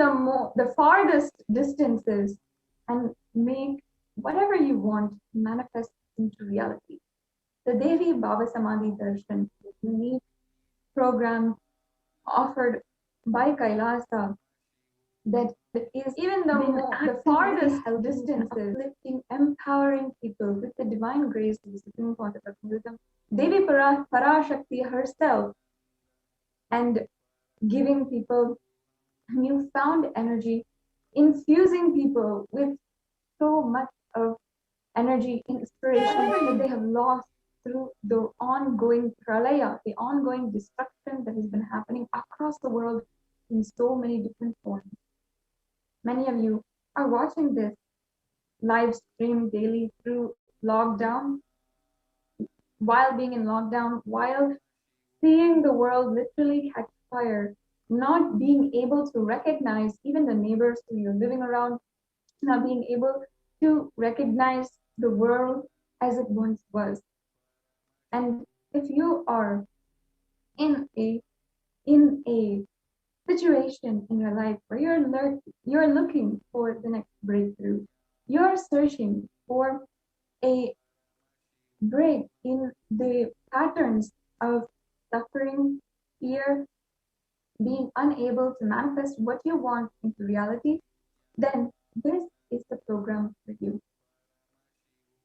even the farthest distances, and make whatever you want manifest into reality. The Devi Baba Samadhi Darshan is a unique program offered by Kailasa that is even the farthest distances, uplifting, empowering people with the divine grace of the Supreme Pontiff of Hinduism, Devi PARASHAKTI herself, and giving people newfound energy, infusing people with so much of energy, inspiration that they have lost through the ongoing pralaya, the ongoing destruction that has been happening across the world in so many different forms. Many of you are watching this live stream daily through lockdown, while being in lockdown, while seeing the world literally catch fire, not being able to recognize even the neighbors who you're living around, not being able to recognize the world as it once was. And if you are in a situation in your life where you're looking for the next breakthrough, you're searching for a break in the patterns of suffering, fear, being unable to manifest what you want into reality, then this is the program for you.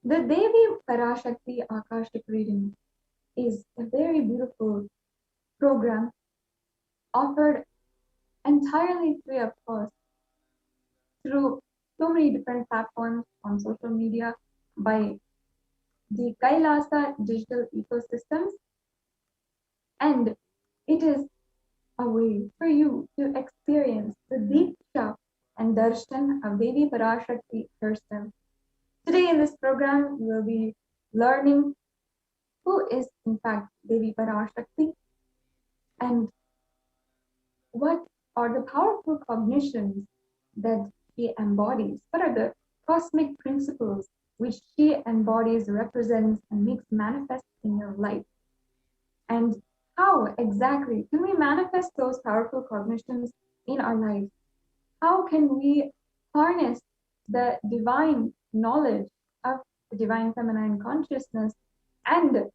The Devi PARASHAKTI Akashic reading is a very beautiful program offered entirely free of cost through so many different platforms on social media by the Kailasa digital ecosystems, and it is a way for you to experience the Diksha and Darshan of Devi PARASHAKTI herself. Today in this program, we will be learning who is in fact Devi PARASHAKTI and what are the powerful cognitions that she embodies. What are the cosmic principles which she embodies, represents, and makes manifest in your life? And how exactly can we manifest those powerful cognitions in our lives? How can we harness the divine knowledge of the divine feminine consciousness and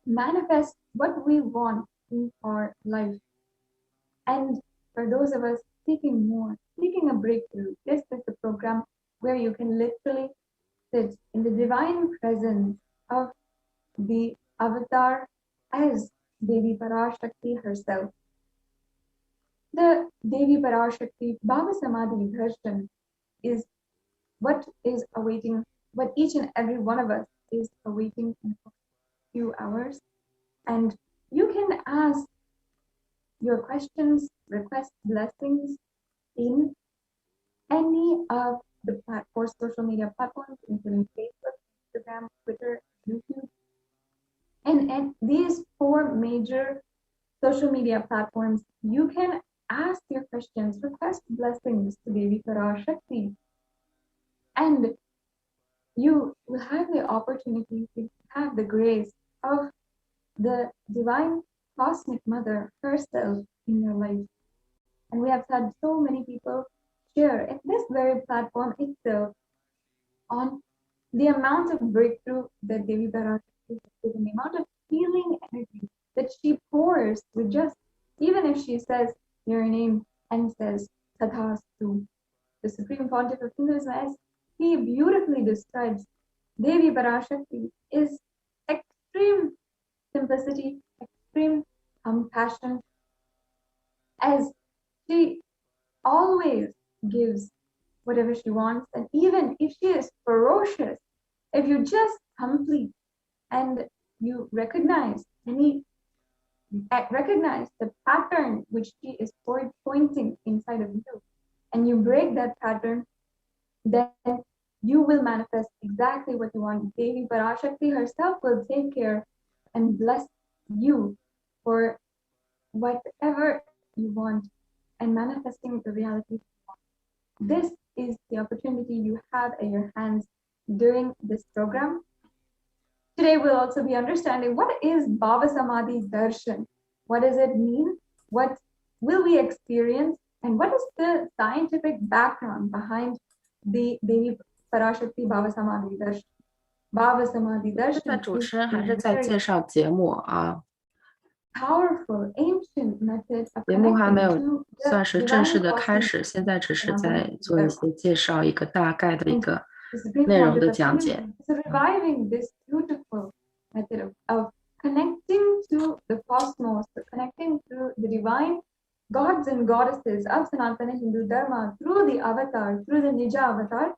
manifest what we want in our life? And for those of us seeking more, seeking a breakthrough, this is the program where you can literally sit in the divine presence of the avatar as Devi PARASHAKTI herself. The Devi PARASHAKTI Baba Samadhi Darshan is what each and every one of us is awaiting in a few hours. And you can ask your questions, request blessings in any of the social media platforms, including Facebook, Instagram, Twitter, YouTube. And these 4 major social media platforms, you can ask your questions, request blessings to Devi PARASHAKTI, and you will have the opportunity to have the grace of the divine cosmic mother herself in your life. And we have had so many people share at this very platform itself on the amount of breakthrough that Devi PARASHAKTI has given, the amount of healing energy that she pours with just, even if she says your name and says Tathastu. The Supreme Pontiff of Hinduism, as he beautifully describes Devi PARASHAKTI, is extreme simplicity, extreme compassion, as she always gives whatever she wants. And even if she is ferocious, if you just complete and you recognize the pattern which she is pointing inside of you, and you break that pattern, then you will manifest exactly what you want. Devi PARASHAKTI herself will take care and bless you for whatever you want and manifesting the reality you want. This is the opportunity you have at your hands during this program. Today we'll also be understanding what is Baba Samadhi Darshan. What does it mean? What will we experience And what is the scientific background behind the Devi Parashakti Bhava Samadhi Darshan? Bhava Samadhi 现在 Darshan 主 is 持人还是 a 在 very 介绍节目啊， powerful, ancient method of 节目还没 connecting 有 to the 算是正式 divine 的开 cosmic 始，现在只是 Sanatana 在做一些介绍，一个大概的一 and 个 the Supreme 内容 Pontiff 的 of 讲解。 Hinduism is reviving this beautiful method of connecting to the cosmos, connecting to the divine gods and goddesses of Sanatana Hindu Dharma through the avatar, through the Nija avatar,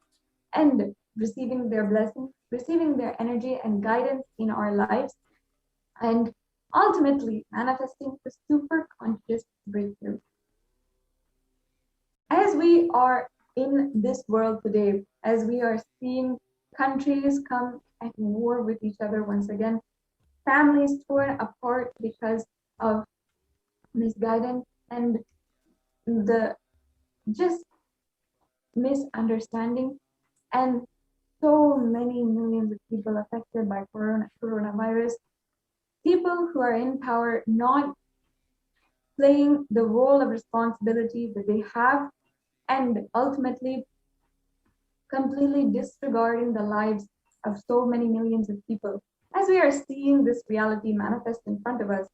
and receiving their blessings, receiving their energy and guidance in our lives, and ultimately manifesting the super conscious breakthrough. As we are in this world today, as we are seeing countries come at war with each other once again, families torn apart because of misguidance and the just misunderstanding, and so many millions of people affected by coronavirus, people who are in power not playing the role of responsibility that they have, and ultimately completely disregarding the lives of so many millions of people. As we are seeing this reality manifest in front of us,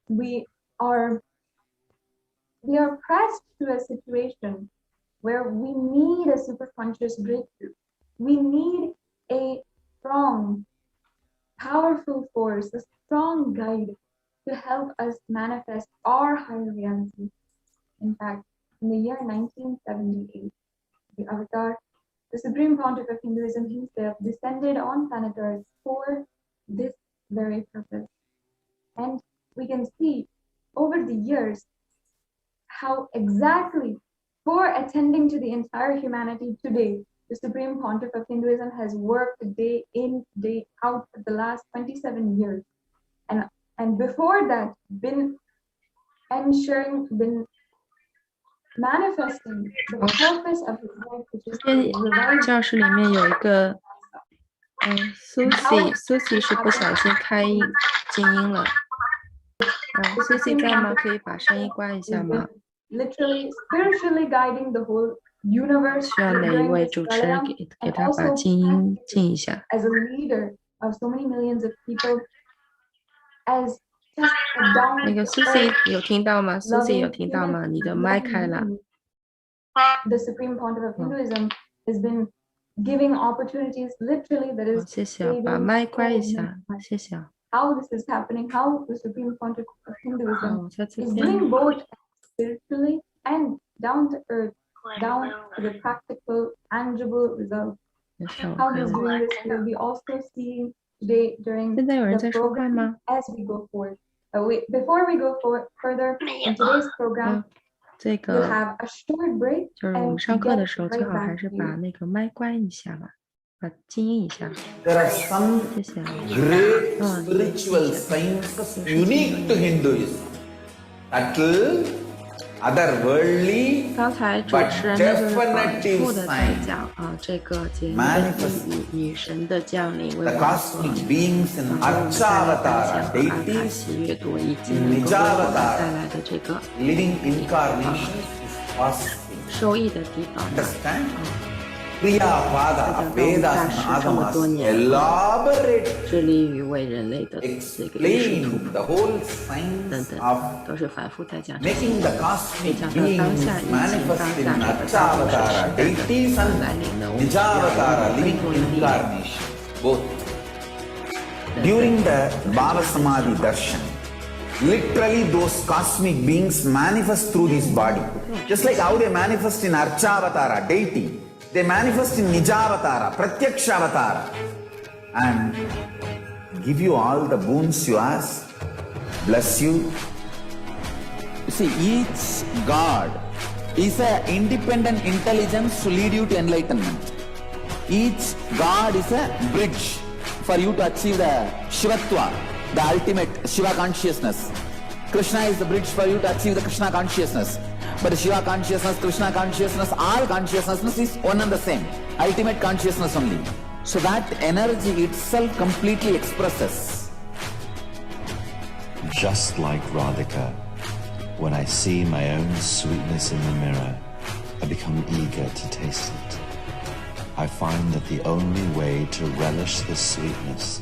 we are pressed to a situation where we need a super conscious breakthrough. We need a strong, powerful force, a strong guide to help us manifest our higher reality. In fact, in the year 1978, the Avatar, the Supreme Pontiff of Hinduism himself, descended on planet Earth for this very purpose. And we can see over the years how exactly, for attending to the entire humanity today, the Supreme Pontiff of Hinduism has worked day in, day out for the last 27 years. And before that, been manifesting the purpose of his life, which is to 今天 revive 教室里面有一个Susie 是不小心开静音了。Susie 在吗？可以把声音关一下吗？ literally spiritually guiding the whole universe 需要哪一位主持人给他把静音静一下。 as a leader of so many millions of people, as just a down 那个 Susie 有听到吗 ？Susie 有听到吗？你的麦开了。 The Supreme Pontiff of Hinduism has been giving opportunities literally that is 谢谢，把麦关一下，谢谢。 How this is happening, how the Supreme Pontiff of Hinduism 在这 is 边 doing both spiritually and down to earth, down to the practical, tangible results. 没事，我 How 可以 he's 了。 doing this, we'll be also seeing today during 现在有人在 the 说话 program 吗？ as we go forward. Before we go further in today's program, 这 we'll 个 have a short break 就是我们 and 上课 get 的时候，最 right 好还 back 是 to 把 you. 那个麦关一下吧，把静音一下。 There are some 谢谢啊。 great spiritual sciences unique to Hinduism, subtle, otherworldly, 刚才主 but 持人呢就是反 definitive 复的在 signs. 讲这个节目的 Manifest 意义，女神的降临为 The 我们所 cosmic beings in 然后我们带来感想 Archavatara 和阿卡 deities, 西阅读，以及能够为我们带来的这个 living incarnations is cosmic. 收益的地方呢， Understand? Kriyapada, Vedas and Agamas elaborate 致力于为人类的这个艺术突 explain 破 the whole 等 science 等， of 都是反复在讲这些， making the cosmic 讲到当 beings 下疫情当 manifest in 下这个大多数 Archavatara 时代 deities 的 and 来临呢，我们需要 Nijavatara 有更 living 多的力量。 incarnations, both. During the Bhava Samadhi Darshan, literally those cosmic beings manifest through this body. Just like how they manifest in Archavatara, deity, they manifest in Nijavatara, Pratyakshavatara, and give you all the boons you ask, bless you. You see, each God is an independent intelligence to lead you to enlightenment. Each God is a bridge for you to achieve the Shivatva, the ultimate Shiva consciousness. Krishna is the bridge for you to achieve the Krishna consciousness. But the Shiva consciousness, Krishna consciousness, all consciousness is one and the same. Ultimate consciousness only. So that energy itself completely expresses. Just like Radhika, When I see my own sweetness in the mirror, I become eager to taste it. I find that the only way to relish this sweetness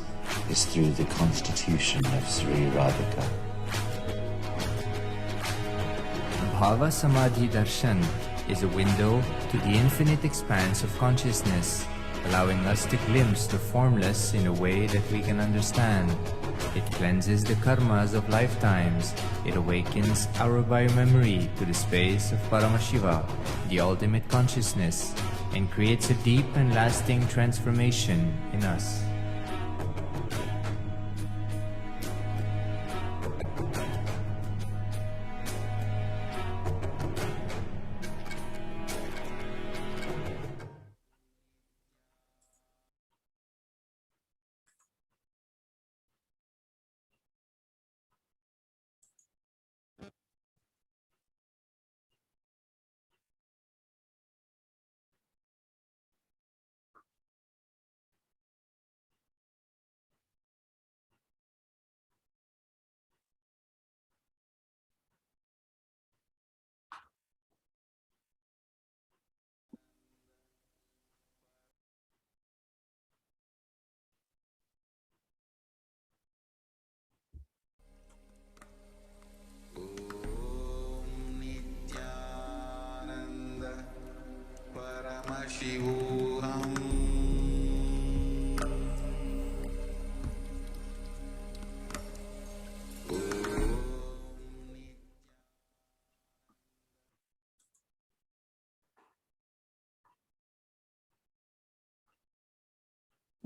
is through the constitution of Sri Radhika. Bhava Samadhi Darshan is a window to the infinite expanse of consciousness, allowing us to glimpse the formless in a way that we can understand. It cleanses the karmas of lifetimes. It awakens our biomemory to the space of Paramashiva, the ultimate consciousness, and creates a deep and lasting transformation in us.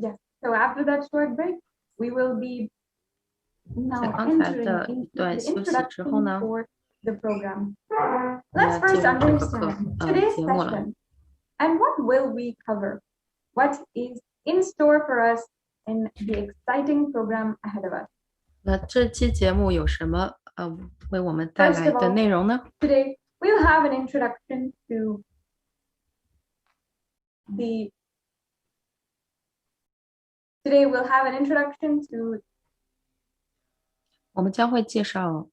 Yes. So after that short break, we will be now 在刚才 entering 的 into 一段 the 休息之后 introduction 呢， for the program. 我 Let's 们 first 进入这个课 understand today's 节目了。 session and what will we cover? What is in store for us in the exciting program ahead of us? 那这期节目有什么为我们带 First 来 of 的 all, 内容呢？ today we'll have an introduction to the Today we'll have an introduction to 我们将会介绍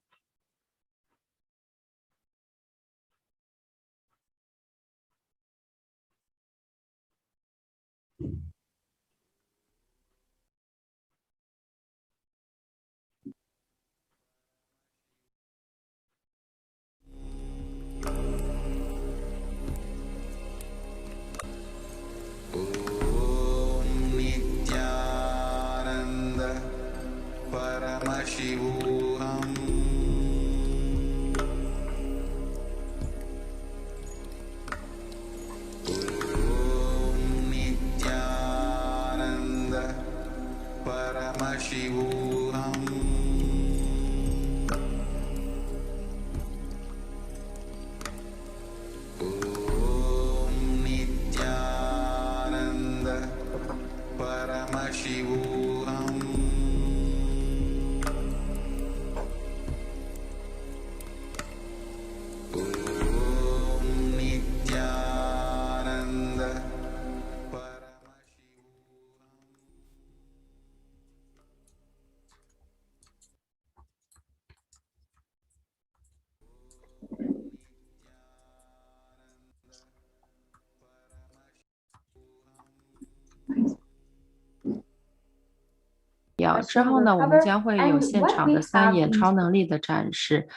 之后呢，我们将会有现场的3眼超能力的展示，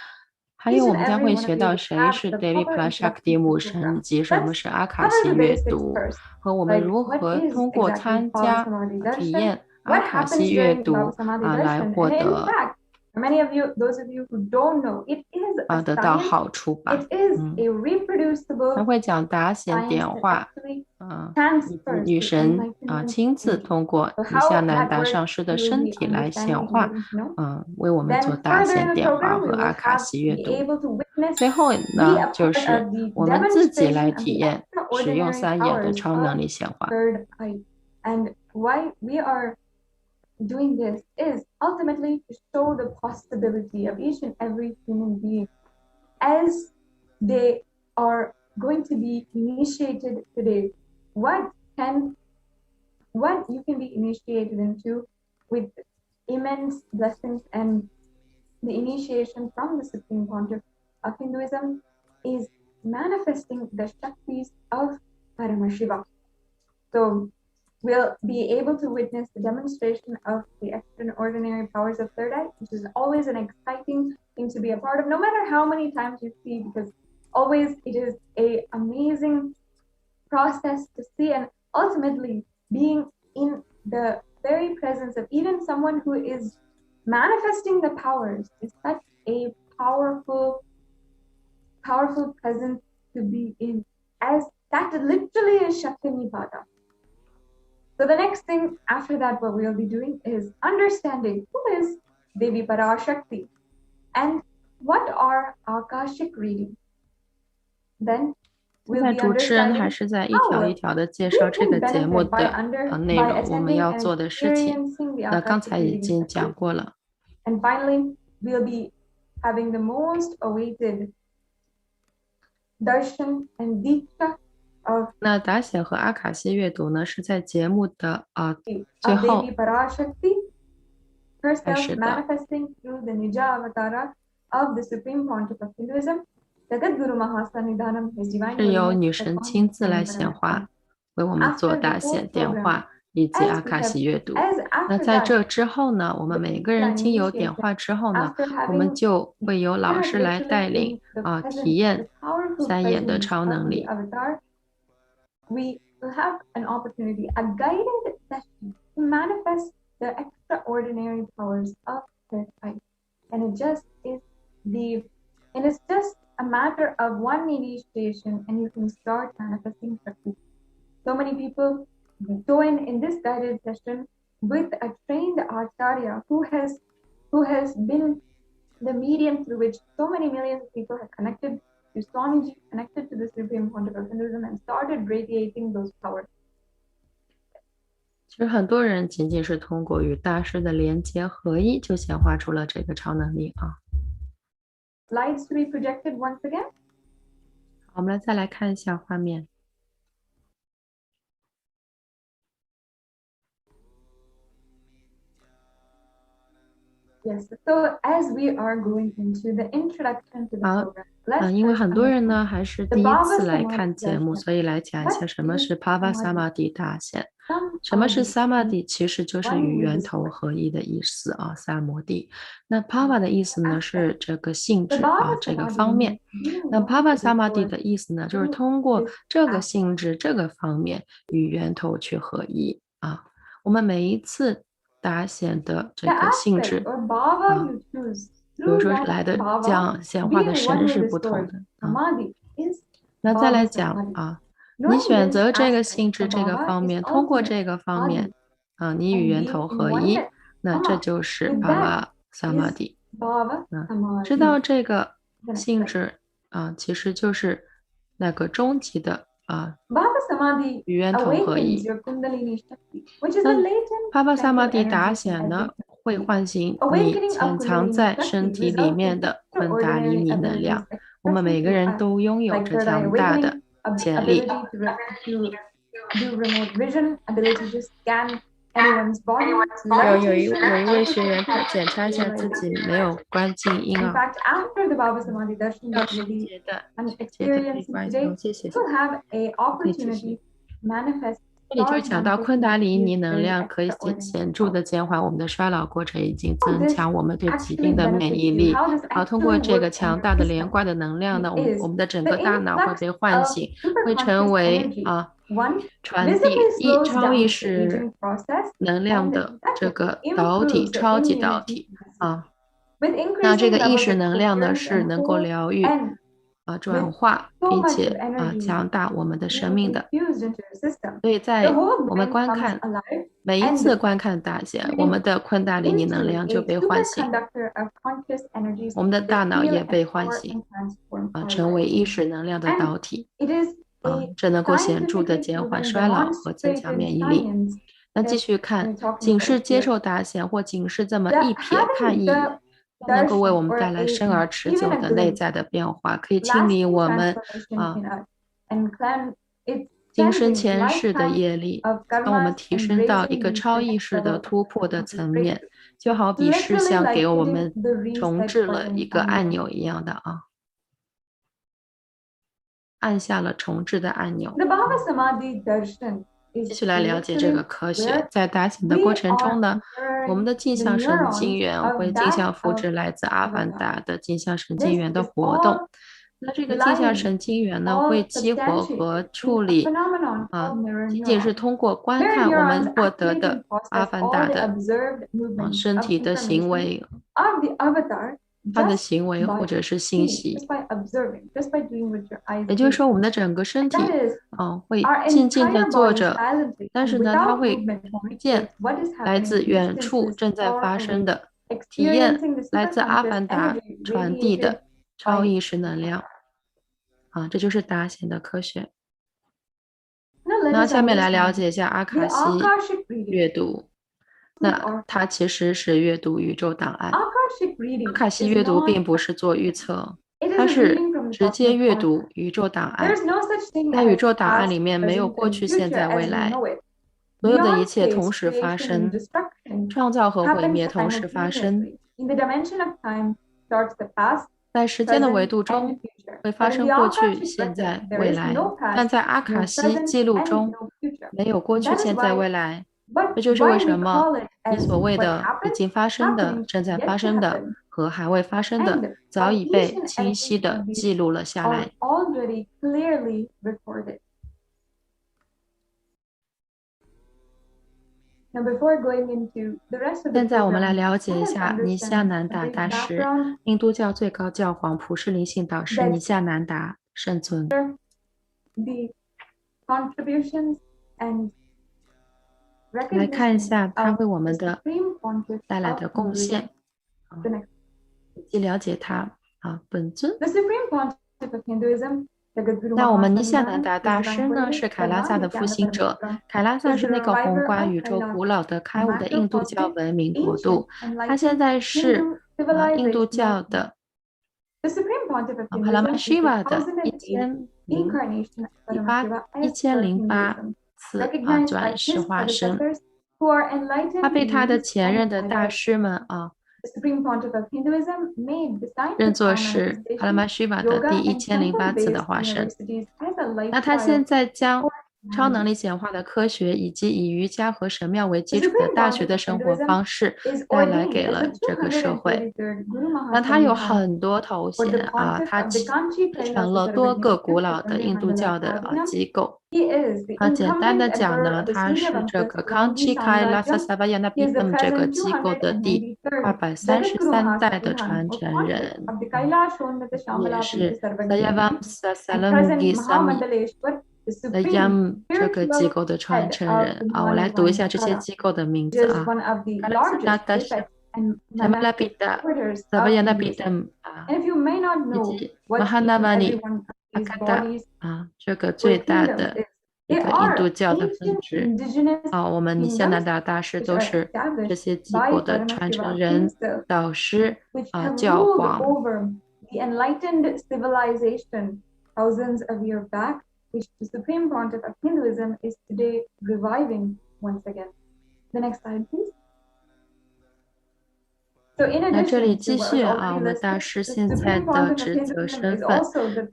还有我们将会学到谁是 Devi PARASHAKTI 母神，以及什么是阿卡西阅读，和我们如何通过参加体验阿卡西阅读来获得Many of you, those of you who don't know, it is a 得到 science. 好处吧。 It is a reproducible 还会讲达显 science 点 that 化 actually 女 transfers 神 to enlightenment 亲自通过 So 尼 how 夏南 that 达 works, 上师 you 的 will 身 be 体来显 understanding 化 in getting to know. 为我们 Then 做达 further 显 in the 点化 program, 和 we 阿 will 卡 have 西阅 be 读。 able to witness 最后 be 呢， a 就 part 是 of the 我们自己 demonstration 来 of 体 the 验使用 extraordinary 3眼的 powers 超能力 of 显化。 third eye. And why we are doing this is ultimately to show the possibility of each and every human being as they are going to be initiated today. What you can be initiated into with immense blessings and the initiation from the Supreme Pontiff of Hinduism is manifesting the Shaktis of Paramashiva. So we'll be able to witness the demonstration of the extraordinary powers of third eye, which is always an exciting thing to be a part of, no matter how many times you see, because always it is an amazing process to see, and ultimately being in the very presence of even someone who is manifesting the powers is such a powerful presence to be in, as that literally is Shakti Nipada. So the next thing after that, what we'll be doing is understanding who is Devi PARASHAKTI and what are Akashic readings. Then 在主持人还是在一条一条的介绍这个节目的内容，我们要做的事情。那刚才已经讲过了。And finally, we'll be having the most awaited darshan and diksha of 那达显和阿卡西阅读呢，是在节目的最后 Devi PARASHAKTI, herself 开始的。 manifesting through the Nija Avatara of the Supreme Pontiff of Hinduism.是由女神亲自来显化，为我们做大显点化以及阿卡西阅读。那在这之后呢，我们每个人经由点化之后呢，我们就会由老师来带领体验三眼的超能力。We will have an opportunity, a guided session to manifest the extraordinary powers of their life, and it's just a matter of one initiation, and you can start manifesting Shakti. So many people join in this guided session with a trained Acharya who has been the medium through which so many millions of people have connected to Swamiji, connected to the Supreme Pontiff of Hinduism, and started radiating those powers. 其实很多人仅仅是通过与大师的连接合一，就显化出了这个超能力啊。Slides to be projected once again. 好，我们再来看一下画面。Yes, so as we are going into the introduction to the program, 因为很多人呢还是第一次来看节目，所以来讲一下什么是帕瓦萨玛蒂大显。什么是萨玛蒂？其实就是与源头合一的意思啊，萨摩地。那帕瓦的意思呢是这个性质这个方面。那帕瓦萨玛蒂的意思呢，就是通过这个性质这个方面与源头去合一啊。我们每一次达显的这个性质比如说来的这样显化的神是不同的那再来讲你选择这个性质这个方面，通过这个方面你与源头合一，那这就是巴瓦萨玛蒂。知道这个性质其实就是那个终极的与源头合一。帕瓦萨玛蒂达显呢，会唤醒你潜藏在身体里面的昆达里尼能量。我们每个人都拥有着强大的潜力。有一位学员他检查一下自己没有关静音要节的可以关静，谢谢。这里就讲到昆达里尼能量可以显著的减缓我们的衰老过程，以及增强我们对疾病的免疫力。通过这个强大的连贯的能量呢，我们的整个大脑会被唤醒，会成为传递超意识能量的这个导体，超级导体那这个意识能量呢是能够疗愈转化并且强大我们的生命的。所以在我们观看每一次观看大显，我们的昆达里尼能量就被唤醒，我们的大脑也被唤醒成为意识能量的导体这能够显著的减缓衰老和增强免疫力。那继续看，仅是接受大显或仅是这么一瞥看一眼，能够为我们带来深而持久的内在的变化，可以清理我们今生前世的业力，让我们提升到一个超意识的突破的层面，就好比是像给我们重置了一个按钮一样的按下了重置的按钮。 The Bhava Samadhi Darshan 继续来了解这个科学。在打醒的过程中呢，我们的镜像神经元会镜像复制来自阿凡达的镜像神经元的活动。那这个镜像神经元呢，会激活和处理仅仅是通过观看我们获得的阿凡达的身体的行为，他的行为或者是信息。也就是说，我们的整个身体会静静地坐着，但是呢，它会听见来自远处正在发生的，体验来自阿凡达传递的超意识能量。这就是达显的科学。那下面来了解一下阿卡西阅读。那它其实是阅读宇宙档案。阿卡西阅读并不是做预测，它是直接阅读宇宙档案。在宇宙档案里面没有过去、现在、未来，所有的一切同时发生，创造和毁灭同时发生。在时间的维度中会发生过去、现在、未来，但在阿卡西记录中没有过去、现在、未来。这就是为什么你所谓的已经发生的、正在发生的和还未发生的早已被清晰地记录了下来。现在我们来了解一下尼西亚南达大师，印度教最高教皇普世灵性导师尼西亚南达圣尊。来看一下他为我们的带来的贡献，以及了解他本尊。那我们尼西亚南达大师呢，是凯拉萨的复兴者。凯拉萨是那个宏观宇宙古老的开悟的印度教文明国度，他现在是印度教的帕拉玛希瓦的1008次转世化身。他被他的前任的大师们认作是帕拉玛希瓦的第1008次的化身。那他现在将超能力显化的科学以及以瑜伽和神庙为基础的大学的生活方式带来给了这个社会。那他有很多头衔他继承了多个古老的印度教的机构。简单的讲呢，他是这个康奇凯拉萨萨巴亚纳比登这个机构的第233代的传承人，也是萨亚瓦萨萨楞吉萨米这个机构的传承人我来读一下这些机构的名字以及Mahamari阿卡达这个最大的一个印度教的分支我们尼西亚南达大师都是这些机构的传承人、导师教皇。Which the Supreme Pontiff of Hinduism is today reviving once again. The next slide, please. 那这里继续我们大师现在的职责身份。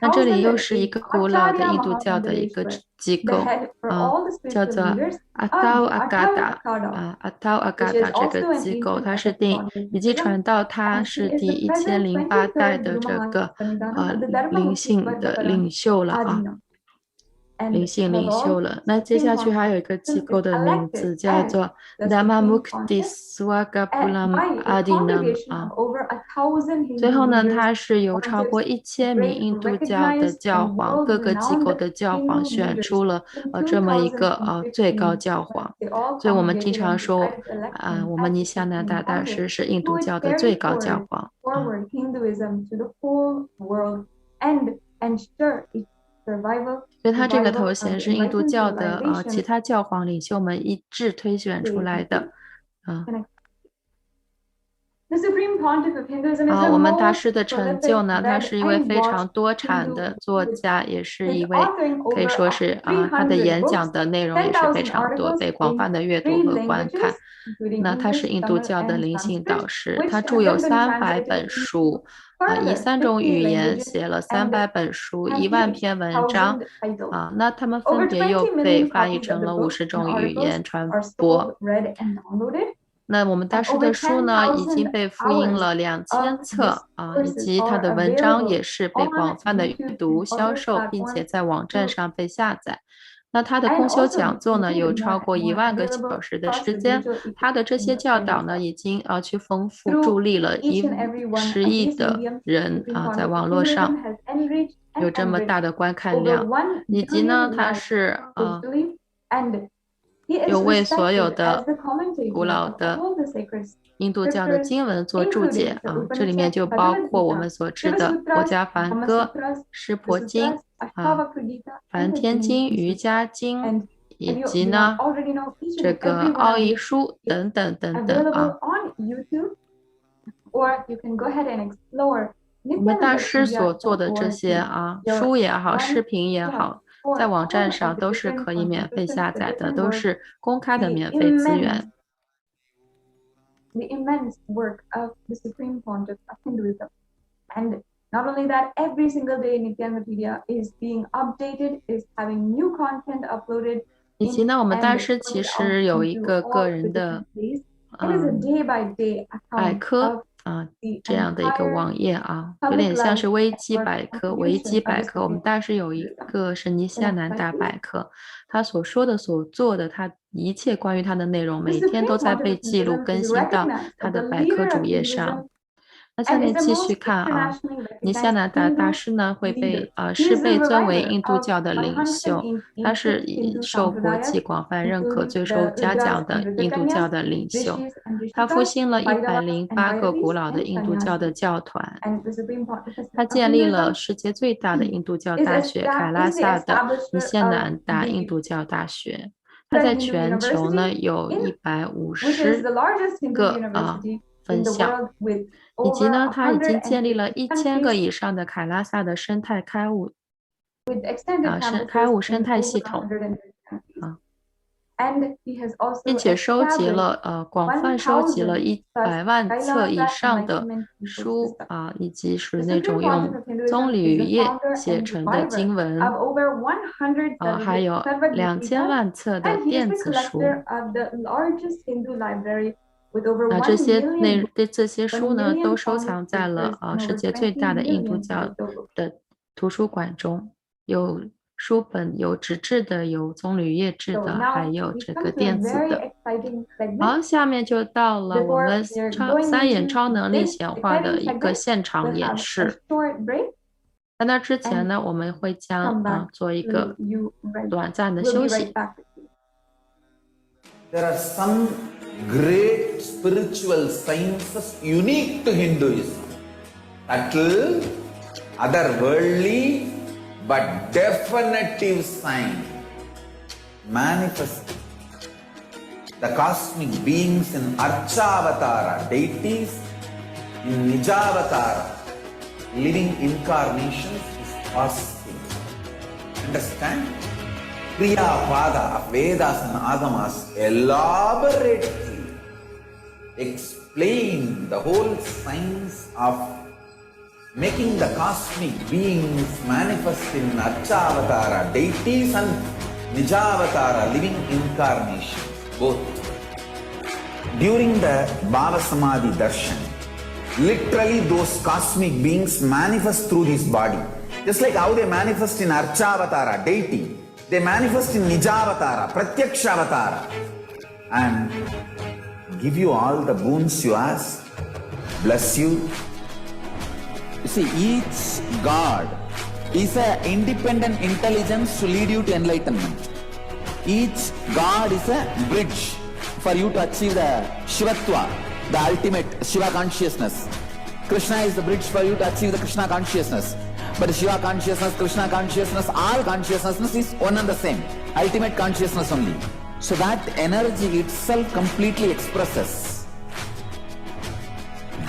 那这里又是一个古老的印度教的一个机构叫做阿道阿嘎达阿道阿嘎达这个机构，它是以及传到它是第1008代的这个灵性的领袖了灵性领袖了。那接下去还有一个机构的名字叫做 Dhamma-mukti Swagapulam Adinam 最后呢，它是由超过1000名印度教的教皇，各个机构的教皇选出了这么一个最高教皇。所以我们经常说我们尼西亚南达大师是印度教的最高教皇。所以他这个头衔是印度教的其他教皇领袖们一致推选出来的我们大师的成就呢，他是一位非常多产的作家，也是一位可以说是他的演讲的内容也是非常多，被广泛的阅读和观看。那他是印度教的灵性导师，他著有300本书，以3种语言写了300本书，10000篇文章，那他们分别又被翻译成了50种语言传播。那我们大师的书呢，已经被复印了2000册以及他的文章也是被广泛的阅读、销售，并且在网站上被下载。那他的共修讲座呢，有超过1万个小时的时间，他的这些教导呢，已经去丰富助力了10亿的人在网络上有这么大的观看量，以及呢，他是有为所有的古老的印度教的经文做注解这里面就包括我们所知的国家梵歌、湿婆经梵天经、瑜伽经，以及呢这个奥义书等等等等我们大师所做的这些书也好，视频也好，在网站上都是可以免费下载的，都是公开的免费资源。The immense work of the Supreme Pontiff of Hinduism. And not only that, every single day Nithyananda is being updated, is having new content uploaded. 以及呢，我们大师其实有一个个人的百科这样的一个网页有点像是维基百科。我们大师有一个是尼西亚南达百科，他所说的、所做的，他一切关于他的内容，每天都在被记录更新到他的百科主页上。那下面继续看尼西亚南达大师呢是被尊为印度教的领袖，他是受国际广泛认可、最受嘉奖的印度教的领袖。他复兴了108个古老的印度教的教团，他建立了世界最大的印度教大学凯拉萨的尼西亚南达印度教大学。他在全球呢有150个分校，以及呢他已经建立了1000个以上的凯拉萨的生态开悟生态系统并且广泛收集了100万册以上的书以及是那种用棕榈叶写成的经文还有2000万册的电子书这些书呢都收藏在了世界最大的印度教的图书馆中，有书本，有纸质的，有棕榈叶质的，还有这个电子的。好，下面就到了我们3眼超能力显化的一个现场演示。在那之前呢，我们会将做一个短暂的休息。There are some great spiritual sciences unique to Hinduism, subtle, otherworldly, but definitive sign manifesting. The cosmic beings in Archavatara, deities in Nijavatara, living incarnations is possible. Understand? Kriya Pada of Vedas and Agamas elaborately explain the whole science of making the cosmic beings manifest in Archavatara, deities and Nijavatara, living incarnations, both. During the Bhava Samadhi Darshan, literally those cosmic beings manifest through this body. Just like how they manifest in Archavatara, deity, they manifest in Nijavatara, Pratyakshavatara, and give you all the boons you ask, bless you. You see, each God is an independent intelligence to lead you to enlightenment. Each God is a bridge for you to achieve the Shivatva, the ultimate Shiva consciousness. Krishna is the bridge for you to achieve the Krishna consciousness. But Shiva consciousness, Krishna consciousness, all consciousness is one and the same. Ultimate consciousness only. So that energy itself completely expresses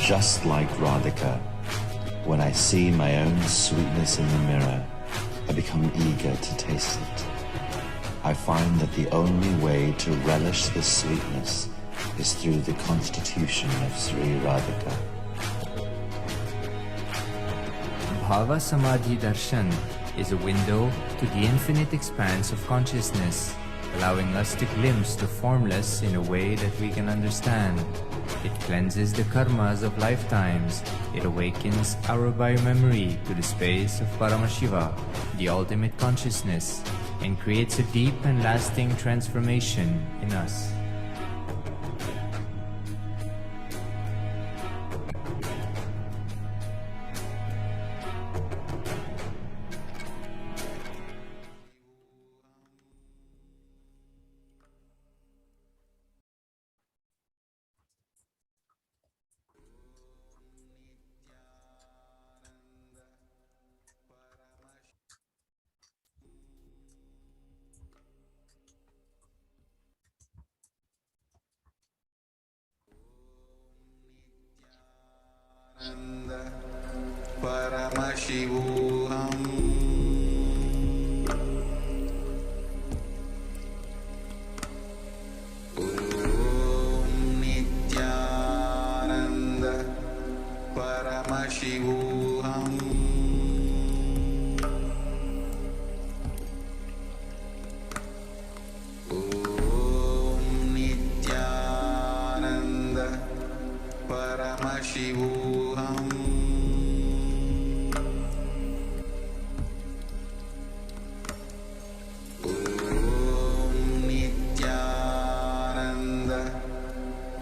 just like Radhika, when I see my own sweetness in the mirror, I become eager to taste it. I find that the only way to relish this sweetness is through the constitution of Sri Radhika. Bhava Samadhi Darshan is a window to the infinite expanse of consciousness, allowing us to glimpse the formless in a way that we can understand. It cleanses the karmas of lifetimes. It awakens our biomemory to the space of Paramashiva, the ultimate consciousness, and creates a deep and lasting transformation in us. Paramashivoham Om Nithyananda Paramashivoham Om Nithyananda Paramashivoham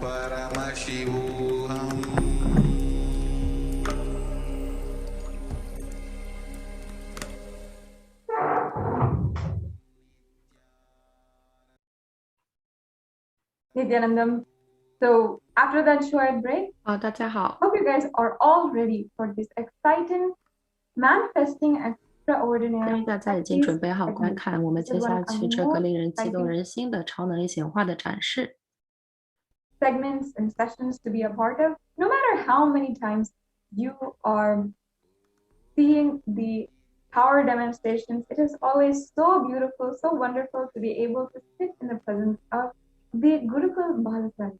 Paramashivoham Nithyanandam. So after that short break, 大家好， hope you guys are all ready for this exciting manifesting 相 extraordinary 信大家已经准备好观看我们接下去这个令人激动人心的超能力显化的展示。 segments and sessions to be a part of. No matter how many times you are seeing the power demonstrations, it is always so beautiful, so wonderful to be able to sit in the presence of the Gurukul Balasans,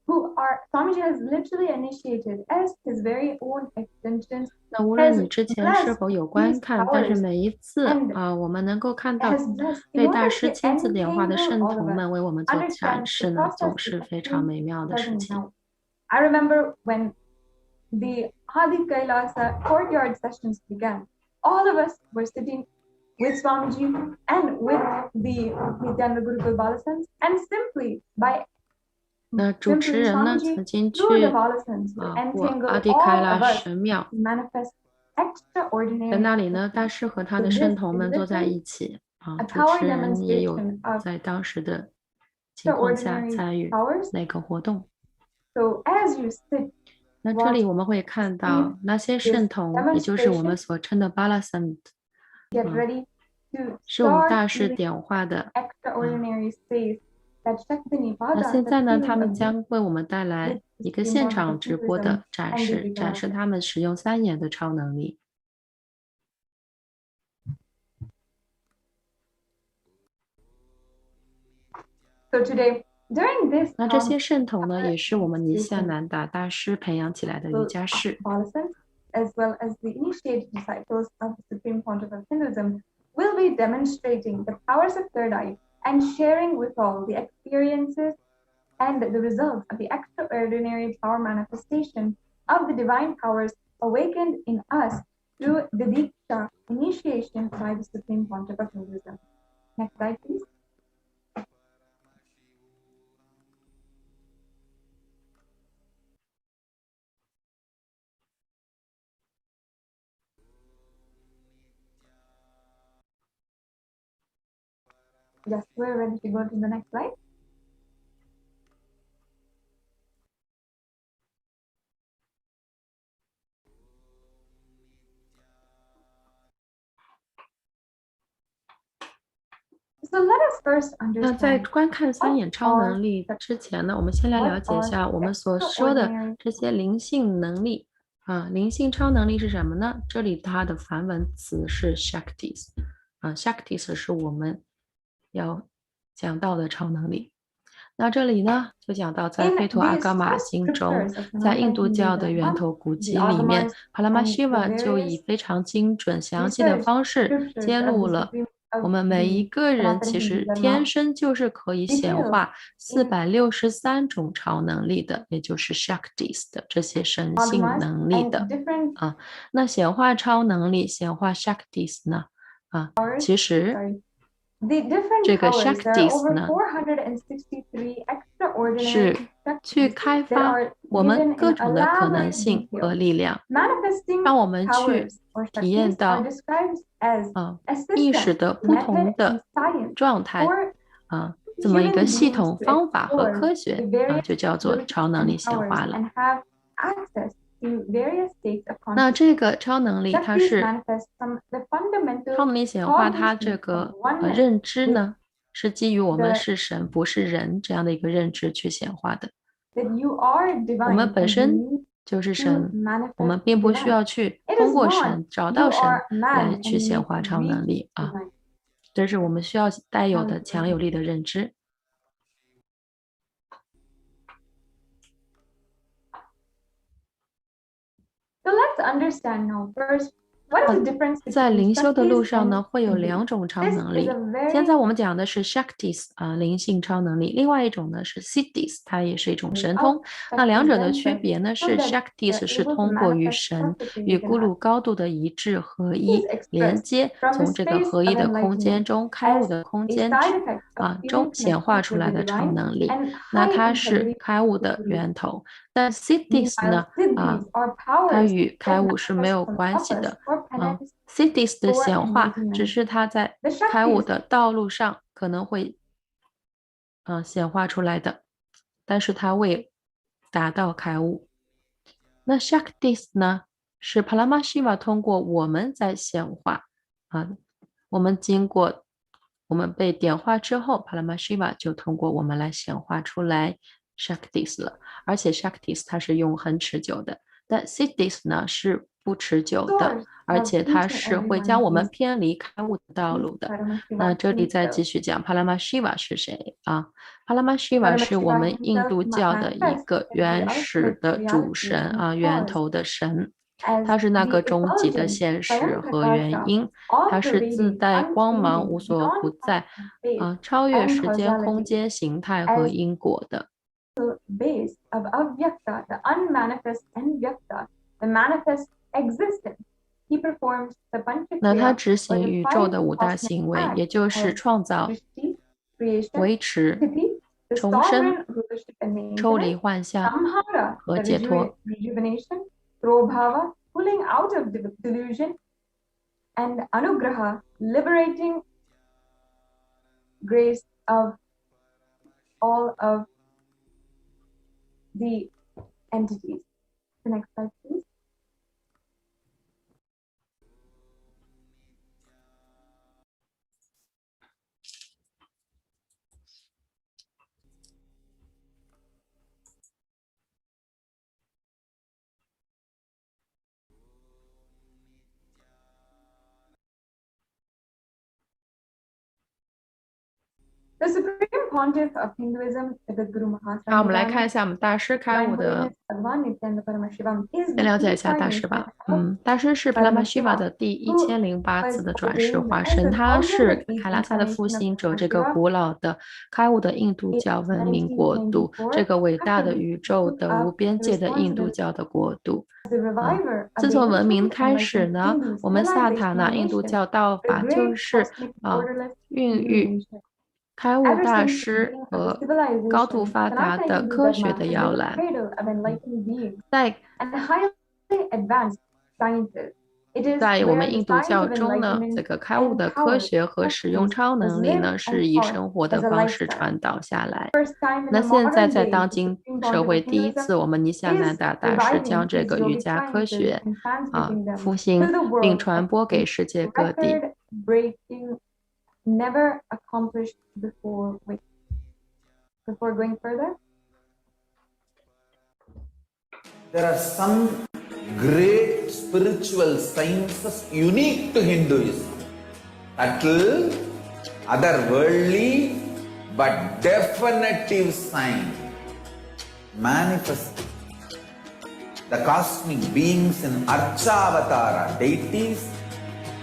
who are Swamiji has literally initiated as his very own extensions. 那无论你之前是否有观看，但是每一次我们能够看到被大师亲自点化的圣童们为我们做展示呢，总是非常美妙的事情。 I remember when the Adi Kailasa courtyard sessions began, all of us were sitting with Swamiji and with the Nithyananda Gurukul Balasans, and simply by 那主持人呢，曾经去过阿迪开拉神庙，在那里呢，大师和他的圣童们坐在一起主持人也有在当时的情况下参与那个活动。那这里我们会看到那些圣童，也就是我们所称的巴拉森，是我们大师点化的。 那现在呢，他们将为我们带来一个现场直播的展示，展示他们使用3眼的超能力。那这些圣童呢，也是我们尼西亚南达大师培养起来的瑜伽士。 as well as the initiated disciples of the Supreme Pontiff of Hinduism will be demonstrating the powers of third eye and sharing with all the experiences and the results of the extraordinary power manifestation of the divine powers awakened in us through the Diksha initiation by the Supreme Pontiff of Hinduism. Next slide, please. Yes, we're ready to go to the next slide. 那在观看三眼超能力之前呢，我们先来了解一下我们所说的这些灵性能力灵性超能力是什么呢？这里它的梵文词是 Shaktis Shaktis 是我们要讲到的超能力。那这里呢，就讲到在吠陀阿伽玛经中，在印度教的源头古籍里面，帕拉玛希瓦就以非常精准详细的方式揭露了我们每一个人其实天生就是可以显化463种超能力的，也就是 Shaktis 的这些神性能力的那显化超能力，显化 Shaktis 呢其实这个 Shaktis 呢是去开发我们各种的可能性和力量，让我们去体验到意识的不同的状态这么一个系统方法和科学就叫做超能力显化了。那这个超能力它是超能力显化，它这个认知呢是基于我们是神不是人这样的一个认知去显化的。我们本身就是神，我们并不需要去通过神找到神来去显化超能力这是我们需要带有的强有力的认知。So let's understand now first在灵修的路上呢，会有2种超能力。现在我们讲的是 Shaktis 灵性超能力，另外一种呢是 Siddhis， 它也是一种神通。那两者的区别呢是 Shaktis 是通过与神与咕噜高度的一致合一连接，从这个合一的空间中开悟的空间中显化出来的超能力，那它是开悟的源头。但 Siddhis 呢它与开悟是没有关系的Siddhis 的显化只是它在开悟的道路上可能会显化出来的，但是它未达到开悟。那 Shaktis 呢是 Paramashiva 通过我们在显化我们经过我们被点化之后 Paramashiva 就通过我们来显化出来Shaktis 了，而且 Shaktis 它是永恒持久的，但 Siddhis 呢是不持久的，而且它是会将我们偏离开悟的道路的。那这里再继续讲 Paramashiva 是谁Paramashiva 是我们印度教的一个原始的主神源头的神，它是那个终极的现实和原因，它是自带光芒无所不在超越时间空间形态和因果的。base of Avyakta, the unmanifest and Vyakta, the manifest existence. He performs the 那他执行宇宙的5大行为，也就是创造、维持、重生、抽离幻象和解脱。pulling out of delusion, and Anugraha, liberating grace of all of the entities. The next slide, please. The Supreme Pontiff of Hinduism, the Guru Mahasan. 好，我们来看一下我们大师开悟的，先了解一下大师吧。大师是帕拉玛希瓦的第1008次的转世化身，他是凯拉萨的复兴者，这个古老的开悟的印度教文明国度，这个伟大的宇宙的无边界的印度教的国度。自从文明开始呢，我们萨塔纳印度教道法就是孕育开悟大师和高度发达的科学的摇篮。在我们印度教中呢，这个开悟的科学和使用超能力呢，是以生活的方式传导下来。那现在在当今社会，第一次我们尼夏南达大师将这个瑜伽科学复兴并传播给世界各地。never accomplished before. Before going further, there are some great spiritual sciences unique to Hinduism, subtle, otherworldly, but definitive sign manifesting the cosmic beings in Archavatara, deities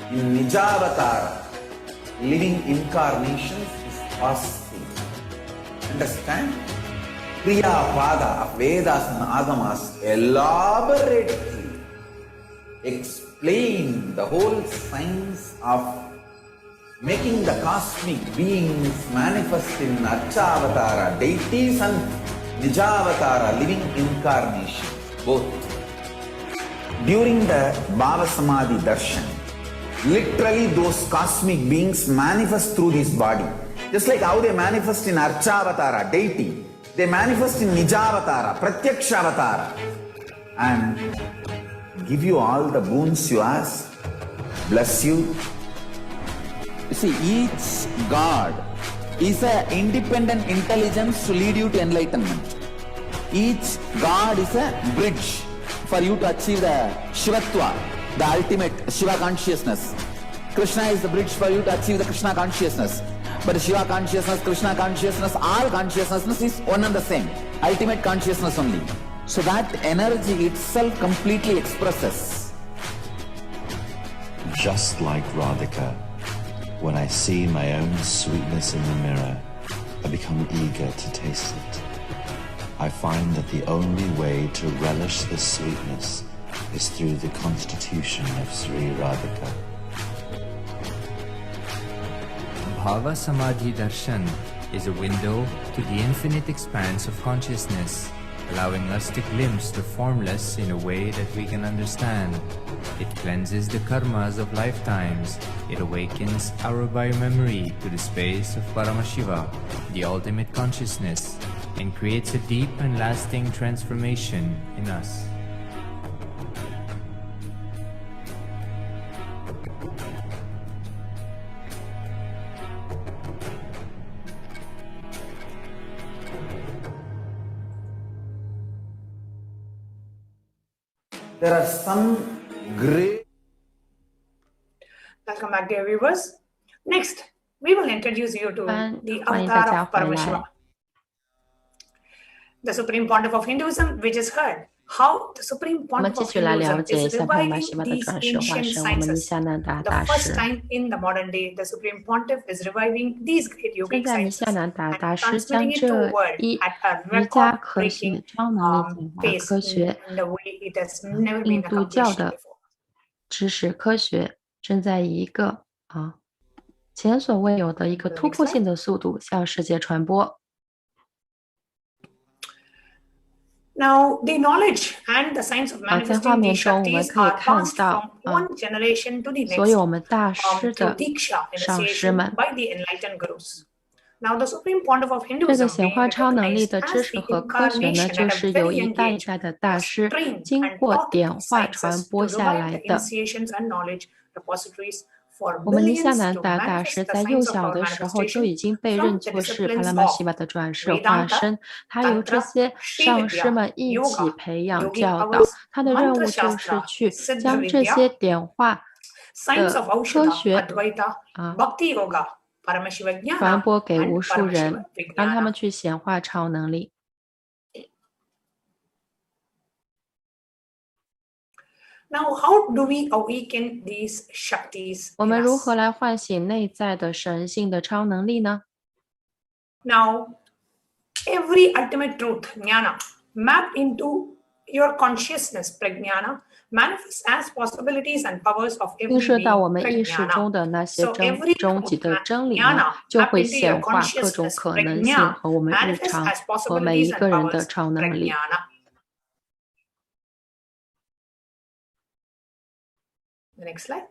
in Nijavatara, living incarnations is possible. Understand? Kriya Pada of Vedas and Agamas elaborately explain the whole science of making the cosmic beings manifest in Archavatara, deities and Nijavatara, living incarnations, both. During the Bhava Samadhi Darshan, literally those cosmic beings manifest through this body. Just like how they manifest in Archavatara, deity, they manifest in Nijavatara, Pratyakshavatara, and give you all the boons you ask, bless you. You see, each God is an independent intelligence to lead you to enlightenment. Each God is a bridge for you to achieve the Shivatva, the ultimate Shiva consciousness. Krishna is the bridge for you to achieve the Krishna consciousness. But Shiva consciousness, Krishna consciousness, all consciousness is one and the same. Ultimate consciousness only. So that energy itself completely expresses. Just like Radhika, when I see my own sweetness in the mirror, I become eager to taste it. I find that the only way to relish this sweetness is through the constitution of Sri Radhika. Bhava Samadhi Darshan is a window to the infinite expanse of consciousness, allowing us to glimpse the formless in a way that we can understand. It cleanses the karmas of lifetimes. It awakens our biomemory to the space of Paramashiva, the ultimate consciousness, and creates a deep and lasting transformation in us. There are some great... Welcome back, dear viewers. Next, we will introduce you to the avatar of Paramashiva, the Supreme Pontiff of Hinduism, which is heard how the Supreme Pontiff of Hinduism is reviving these ancient sciences. The first time in the modern day, the Supreme Pontiff is reviving these great yogic sciences and transmitting it to the world at a record-breaking pace in the way it has never been accomplished before. 知识科学正在以一个前所未有的一个突破性的速度向世界传播。Now, the knowledge and the science of manifesting these Shaktis are passed from one generation to the next through Diksha initiation by the enlightened gurus. Now, the Supreme Pontiff of Hinduism being recognized as the incarnation at a very young age was trained and taught these sciences to revive the initiations and knowledge repositories for 我们尼夏 millions 南 to 达大 manifest 师 the 在幼 science of 小 our 的时候就 manifestation 已经被 from 认 the 作是 disciplines 帕拉玛 of 西瓦的转世化 Vedanta, 身，他由这 Tantra, 些 Sri 上师 Vidya, 们一起 Yoga, 培养 Yogi 教导， powers, 他的任务 Mantra 就是 Shastra, 去 Siddha 将这些 Vidya, 点化 science of 的科 Aushadha, 学 Advaita, Bhakti Yoga, Paramashiva 传 Jnana, 播给 and 无数人， Paramashiva 让他们 Vijnana. 去显化超能力。 Now, how do we awaken these Shaktis 我 in 们如 us? 何来唤醒内在的神性的超能力呢？ Now, every ultimate truth, Jnana, mapped into your consciousness, Prajnana, manifests as possibilities and powers of 映 every 射到 being, 我们意识中 Prajnana. 的那些 So every 终极的 truth, 真理呢， Jnana, 就 mapped 会 into your 显化各种 consciousness, 可能性 Prajna, 和我们日 manifests 常 as 和每一 possibilities 个 and 人的 powers, 超能力。 Prajnana. The next slide.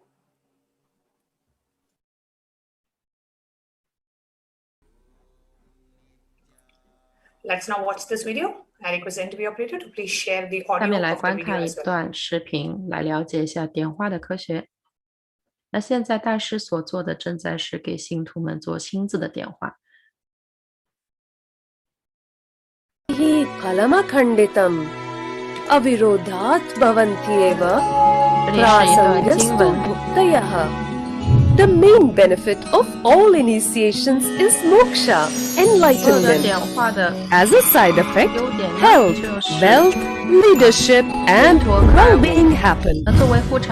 Let's now watch this video. I request the interview operator to please share the 下面 audio 来 of the 观 video 看一 as well. 段视频，来了解一下点化的科学。那现在大师所做的正在是给信徒们做亲自的点化。The main benefit of all initiations is moksha, enlightenment. As a side effect, health, wealth, leadership, and well-being happen.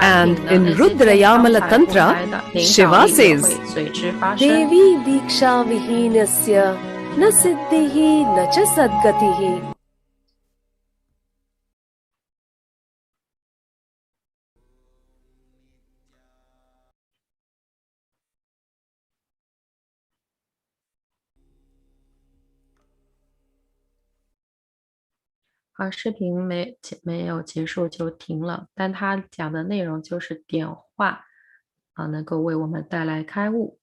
And in Rudrayamala Tantra, Shiva says, Devi Diksha Vihinasya na siddhihi na cha sadgatihi. 视频没有结束就停了，但它讲的内容就是点化能够为我们带来开悟。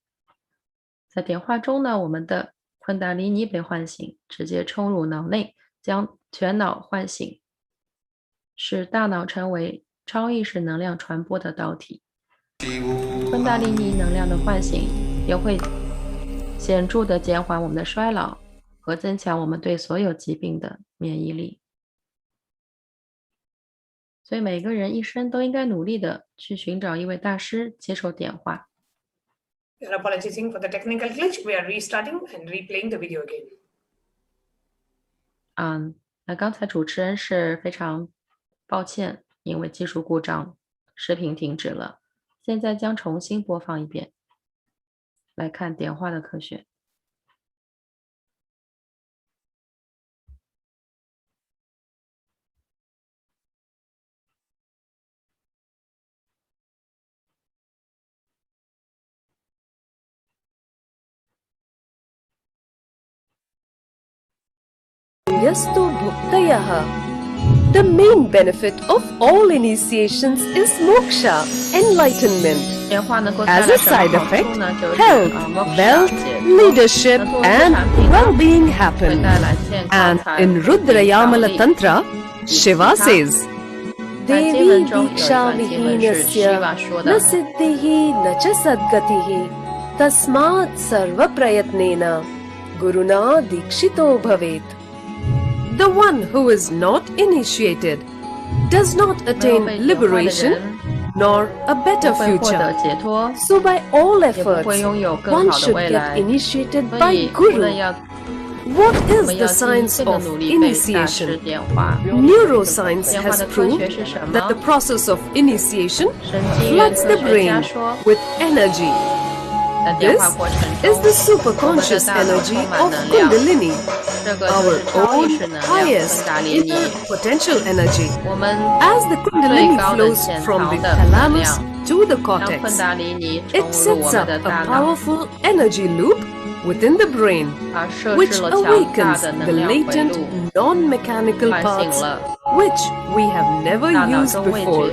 在点化中呢，我们的昆达里尼被唤醒，直接冲入脑内，将全脑唤醒，使大脑成为超意识能量传播的导体。昆达里尼能量的唤醒也会显著地减缓我们的衰老和增强我们对所有疾病的免疫力。所以每个人一生都应该努力的去寻找一位大师，接受点化。We are apologizing for the technical glitch. We are restarting and replaying the video again. 那刚才主持人是非常抱歉，因为技术故障，视频停止了。现在将重新播放一遍，来看点化的科学。Yastu bhuktayah. The main benefit of all initiations is moksha, enlightenment. As a side effect, health, wealth, leadership, and well-being happen. And in Rudrayamala Tantra, Shiva says, Devi Diksha Vihinasya na siddhihi na cha sadgatihi tasmat sarva prayatnena guruna dikshito bhavet. The one who is not initiated does not attain liberation nor a better future. So by all efforts, one should get initiated by Guru. What is the science of initiation? Neuroscience has proved that the process of initiation floods the brain with energy. This is the superconscious energy of Kundalini, our own highest inner potential energy. As the Kundalini flows from the thalamus to the cortex, it sets up a powerful energy loop within the brain, which awakens the latent non-mechanical parts which we have never used before.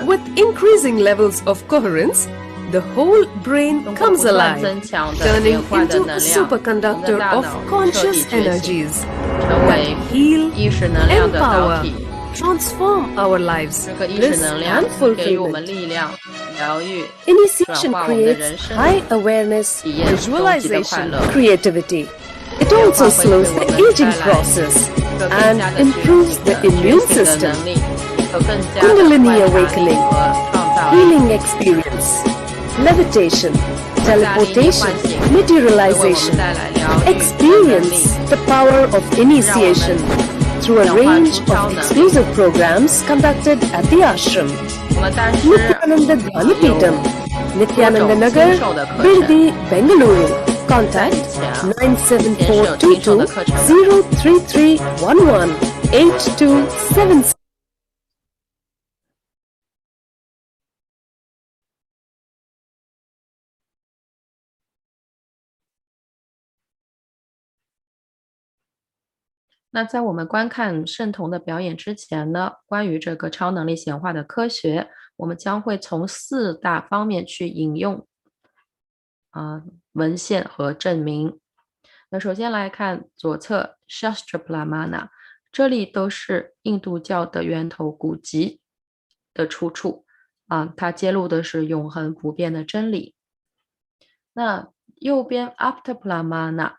With increasing levels of coherence, the whole brain comes alive, turning into a superconductor of conscious energies that heal, empower, transform our lives, bliss and fulfillment. Initiation creates high awareness, visualization, creativity. It also slows the aging process and improves the immune system. Kundalini awakening, healing experience, levitation, teleportation, materialization. Experience the power of initiation through a range of exclusive programs conducted at the ashram. Nithyananda Dhvanipeetham, Nithyananda Nagar, Birdi, Bengaluru. Contact 97422 03311 8276. 那在我们观看圣童的表演之前呢，关于这个超能力显化的科学，我们将会从4大方面去引用文献和证明。那首先来看左侧 Shastra Pramana， 这里都是印度教的源头古籍的出处。它揭露的是永恒不变的真理。那右边 Aptaparamana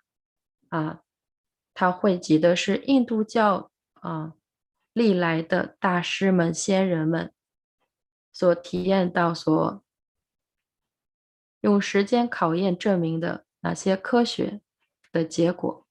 它汇集的是印度教历来的大师们、先人们所体验到、所用时间考验证明的那些科学的结果。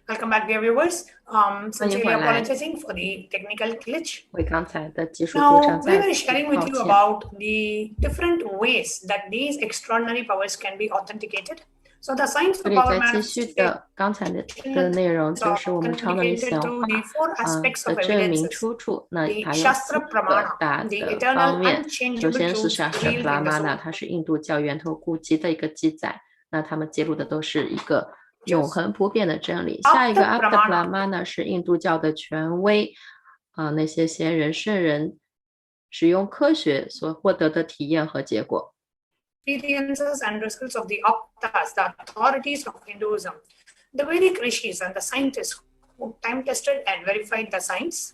Welcome back, dear viewers. Sincerely apologizing for the technical glitch. Now, we were sharing with you about the different ways that these extraordinary powers can be authenticated. So the science of power manifestation 刚才的内容就是我们超能力显化的证明出处。那它有4个大的方面。首先是 Shastra Pramana， 它是印度教源头古籍的一个记载。那他们记录的都是一个永恒不变的真理。下一个 Aptaparamana 是印度教的权威，那些先人圣人使用科学所获得的体验和结果。Experiences and results of the Aptas, the authorities of Hinduism, the Vedic rishis and the scientists who time tested and verified the science.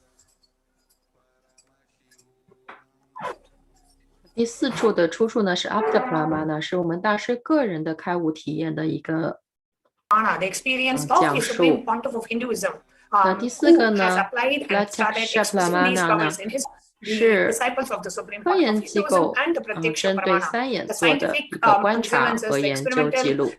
第4处的出处呢是 Aptaparamana， 是我们大师个人的开悟体验的一个讲述。那第4个呢 Pratyaksha Pramana 呢是科研机构针对三眼做的一个观察和研究记录。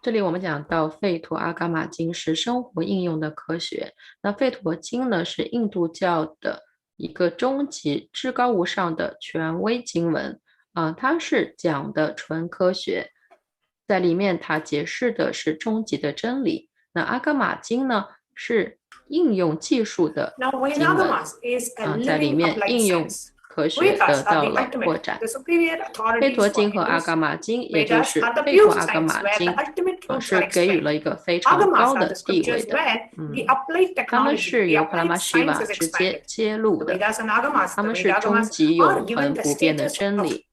这里我们讲到吠陀阿伽玛经是生活应用的科学。那吠陀经呢，是印度教的一个终极至高无上的权威经文它是讲的纯科学，在里面它解释的是终极的真理。那阿伽玛经呢，是应用技术的经文在里面应用科学得到了扩展。吠陀经和阿伽玛经，也就是吠陀阿伽玛经是给予了一个非常高的地位的。他们是由帕拉玛希瓦直接揭露的，他们是终极永恒不变的真理。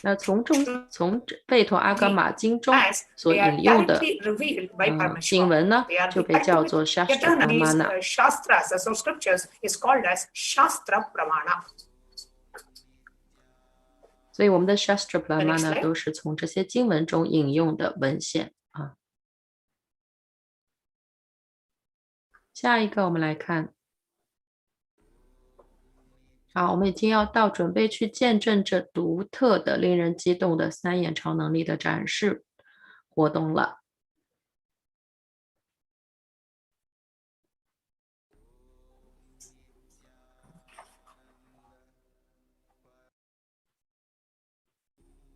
那从吠陀阿伽玛经中所引用的经文呢，就被叫做 Shastra Pramana。所以我们的 Shastra Pramana 都是从这些经文中引用的文献下一个我们来看。好，我们已经要到准备去见证这独特的、令人激动的三眼超能力的展示活动了。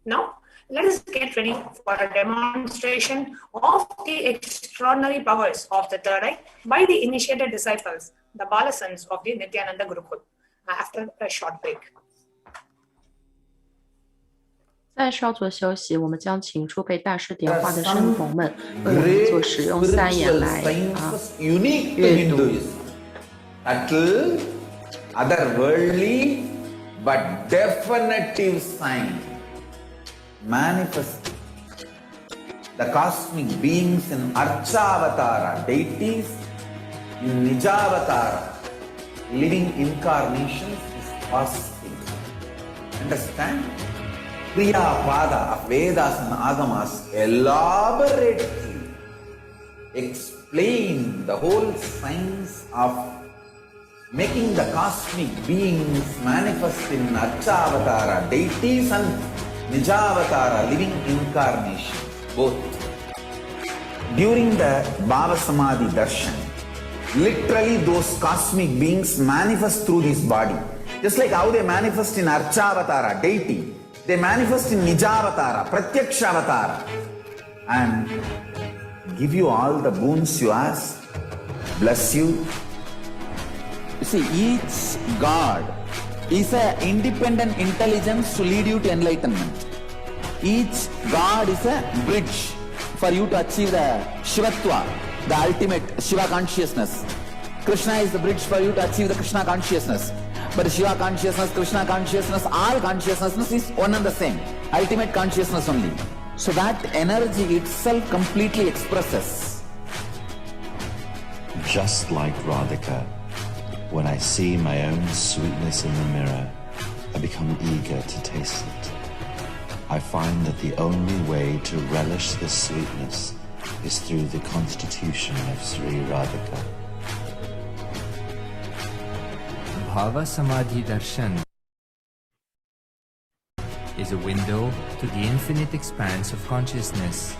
Now, let us get ready for a demonstration of the extraordinary powers of the third eye by the initiated disciples, the Balasons of the Nithyananda Gurukul, after a short break. 再稍作休息，我们将请出被大师点化的神童们为我们做使用三眼来阅读。Subtle, otherworldly, but definitive sign manifest the cosmic beings in Archavatara, deities in Nijavatara, living incarnations is possible. Understand? Kriya Pada of Vedas and Agamas elaborately explain the whole science of making the cosmic beings manifest in Archavatara, deities and Nijavatara, living incarnation, both. During the Bhava Samadhi Darshan, literally those cosmic beings manifest through this body. Just like how they manifest in Archavatara, deity, they manifest in Nijavatara, Pratyakshavatara, and give you all the boons you ask, bless you. You see, each God is an independent intelligence to lead you to enlightenment. Each God is a bridge for you to achieve the Shivatva, the ultimate Shiva consciousness. Krishna is the bridge for you to achieve the Krishna consciousness. But Shiva consciousness, Krishna consciousness, all consciousness is one and the same. Ultimate consciousness only. So that energy itself completely expresses. Just like Radhika, when I see my own sweetness in the mirror, I become eager to taste it. I find that the only way to relish this sweetness is through the constitution of Sri Radhika. Bhava Samadhi Darshan is a window to the infinite expanse of consciousness.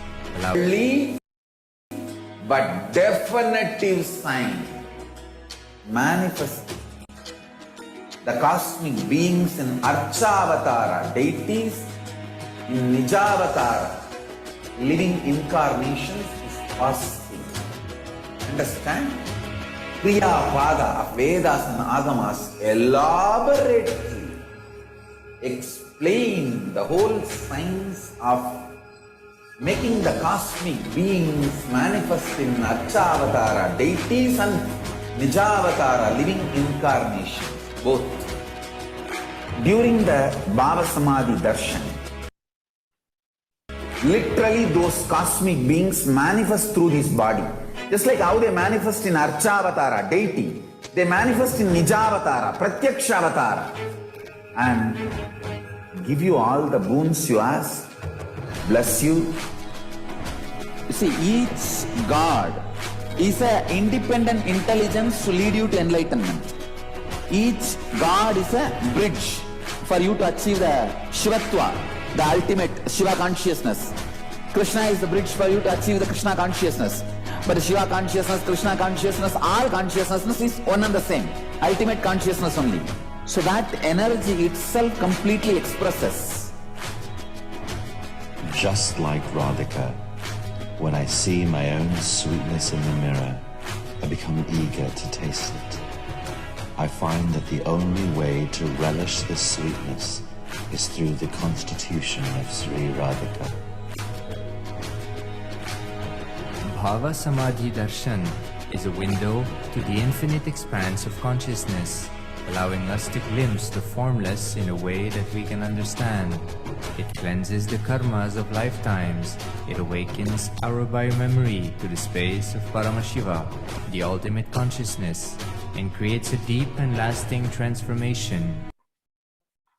But definitive sign manifest the cosmic beings in Archavatara, deities in Nijavatara, living incarnations is possible. Understand? Kriya Pada of Vedas and Agamas elaborately explain the whole science of making the cosmic beings manifest in Archavatara, deities and Nijavatara, living incarnations, both. During the Bhava Samadhi Darshan, literally those cosmic beings manifest through this body. Just like how they manifest in Archavatara, deity, they manifest in Nijavatara, Pratyakshavatara, and give you all the boons you ask, bless you. You see, each God is an independent intelligence to lead you to enlightenment. Each God is a bridge for you to achieve the Shivatva, the ultimate Shiva consciousness. Krishna is the bridge for you to achieve the Krishna consciousness. But Shiva consciousness, Krishna consciousness, all consciousness is one and the same. Ultimate consciousness only. So that energy itself completely expresses. Just like Radhika, when I see my own sweetness in the mirror, I become eager to taste it. I find that the only way to relish this sweetness is through the constitution of Sri Radhika. Bhava Samadhi Darshan is a window to the infinite expanse of consciousness, allowing us to glimpse the formless in a way that we can understand. It cleanses the karmas of lifetimes. It awakens our biomemory to the space of Paramashiva, the ultimate consciousness, and creates a deep and lasting transformation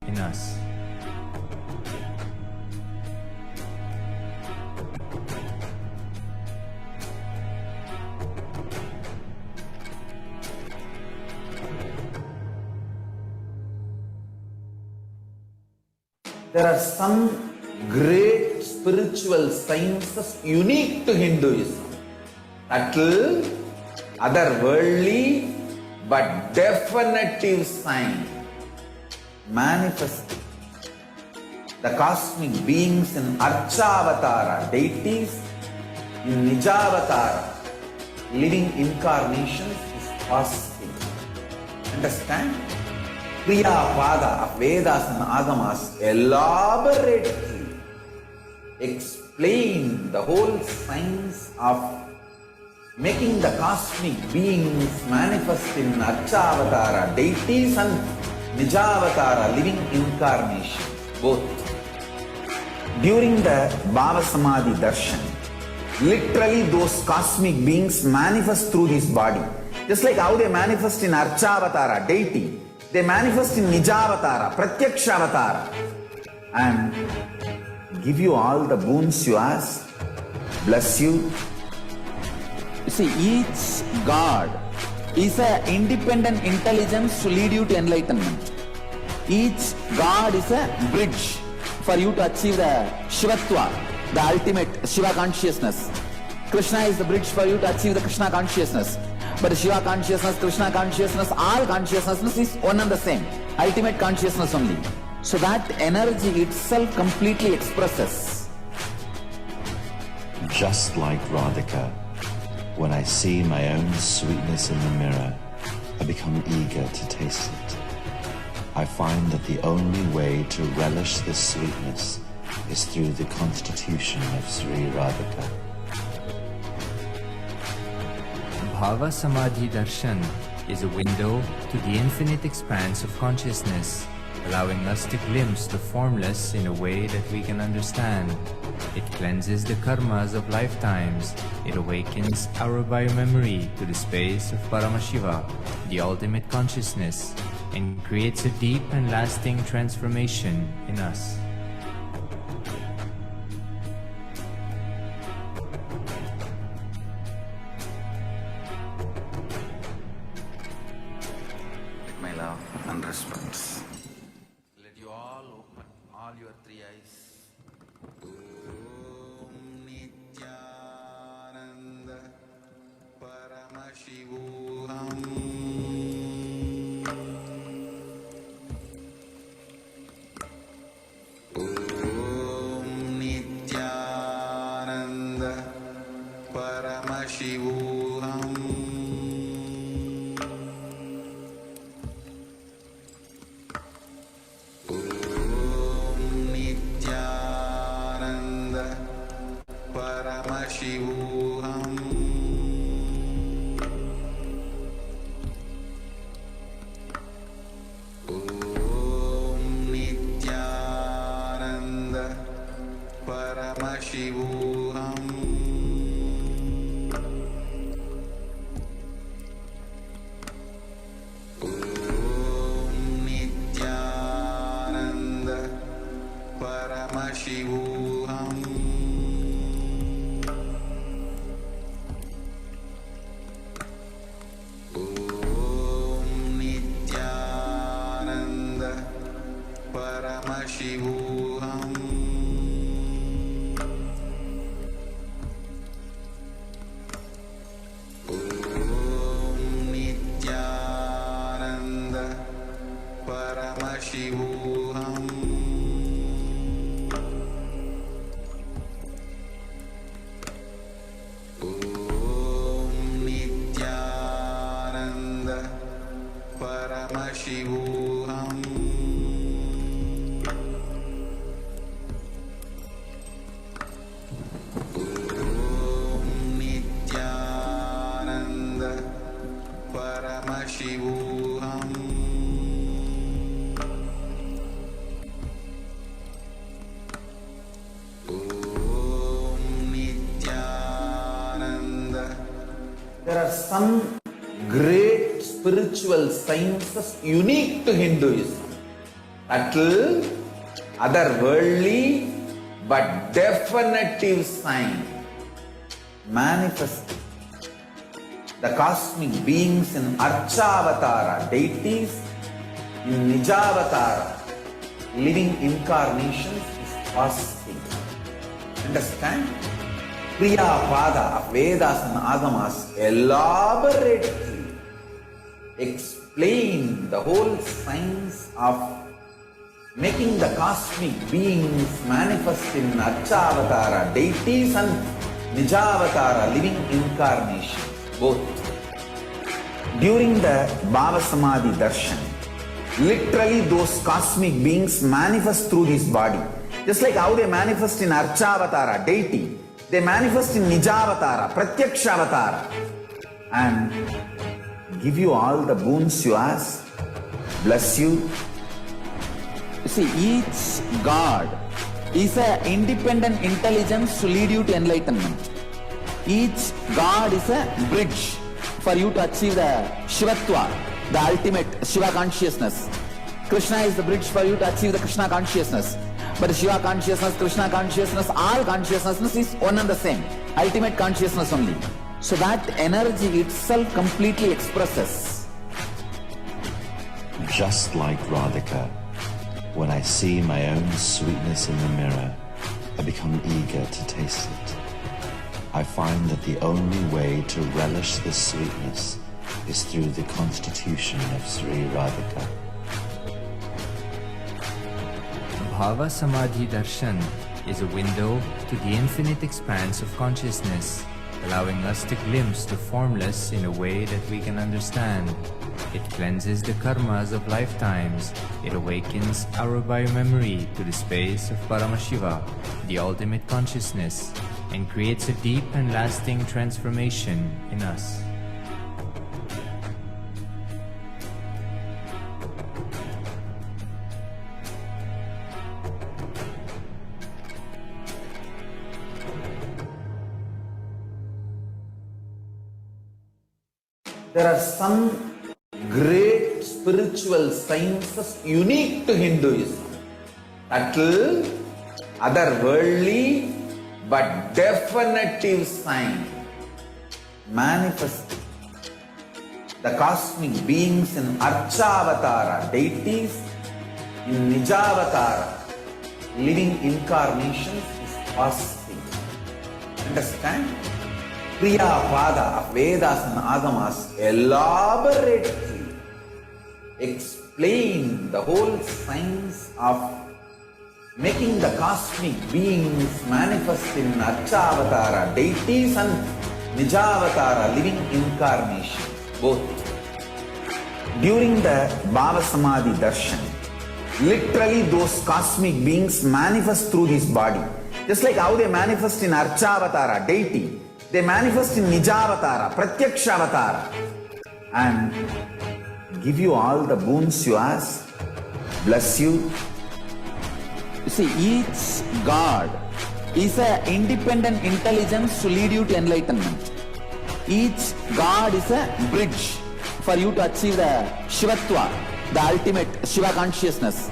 in us. There are some great spiritual sciences unique to Hinduism. Subtle, otherworldly, but definitive sign. Manifesting the cosmic beings in Archavatara, deities in Nijavatara, living incarnations is possible. Understand? Kriyapada of Vedas and Agamas elaborately explain the whole science of making the cosmic beings manifest in Archavatara, deities and Nijavatara, living incarnations, both. During the Bhava Samadhi Darshan, literally those cosmic beings manifest through this body. Just like how they manifest in Archavatara, deity, they manifest in Nijavatara, Pratyakshavatara, and give you all the boons you ask, bless you. You see, each God is an independent intelligence to lead you to enlightenment. Each God is a bridge for you to achieve the Shivatva, the ultimate Shiva consciousness. Krishna is the bridge for you to achieve the Krishna consciousness. But Shiva consciousness, Krishna consciousness, all consciousness is one and the same. Ultimate consciousness only. So that energy itself completely expresses. Just like Radhika, when I see my own sweetness in the mirror, I become eager to taste it. I find that the only way to relish this sweetness is through the constitution of Sri Radhika. Bhava Samadhi Darshan is a window to the infinite expanse of consciousness, allowing us to glimpse the formless in a way that we can understand. It cleanses the karmas of lifetimes. It awakens our biomemory to the space of Paramashiva, the ultimate consciousness, and creates a deep and lasting transformation in us. My love and respects. Let you all open all your three eyes. Om Nithyananda Paramashivoham. Om Nithyananda Paramashivoham. Paramashivoham. Om Nithyananda Paramashivoham. There are some great spiritual sciences unique to Hinduism. Subtle, otherworldly, but definitive sign manifesting. The cosmic beings in Archavatara, deities in Nijavatara, living incarnations is fasting. Understand? Priya Pada of Vedas and Agamas elaborately explain the whole science of making the cosmic beings manifest in Archavatara, deities and Nijavatara, living incarnations, both. During the Bhava Samadhi Darshan, literally those cosmic beings manifest through this body. Just like how they manifest in Archavatara, deity, they manifest in Nijavatara, Pratyakshavatara, and give you all the boons you ask, bless you. You see, each God is an independent intelligence to lead you to enlightenment. Each God is a bridge for you to achieve the Shivatva, the ultimate Shiva consciousness. Krishna is the bridge for you to achieve the Krishna consciousness. But Shiva consciousness, Krishna consciousness, all consciousness is one and the same. Ultimate consciousness only. So that energy itself completely expresses. Just like Radhika, when I see my own sweetness in the mirror, I become eager to taste it. I find that the only way to relish this sweetness is through the constitution of Sri Radhika. Bhava Samadhi Darshan is a window to the infinite expanse of consciousness, allowing us to glimpse the formless in a way that we can understand. It cleanses the karmas of lifetimes. It awakens our biomemory to the space of Paramashiva, the ultimate consciousness, and creates a deep and lasting transformation in us. There are some great spiritual sciences unique to Hinduism. Subtle, otherworldly, but definitive sign manifesting. The cosmic beings in Archavatara, deities in Nijavatara, living incarnations is fasting. Understand? Priya Pada of Vedas and Agamas elaborately explain the whole science of making the cosmic beings manifest in Archavatara, deities and Nijavatara, living incarnations, both. During the Bhava Samadhi Darshan, literally those cosmic beings manifest through this body. Just like how they manifest in Archavatara, deity, they manifest in Nijavatara, Pratyakshavatara, and give you all the boons you ask, bless you. You see, each God is an independent intelligence to lead you to enlightenment. Each God is a bridge for you to achieve the Shivatva, the ultimate Shiva consciousness.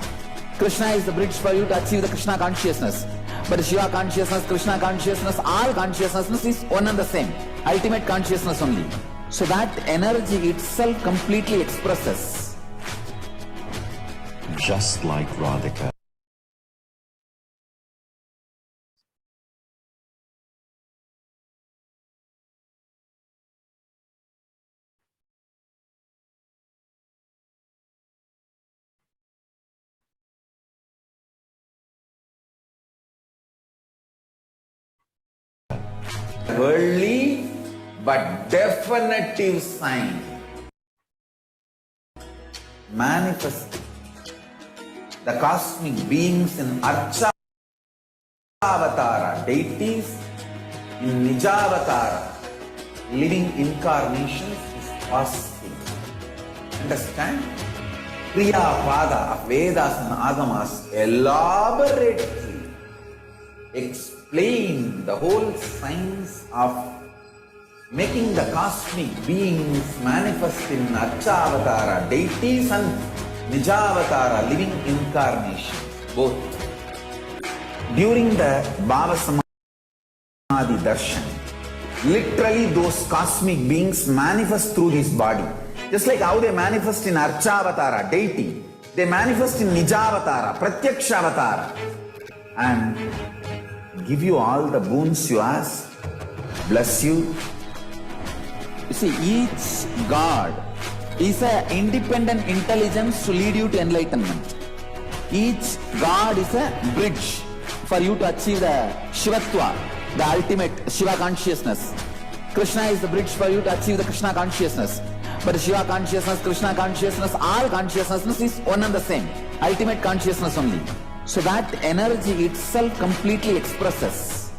Krishna is the bridge for you to achieve the Krishna consciousness. But Shiva consciousness, Krishna consciousness, all consciousness is one and the same. Ultimate consciousness only. So that energy itself completely expresses. Just like Radhika. Worldly but definitive sign manifesting. The cosmic beings in Archavatara, deities in Nijavatara, living incarnations is fasting. Understand? Priya Pada of Vedas and Agamas elaborately explain the whole science of making the cosmic beings manifest in Archavatara deities and Nijavatara living incarnations, both. During the Bhava Samadhi Darshan, literally those cosmic beings manifest through this body. Just like how they manifest in Archavatara deity, they manifest in Nijavatara, Pratyakshavatara, and give you all the boons you ask, bless you. You see, each God is an independent intelligence to lead you to enlightenment. Each God is a bridge for you to achieve the Shivatva, the ultimate Shiva consciousness. Krishna is the bridge for you to achieve the Krishna consciousness. But Shiva consciousness, Krishna consciousness, all consciousness is one and the same. Ultimate consciousness only. So that energy itself completely expresses.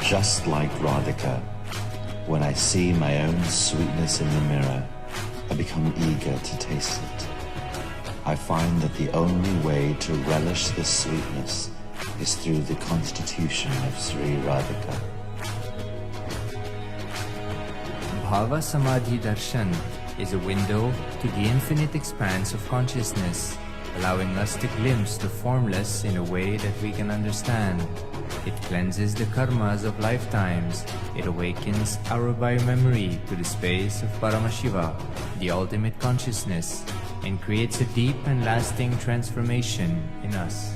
Just like Radhika, when I see my own sweetness in the mirror, I become eager to taste it. I find that the only way to relish this sweetness is through the constitution of Sri Radhika. Bhava Samadhi Darshan is a window to the infinite expanse of consciousness, allowing us to glimpse the formless in a way that we can understand. It cleanses the karmas of lifetimes. It awakens our biomemory to the space of Paramashiva, the ultimate consciousness, and creates a deep and lasting transformation in us.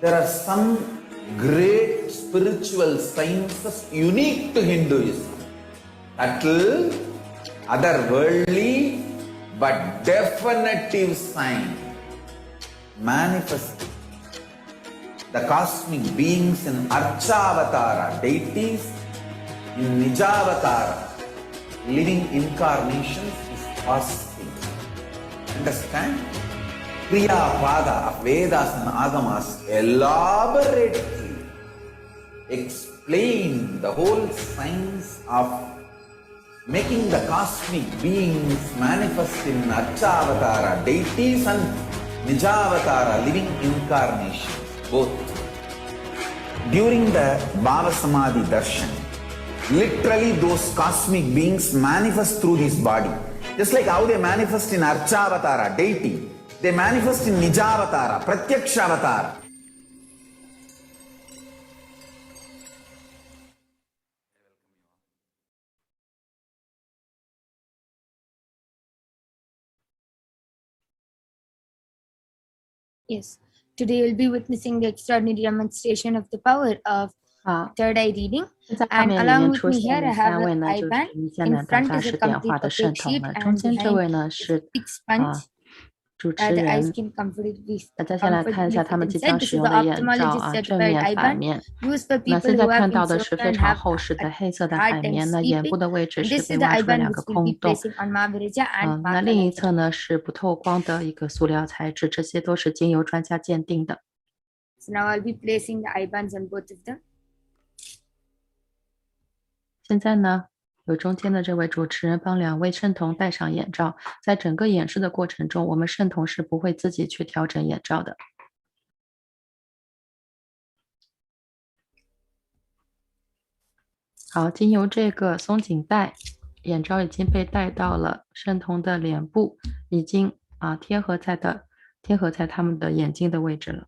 There are some great spiritual sciences unique to Hinduism. Subtle, otherworldly, but definitive sign. Manifesting the cosmic beings in Archavatara deities, in Nijavatara living incarnations is possible. Understand? Kriya Pada of Vedas and Agamas elaborately explain the whole science of making the cosmic beings manifest in Archavatara deities and Nijavatara living incarnations, both. During the Bhava Samadhi Darshan, literally those cosmic beings manifest through this body. Just like how they manifest in Archavatara deity, they manifest in Nijavatara, Pratyakshavatara. Yes, today we'll be witnessing the extraordinary demonstration of the power of third eye reading. And along with me here, I have the eye band. In front is a complete opaque sheet, and behind is a thick sponge. 主持人，大家先来看一下他们即将使用的眼罩啊，正面、反面。那现在看到的是非常厚实的黑色的海绵，那眼部的位置是被挖出了2个空洞。那另一侧呢是不透光的一个塑料材质，这些都是经由专家鉴定的。So now I'll be placing the eye bands on both of them. 现在呢，由中间的这位主持人帮2位圣童戴上眼罩，在整个演示的过程中，我们圣童是不会自己去调整眼罩的。好，经由这个松紧带，眼罩已经被戴到了圣童的脸部，已经贴合在他们的眼睛的位置了。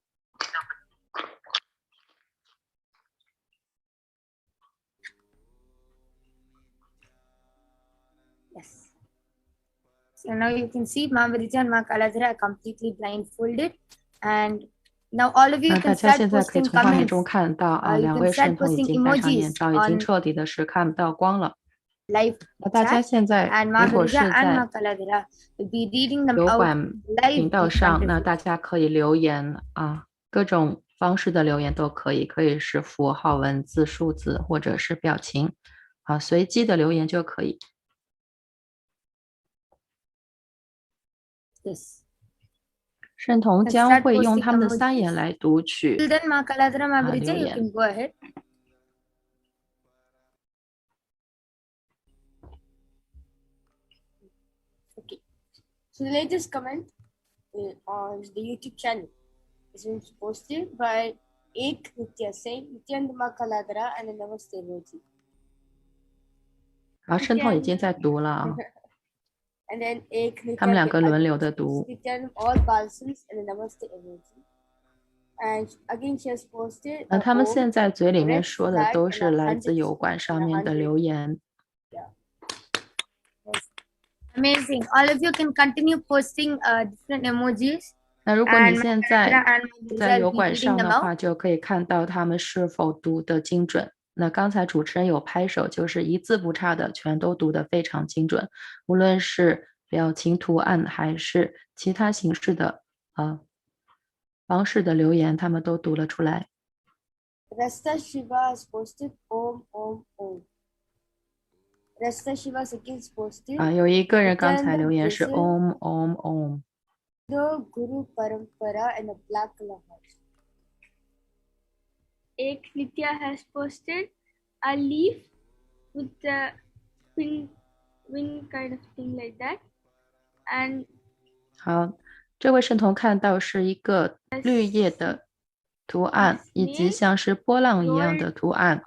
So now you can see Ma Virija and Ma Kaladhara are completely blindfolded, and now all of you can start posting comments. You can start posting emojis on live chat, and Ma Virija and Ma Kaladhara will be reading them out live. 频道上，那大家可以留言各种方式的留言都可以，可以是符号、文字、数字或者是表情随机的留言就可以。圣童将会用他们的3眼来读取留言。So the latest comment on the YouTube channel is posted by Ask Nithyananda Ma and Namaste emoji. 好，圣痛已经在读了啊。And then Ask 他们两个轮流的读。all balsams and Namaste emoji. And again she has posted. 他们现在嘴里面说的都是来自油管上面的留言。Amazing. All of you can continue posting different emojis. 那如果你现在油管上的话，就可以看到他们是否读的精准。那刚才主持人有拍手，就是一字不差的全都读得非常精准，无论是表情图案还是其他形式的方式的留言，他们都读了出来。Rasta Shiva has posted Om Om Om. Rasta Shiva again posted. 有一个人刚才留言是 Om Om Om. The Guru Parampara and a black color house. Ek Nitya has posted a leaf with the wing kind of thing like that. And 好，这位圣童看到是一个绿叶的图案，以及像是波浪一样的图案。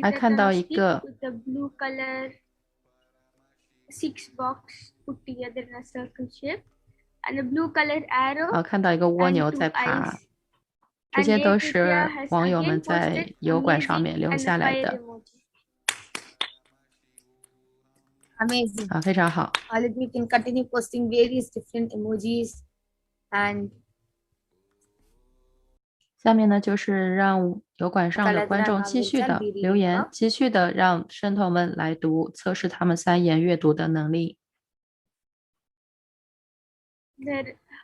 还看到一个 blue color 6 box put together in a circle shape and a blue colored arrow. 看到一个蜗牛在爬，这些都是网友们在油管上面留下来的。Amazing. 非常好。All of you can continue posting various different emojis and 下面呢，就是让油管上的观众继续的留言，继续的让圣童们来读，测试他们3言阅读的能力。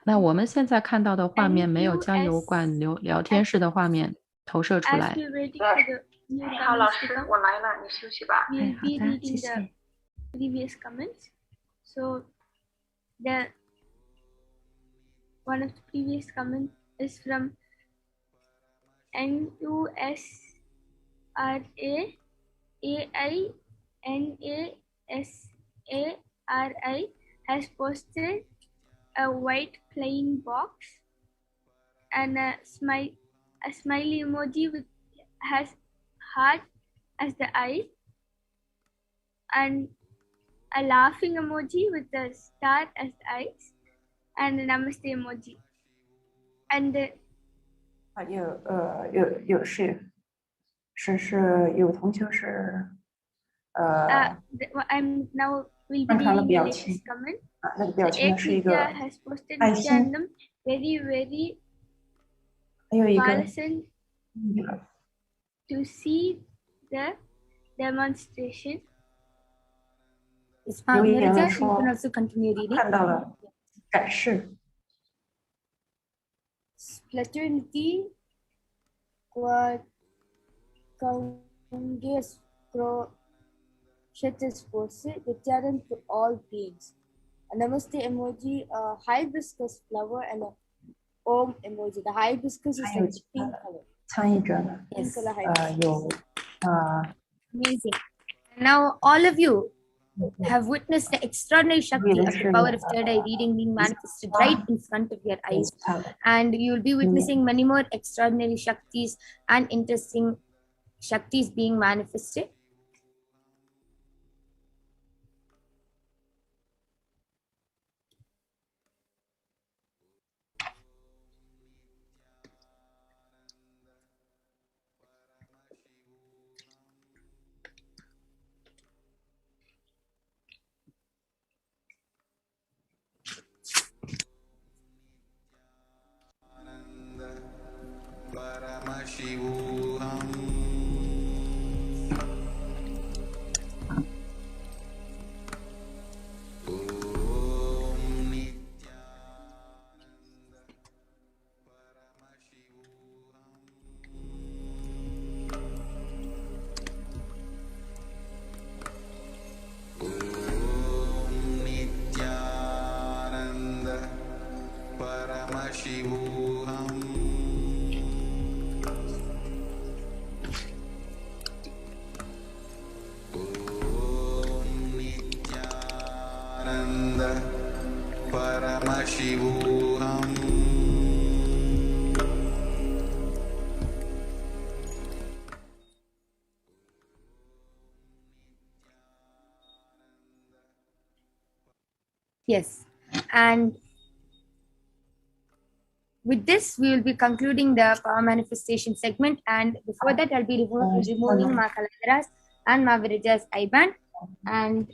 那我们现在看到的画面没有将油管聊天室的画面投射出来。你好，老师，我来了，你休息吧。好的，谢谢。Previous comments. So the one of the previous comments is from NUSRAAINASARI has posted a white plain box and a smiley emoji with has heart as the eye and a laughing emoji with the star as the eyes and a namaste emoji and 有同学是I'm now will be reading the latest comment. 那个表情是一个 has posted 爱心， very 还有一个 pleasant to see the demonstration. 有一人说看到了展示。Splatoonity Congress Pro Shetis posted Nithyananda to all beings. A namaste emoji, a hibiscus flower, and a Om emoji. The hibiscus is in pink color. 参与者呢 Pink color 有 Amazing. And now all of you have witnessed the extraordinary Shakti of the power of third eye reading being manifested right in front of your eyes. And you will be witnessing many more extraordinary Shaktis and interesting Shaktis being manifested. Yes, and with this, we will be concluding the power manifestation segment. And before that, I'll be removing Ma Kalandra's and Ma Viraja's I-band. And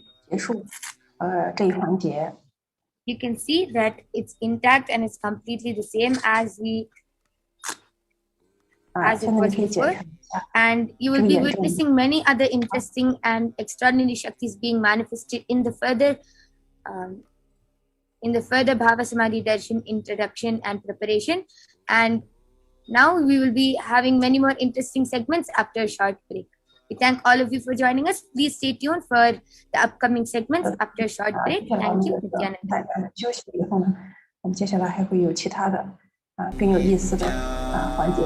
you can see that it's intact and it's completely the same as it was before. And you will be witnessing many other interesting and extraordinary Shaktis being manifested in the further Bhava Samadhi Darshan introduction and preparation. And now we will be having many more interesting segments after a short break. We thank all of you for joining us. Please stay tuned for the upcoming segments after a short break. Thank you, Nithyananda. 休息以后呢，我们接下来还会有其他的更有意思的环节。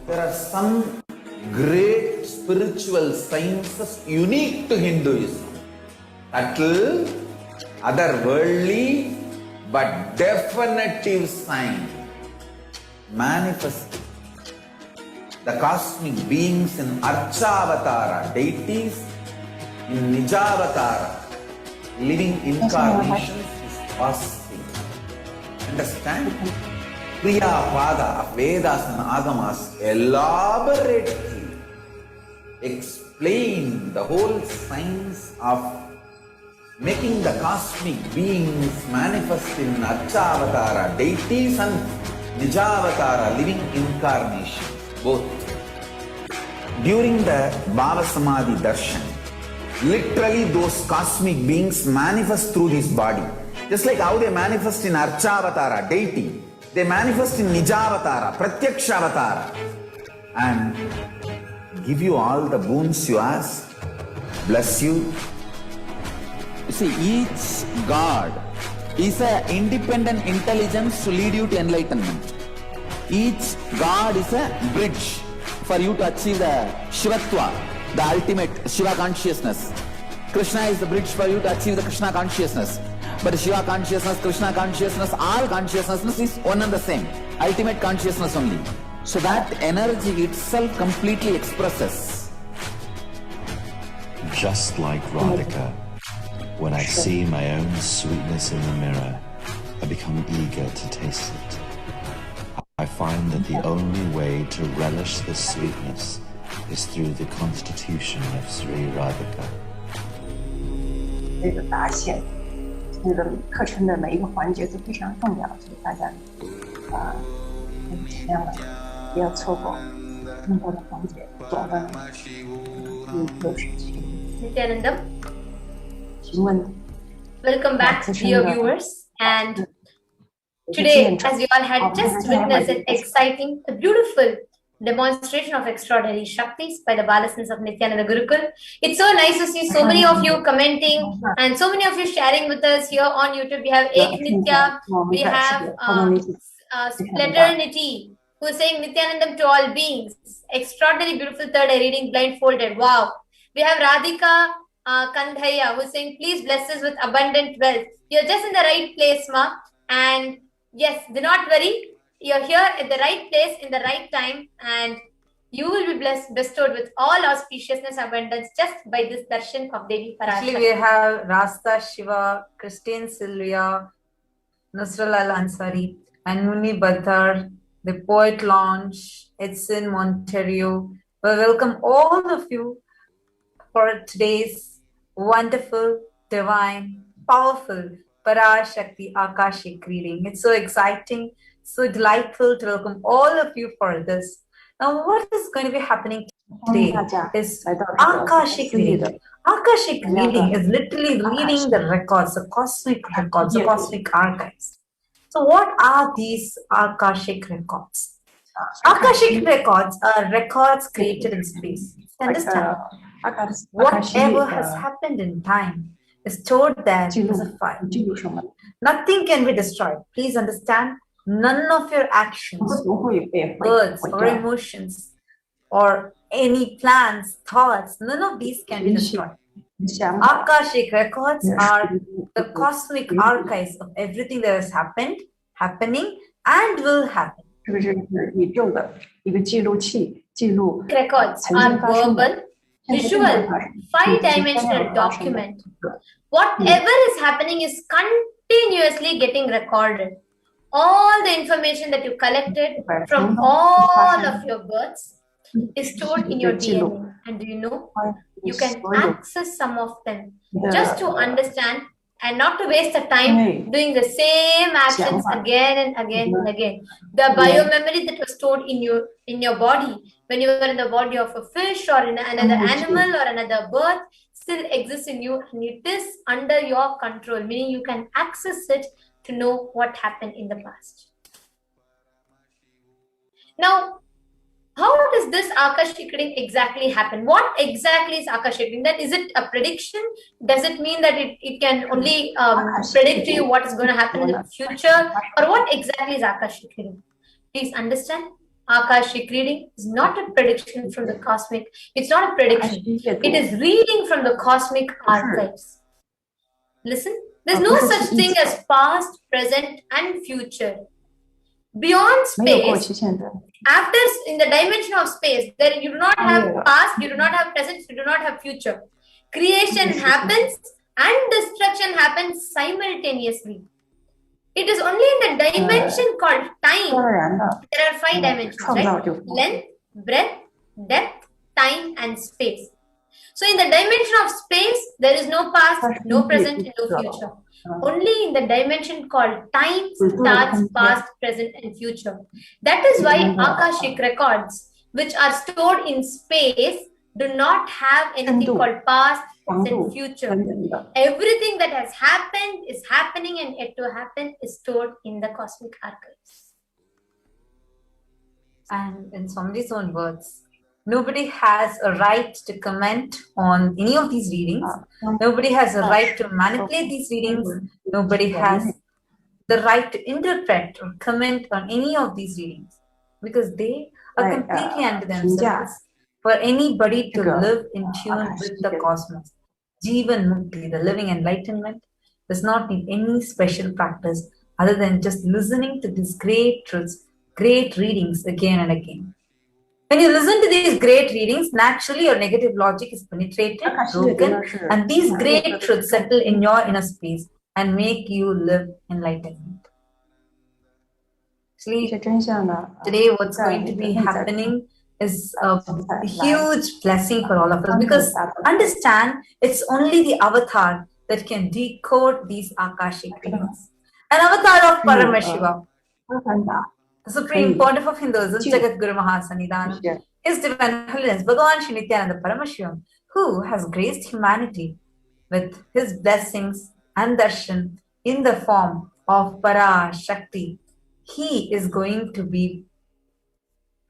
There are some great spiritual sciences unique to Hinduism. Subtle, otherworldly, but definitive sign manifesting. The cosmic beings in Archavatara, deities in Nijavatara, living incarnations is fasting. Understand? Kriya Pada of Vedas and Agamas elaborately explain explain the whole science of making the cosmic beings manifest in Archavatara deities and Nijavatara living incarnations, both. During the Bhava Samadhi Darshan, literally those cosmic beings manifest through this body. Just like how they manifest in Archavatara deity, they manifest in Nijavatara, Pratyakshavatara, and give you all the boons you ask, bless you. You see, each God is an independent intelligence to lead you to enlightenment. Each God is a bridge for you to achieve the Shivatva, the ultimate Shiva consciousness. Krishna is the bridge for you to achieve the Krishna consciousness. But Shiva consciousness, Krishna consciousness, all consciousness is one and the same. Ultimate consciousness only. So that energy itself completely expresses. Just like Radhika, when I see my own sweetness in the mirror, I become eager to taste it. I find that the only way to relish the sweetness is through the constitution of Sri Radhika. 这个答谢，这个课程的每一个环节都非常重要，所以大家尽量的不要错过更多的环节。总的67。Nithyanandam. 请问 Welcome back, dear viewers. And today, as you all had just witnessed an exciting, a beautiful demonstration of extraordinary Shaktis by the Balasins of Nithyananda Gurukul. It's so nice to see so many of you commenting and so many of you sharing with us here on YouTube. We have Ek Nitya, we have Splaternity, who is saying Nithyanandam to all beings. Extraordinary, beautiful third eye reading blindfolded. Wow. We have Radhika Kandhaya, who is saying, please bless us with abundant wealth. You're just in the right place, Ma. And yes, do not worry. You're here at the right place in the right time, and you will be bestowed with all auspiciousness, abundance just by this darshan of Devi PARASHAKTI. Actually, we have Rasta Shiva, Christine Sylvia, Nusralal Ansari, and Muni Badhar, the Poet Lounge. It's in Ontario. We welcome all of you for today's wonderful, divine, powerful PARASHAKTI Akashic reading. It's so exciting, so delightful to welcome all of you for this. Now, what is going to be happening today is Akashic reading. Akashic reading is literally reading the records, the cosmic records, the cosmic archives. So what are these Akashic records? Akashic records are records created in space. Understand? Whatever has happened in time is stored there as a file. Nothing can be destroyed. Please understand, none of your actions, words, or emotions, or any plans, thoughts, none of these can be destroyed. Akashic records are the cosmic archives of everything that has happened, happening, and will happen. Records are verbal, visual, 5-dimensional document. Whatever is happening is continuously getting recorded. All the information that you collected from all of your births is stored in your DNA. And do you know, you can access some of them just to understand and not to waste the time doing the same actions again and again and again. The biomemory that was stored in your body when you were in the body of a fish or in another animal or another birth still exists in you, and it is under your control, meaning you can access it to know what happened in the past. Now, how does this Akashic reading exactly happen? What exactly is Akashic reading? That is it a prediction? Does it mean that it can only predict to you what is going to happen in the future? Or what exactly is Akashic reading? Please understand, Akashic reading is not a prediction from the cosmic. It's not a prediction. It is reading from the cosmic archives. Listen, there's no such thing as past, present, and future. Beyond space, after in the dimension of space, there you do not have past, you do not have present, you do not have future. Creation happens and destruction happens simultaneously. It is only in the dimension called time. There are 5 dimensions, right? Length, breadth, depth, time, and space. So in the dimension of space, there is no past, no present, and no future. Only in the dimension called time starts past, present, and future. That is why Akashic records, which are stored in space, do not have anything called past, and future. Everything that has happened, is happening, and yet to happen is stored in the cosmic archives. And in somebody's own words, nobody has a right to comment on any of these readings. Nobody has a right to manipulate these readings. Nobody has the right to interpret or comment on any of these readings, because they are completely unto themselves. For anybody to live in tune with the cosmos, Jivan Mukti, the living enlightenment, does not need any special practice other than just listening to these great truths, great readings again and again. When you listen to these great readings, naturally your negative logic is penetrated, broken, and these great truths settle in your inner space and make you live enlightenment. Actually, today what's going to be happening is a huge blessing for all of us, because understand, it's only the avatar that can decode these Akashic readings. An avatar of Paramashiva, the Supreme Pontiff of Hinduism, Jagat Guru Mahasannidhanam, His Divine Holiness Bhagavan Sri Nithyananda Paramashivam, who has graced humanity with his blessings and darshan in the form of PARASHAKTI. He is going to be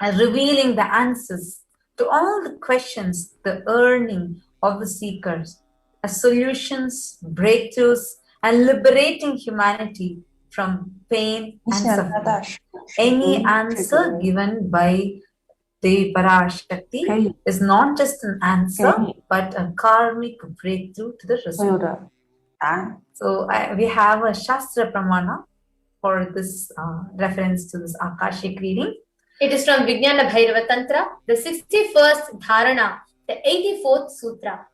revealing the answers to all the questions, the yearning of the seekers, as solutions, breakthroughs, and liberating humanity from pain and suffering. Any answer given by the PARASHAKTI is not just an answer, but a karmic breakthrough to the result. So we have a Shastra Pramana for this reference to this Akashic reading. It is from Vijnana Bhairava Tantra, the 61st Dharana, the 84th Sutra.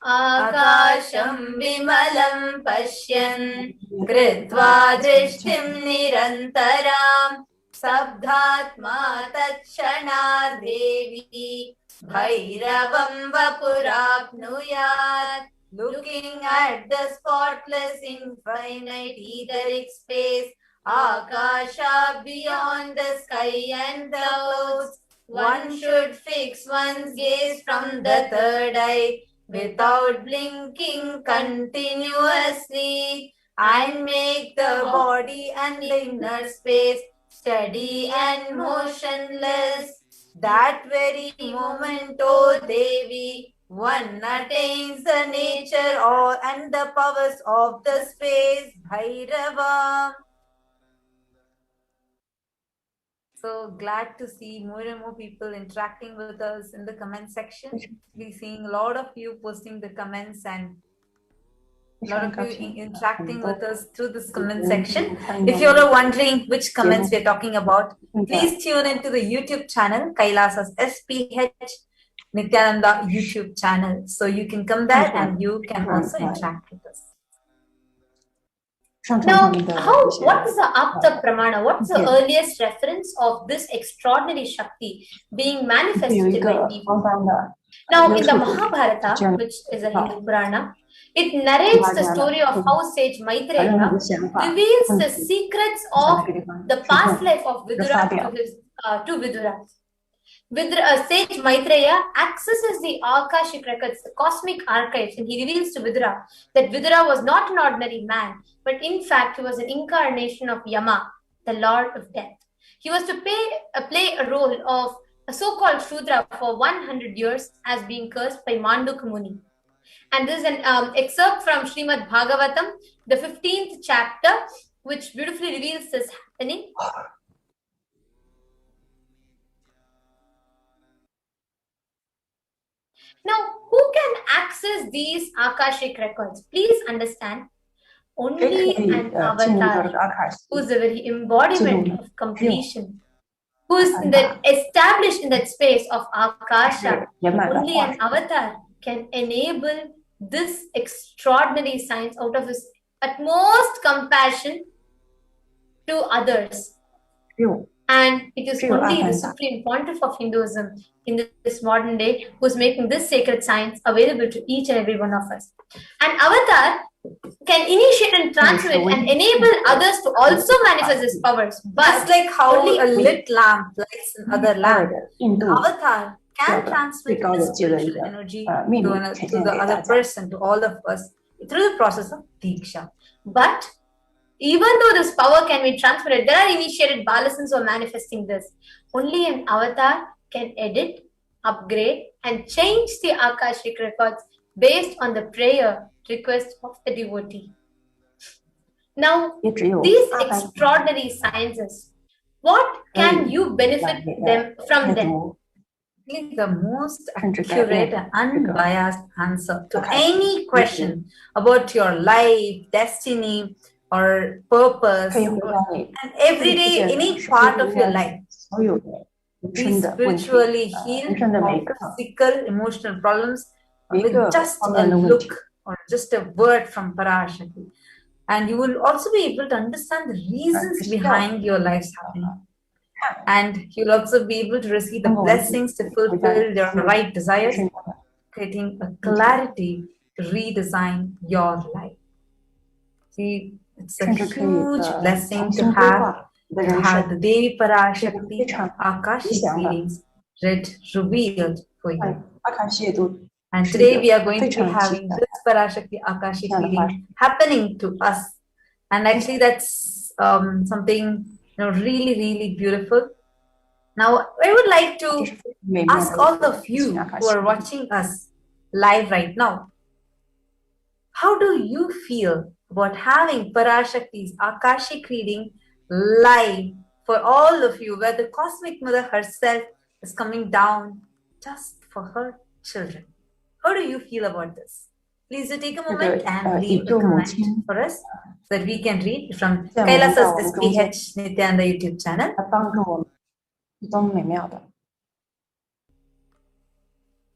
Akasham vimalam pashyan kritva drishtim nirantaram sabdhatma tatshana devi bhairavam vapurapnuyat. Looking at the spotless infinite etheric space, Akasha beyond the sky and the clouds, one should fix one's gaze from the third eye without blinking continuously, and make the body and the inner space steady and motionless. That very moment, O Devi, one attains the nature and the powers of the space, Bhairava. So glad to see more and more people interacting with us in the comment section. We're seeing a lot of you posting the comments and a lot of you interacting with us through this comment section. If you're wondering which comments we're talking about, please tune into the YouTube channel, Kailasa's SPH Nithyananda YouTube channel. So you can come there and you can also interact with us. Now, what is the Apta Pramana? What's the earliest reference of this extraordinary Shakti being manifested by people? Now, in the Mahabharata, which is a Hindu Purana, it narrates the story of how sage Maitreya reveals the secrets of the past life of Vidura to Vidura. Sage Maitreya accesses the Akashic records, the cosmic archives, and he reveals to Vidura that Vidura was not an ordinary man, but in fact he was an incarnation of Yama, the Lord of Death. He was to play a role of a so-called Shudra for 100 years as being cursed by Manduk Muni. And this is an excerpt from Srimad Bhagavatam, the 15th chapter, which beautifully reveals this happening. Now, who can access these Akashic records? Please understand, only an avatar, who is the very embodiment of completion, who is established in that space of Akasha. Only an avatar can enable this extraordinary science out of his utmost compassion to others. And it is only the Supreme Pontiff of Hinduism in this modern day who is making this sacred science available to each and every one of us. And Avatar can initiate and transmit and enable others to also manifest his powers. But just like how a lit lamp lights another lamp, Avatar can transmit this spiritual energy to the other person, to all of us, through the process of Diksha. But even though this power can be transmitted, there are initiated Balasans who are manifesting this. Only an avatar can edit, upgrade, and change the Akashic records based on the prayer request of the devotee. Now, these extraordinary sciences, what can you benefit from them? The most accurate and unbiased answer to any question about your life, destiny, or purpose, and every day, any part of your life. Be spiritually healed of physical, emotional problems with just a look or just a word from PARASHAKTI. And you will also be able to understand the reasons behind your life's happening. And you'll also be able to receive the blessings to fulfill your right desires, creating a clarity to redesign your life. See, it's a huge blessing to have the Devi PARASHAKTI Akashic readings revealed for you. And today we are going to be having this PARASHAKTI Akashic reading happening to us. And actually that's something really, really beautiful. Now, I would like to ask all of you who are watching us live right now, how do you feel about having PARASHAKTI's Akashic reading live for all of you, where the Cosmic Mother herself is coming down just for her children? How do you feel about this? Please do take a moment and leave a comment for us so that we can read from Kailasa's SPH Nithyananda YouTube channel.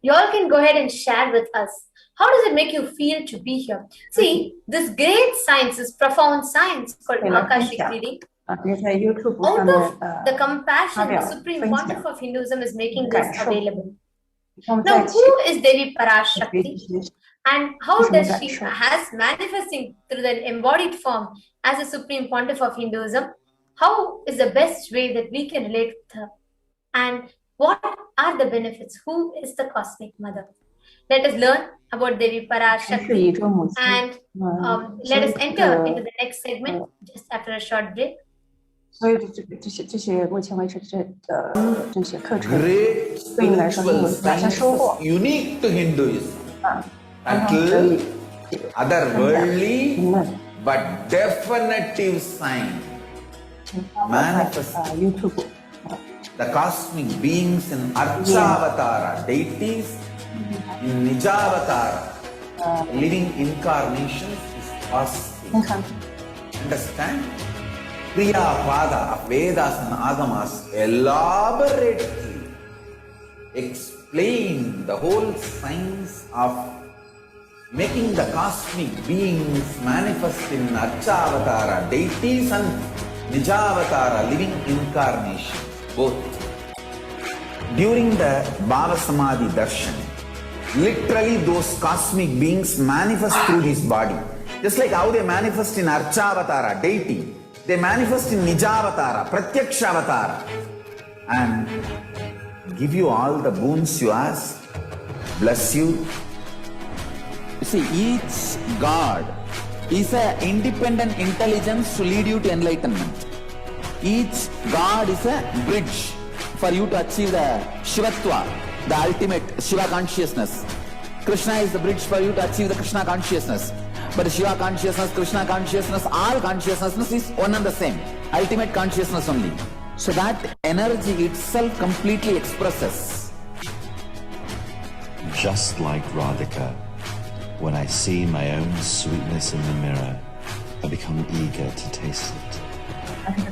You all can go ahead and share with us. How does it make you feel to be here? See, this great science, this profound science called Akashic reading, out of the compassion, the Supreme Pontiff of Hinduism is making this available. Now, who is Devi PARASHAKTI? And how does she has manifesting through the embodied form as a Supreme Pontiff of Hinduism? How is the best way that we can relate with her? And what are the benefits? Who is the Cosmic Mother? Let us learn about Devi PARASHAKTI and let us enter into the next segment just after a short break. Great spiritual science unique to Hinduism. Until otherworldly but definitive sign manifest the cosmic beings in Archavatara, deities in Nijavatara, living incarnations is possible. Understand? Priya Pada of Vedas and Agamas elaborately explain the whole science of making the cosmic beings manifest in Archavatara, deities and Nijavatara, living incarnations, both. During the Bhava Samadhi Darshan, literally those cosmic beings manifest through his body. Just like how they manifest in Archavatara, deity, they manifest in Nijavatara, Pratyakshavatara, and give you all the boons you ask, bless you. You see, each God is an independent intelligence to lead you to enlightenment. Each God is a bridge for you to achieve the Shivatva, the ultimate Shiva consciousness. Krishna is the bridge for you to achieve the Krishna consciousness. But Shiva consciousness, Krishna consciousness, all consciousness is one and the same. Ultimate consciousness only. So that energy itself completely expresses. Just like Radhika, when I see my own sweetness in the mirror, I become eager to taste it.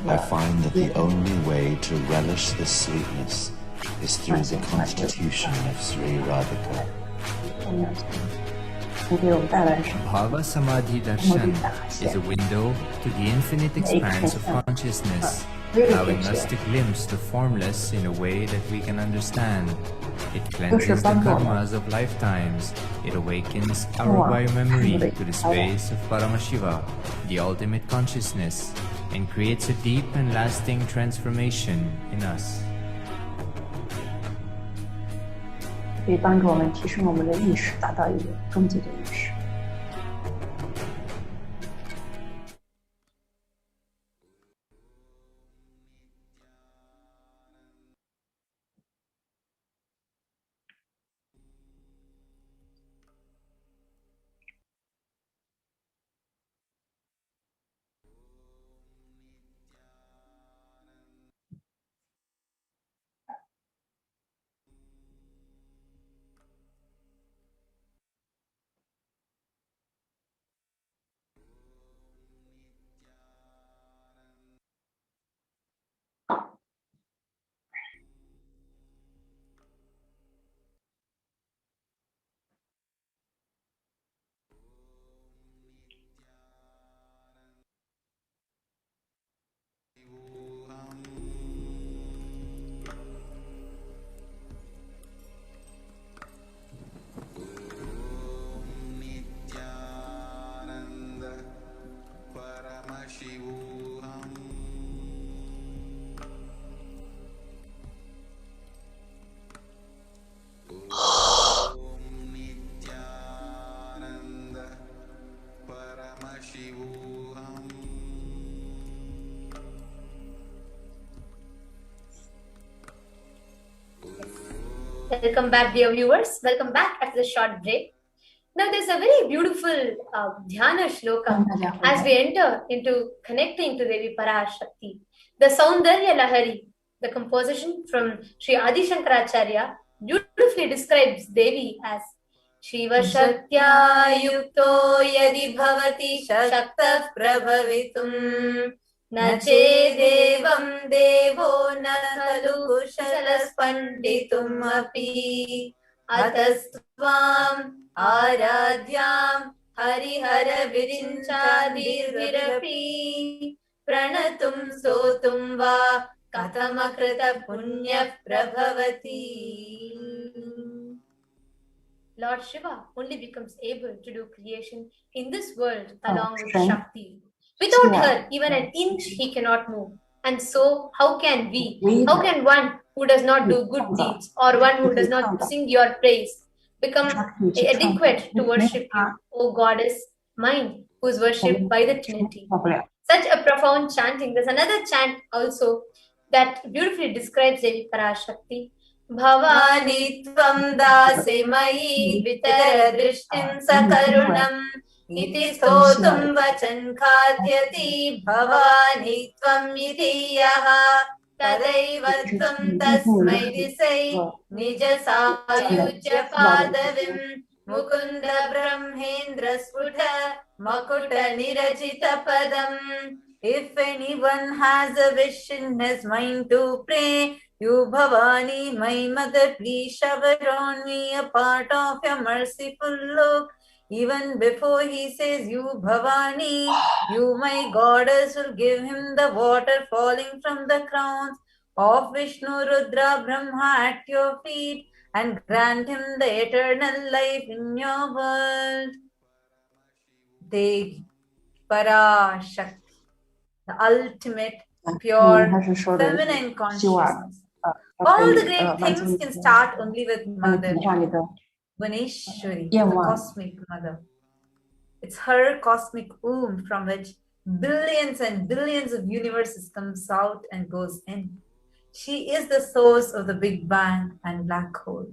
I find that the only way to relish this sweetness is through the constitution of Sri Radhika. Bhava Samadhi Darshan is a window to the infinite expanse of consciousness, allowing us to glimpse the formless in a way that we can understand. It cleanses the karmas of lifetimes. It awakens our biomemory to the space of Paramashiva, the ultimate consciousness, and creates a deep and lasting transformation in us. 可以帮助我们提升我们的意识，达到一个终极的意识。Welcome back, dear viewers. Welcome back after the short break. Now, there's a very beautiful dhyana shloka as we enter into connecting to Devi PARASHAKTI. The Saundarya Lahari, the composition from Sri Adi Shankaracharya, beautifully describes Devi as Shiva Shaktya Yukto Yadi Bhavati Shakta Prabhavitum Nache Devam Devo Nakalu Kushalas Panditum Api Atastvam Aradhyam Harihara Virinchadi Virapi Pranatum Sotum Va Katamakrita Punya Prabhavati. Lord Shiva only becomes able to do creation in this world along with Shakti. Without her, even an inch he cannot move. And so, how can we? How can one who does not do good deeds or one who does not sing your praise become adequate to worship you, O Goddess mine, who is worshipped by the Trinity? Such a profound chanting. There's another chant also that beautifully describes Devi PARASHAKTI. Bhavani tvam dase mayi vitara drishtim sakarunam iti stotum vachan khadyati bhavani tvam iti yaha tadaiva tvam tasmai disai nija sayujya padavim mukunda brahmendra sputha makuta nirajita padam. If anyone has a wish in his mind to pray, you Bhavani, my mother, please shower on me a part of your merciful look. Even before he says you Bhavani, you my goddess will give him the water falling from the crowns of Vishnu, Rudra, Brahma at your feet and grant him the eternal life in your world. Devi PARASHAKTI, the ultimate, pure, feminine consciousness. All the great things can start only with Mother, Bhuvneshwari, the cosmic Mother. It's her cosmic womb from which billions and billions of universes comes out and goes in. She is the source of the Big Bang and black hole.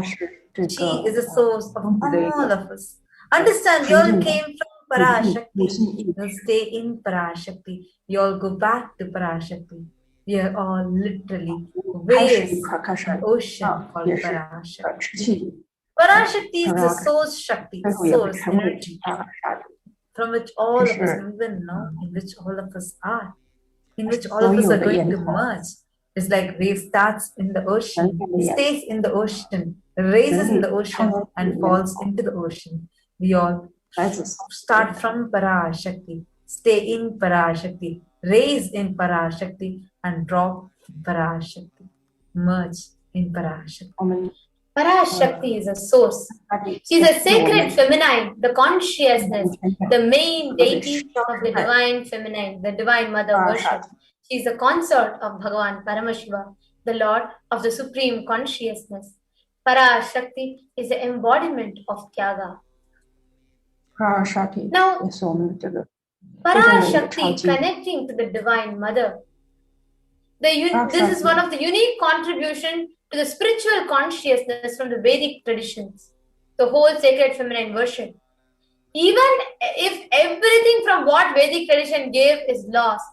She is the source of all of us. Understand, you all came from PARASHAKTI. You'll stay in PARASHAKTI. You all go back to PARASHAKTI. We are all literally waves in the ocean called PARASHAKTI. PARASHAKTI is the source Shakti, source energy, from which all of us even know, in which all of us are, in which all of us are going to merge. It's like wave starts in the ocean, stays in the ocean, raises in the ocean, and falls into the ocean. We all start from PARASHAKTI, stay in PARASHAKTI, raise in PARASHAKTI and drop PARASHAKTI, merge in PARASHAKTI. PARASHAKTI is a source. She is a sacred feminine, the consciousness, the main deity of the divine feminine, the divine mother worship. She is a consort of Bhagavan Paramashiva, the Lord of the supreme consciousness. PARASHAKTI is the embodiment of Tyaga. Now, PARASHAKTI connecting to the divine mother. This is one of the unique contributions to the spiritual consciousness from the Vedic traditions, the whole sacred feminine worship. Even if everything from what Vedic tradition gave is lost,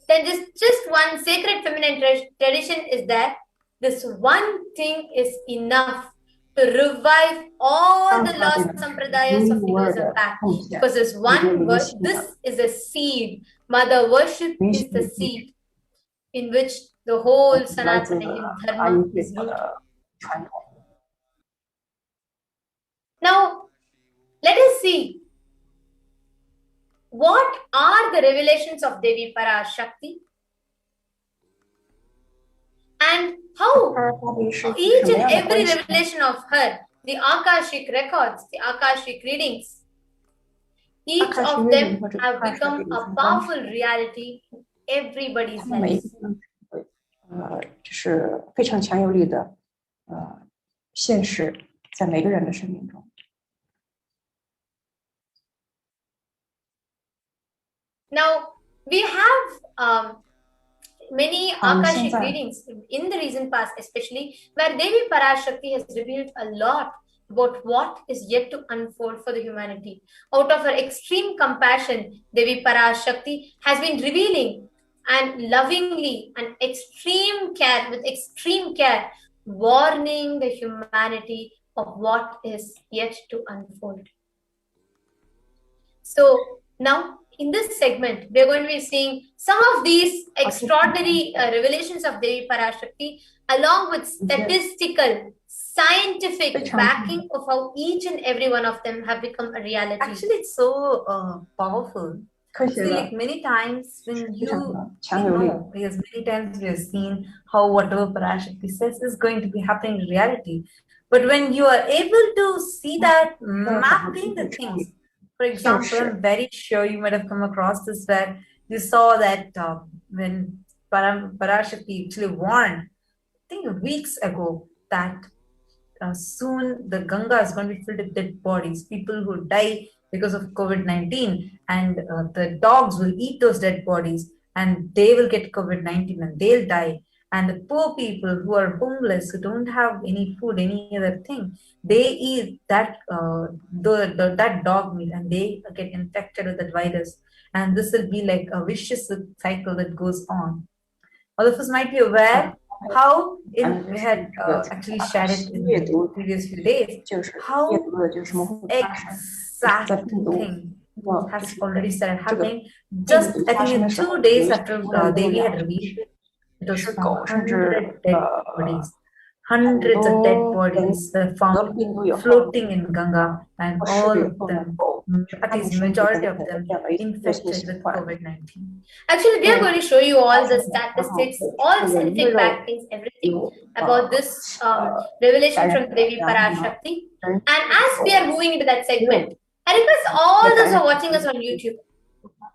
then just one sacred feminine tradition is there. This one thing is enough to revive all the lost sampradayas of Hinduism back. Because this one verse, this is a seed. Mother worship is the seed in which the whole Sanatana Dharma is rooted. Now, let us see what are the revelations of Devi PARASHAKTI and how each and every revelation of her, the Akashic records, the Akashic readings, each of them have become a powerful reality in everybody's life. 这是非常强有力的现实，在每个人的生命中。Now we have many Akashic readings in the recent past, especially where Devi PARASHAKTI has revealed a lot about what is yet to unfold for the humanity. Out of her extreme compassion, Devi PARASHAKTI has been revealing and lovingly and with extreme care, warning the humanity of what is yet to unfold. So now, in this segment, we are going to be seeing some of these extraordinary revelations of Devi PARASHAKTI, along with statistical, scientific backing of how each and every one of them have become a reality. Actually, it's so powerful. See, like many times when because many times we have seen how whatever PARASHAKTI says is going to be happening in reality. But when you are able to see that mapping the things, for example, I'm very sure you might have come across this where you saw that when PARASHAKTI actually warned, I think weeks ago, that soon the Ganga is going to be filled with dead bodies, people who die because of COVID-19, and the dogs will eat those dead bodies and they will get COVID-19 and they'll die. And the poor people who are homeless, who don't have any food, any other thing, they eat that that dog meat and they get infected with that virus. And this will be like a vicious cycle that goes on. All of us might be aware how we had actually shared it in the previous few days, how exact thing has already started happening. Just I think in 2 days after Devi had revealed, it was found 100 dead bodies. Hundreds of dead bodies were found floating in Ganga, and all of them, at least majority of them, infected with COVID-19. Actually, we are going to show you all the statistics, all the scientific backings, everything about this revelation from Devi PARASHAKTI. And as we are moving into that segment, I request all those who are watching us on YouTube.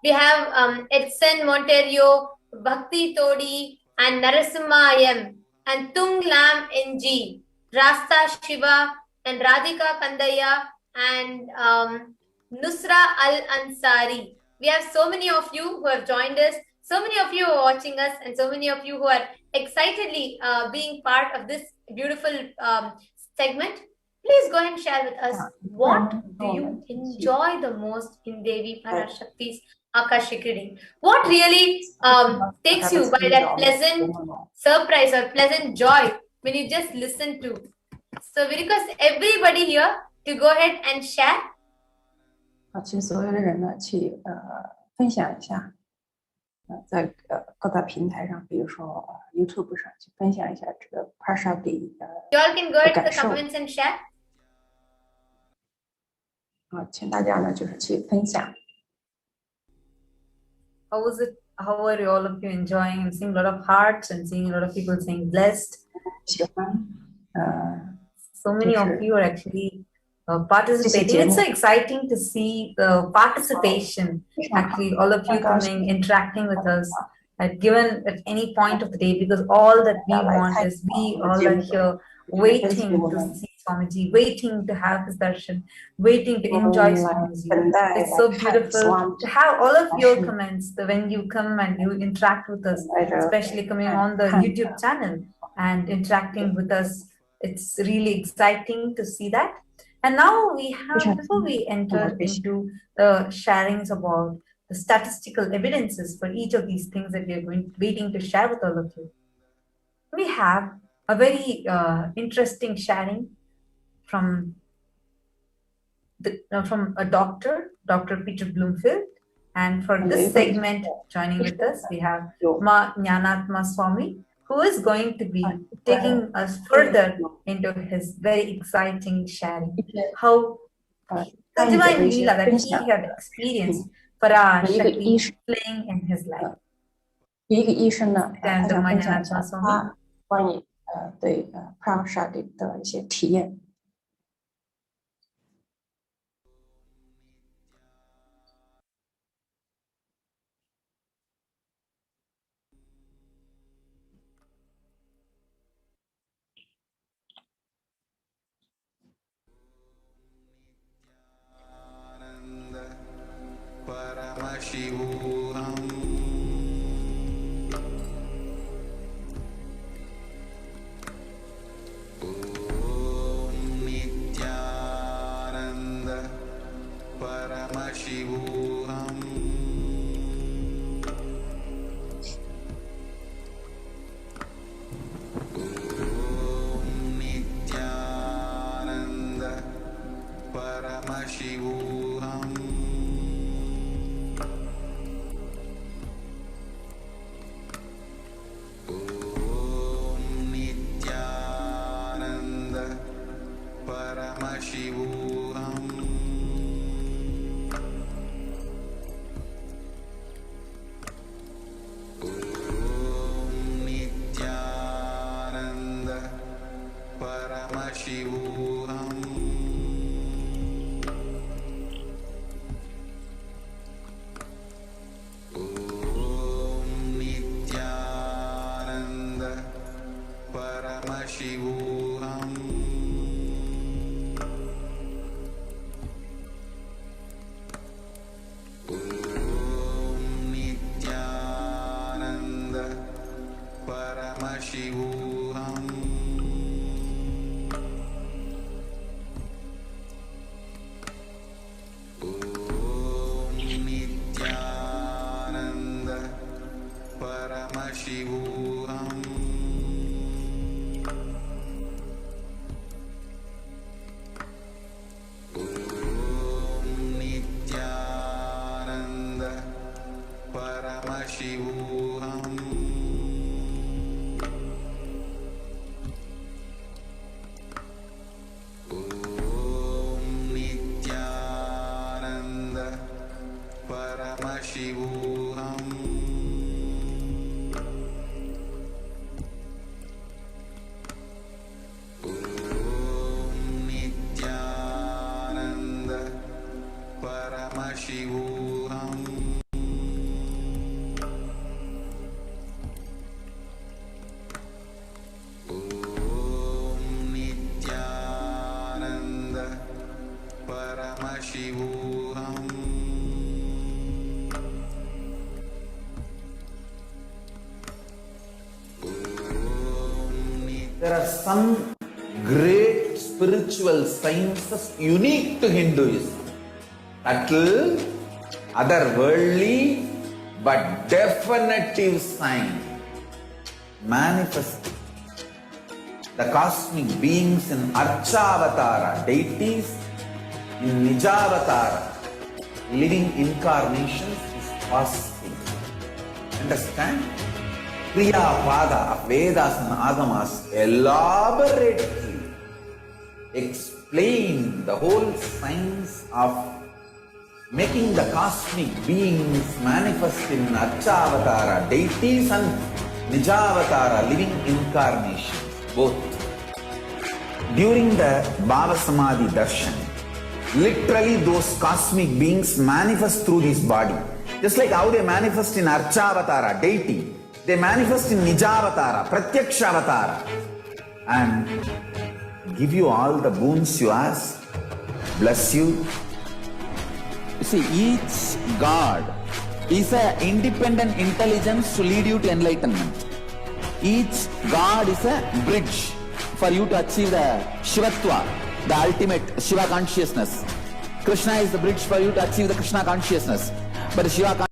We have Edson Monterio, Bhakti Todi, and Narasimha M, and Tung Lam NG, Rasta Shiva, and Radhika Kandaya, and Nusra Al Ansari. We have so many of you who have joined us, so many of you who are watching us, and so many of you who are excitedly being part of this beautiful segment. Please go ahead and share with us, what do you enjoy the most in Devi PARASHAKTI's Akashic reading? What really takes you by that pleasant surprise or pleasant joy when you just listen to? So we request everybody here to go ahead and share. 请所有的人呢去分享一下，在各大平台上，比如说YouTube 上去分享一下这个 PARASHAKTI You all can go ahead to the comments and share. 请大家呢就是去分享。How was it how are all of you enjoying? I'm seeing a lot of hearts and seeing a lot of people saying blessed. So many of you are actually participating. It's so exciting to see the participation. Actually, all of you coming, interacting with us given at any point of the day, because all that we want is we all are here waiting to see Swamiji, waiting to have his darshan, waiting to enjoy Swamiji. It's so beautiful to have all of your comments when you come and you interact with us, especially coming on the YouTube channel and interacting with us. It's really exciting to see that. And now we have, before we enter into the sharings about the statistical evidences for each of these things that we are waiting to share with all of you, we have a very interesting sharing from a doctor, Dr. Peter Bloomfield. And for this segment, joining with us, we have Ma Jnanatma Swami, who is going to be taking us further into his very exciting sharing. How the divine Leela that he had experienced PARASHAKTI playing in his life. 一个医生呢，他想分享一下他关于对PARASHAKTI 的一些体验。There are some great spiritual sciences unique to Hinduism. Subtle, otherworldly, but definitive sign manifesting. The cosmic beings in Archavatara, deities in Nijavatara, living incarnations is possible. Understand? Kriya Pada of Vedas and Agamas elaborately explain the whole science of making the cosmic beings manifest in Archavatara deities and Nijavatara living incarnations, both. During the Bhava Samadhi Darshan, literally those cosmic beings manifest through this body. Just like how they manifest in Archavatara deity, they manifest in Nijavatara, Pratyakshavatara, and give you all the boons you ask, bless you. You see, each God is an independent intelligence to lead you to enlightenment. Each God is a bridge for you to achieve the Shivatva, the ultimate Shiva consciousness. Krishna is the bridge for you to achieve the Krishna consciousness. But the Shiva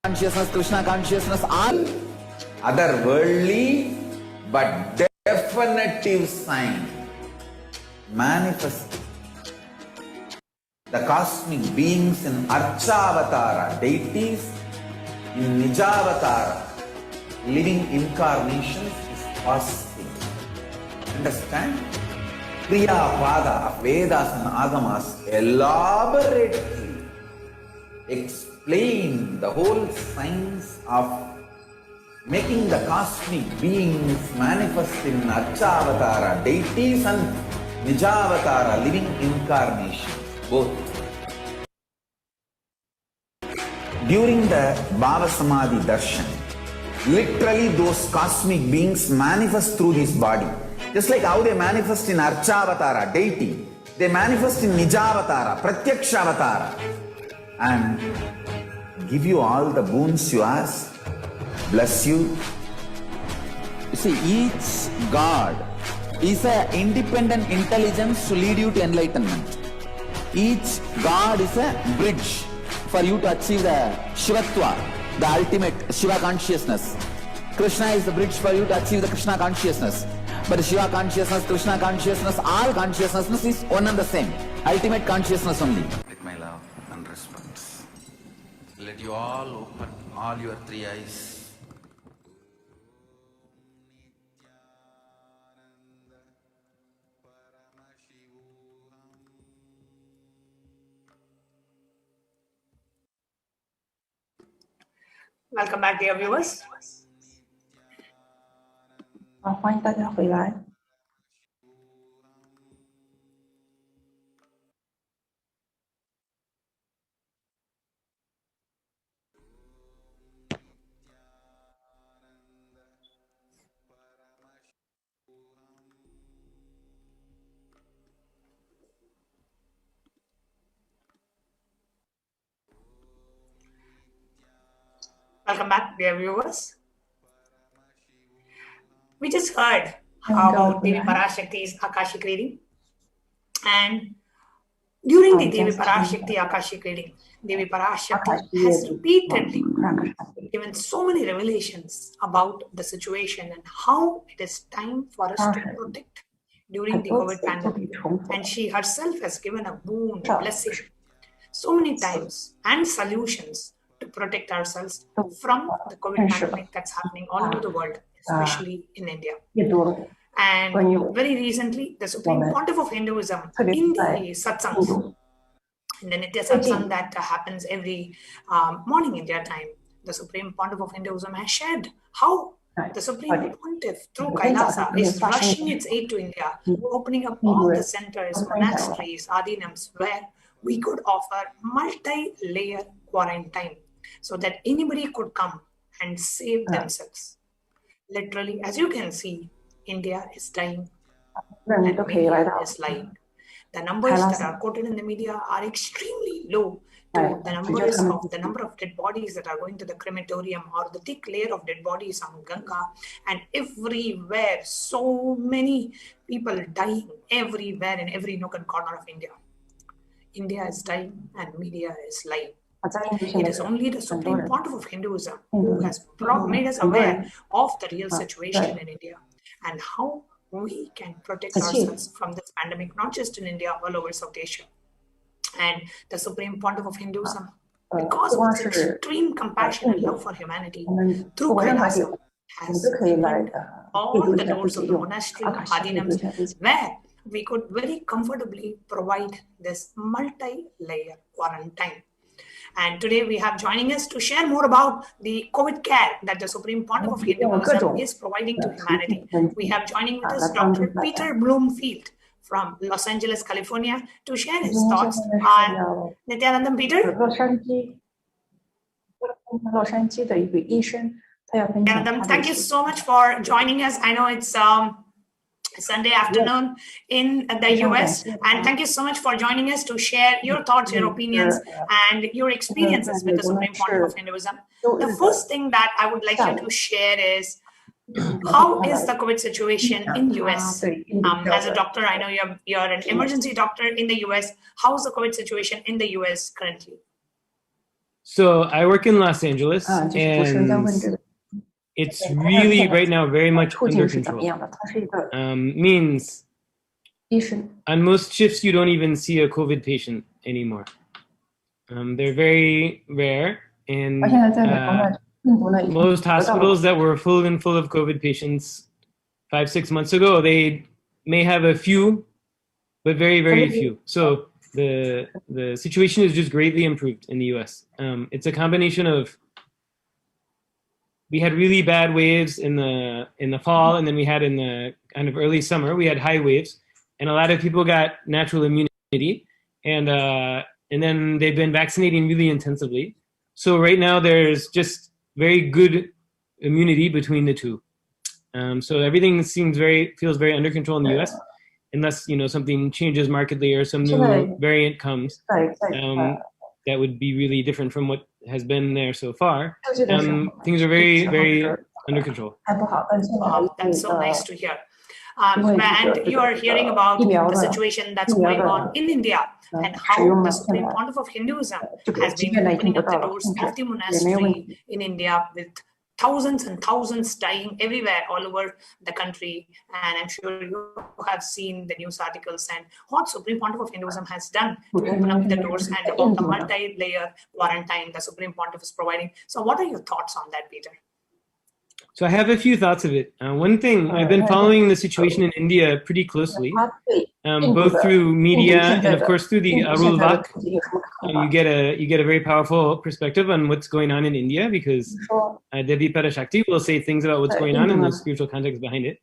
consciousness, Krishna consciousness are otherworldly but definitive sign manifest. The cosmic beings in Archavatara deities, in Nijavatara living incarnations is possible. Understand? Priya Pada of Vedas and Agamas elaborately explain the whole science of making the cosmic beings manifest in Archavatara deities and Nijavatara living incarnations, both. During the Bhava Samadhi Darshan, literally those cosmic beings manifest through this body. Just like how they manifest in Archavatara deity, they manifest in Nijavatara, Pratyakshavatara, and give you all the boons you ask, bless you. You see, each God is an independent intelligence to lead you to enlightenment. Each God is a bridge for you to achieve the Shivatva, the ultimate Shiva consciousness. Krishna is the bridge for you to achieve the Krishna consciousness. But the Shiva consciousness, Krishna consciousness, all consciousness is one and the same. Ultimate consciousness only. With my love and respect, let you all open all your three eyes. Welcome back, dear viewers. 好，欢迎大家回来。Welcome back, dear viewers. We just heard about Devi Parashakti's Akashic reading, and during the Devi Parashakti Akashic reading, Devi Parashakti has repeatedly given so many revelations about the situation and how it is time for us to protect during the COVID pandemic. And she herself has given a boon, a blessing, so many times, and solutions to protect ourselves from the COVID pandemic that's happening all over the world, especially in India. And very recently, the Supreme Pontiff of Hinduism in the satsangs, in the Nitya satsang that happens every morning India time, the Supreme Pontiff of Hinduism has shared how the Supreme Pontiff through Kailasa is rushing its aid to India, opening up all the centers, monasteries, adinams, where we could offer multi-layer quarantine so that anybody could come and save themselves. Literally, as you can see, India is dying and media is lying. The numbers that are quoted in the media are extremely low to the numbers of the number of dead bodies that are going to the crematorium or the thick layer of dead bodies on Ganga, and everywhere, so many people dying everywhere in every nook and corner of India. India is dying and media is lying. It is only the Supreme Pontiff of Hinduism who has made us aware of the real situation in India and how we can protect ourselves from this pandemic, not just in India, all over South Asia. And the Supreme Pontiff of Hinduism, because of its extreme compassion and love for humanity, through Kailasa, has opened all the doors of the monastery Adinams, where we could very comfortably provide this multi-layer quarantine. And today we have joining us to share more about the COVID care that the Supreme Pontiff of Hinduism is providing to humanity. We have joining with us Dr. Peter Bloomfield from Los Angeles, California, to share his thoughts on Nithyanandam. Peter? Nithyanandam, thank you so much for joining us. I know it's Sunday afternoon in the US, and thank you so much for joining us to share your thoughts, your opinions, and your experiences with the Supreme Pontiff of Hinduism. The first thing that I would like you to share is, how is the COVID situation in US? As a doctor, I know you're an emergency doctor in the US. How is the COVID situation in the US currently? So I work in Los Angeles, and it's really right now very much under control. Means on most shifts you don't even see a COVID patient anymore. They're very rare, and most hospitals that were full of COVID patients 5-6 months ago, they may have a few, but very, very few. So the situation is just greatly improved in the US. It's a combination of, we had really bad waves in the fall, and then we had in the kind of early summer, we had high waves, and a lot of people got natural immunity, and then they've been vaccinating really intensively. So right now there's just very good immunity between the two. So everything feels very under control in the US, unless something changes markedly or some new variant comes. That would be really different from what has been there so far. Things are very, very under control. That's so nice to hear. And you are hearing about the situation that's going on in India, and how the Supreme Pontiff of Hinduism has been opening up the doors of the monastery in India, with thousands and thousands dying everywhere all over the country. And I'm sure you have seen the news articles and what Supreme Pontiff of Hinduism has done to open up the doors, and about the multi-layer quarantine the Supreme Pontiff is providing. So what are your thoughts on that, Peter? So I have a few thoughts of it. One thing, I've been following the situation in India pretty closely, both through media and of course through the Arul Vak. You get a very powerful perspective on what's going on in India, because Devi PARASHAKTI will say things about what's going on and the spiritual context behind it.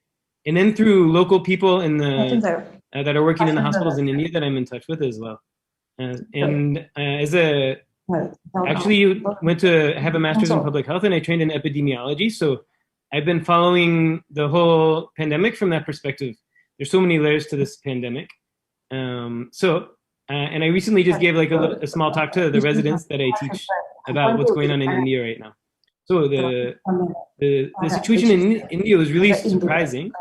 And then through local people in the that are working in the hospitals in India that I'm in touch with as well. Actually went to have a master's in public health, and I trained in epidemiology. So I've been following the whole pandemic from that perspective. There's so many layers to this pandemic. And I recently just gave like a small talk to the residents that I teach about what's going on in India right now. So the situation in India was really surprising,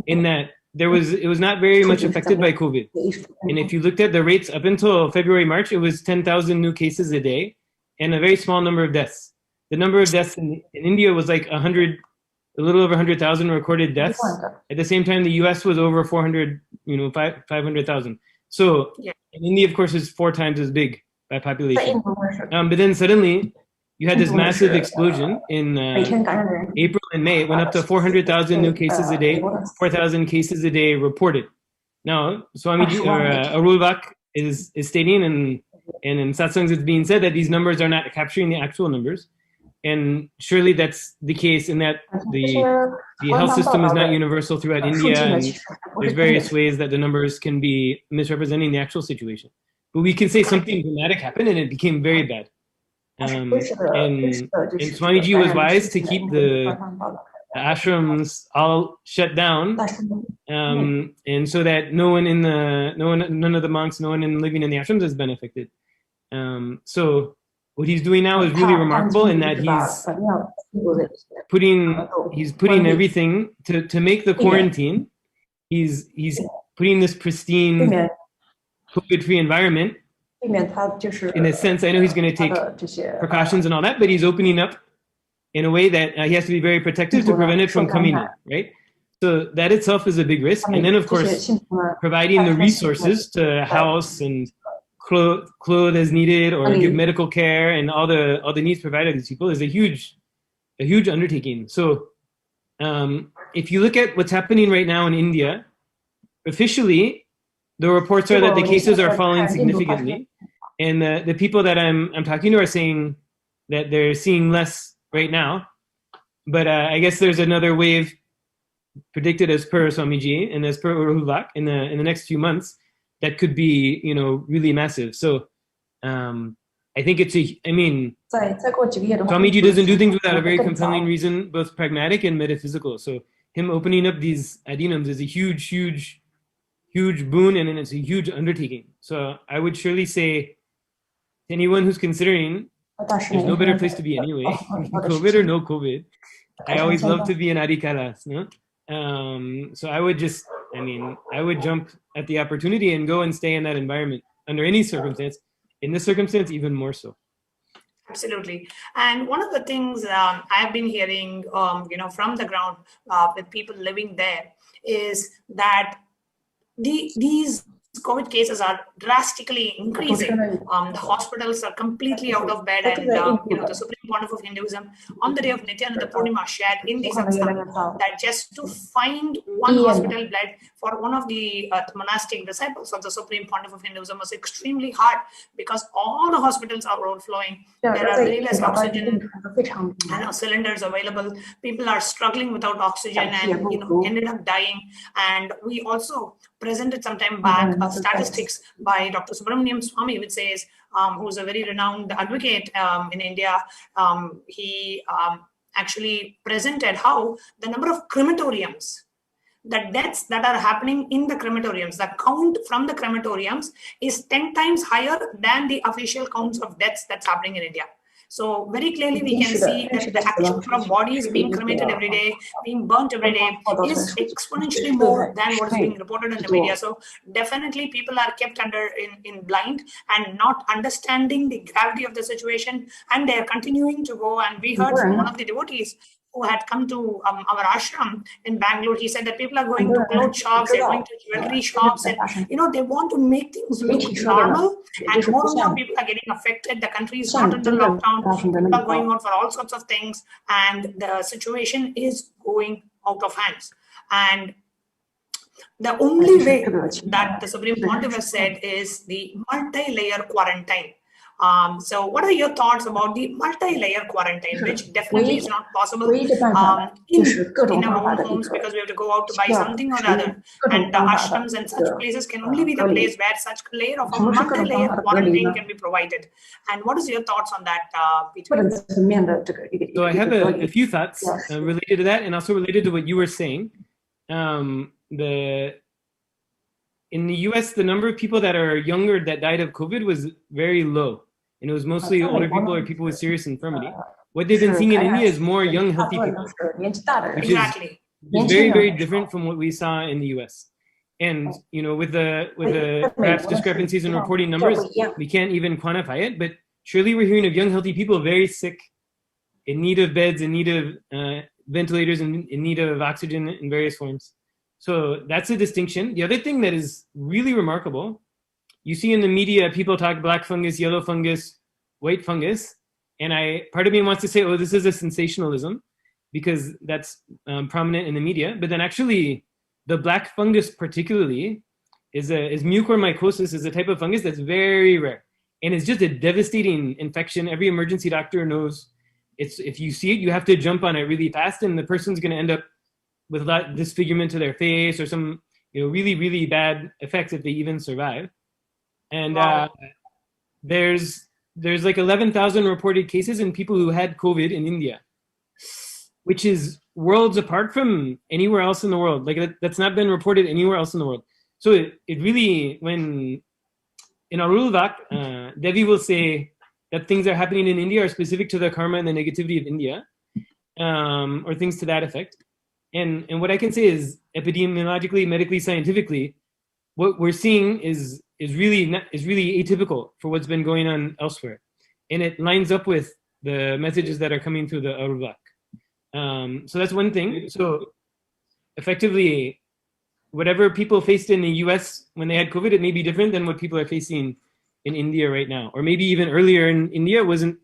in that it was not very much affected by COVID. And if you looked at the rates up until February, March, it was 10,000 new cases a day and a very small number of deaths. The number of deaths in India was like a little over 100,000 recorded deaths. At the same time, the US was over 500,000. So in India, of course, is 4 times as big by population. But then suddenly you had this massive explosion in April and May. It went up to 400,000 new cases a day, 4,000 cases a day reported. Now, Swamiji Arul Vak is stating, and in satsangs it's being said, that these numbers are not capturing the actual numbers. And surely that's the case, in that the health system is not universal throughout India, and there's various ways that the numbers can be misrepresenting the actual situation. But we can say something dramatic happened and it became very bad. And Swamiji was wise to keep the ashrams all shut down, and so that none of the monks, no one living in the ashrams has been affected. So what he's doing now is really remarkable, in that he's putting everything to make the quarantine. He's putting this pristine COVID-free environment. In a sense, I know he's going to take precautions and all that, but he's opening up in a way that he has to be very protective to prevent it from coming in, right? So that itself is a big risk. And then, of course, providing the resources to house and clothe as needed, or give medical care, and all the needs provided to these people is a huge undertaking. So if you look at what's happening right now in India, officially, the reports are that the cases are falling significantly. And the people that I'm talking to are saying that they're seeing less right now. But I guess there's another wave predicted as per Swamiji and as per Uruvak in the next few months that could be, really massive. So I think Swamiji doesn't do things without a very compelling reason, both pragmatic and metaphysical. So him opening up these adinams is a huge, huge, huge boon, and it's a huge undertaking. So I would surely say to anyone who's considering, there's no better place to be anyway, COVID or no COVID. I always love to be in Adikalas, no? So I would I would jump at the opportunity and go and stay in that environment under any circumstance. In this circumstance, even more so. Absolutely. And one of the things I've been hearing, from the ground with people living there is that these COVID cases are drastically increasing. The hospitals are completely out of bed, and the Supreme Pontiff of Hinduism on the day of Nithyananda Purnima shared in the satsang that just to find one hospital bed for one of the monastic disciples of the Supreme Pontiff of Hinduism was extremely hard, because all the hospitals are overflowing. There are very less oxygen cylinders available. People are struggling without oxygen and ended up dying. And we also presented some time back statistics by Dr. Subramaniam Swami, which says, who's a very renowned advocate in India. He actually presented how the number of crematoriums, the deaths that are happening in the crematoriums, the count from the crematoriums is 10 times higher than the official counts of deaths that's happening in India. So very clearly we can see that the actual number of bodies being cremated every day, being burnt every day, is exponentially more than what is being reported in the media. So definitely people are kept in blind and not understanding the gravity of the situation, and they are continuing to go. And we heard from one of the devotees who had come to our ashram in Bangalore. He said that people are going to clothes shops, they're going to jewelry shops, and they want to make things look normal. And more and more people are getting affected. The country is not under lockdown. People are going out for all sorts of things, and the situation is going out of hands. And the only way that the Supreme Pontiff has said is the multi-layer quarantine. So what are your thoughts about the multi-layer quarantine, which definitely is not possible in our own homes, because we have to go out to buy something or other, and the ashrams and such places can only be the place where such layer of a multi-layer quarantine can be provided. And what is your thoughts on that, Peter? So I have a few thoughts related to that, and also related to what you were saying. In the US, the number of people that are younger that died of COVID was very low. And it was mostly older people or people with serious infirmity. What they've been seeing in India is more young, healthy people, which is very, very different from what we saw in the US. And with the perhaps discrepancies in reporting numbers, we can't even quantify it. But surely we're hearing of young, healthy people very sick, in need of beds, in need of ventilators, in need of oxygen in various forms. So that's a distinction. The other thing that is really remarkable, you see in the media, people talk black fungus, yellow fungus, white fungus. And part of me wants to say, oh, this is a sensationalism, because that's prominent in the media. But then actually, the black fungus particularly is mucormycosis, is a type of fungus that's very rare. And it's just a devastating infection. Every emergency doctor knows if you see it, you have to jump on it really fast, and the person's going to end up with a lot of disfigurement to their face or some really, really bad effects if they even survive. And there's like 11,000 reported cases in people who had COVID in India, which is worlds apart from anywhere else in the world. Like that's not been reported anywhere else in the world. So it really, when in Arulvak, Devi will say that things are happening in India are specific to the karma and the negativity of India, or things to that effect. And what I can say is, epidemiologically, medically, scientifically, what we're seeing is really atypical for what's been going on elsewhere, and it lines up with the messages that are coming through the Arulvak. So that's one thing. So effectively, whatever people faced in the US when they had COVID, it may be different than what people are facing in India right now. Or maybe even earlier in India, it wasn't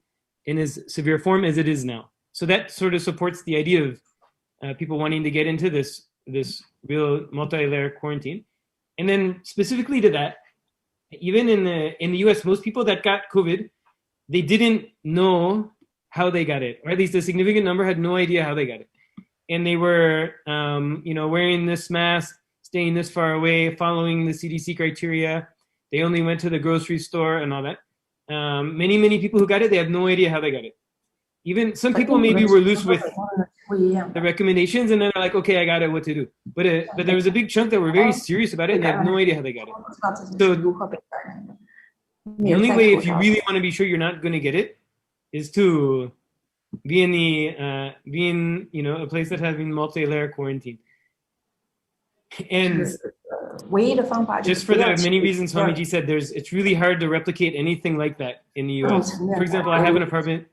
in as severe form as it is now. So that sort of supports the idea of people wanting to get into this real multi-layer quarantine. And then specifically to that, even in the US, most people that got COVID, they didn't know how they got it, or at least a significant number had no idea how they got it. And they were, wearing this mask, staying this far away, following the CDC criteria. They only went to the grocery store and all that. Many people who got it, they have no idea how they got it. Even some people maybe were loose with the recommendations, and then they're like, okay, I got it, what to do. But there was a big chunk that were very serious about it, and they have no idea how they got it. So the only way, if you really want to be sure you're not going to get it, is to be in a place that has been multi-layer quarantine. And just for the many reasons Swamiji said, it's really hard to replicate anything like that in the US. For example, I have an apartment.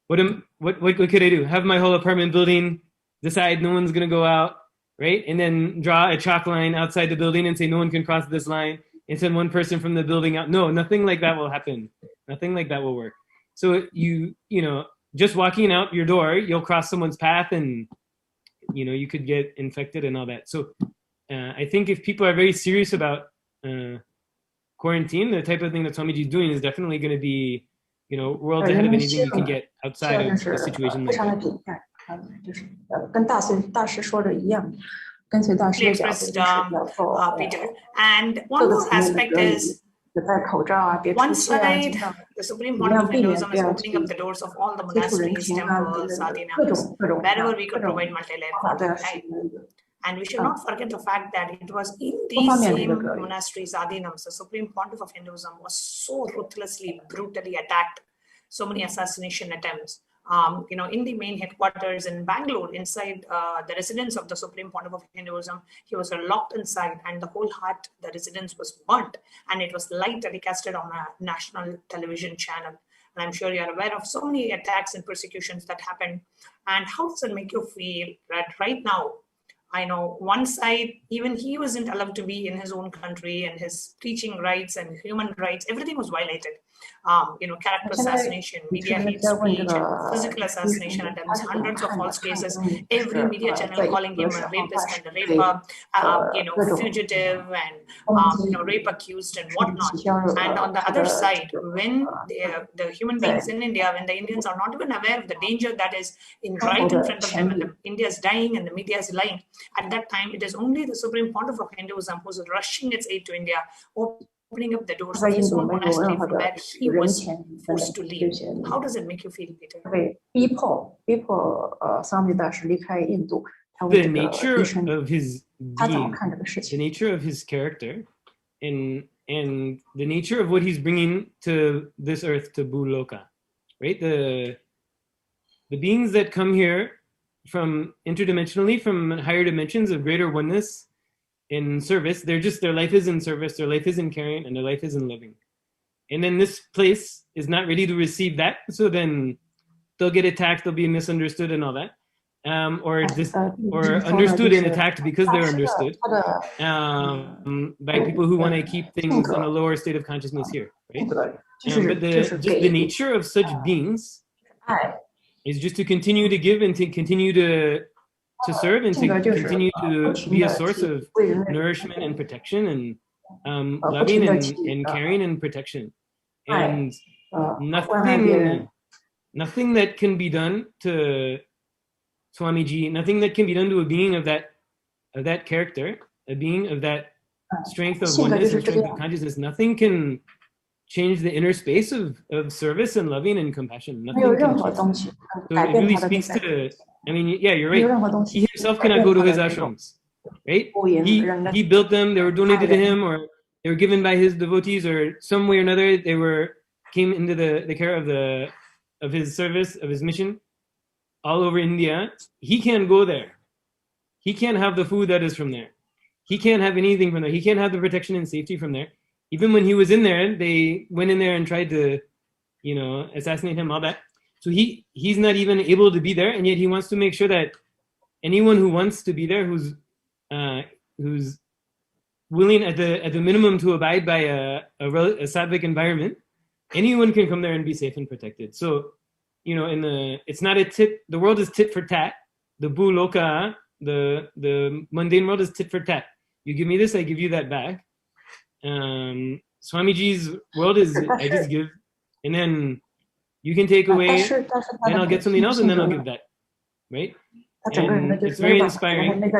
What could I do? Have my whole apartment building decide no one's gonna go out, right? And then draw a chalk line outside the building and say no one can cross this line, and send one person from the building out. No, nothing like that will happen. Nothing like that will work. So you just walking out your door, you'll cross someone's path, and you could get infected and all that. So I think if people are very serious about quarantine, the type of thing that Swamiji is doing is definitely going to be, worlds ahead of anything you can get outside of a situation like that. Peter. And one more aspect is, one side, the Supreme Point of Hinduism is opening up the doors of all the monasteries, temples, sadhanas, wherever we could provide multi-layer content, right? And we should not forget the fact that it was in these same monasteries, sadhanams, the Supreme Pontiff of Hinduism was so ruthlessly, brutally attacked, so many assassination attempts. In the main headquarters in Bangalore, inside the residence of the Supreme Pontiff of Hinduism, he was locked inside, and the whole heart, the residence was burnt, and it was live telecasted on a national television channel. And I'm sure you're aware of so many attacks and persecutions that happened. And how does it make you feel that right now, I know one side, even he wasn't allowed to be in his own country, and his preaching rights and human rights, everything was violated. Character assassination, media hate speech, and physical assassination attempts, hundreds of false cases, every media channel calling him a rapist and a raper, fugitive and rape accused and whatnot. And on the other side, when the human beings in India, when the Indians are not even aware of the danger that is right in front of them, and India is dying and the media is lying, at that time it is only the Supreme Pontiff of Hinduism who's rushing its aid to India, opening up the doors of his own monastery from where he was forced to leave. How does it make you feel, Peter? The nature of his being, the nature of his character, and the nature of what he's bringing to this earth, to Bhuloka, right? The beings that come here from interdimensionally, from higher dimensions of greater oneness, in service, their life is in service, their life is in caring, and their life is in loving. And then this place is not ready to receive that, so then they'll get attacked, they'll be misunderstood and all that, or understood and attacked because they're understood by people who want to keep things in a lower state of consciousness here, right? But the nature of such beings is just to continue to give and to continue to serve and to continue to be a source of nourishment and protection and loving and caring and protection. And nothing that can be done to Swamiji, nothing that can be done to a being of that character, a being of that strength of oneness and strength of consciousness, nothing can change the inner space of service and loving and compassion. Nothing can change. So it really speaks to, yeah, you're right. He himself cannot go to his ashrams, right? He built them, they were donated to him, or they were given by his devotees, or some way or another they came into the care of his service, of his mission all over India. He can't go there. He can't have the food that is from there. He can't have anything from there. He can't have the protection and safety from there. Even when he was in there, they went in there and tried to, assassinate him, all that. So he's not even able to be there, and yet he wants to make sure that anyone who wants to be there, who's who's willing at the minimum to abide by a sattvic environment, anyone can come there and be safe and protected. So, it's not a tit. The world is tit for tat. The bhuloka, the mundane world is tit for tat. You give me this, I give you that back. Swamiji's world is I just give, and then you can take away, then I'll get something else, and then I'll give that, right? And it's very inspiring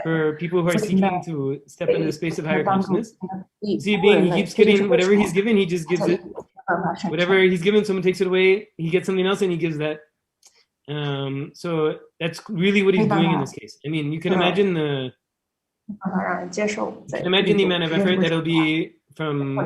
for people who are seeking to step into the space of higher consciousness. See, he keeps getting whatever he's given, he just gives it. Whatever he's given, someone takes it away, he gets something else and he gives that. So that's really what he's doing in this case. I mean, you can imagine the amount of effort that'll be from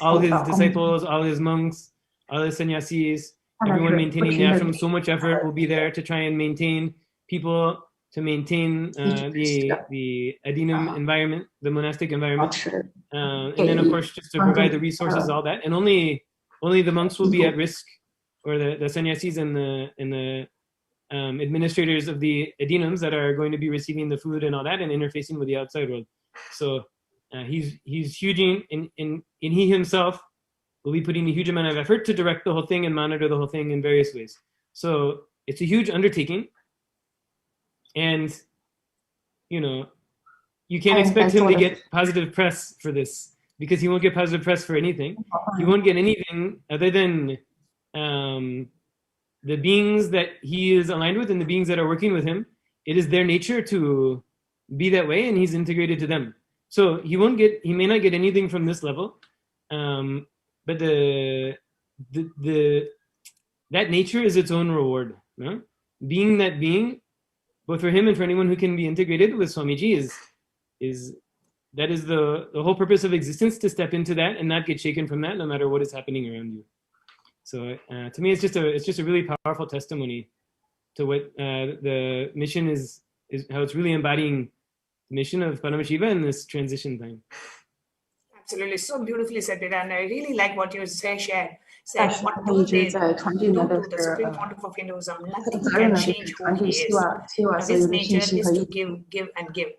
all his disciples, all his monks, all his sannyasis, everyone maintaining the ashram. So much effort will be there to try and maintain people, to maintain the adinam environment, the monastic environment, and then of course just to provide the resources, all that. And only the monks will be at risk, or the sannyasis and the administrators of the adinams that are going to be receiving the food and all that and interfacing with the outside world. So he's huge in he himself will be putting a huge amount of effort to direct the whole thing and monitor the whole thing in various ways. So it's a huge undertaking, and you can't expect him to get positive press for this, because he won't get positive press for anything. He won't get anything other than the beings that he is aligned with and the beings that are working with him. It is their nature to be that way, and he's integrated to them. So he may not get anything from this level, but that nature is its own reward. No? Being that being, both for him and for anyone who can be integrated with Swamiji, that is the whole purpose of existence, to step into that and not get shaken from that, no matter what is happening around you. So to me, it's just a really powerful testimony to what the mission is how it's really embodying the mission of Paramashiva in this transition time. Absolutely, so beautifully said it, and I really like what you shared. Said what do they do to the Supreme Pontiff of Hinduism? Nothing can change who he is. His nature is to give,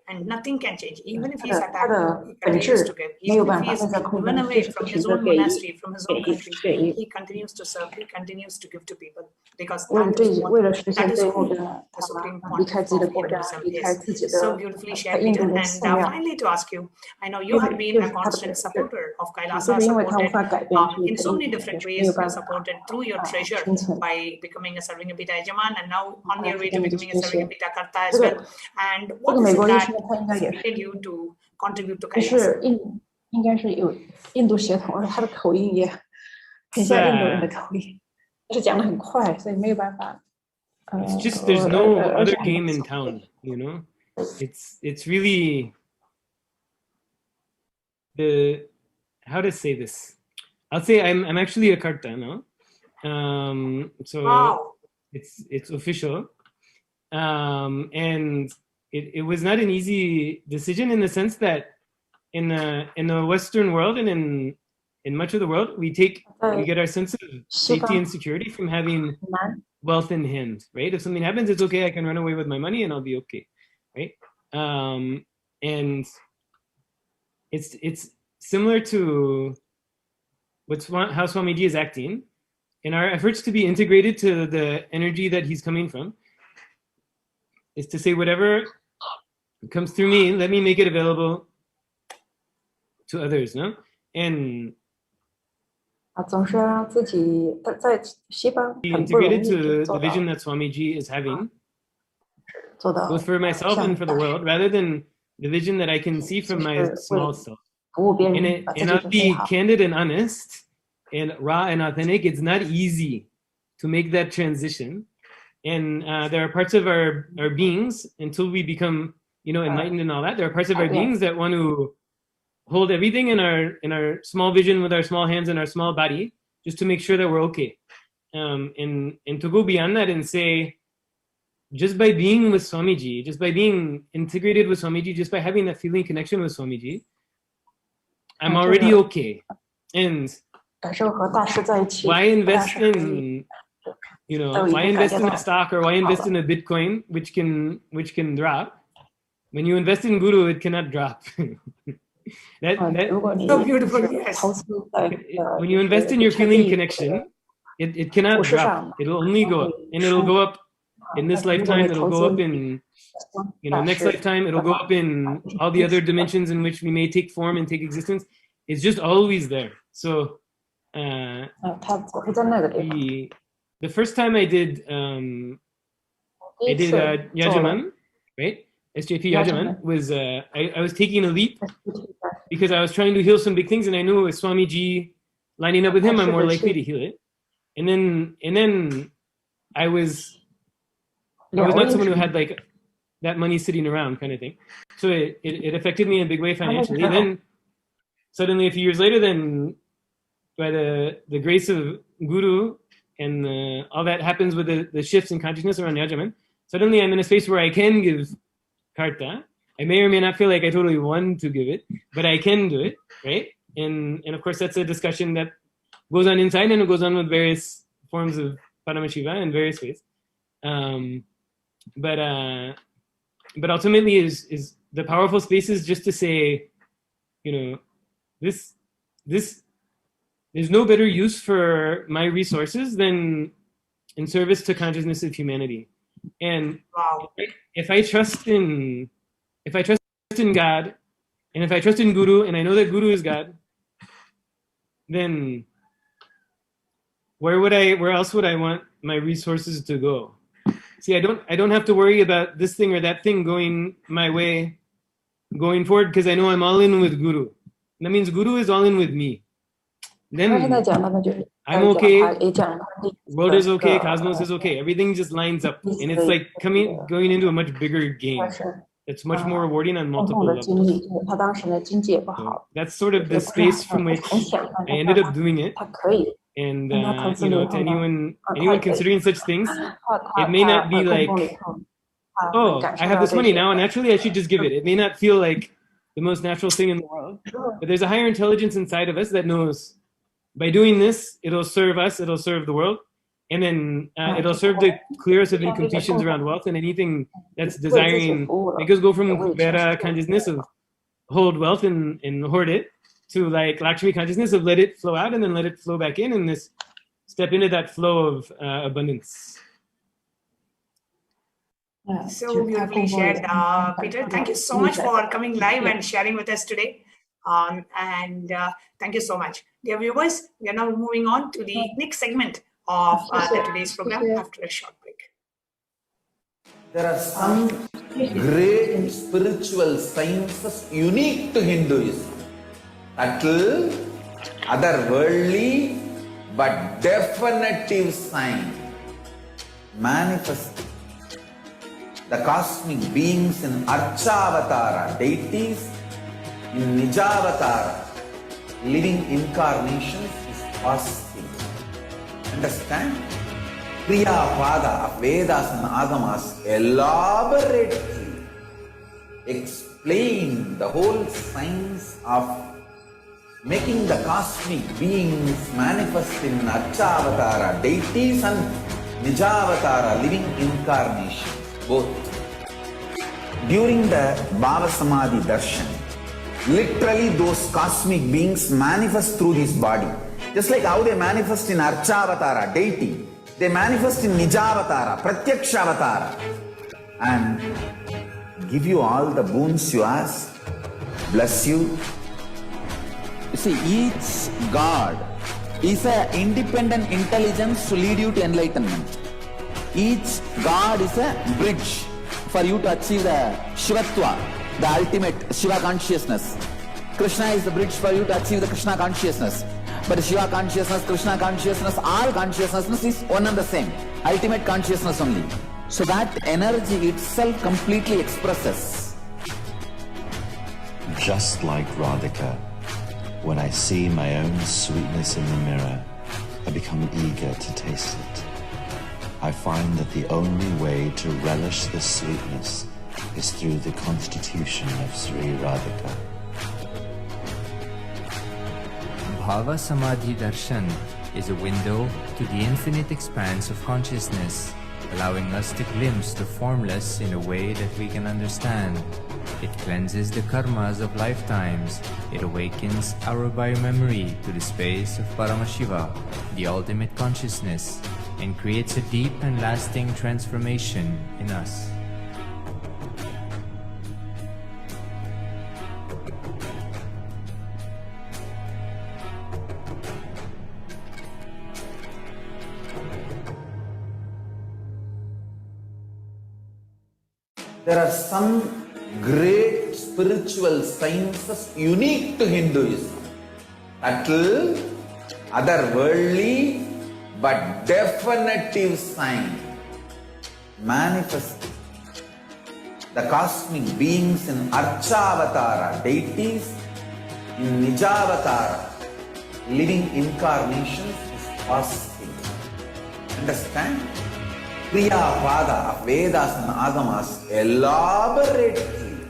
and nothing can change. Even if he is attacked, he continues to give. Even if he is driven away from his own monastery, from his own country, he continues to serve. He continues to give to people, because that is who the Supreme Pontiff of Hinduism is. So beautifully shared, Peter. And finally, to ask you, I know you have been a constant supporter of Kailasa, supported in so many different ways. You are supported through your treasure by becoming a serving Pita Yajaman, and now on your way to becoming a serving Pita Karta as well. And what is it that inspired you to contribute to Kailasa? 应该是有印度血统，他的口音也很像印度人的口音，但是讲得很快，所以没有办法。It's just there's no other game in town, It's really how to say this. I'll say I'm actually a karta now, so wow. It's official, and it was not an easy decision, in the sense that in the Western world and in much of the world, we get our sense of safety and security from having wealth in hand, right? If something happens, it's okay. I can run away with my money and I'll be okay, right? And it's similar to how Swamiji is acting in our efforts to be integrated to the energy that he's coming from, is to say, whatever comes through me, let me make it available to others, no? And be integrated to the vision that Swamiji is having, both for myself and for the world, rather than the vision that I can see from my small self. And I'll be candid and honest and raw and authentic. It's not easy to make that transition. And there are parts of our beings, until we become, enlightened and all that, there are parts of our beings that want to hold everything in our small vision with our small hands and our small body, just to make sure that we're okay. And to go beyond that and say, just by being with Swamiji, just by being integrated with Swamiji, just by having that feeling connection with Swamiji, I'm already okay. And why invest in why invest in a stock, or why invest in a Bitcoin which can drop, when you invest in Guru, it cannot drop. So beautiful, yes. When you invest in your feeling connection, it cannot drop. It'll only go up, and it'll go up in this lifetime. It'll go up in, next lifetime. It'll go up in all the other dimensions in which we may take form and take existence. It's just always there. So the first time I did Yajaman, right? SJP Yajaman was I was taking a leap because I was trying to heal some big things, and I knew with Swamiji lining up with him, I'm more likely to heal it. And then I was not someone who had like that money sitting around kind of thing. So it affected me in a big way financially. And then suddenly a few years later, then by the grace of Guru and all that happens with the shifts in consciousness around Yajaman, suddenly I'm in a space where I can give karta. I may or may not feel like I totally want to give it, but I can do it, right? And of course that's a discussion that goes on inside, and it goes on with various forms of Paramashiva in various ways. But ultimately is the powerful space is just to say, this there's no better use for my resources than in service to consciousness of humanity. And if I trust in God, and if I trust in Guru, and I know that Guru is God, then where else would I want my resources to go? See, I don't have to worry about this thing or that thing going my way going forward, because I know I'm all in with Guru. That means Guru is all in with me. Then I'm okay, world is okay, cosmos is okay, everything just lines up, and it's like going into a much bigger game. It's much more rewarding on multiple levels. So that's sort of the space from which I ended up doing it. And to anyone considering such things, it may not be like, oh, I have this money now, and naturally I should just give it. It may not feel like the most natural thing in the world, but there's a higher intelligence inside of us that knows by doing this, it'll serve us, it'll serve the world, and then it'll serve to clear us of incompletions around wealth and anything that's desiring. Make us go from Kubera consciousness of hold wealth and hoard it, to like Lakshmi consciousness of let it flow out and then let it flow back in, and this step into that flow of abundance. So beautifully shared, Peter. Thank you so much for coming live and sharing with us today. And thank you so much. Dear viewers, we are now moving on to the next segment of today's program after a short break. There are some great spiritual sciences unique to Hinduism. Subtle, otherworldly, but definitive sign. Manifesting the cosmic beings in Archavatara, deities in Nijavatara, living incarnations is possible. Understand? Kriyapada of Vedas and Agamas elaborately explain the whole science of making the cosmic beings manifest in Archavatara, deities, and Nijavatara, living incarnations, both. During the Bhava Samadhi Darshan, literally those cosmic beings manifest through this body. Just like how they manifest in Archavatara, deity, they manifest in Nijavatara, Pratyakshavatara, and give you all the boons you ask, bless you. You see, each God is an independent intelligence to lead you to enlightenment. Each God is a bridge for you to achieve the Shivatva, the ultimate Shiva consciousness. Krishna is the bridge for you to achieve the Krishna consciousness. But Shiva consciousness, Krishna consciousness, all consciousness is one and the same. Ultimate consciousness only. So that energy itself completely expresses. Just like Radhika, when I see my own sweetness in the mirror, I become eager to taste it. I find that the only way to relish the sweetness is through the constitution of Sri Radhika. Bhava Samadhi Darshan is a window to the infinite expanse of consciousness, allowing us to glimpse the formless in a way that we can understand. It cleanses the karmas of lifetimes. It awakens our biomemory to the space of Paramashiva, the ultimate consciousness, and creates a deep and lasting transformation in us. There are some great spiritual sciences unique to Hinduism. Subtle, otherworldly, but definitive sign manifesting the cosmic beings in Archavatara, deities in Nijavatara, living incarnations is possible. Understand? Kriya Pada of Vedas and Agamas elaborately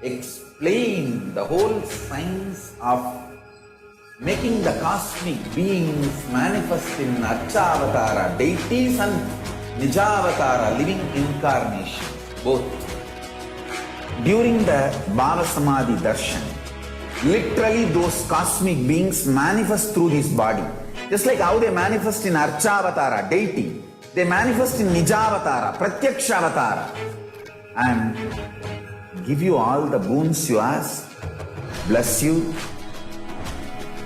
explain the whole science of making the cosmic beings manifest in Archavatara, deities and Nijavatara, living incarnations, both. During the Bhava Samadhi Darshan, literally those cosmic beings manifest through this body. Just like how they manifest in Archavatara, deity, they manifest in Nijavatara, Pratyakshavatara, and give you all the boons you ask, bless you.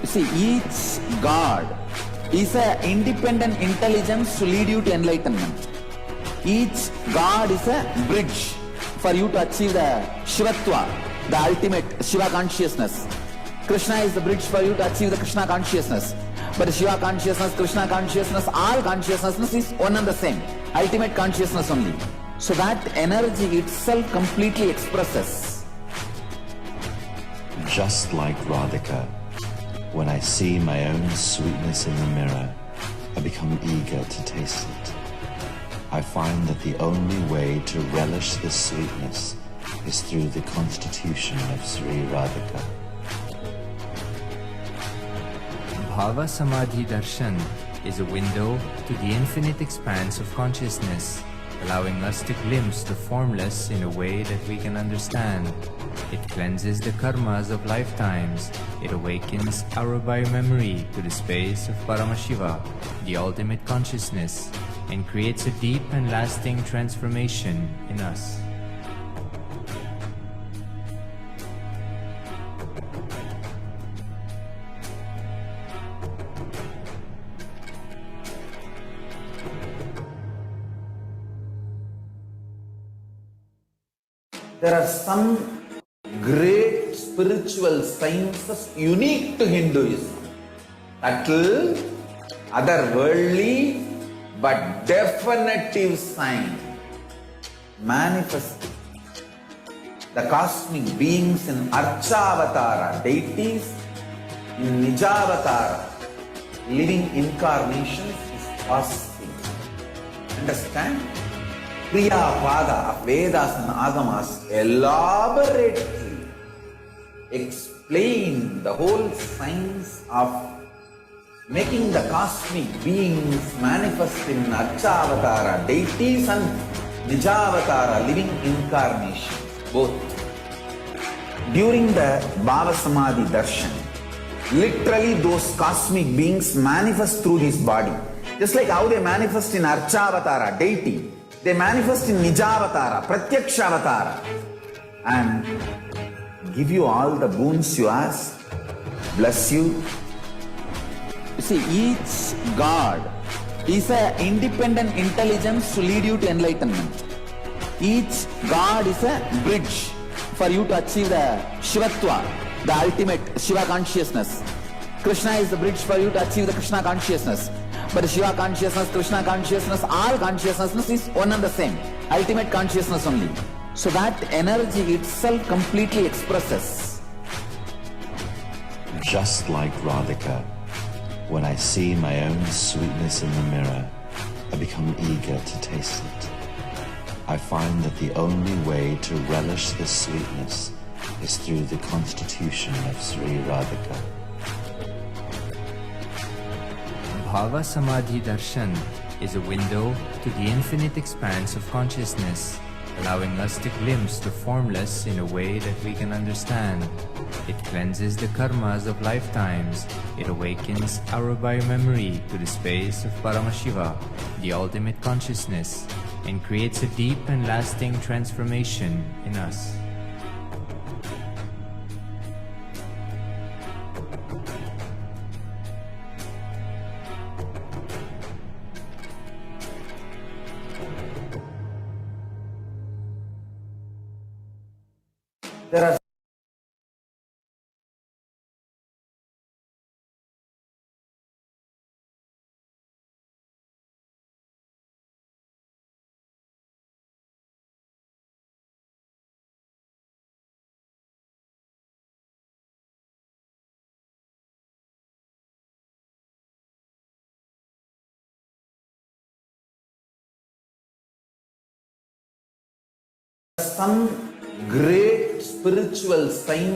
You see, each God is an independent intelligence to lead you to enlightenment. Each God is a bridge for you to achieve the Shivatva, the ultimate Shiva consciousness. Krishna is the bridge for you to achieve the Krishna consciousness. But Shiva consciousness, Krishna consciousness, all consciousness is one and the same. Ultimate consciousness only. So that energy itself completely expresses. Just like Radhika, when I see my own sweetness in the mirror, I become eager to taste it. I find that the only way to relish this sweetness is through the constitution of Sri Radhika. Bhava Samadhi Darshan is a window to the infinite expanse of consciousness, allowing us to glimpse the formless in a way that we can understand. It cleanses the karmas of lifetimes. It awakens our biomemory to the space of Paramashiva, the ultimate consciousness, and creates a deep and lasting transformation in us. There are some great spiritual sciences unique to Hinduism. Subtle, otherworldly, but definitive sign manifesting the cosmic beings in Archavatara, deities in Nijavatara, living incarnations is possible. Understand? Kriya Pada of Vedas and Agamas elaborately explain the whole science of making the cosmic beings manifest in Archavatara, deities and Nijavatara, living incarnations, both. During the Bhava Samadhi Darshan, literally those cosmic beings manifest through this body. Just like how they manifest in Archavatara, deity, they manifest in Nijavatara, Pratyakshavatara, and give you all the boons you ask, bless you. You see, each God is an independent intelligence to lead you to enlightenment. Each God is a bridge for you to achieve the Shivatva, the ultimate Shiva consciousness. Krishna is the bridge for you to achieve the Krishna consciousness. But Shiva consciousness, Krishna consciousness, all consciousness is one and the same. Ultimate consciousness only. So that energy itself completely expresses. Just like Radhika, when I see my own sweetness in the mirror, I become eager to taste it. I find that the only way to relish this sweetness is through the constitution of Sri Radhika. Bhava Samadhi Darshan is a window to the infinite expanse of consciousness, allowing us to glimpse the formless in a way that we can understand. It cleanses the karmas of lifetimes. It awakens our biomemory to the space of Paramashiva, the ultimate consciousness, and creates a deep and lasting transformation in us. There are some great spiritual sign.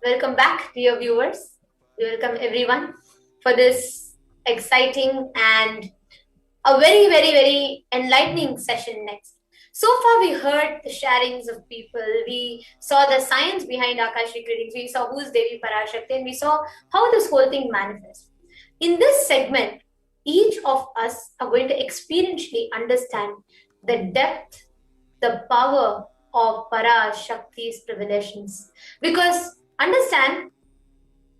Welcome back, dear viewers. Welcome everyone for this exciting and a very, very, very enlightening session next. So far, we heard the sharings of people. We saw the science behind Akashic readings. We saw who's Devi PARASHAKTI, and we saw how this whole thing manifests. In this segment, each of us are going to experientially understand the depth, the power of PARASHAKTI's revelations. Because understand,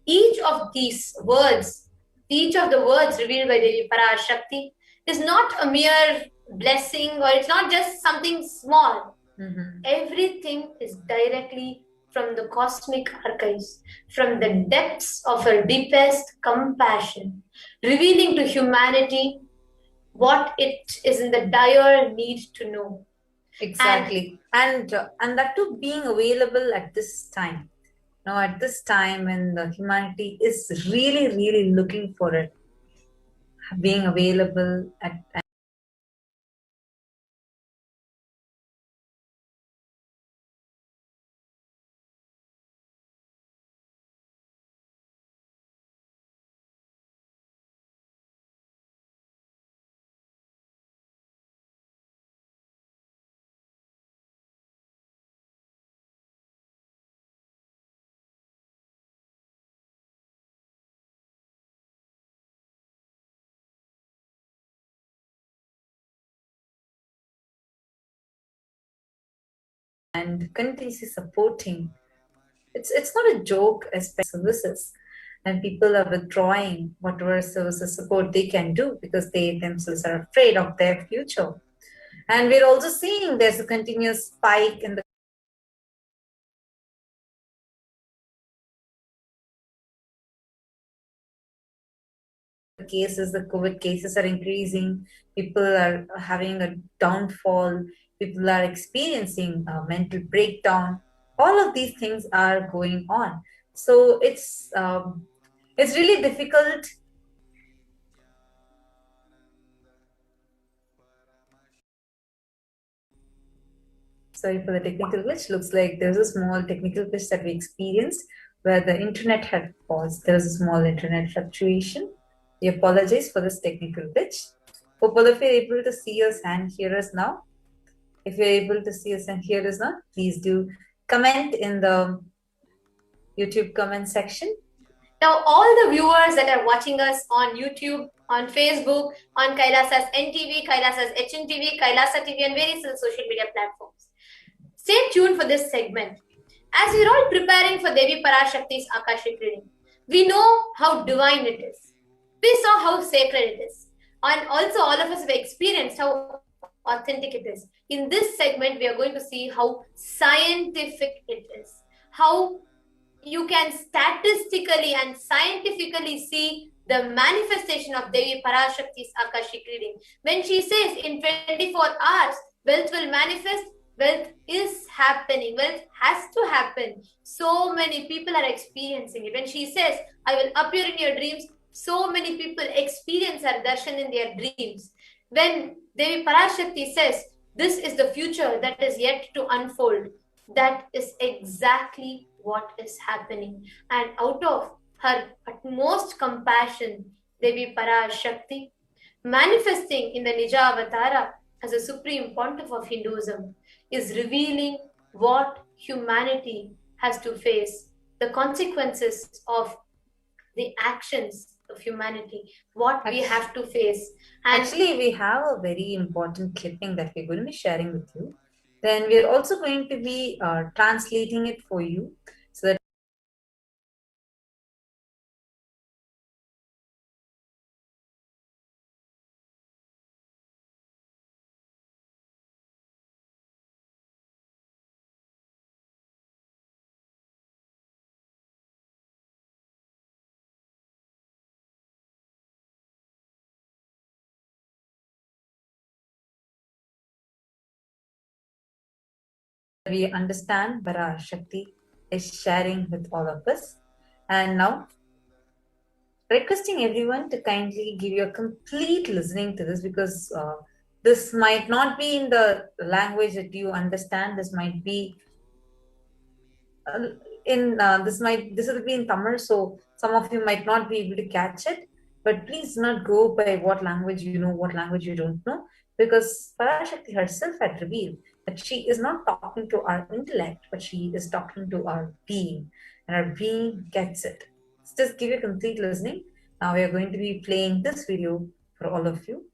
each of these words, each of the words revealed by Devi PARASHAKTI is not a mere blessing, or it's not just something small. Everything is directly from the cosmic archives, from the depths of her deepest compassion, revealing to humanity what it is in the dire need to know. Exactly. And that too being available at this time. Now, at this time when the humanity is really, really looking for it, being available at and continuously supporting. It's not a joke, especially services. And people are withdrawing whatever services support they can do because they themselves are afraid of their future. And we're also seeing there's a continuous spike in the cases, the COVID cases are increasing, people are having a downfall, people are experiencing a mental breakdown. All of these things are going on. So it's really difficult. Sorry for the technical glitch. Looks like there's a small technical glitch that we experienced where the internet had paused. There was a small internet fluctuation. We apologize for this technical glitch. Hope all of you are able to see us and hear us now. If you're able to see us and hear us now, please do comment in the YouTube comment section. Now, all the viewers that are watching us on YouTube, on Facebook, on Kailasa's NTV, Kailasa's HNTV, Kailasa TV, and various other social media platforms, stay tuned for this segment. As we're all preparing for Devi Parashakti's Akashic reading, we know how divine it is. We saw how sacred it is. And also all of us have experienced how authentic it is. In this segment, we are going to see how scientific it is. How you can statistically and scientifically see the manifestation of Devi Parashakti's Akashic reading. When she says in 24 hours, wealth will manifest, wealth is happening, wealth has to happen. So many people are experiencing it. When she says, I will appear in your dreams, so many people experience her darshan in their dreams. When Devi Parashakti says, this is the future that is yet to unfold, that is exactly what is happening. And out of her utmost compassion, Devi Parashakti, manifesting in the Nija Avatara as a supreme pontiff of Hinduism, is revealing what humanity has to face, the consequences of the actions of humanity, what we have to face. And actually, we have a very important clipping that we're going to be sharing with you. Then we're also going to be translating it for you so that we understand Parashakti is sharing with all of us. And now, requesting everyone to kindly give you a complete listening to this because this might not be in the language that you understand. This might be this will be in Tamil, so some of you might not be able to catch it. But please do not go by what language you know, what language you don't know, because Parashakti herself had revealed that she is not talking to our intellect, but she is talking to our being, and our being gets it. So just give you complete listening. Now we are going to be playing this video for all of you.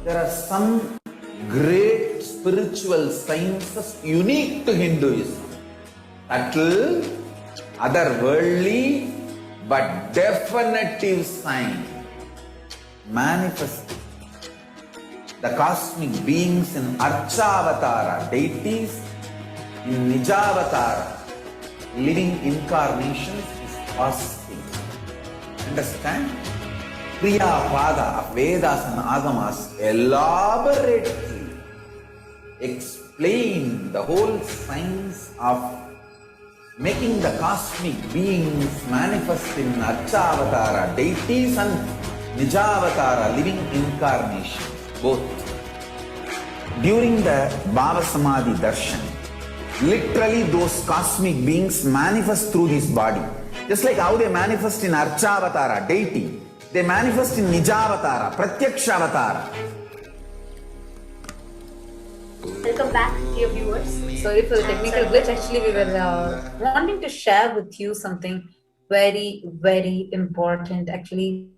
There are some great spiritual sciences unique to Hinduism. Subtle, otherworldly, but definitive sign. Manifesting the cosmic beings in Archavatara, deities in Nijavatara, living incarnations is fasting. Understand? Kriya Pada of Vedas and Agamas elaborately explain the whole science of making the cosmic beings manifest in Archavatara, deities and Nijavatara, living incarnations, both. During the Bhava Samadhi Darshan, literally those cosmic beings manifest through this body. Just like how they manifest in Archavatara, deity, they manifest in Nijavatara, Pratyakshavatara. Welcome back, dear viewers. Sorry for the technical glitch. Actually, we were wanting to share with you something very, very important. Actually,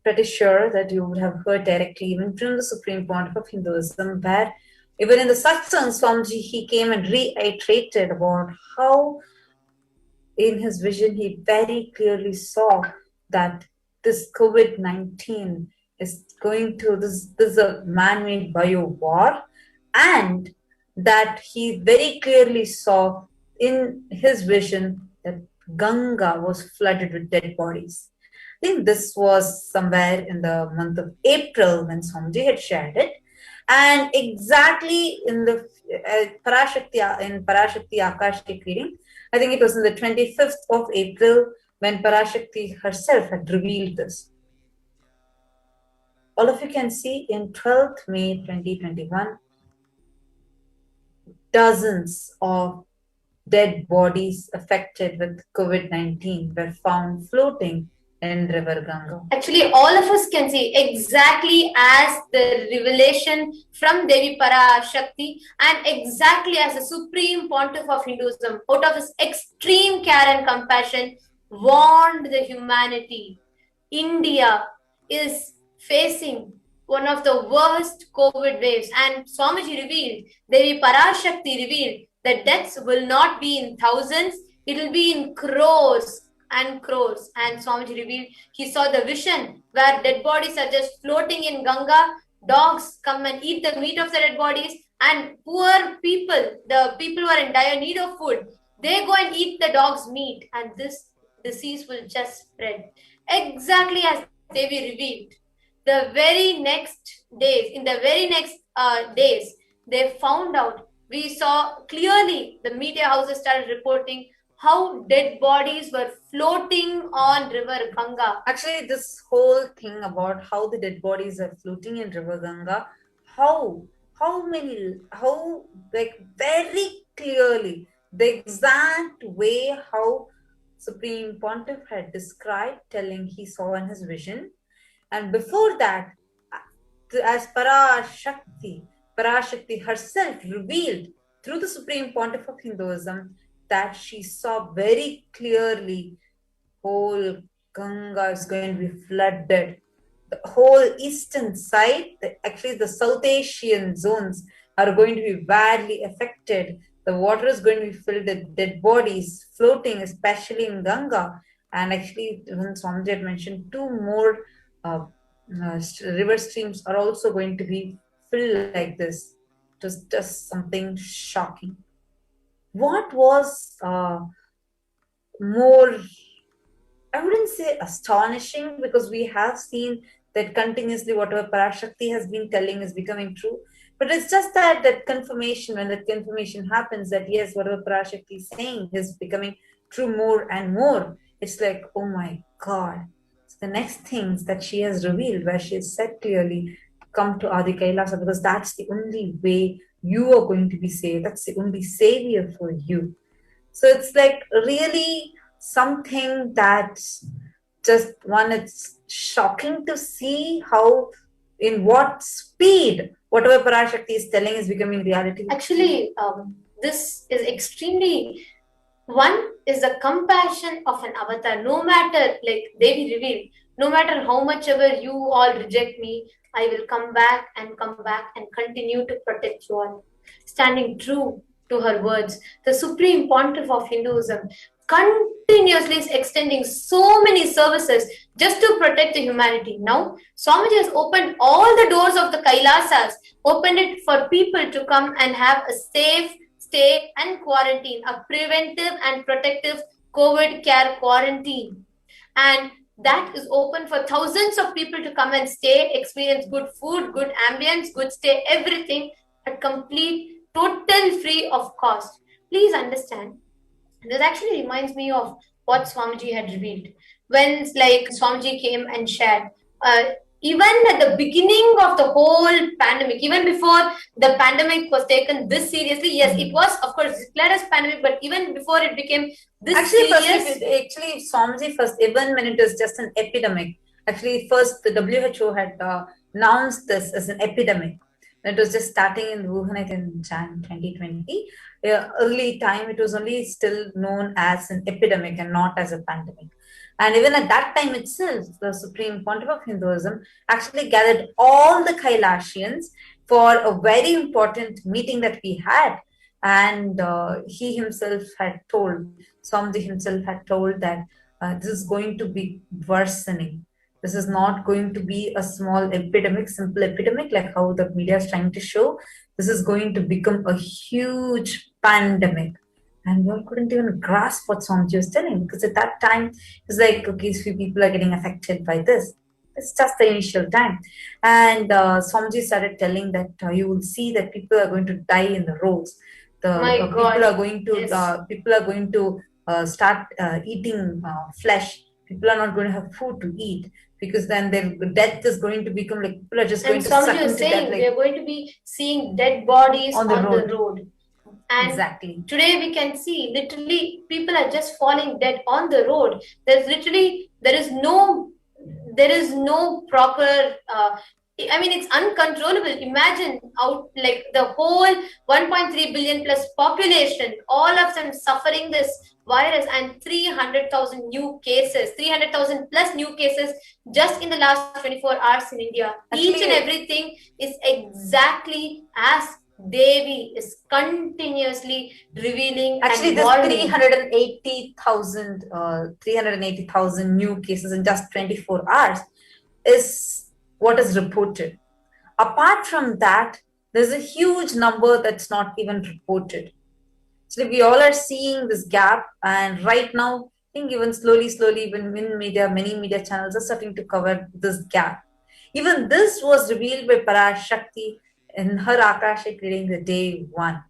pretty sure that you would have heard directly even from the Supreme Pontiff of Hinduism, where even in the satsang, Swamiji, he came and reiterated about how in his vision he very clearly saw that this COVID-19 is going to, this is a man-made bio-war, and that he very clearly saw in his vision that Ganga was flooded with dead bodies. I think this was somewhere in the month of April when Swamiji had shared it. And exactly in the PARASHAKTI Akashic reading, I think it was on the 25th of April when PARASHAKTI herself had revealed this. All of you can see in 12th May 2021, dozens of dead bodies affected with COVID-19 were found floating in River Ganga. Actually, all of us can see exactly as the revelation from Devi PARASHAKTI and exactly as the Supreme Pontiff of Hinduism, out of his extreme care and compassion, warned the humanity. India is facing one of the worst COVID waves, and Swamiji revealed, Devi PARASHAKTI revealed, that deaths will not be in thousands, it will be in crores and crores. And Swamiji revealed he saw the vision where dead bodies are just floating in Ganga, dogs come and eat the meat of the dead bodies, and poor people, the people who are in dire need of food, they go and eat the dog's meat, and this disease will just spread. Exactly as Devi revealed. The very next days, in the very next days, they found out, we saw clearly, the media houses started reporting how dead bodies were floating on River Ganga. Actually, this whole thing about how the dead bodies are floating in River Ganga, how very clearly, the exact way how Supreme Pontiff had described, telling he saw in his vision. And before that, as PARASHAKTI herself revealed through the Supreme Pontiff of Hinduism that she saw very clearly whole Ganga is going to be flooded. The whole eastern side, actually the South Asian zones are going to be badly affected. The water is going to be filled with dead bodies floating, especially in Ganga. And actually, even Swamiji had mentioned 2 more river streams are also going to be filled like this. It was just something shocking. What was more, I wouldn't say astonishing, because we have seen that continuously whatever PARASHAKTI has been telling is becoming true. But it's just that confirmation, when that confirmation happens that yes, whatever PARASHAKTI is saying is becoming true more and more. It's like, oh my God. So the next things that she has revealed, where she has said clearly, come to Adi Kailasa, because that's the only way you are going to be saved. That's the only savior for you. So it's like really something that just one, it's shocking to see how, in what speed, whatever PARASHAKTI is telling is becoming reality. Actually, this is extremely, one is the compassion of an avatar. No matter, like Devi revealed, no matter how much ever you all reject me, I will come back and continue to protect you all. Standing true to her words, the Supreme Pontiff of Hinduism continuously is extending so many services just to protect the humanity. Now, Swamiji has opened all the doors of the Kailasas, opened it for people to come and have a safe stay and quarantine, a preventive and protective COVID care quarantine. And that is open for thousands of people to come and stay, experience good food, good ambience, good stay, everything at complete, total free of cost. Please understand, this actually reminds me of what Swamiji had revealed. When like Swamiji came and shared, even at the beginning of the whole pandemic, even before the pandemic was taken this seriously, yes, it was of course declared as pandemic, but even before it became this serious. Actually, Swamiji first, even when it was just an epidemic, actually first the WHO had announced this as an epidemic. It was just starting in Wuhan in Jan 2020. Early time, it was only still known as an epidemic and not as a pandemic. And even at that time itself, the Supreme Pontiff of Hinduism actually gathered all the Kailashians for a very important meeting that we had. And he himself had told, Swamiji himself had told that this is going to be worsening. This is not going to be a small epidemic, simple epidemic, like how the media is trying to show. This is going to become a huge pandemic. And we all couldn't even grasp what Swamiji was telling, because at that time, it was like, okay, few people are getting affected by this. It's just the initial time. And Swamiji started telling that you will see that people are going to die in the roads. People are going to start eating flesh. People are not going to have food to eat, because then their death is going to become like people are just going to suck into death. We are going to be seeing dead bodies on the road. And exactly. Today we can see literally people are just falling dead on the road. There is no proper. It's uncontrollable. Imagine out like the whole 1.3 billion plus population, all of them suffering this virus, and 300,000 new cases, 300,000 plus new cases just in the last 24 hours in India. Each and everything is exactly as Devi is continuously revealing. Actually, this 380,000 new cases in just 24 hours is what is reported. Apart from that, there's a huge number that's not even reported. So we all are seeing this gap, and right now, I think even slowly, even in media, many media channels are starting to cover this gap. Even this was revealed by PARASHAKTI in her Akashic reading the day 1.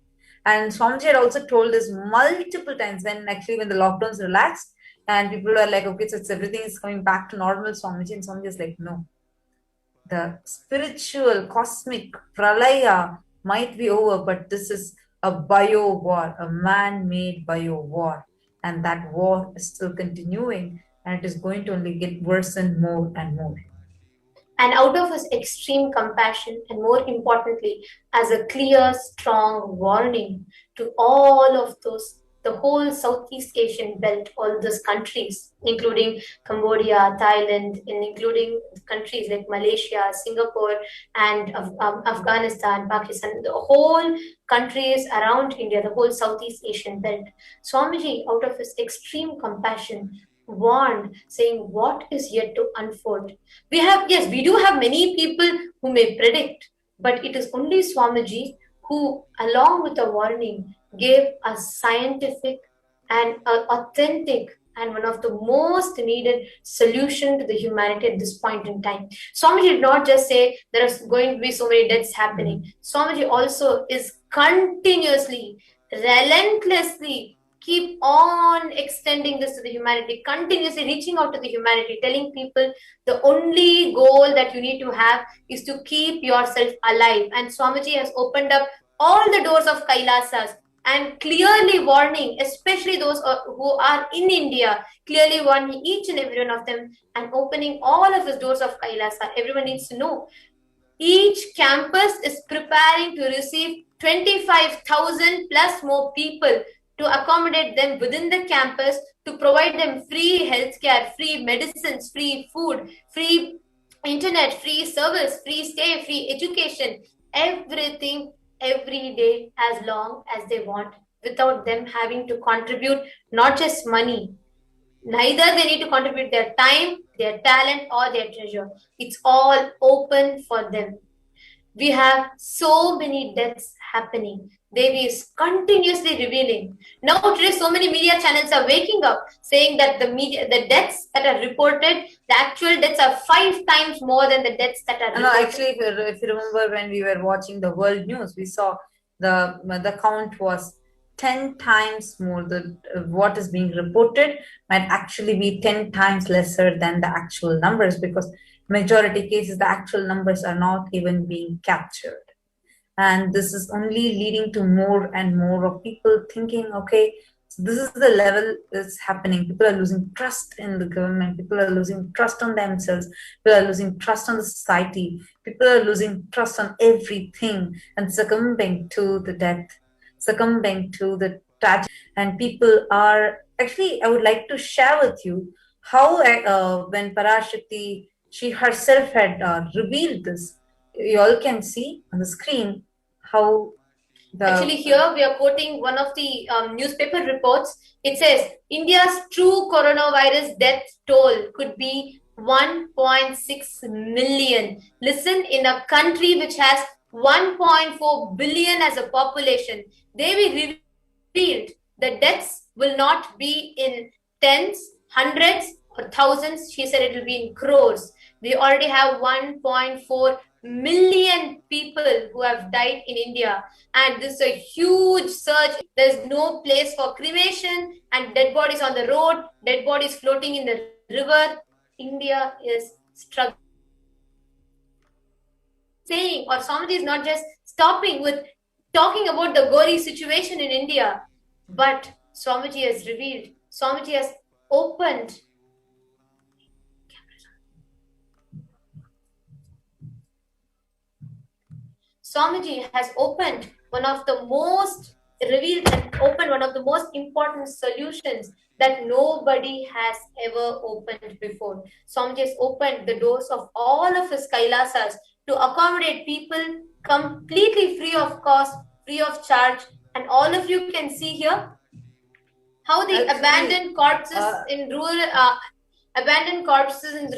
And Swamiji had also told us multiple times when the lockdowns relaxed and people are like, okay, so everything is coming back to normal, Swamiji. And Swamiji is like, no. The spiritual, cosmic pralaya might be over, but this is a bio war, a man-made bio war. And that war is still continuing, and it is going to only get worse and more and more. And out of his extreme compassion, and more importantly, as a clear, strong warning to all of those, the whole Southeast Asian belt, all those countries, including Cambodia, Thailand, and including countries like Malaysia, Singapore, and Afghanistan, Pakistan, the whole countries around India, the whole Southeast Asian belt. Swamiji, out of his extreme compassion, warned, saying what is yet to unfold. We do have many people who may predict, but it is only Swamiji who, along with the warning, gave a scientific and authentic and one of the most needed solution to the humanity at this point in time. Swamiji did not just say there are going to be so many deaths happening. Swamiji also is continuously, relentlessly keep on extending this to the humanity, continuously reaching out to the humanity, telling people the only goal that you need to have is to keep yourself alive. And Swamiji has opened up all the doors of Kailasas and clearly warning, especially those who are in India, clearly warning each and every one of them and opening all of his doors of Kailasa. Everyone needs to know. Each campus is preparing to receive 25,000 plus more people to accommodate them within the campus, to provide them free healthcare, free medicines, free food, free internet, free service, free stay, free education, everything every day as long as they want, without them having to contribute not just money. Neither they need to contribute their time, their talent, or their treasure. It's all open for them. We have so many deaths happening. Devi is continuously revealing. Now today so many media channels are waking up saying that the deaths that are reported, the actual deaths are 5 times more than the deaths that are reported. No, actually, if you remember when we were watching the world news, we saw the count was 10 times more. What is being reported might actually be 10 times lesser than the actual numbers, because majority cases the actual numbers are not even being captured. And this is only leading to more and more of people thinking, okay, so this is the level that's happening. People are losing trust in the government. People are losing trust on themselves. People are losing trust on the society. People are losing trust on everything and succumbing to the death, succumbing to the tragedy. And people are, actually, I would like to share with you how when PARASHAKTI, she herself had revealed this. You all can see on the screen how actually here we are quoting one of the newspaper reports. It says India's true coronavirus death toll could be 1.6 million. Listen, in a country which has 1.4 billion as a population, they revealed the deaths will not be in tens, hundreds or thousands. She said it will be in crores. We already have 1.4 million people who have died in India, and this is a huge surge. There's no place for cremation, and dead bodies on the road, dead bodies floating in the river. India is struggling. Saying, or Swamiji is not just stopping with talking about the gory situation in India, but Swamiji has revealed, Swamiji has opened Swamiji has opened one of the most revealed and opened one of the most important solutions that nobody has ever opened before. Swamiji has opened the doors of all of his Kailasas to accommodate people completely free of cost, free of charge. And all of you can see here how the abandoned corpses in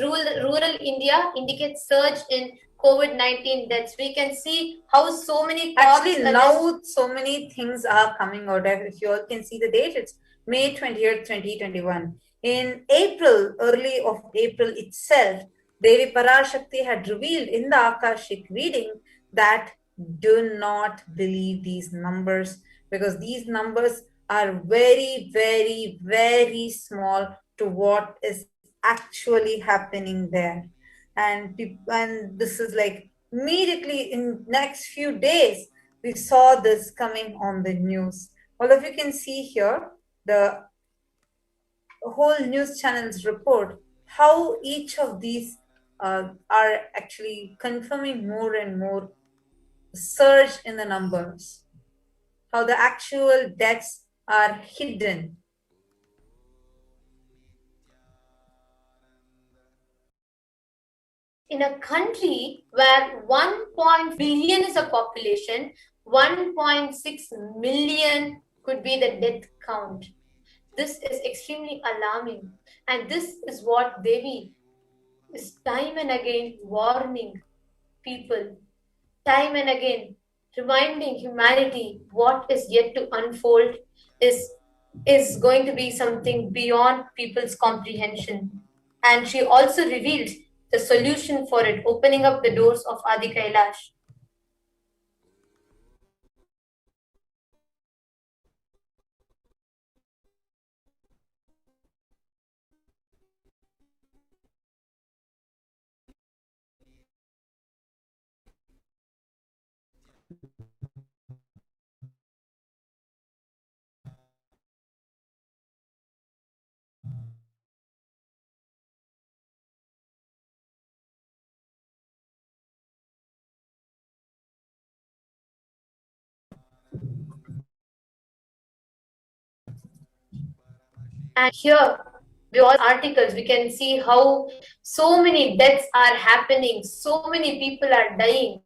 rural India indicate surge in COVID-19 deaths. We can see how so many actually now so many things are coming out. If you all can see the date, it's May 20th, 2021. In April, early of April itself, Devi PARASHAKTI had revealed in the Akashic reading that do not believe these numbers, because these numbers are very, very, very small to what is actually happening there. And this is like immediately in next few days, we saw this coming on the news. All of you can see here, the whole news channels report how each of these are actually confirming more and more surge in the numbers, how the actual deaths are hidden. In a country where 1 billion is a population, 1.6 million could be the death count. This is extremely alarming. And this is what Devi is time and again warning people. Time and again, reminding humanity what is yet to unfold is going to be something beyond people's comprehension. And she also revealed the solution for it, opening up the doors of Adi Kailash. And here, with all articles, we can see how so many deaths are happening, so many people are dying.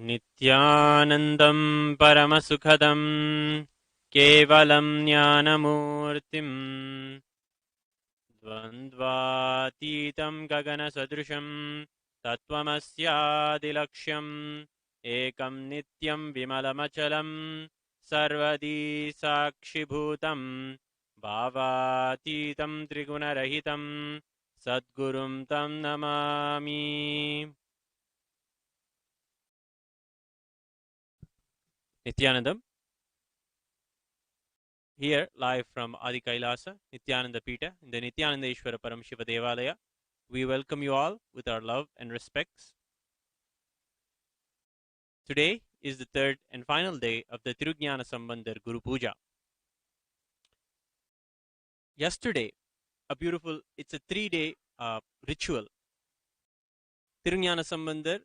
नित्यानन्दं परमसुखदं केवलं ज्ञानमूर्तिं द्वन्द्वातीतं गगनसदृशं तत्त्वमस्यादिलक्ष्यम् एकं नित्यं विमलमचलं सर्वदी साक्षिभूतं भावातीतं त्रिगुणरहितं सद्गुरुं तं Namami. Nithyanandam, here live from Adi Kailasa, Nithyananda Pita, in the Nithyananda Ishvara Paramshiva Devalaya. We welcome you all with our love and respects. Today is the third and final day of the Tirujnana Sambandhar Guru Puja. Yesterday, it's a 3-day ritual. Tirujnana Sambandhar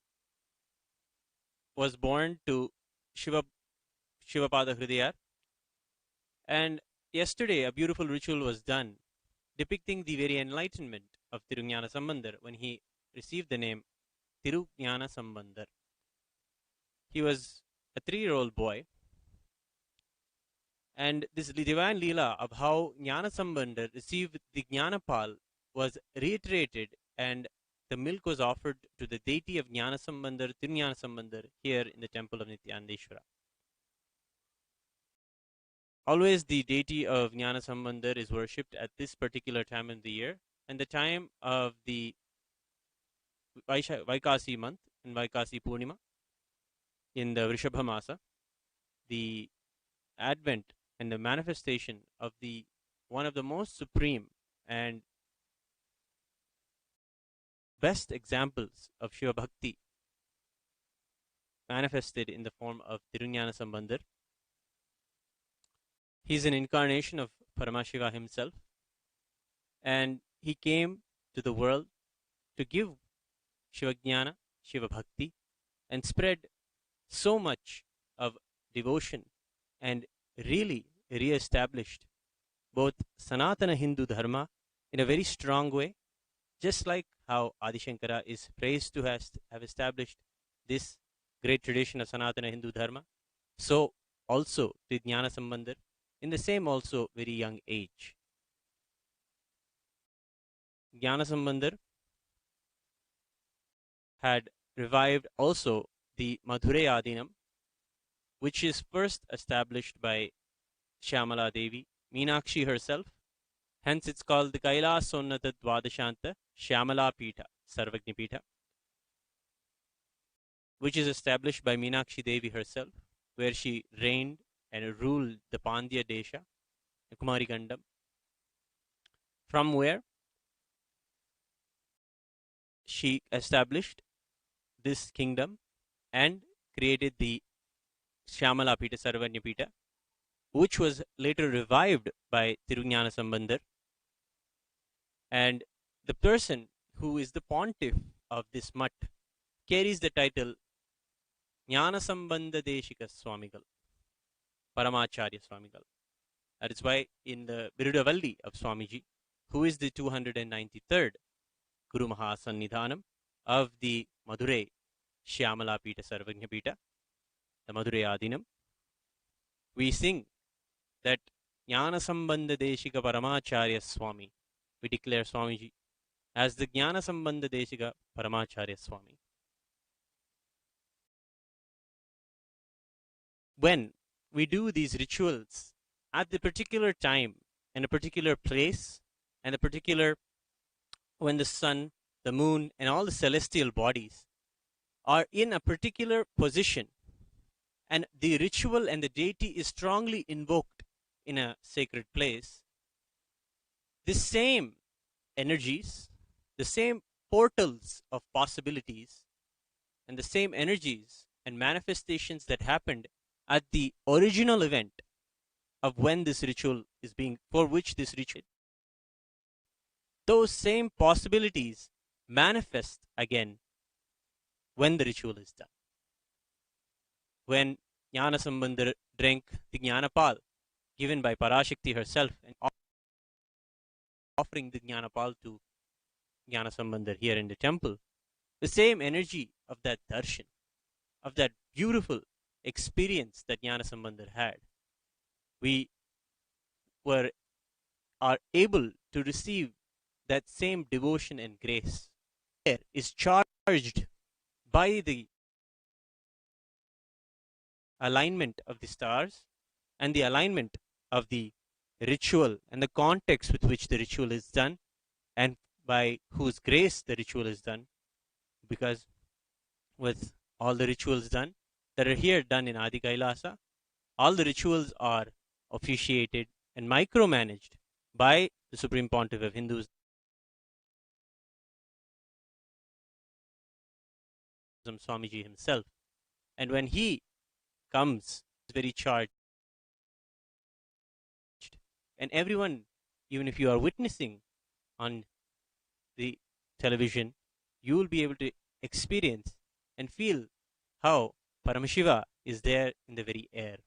was born to Shivapada Hridayar, and yesterday a beautiful ritual was done depicting the very enlightenment of Tirujnana Sambandhar when he received the name Tirujnana Sambandhar. He was a 3-year-old boy, and this divine Leela of how Jnana Sambandhar received the Jnanapal was reiterated, and the milk was offered to the deity of Jnana Sambandhar, Tirujnana Sambandhar, here in the temple of Nithyanandeshwara. Always the deity of Jnana Sambandhar is worshipped at this particular time of the year, and the time of the Vaikasi month and Vaikasi Purnima in the Vrishabha Masa, the advent and the manifestation of the one of the most supreme and best examples of Shiva Bhakti manifested in the form of Tirujnana Sambandhar. He is an incarnation of Paramashiva himself, and he came to the world to give Shiva Jnana, Shiva Bhakti, and spread so much of devotion, and really re-established both Sanatana Hindu Dharma in a very strong way, just like how Adi Shankara is praised to have established this great tradition of Sanatana Hindu Dharma. So also did Jnana Sambandhar in the same also very young age. Jnana Sambandhar had revived also the Madurai Adinam, which is first established by Shyamala Devi, Meenakshi herself. Hence it's called the Kailasonnata Dwadashanta Shyamala Pita, Sarvagni Pita, which is established by Meenakshi Devi herself, where she reigned and ruled the Pandya Desha, the Kumari Gandam, from where she established this kingdom and created the Shyamala Pita, Sarvagni Pita, which was later revived by Tirujnana Sambandhar. And the person who is the pontiff of this mutt carries the title Jnana Sambandha Deshika Swamigal, Paramacharya Swamigal. That is why in the Birudavalli of Swamiji, who is the 293rd Guru Mahasannidhanam of the Madurai Shyamala Pita Sarvagna Pita, the Madurai Adinam, we sing that Jnana Sambandha Deshika Paramacharya Swami. We declare Swamiji as the Jnana Sambandha Deshika Paramacharya Swami. When we do these rituals at the particular time and a particular place and a particular when the sun, the moon, and all the celestial bodies are in a particular position, and the ritual and the deity is strongly invoked in a sacred place, the same energies, the same portals of possibilities, and the same energies and manifestations that happened at the original event of when this ritual is being, for which this ritual, those same possibilities manifest again when the ritual is done. When Jnana Sambandhar drank the Jnanapal given by Parashakti herself and offering the Jnanapal to Jnana Sambandhar here in the temple, the same energy of that darshan, of that beautiful experience that Jnana Sambandha had. We are able to receive that same devotion and grace. Air is charged by the alignment of the stars and the alignment of the ritual and the context with which the ritual is done and by whose grace the ritual is done, because with all the rituals done that are here done in Adi Kailasa, all the rituals are officiated and micromanaged by the Supreme Pontiff of Hindus, Swamiji himself. And when he comes, it's very charged. And everyone, even if you are witnessing on the television, you will be able to experience and feel how Paramashiva is there in the very air.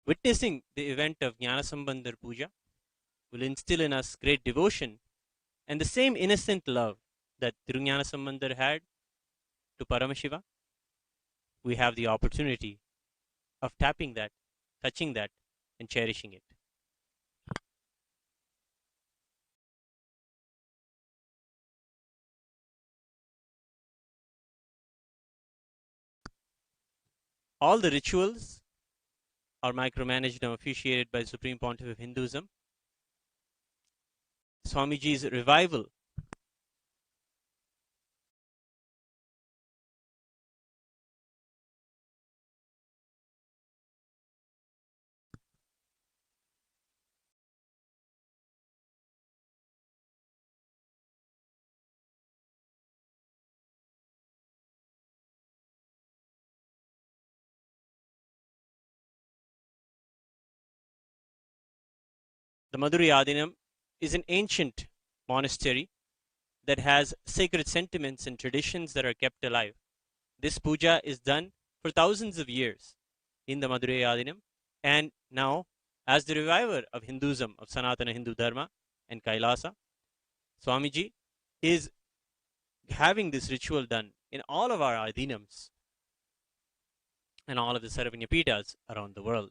Witnessing the event of Jnana Sambandha Puja will instill in us great devotion and the same innocent love that Tirujnana Sambandha had to Paramashiva. We have the opportunity of tapping that, touching that, and cherishing it. All the rituals are micromanaged and officiated by the Supreme Pontiff of Hinduism. Swamiji's revival the Madurai Adinam is an ancient monastery that has sacred sentiments and traditions that are kept alive. This puja is done for thousands of years in the Madurai Adinam, and now, as the reviver of Hinduism, of Sanatana Hindu Dharma and Kailasa, Swamiji is having this ritual done in all of our Adinams and all of the Sarvanya Pitas around the world.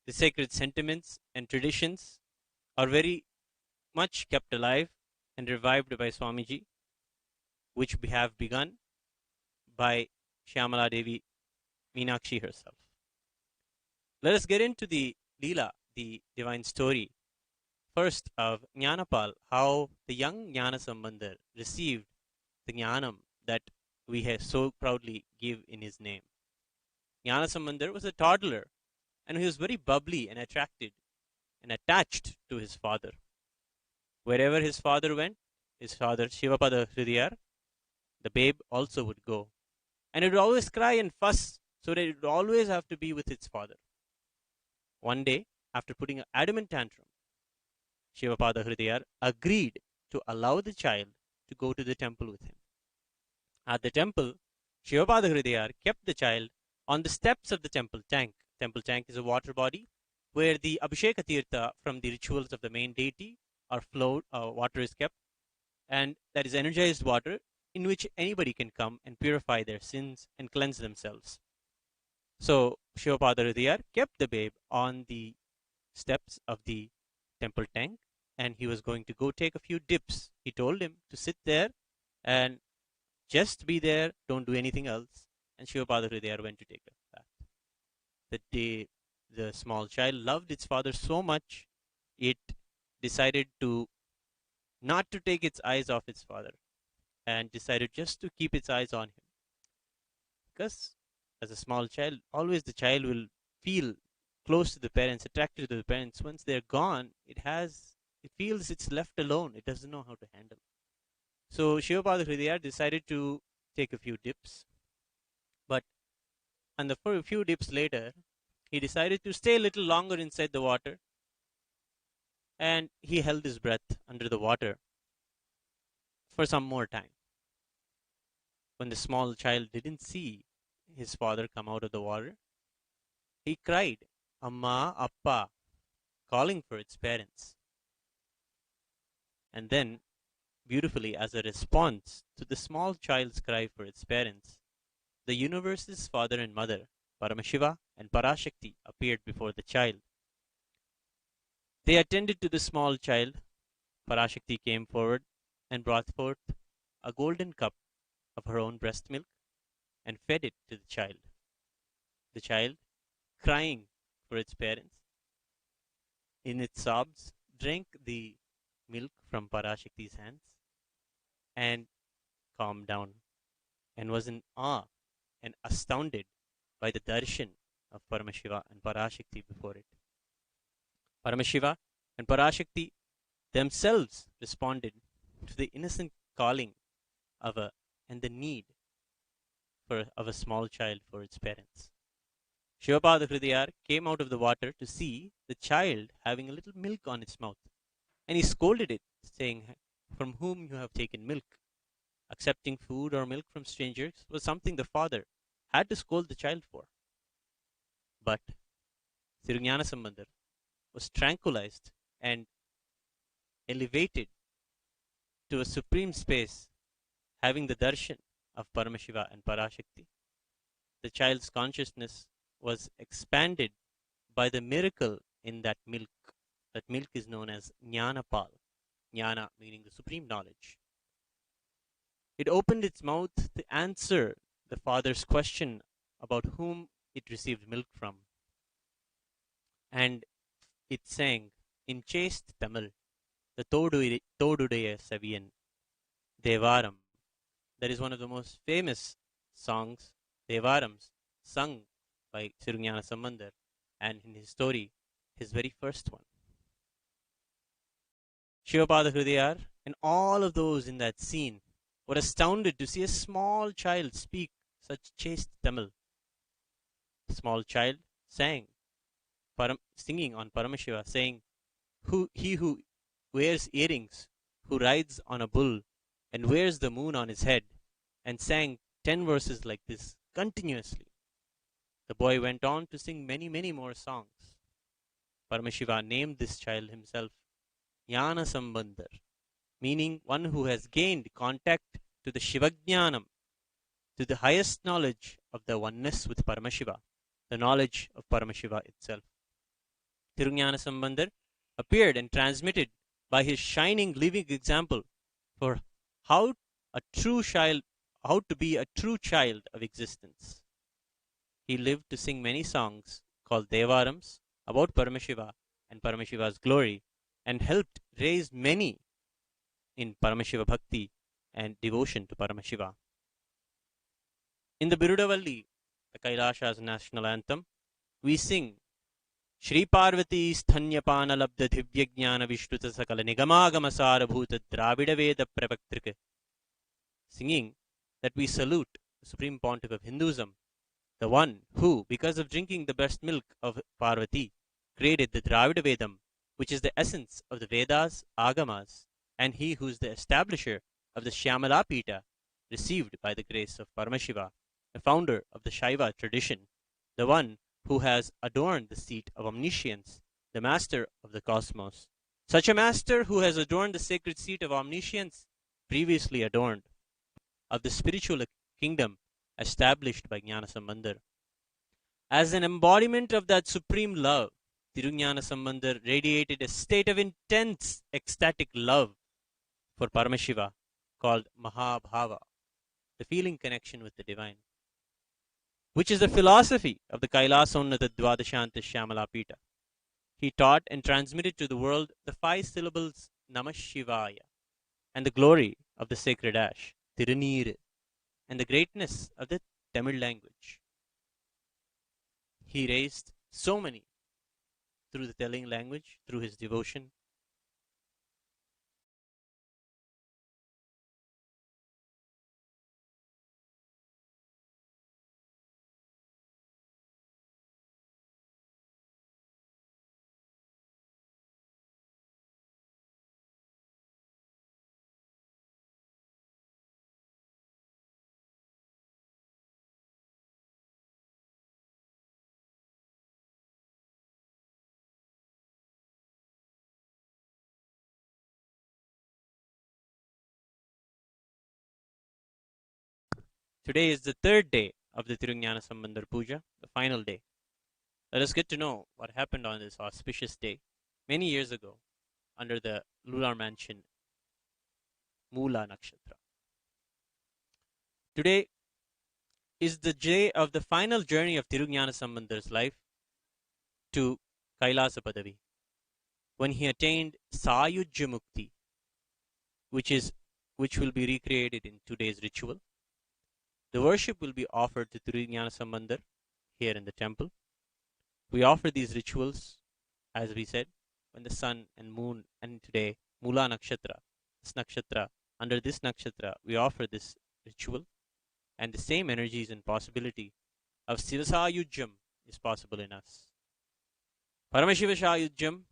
The sacred sentiments and traditions are very much kept alive and revived by Swamiji, which we have begun by Shyamala Devi Meenakshi herself. Let us get into the Leela, the divine story, first of Jnanapal, how the young Jnana Sambandha received the Jnanam that we have so proudly give in his name. Jnana Sambandha was a toddler, and he was very bubbly and attracted and attached to his father. Wherever his father went, his father Shivapada Hridayar, the babe also would go. And it would always cry and fuss, so that it would always have to be with its father. One day, after putting an adamant tantrum, Shivapada Hridayar agreed to allow the child to go to the temple with him. At the temple, Shivapada Hridayar kept the child on the steps of the temple tank. Temple tank is a water body where the Abhisheka Tirtha from the rituals of the main deity are flowed, water is kept, and that is energized water in which anybody can come and purify their sins and cleanse themselves. So Shivapada Hridayar kept the babe on the steps of the temple tank, and he was going to go take a few dips. He told him to sit there and just be there, don't do anything else. And Shivapada Hridayar went to take a bath. The day the small child loved its father so much, it decided to not to take its eyes off its father and decided just to keep its eyes on him. Because as a small child, always the child will feel close to the parents, attracted to the parents. Once they're gone, it feels it's left alone. It doesn't know how to handle. So Shivapada Hridayar decided to take a few dips. But for a few dips later, he decided to stay a little longer inside the water. And he held his breath under the water for some more time. When the small child didn't see his father come out of the water, he cried, Amma, Appa, calling for its parents. And then beautifully as a response to the small child's cry for its parents, the universe's father and mother, Paramashiva and Parashakti, appeared before the child. They attended to the small child. Parashakti came forward and brought forth a golden cup of her own breast milk and fed it to the child. The child, crying for its parents, in its sobs, drank the milk from Parashakti's hands and calmed down and was in awe and astounded by the darshan of Paramashiva and Parashakti before it. Paramashiva and Parashakti themselves responded to the innocent calling of and the need of a small child for its parents. Shivapada Hridayar came out of the water to see the child having a little milk on its mouth, and he scolded it, saying, "From whom you have taken milk?" Accepting food or milk from strangers was something the father had to scold the child for. But Sri Sambandar was tranquilized and elevated to a supreme space, having the darshan of Paramashiva and Parashakti. The child's consciousness was expanded by the miracle in that milk. That milk is known as Jnanapal. Jnana meaning the supreme knowledge. It opened its mouth to answer the father's question about whom it received milk from. And it sang in chaste Tamil, the Todudaya Saviyan, Devaram. That is one of the most famous songs, Devarams, sung by Sri Sambandar, and in his story, his very first one. Shivapada Hridayar and all of those in that scene were astounded to see a small child speak such chaste Tamil. The small child sang, singing on Paramashiva, saying, He who wears earrings, who rides on a bull, and wears the moon on his head, and sang 10 verses like this continuously. The boy went on to sing many, many more songs. Paramashiva named this child himself Jnana Sambandar, meaning one who has gained contact to the Shivajnanam, to the highest knowledge of the oneness with Paramashiva, the knowledge of Paramashiva itself. Tirunjnana Sambandar appeared and transmitted by his shining living example for how to be a true child of existence. He lived to sing many songs called Devarams about Paramashiva and Paramashiva's glory, and helped raise many in Paramashiva Bhakti and devotion to Paramashiva. In the Birudavalli, the Kailasha's national anthem, we sing Shri Parvati Sthanyapana Labdha Divya Jnana Vishnuta Sakala Nigamagama Sarabhuta Dravida Veda Pravaktrika, singing that we salute the Supreme Pontiff of Hinduism, the one who, because of drinking the breast milk of Parvati, created the Dravida Vedam, which is the essence of the Vedas, Agamas, and he who is the establisher of the Shyamala Pita, received by the grace of Paramashiva, the founder of the Shaiva tradition, the one who has adorned the seat of omniscience, the master of the cosmos. Such a master who has adorned the sacred seat of omniscience, previously adorned of the spiritual kingdom established by Jnana Sambandar. As an embodiment of that supreme love, Tirunjnana Sambandar radiated a state of intense ecstatic love for Paramashiva called Mahabhava, the feeling connection with the divine, which is the philosophy of the Kailasonnata Dvadashanta Shyamala Pita. He taught and transmitted to the world the 5 syllables Namah Shivaya and the glory of the sacred ash, Tirunir, and the greatness of the Tamil language. He raised so many through the telling language, through his devotion, Today is the third day of the Tirunjana Sambandar Puja, the final day. Let us get to know what happened on this auspicious day many years ago under the lunar mansion Moola Nakshatra. Today is the day of the final journey of Tirunjana Sambandar's life to Kailasa Padavi, when he attained Sayujya Mukti, which will be recreated in today's ritual. The worship will be offered to Tirunjana Sambandar here in the temple. We offer these rituals, as we said, when the sun and moon, and today Moola Nakshatra, this nakshatra, under this nakshatra, we offer this ritual, and the same energies and possibility of Sivasayujyam is possible in us. Paramashivasayujyam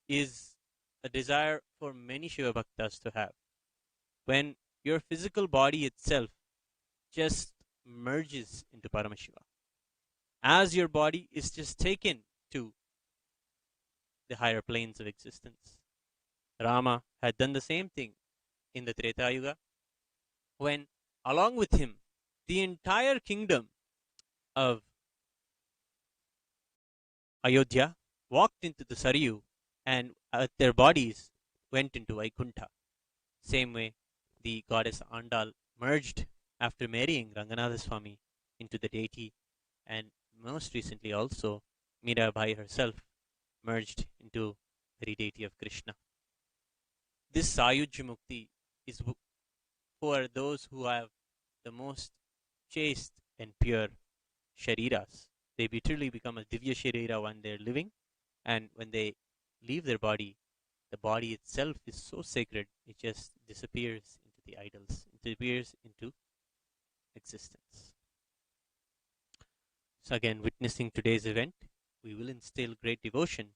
is a desire for many Shiva Bhaktas to have. When your physical body itself just merges into Paramashiva, as your body is just taken to the higher planes of existence. Rama had done the same thing in the Treta Yuga, when along with him the entire kingdom of Ayodhya walked into the Saryu, and their bodies went into Vaikuntha. Same way the goddess Andal merged after marrying Ranganatha Swami into the deity, and most recently also Mirabai herself merged into the deity of Krishna. This Sayujya Mukti is for those who have the most chaste and pure shariras. They literally become a Divya Sharira when they're living, and when they leave their body, the body itself is so sacred, it just disappears into the idols, it disappears into existence. So again, witnessing today's event, we will instill great devotion,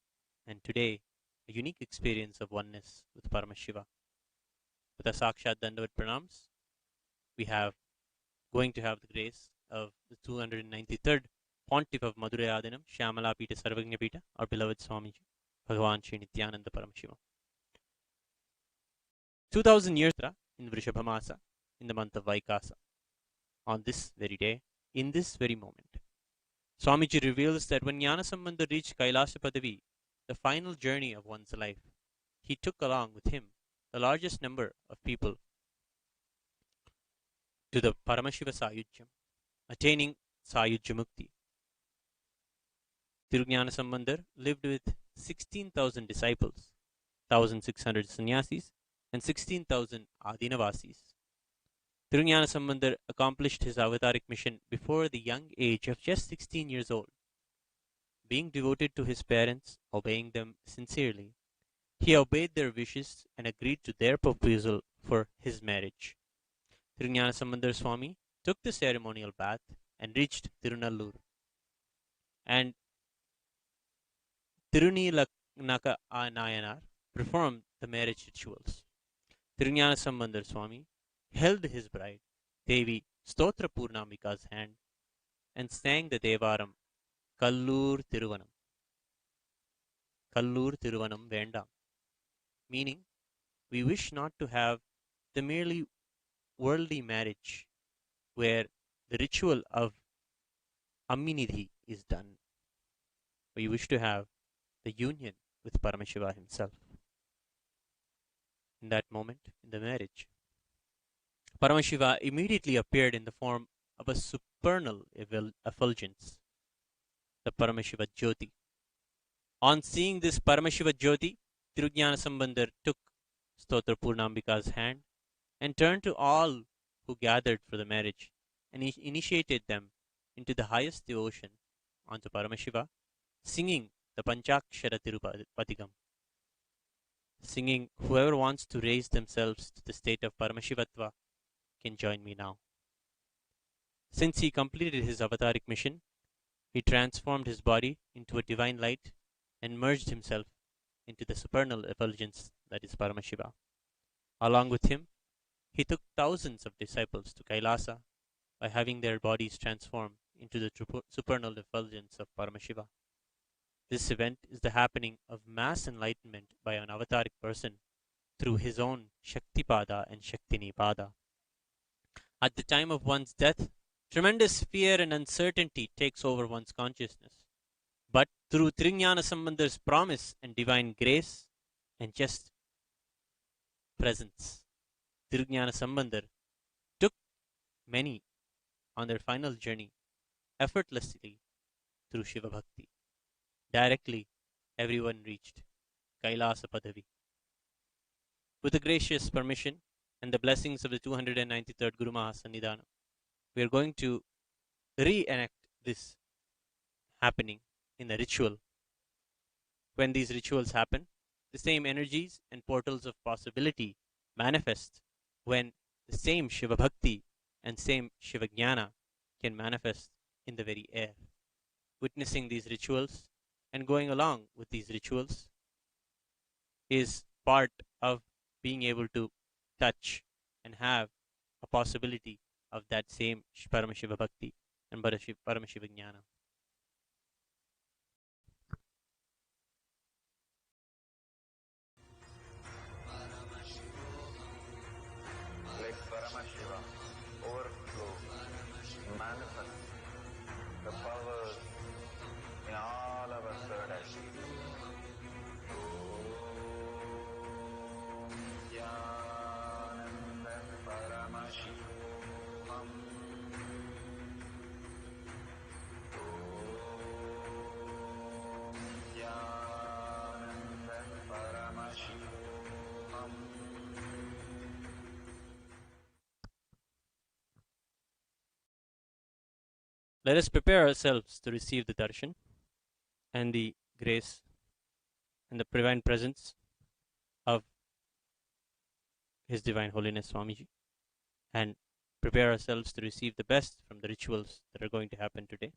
and today a unique experience of oneness with Paramashiva. With a Sakshat Dandavat Pranams, we have going to have the grace of the 293rd Pontiff of Madurai Adinam, Shyamala Pita Sarvagnya Pita, our beloved Swamiji, Bhagavan Sri Nithyananda Paramashiva. 2000 years in Vrishabhamasa, in the month of Vaikasa, on this very day, in this very moment, Swamiji reveals that when Jnana Sambandar reached Kailasa Padavi, the final journey of one's life, he took along with him the largest number of people to the Paramashiva Sayujyam, attaining Sayujya Mukti. Tirunjana Sambandar lived with 16,000 disciples, 1,600 sannyasis, and 16,000 Adinavasis. Tirunjana Sambandar accomplished his avataric mission before the young age of just 16 years old. Being devoted to his parents, obeying them sincerely, he obeyed their wishes and agreed to their proposal for his marriage. Tirunjana Sambandar Swami took the ceremonial bath and reached Tirunallur. And Tirunilaka Nayanar performed the marriage rituals. Tirunjana Sambandar Swami held his bride, Devi Stotra Purnambika's hand, and sang the Devaram, Kallur Tiruvanam. Kallur Tiruvanam Vendam. Meaning, we wish not to have the merely worldly marriage where the ritual of Amminidhi is done. We wish to have the union with Paramashiva himself. In that moment, in the marriage, Paramashiva immediately appeared in the form of a supernal effulgence, the Paramashiva Jyoti. On seeing this Paramashiva Jyoti, Tirunjana Sambandar took Stotra Purnambika's hand and turned to all who gathered for the marriage and initiated them into the highest devotion onto Paramashiva, singing the Panchakshara Tirupatigam. Singing, whoever wants to raise themselves to the state of Paramashivatva can join me now. Since he completed his avataric mission, he transformed his body into a divine light and merged himself into the supernal effulgence that is Paramashiva. Along with him, he took thousands of disciples to Kailasa by having their bodies transformed into the supernal effulgence of Paramashiva. This event is the happening of mass enlightenment by an avataric person through his own Shaktipada and Shaktinipada. At the time of one's death, tremendous fear and uncertainty takes over one's consciousness. But through Trignana Sambandhar's promise and divine grace and just presence, Trignana Sambandhar took many on their final journey effortlessly through Shiva Bhakti. Directly, everyone reached Kailasa Padavi. With the gracious permission and the blessings of the 293rd Guru Mahasannidhana, we are going to reenact this happening in a ritual. When these rituals happen, the same energies and portals of possibility manifest when the same Shiva Bhakti and same Shiva Jnana can manifest in the very air. Witnessing these rituals and going along with these rituals is part of being able to touch and have a possibility of that same Paramashiva Bhakti and Paramashiva Jnana. Let Paramashiva overflow, manifest the powers in all our third eye. Let us prepare ourselves to receive the darshan and the grace and the divine presence of His Divine Holiness Swamiji, and prepare ourselves to receive the best from the rituals that are going to happen today.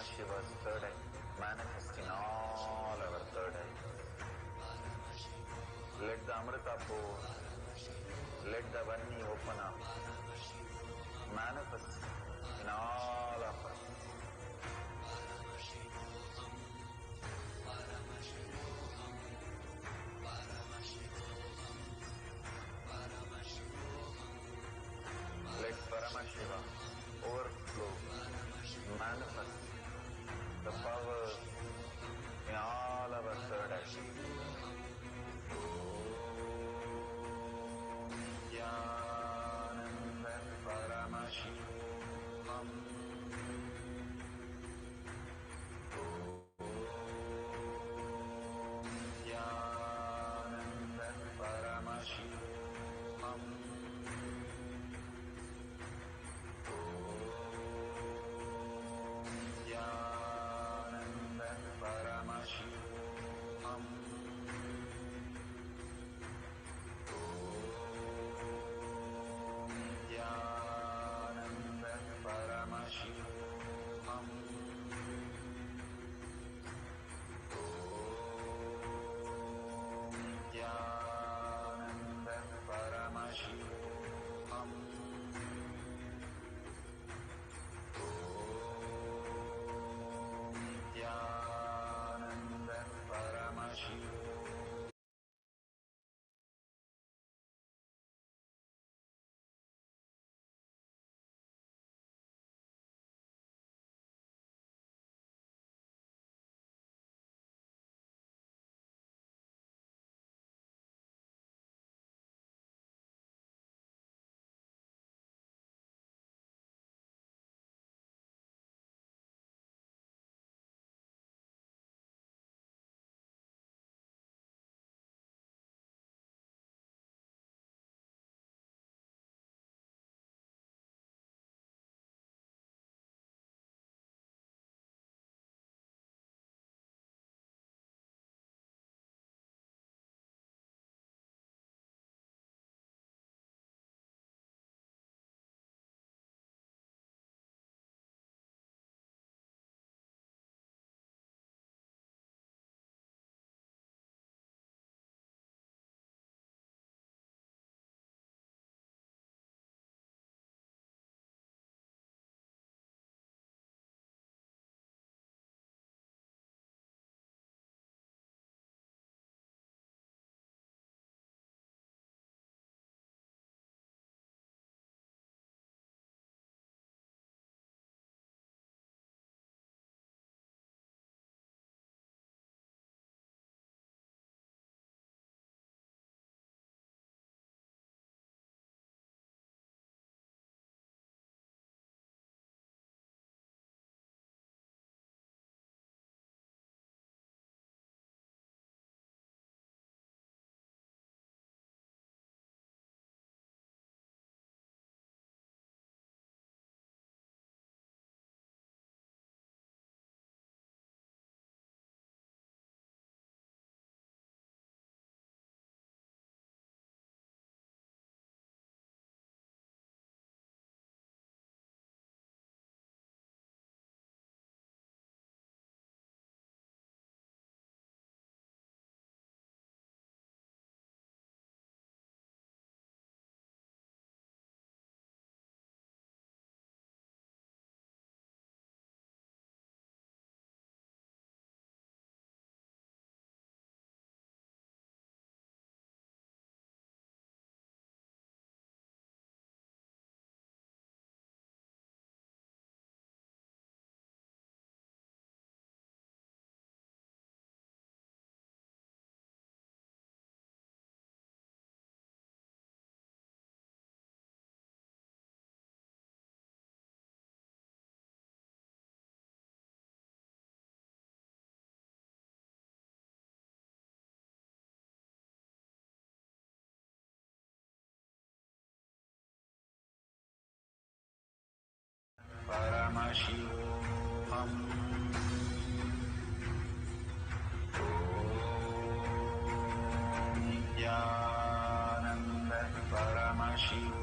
Paramashiva's third eye manifest in all our third eyes. Let the Amrita pour, let the Vanni open up, manifest in all of us. Let Paramashiva overflow, manifest the power in all our third eyes. Jnanam Paramashivam. Jnanam Paramashivam. Jnanam Paramashivam. Jnanam Paramashivam. Jnanam Paramashivam. Jnanam Paramashivam. Paramashivam. Nityananda Paramashivam.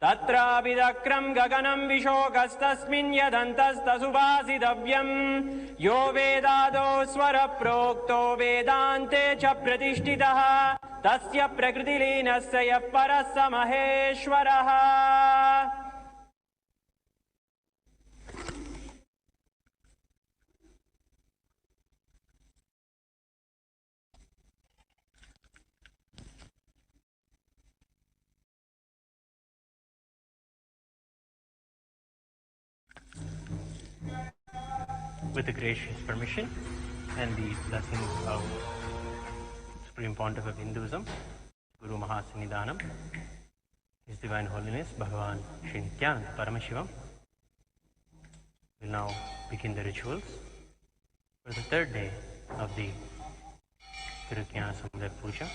तत्राभिदक्रं गगनं विशोकस्तस्मिन् यदन्तस्तसुभासितव्यं यो वेदादो स्वरप्रोक्तो वेदान्ते च प्रतिष्ठितः तस्य प्रकृतिलीनस्य यः परः स महेश्वरः With the gracious permission and the blessings of Supreme Pontiff of Hinduism, Guru Mahasannidhanam, His Divine Holiness Bhagavan Sri Nithyananda Paramashivam, will now begin the rituals for the third day of the Tirukhyana Samudaya Puja.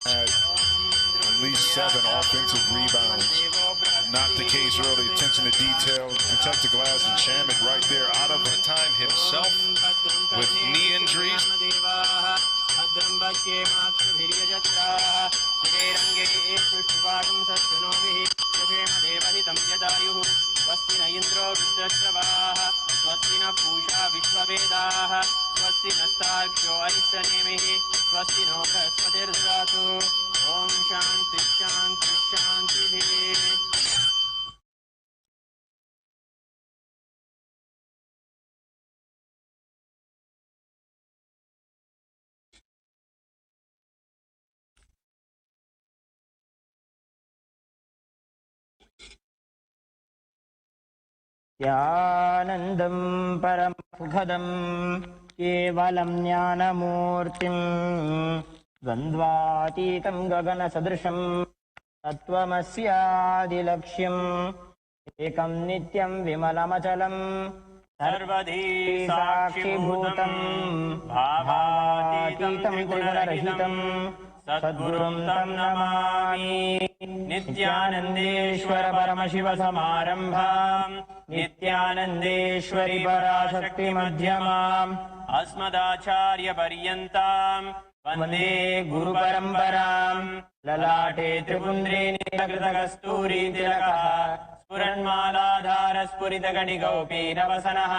At least 7 offensive rebounds. Not the case early. Attention to detail. Protect the glass and Shamit right there out of time himself with knee injuries. स्वस्ति न इंद्रो रुद्रश्रवाः स्वस्ति न पूषा विश्ववेदाः स्वस्ति नस्ताक्षो अरिष्टनेमिः स्वस्ति no बृहस्पतिर्ददातु ॐ शान्ति शान्ति शान्तिः यानन्दं परमसुखदं केवलं ज्ञानमूर्तिं द्वन्द्वातीतं गगनसदृशं तत्त्वमस्यादिलक्ष्यम् एकं नित्यं विमलमचलं सर्वधी साक्षिभूतं भावातीतं त्रिगुणरहितं सद्गुरुं तं नमामि नित्यानन्देश्वर परमशिव समारम्भाम् नित्यानन्देश्वरि पराशक्ति मध्यमाम् अस्मदाचार्य पर्यन्ताम् वन्दे गुरुपरम्पराम् ललाटे त्रिपुण्ड्रे नीलकृतकस्तूरी तिलकः स्फुरन्मालाधार स्फुरितगणिगौपीनवसनः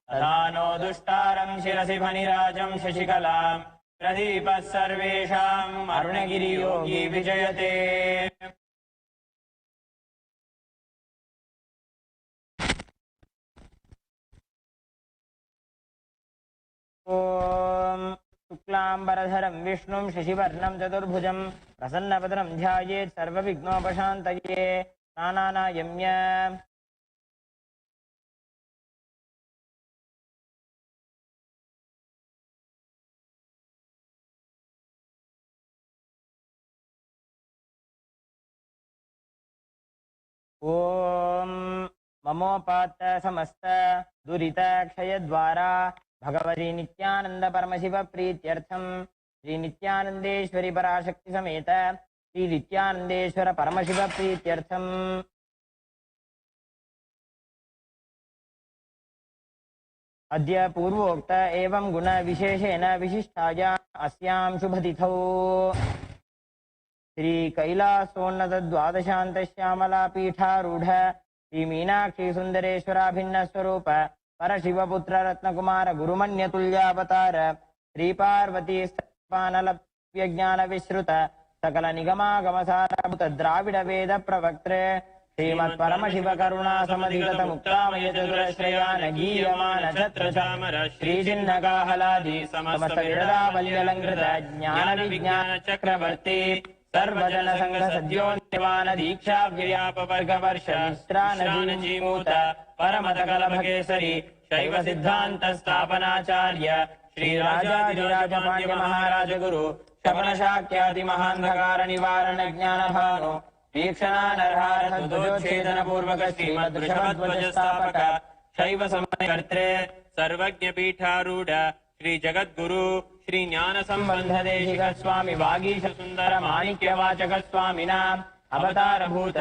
तदानो दुष्टारम् शिरसि फणिराजम् शशिकलाम् प्रदीपः सर्वेषाम् अरुणगिरियोगी विजयते ॐ शुक्लाम्बरधरं विष्णुं शशिवर्णं चतुर्भुजं प्रसन्नवदनं ध्यायेत् सर्वविघ्नोपशान्तये स्नानानायम्य ॐ ममोपात्त समस्त दुरितक्षयद्वारा भगवती नित्यानंद परमशिव प्रीत्यर्थम श्री नित्यानंदेश्वरी पराशक्ति समेत श्री नित्यानंदेश्वर परमशिव प्रीत्यर्थम अद्य पूर्वोक्त एवं गुण विशेषेण विशिष्टाया अस्यां शुभतिथौ श्री कैलासोन्नत द्वादशांत श्यामला पीठारूढ़ श्री मीनाक्षी सुंदरेश्वराभिन्न स्वरूप परशिवपुत्र रत्नकुमार गुरुमन्यतुल्यावतार श्री पार्वती स्तपानलव्य ज्ञान विश्रुत सकल निगमागमसारभूत द्राविड वेद प्रवक्त्र श्रीमत्परमशिवकरुणा समधिगतमुक्तामय चतुरश्रयान गीयमान छत्रचामर श्रीजिन्नकाहलादि समस्तविरदावल्यलङ्कृत ज्ञानविज्ञान चक्रवर्ती सर्वजन संघ सद्यो निर्वाण दीक्षा व्यापवर्गवर्ष मिश्रानजीमूत परमतकलभकेसरी शैव सिद्धांत स्थापनाचार्य श्री राजाधिराज पांड्य महाराज गुरु शपन शाक्यादि महांधकार निवारण ज्ञान भानु वीक्षणानर्हारध्वजोच्छेदन पूर्वक श्रीमद्वृषभध्वज स्थापक शैव समयकर्त्रे सर्वज्ञ पीठारूढ़ श्री जगद्गुरु श्री ज्ञान संबंध देशिक स्वामी वागीश सुंदर माणिक्य वाचक स्वामिना अवतार भूत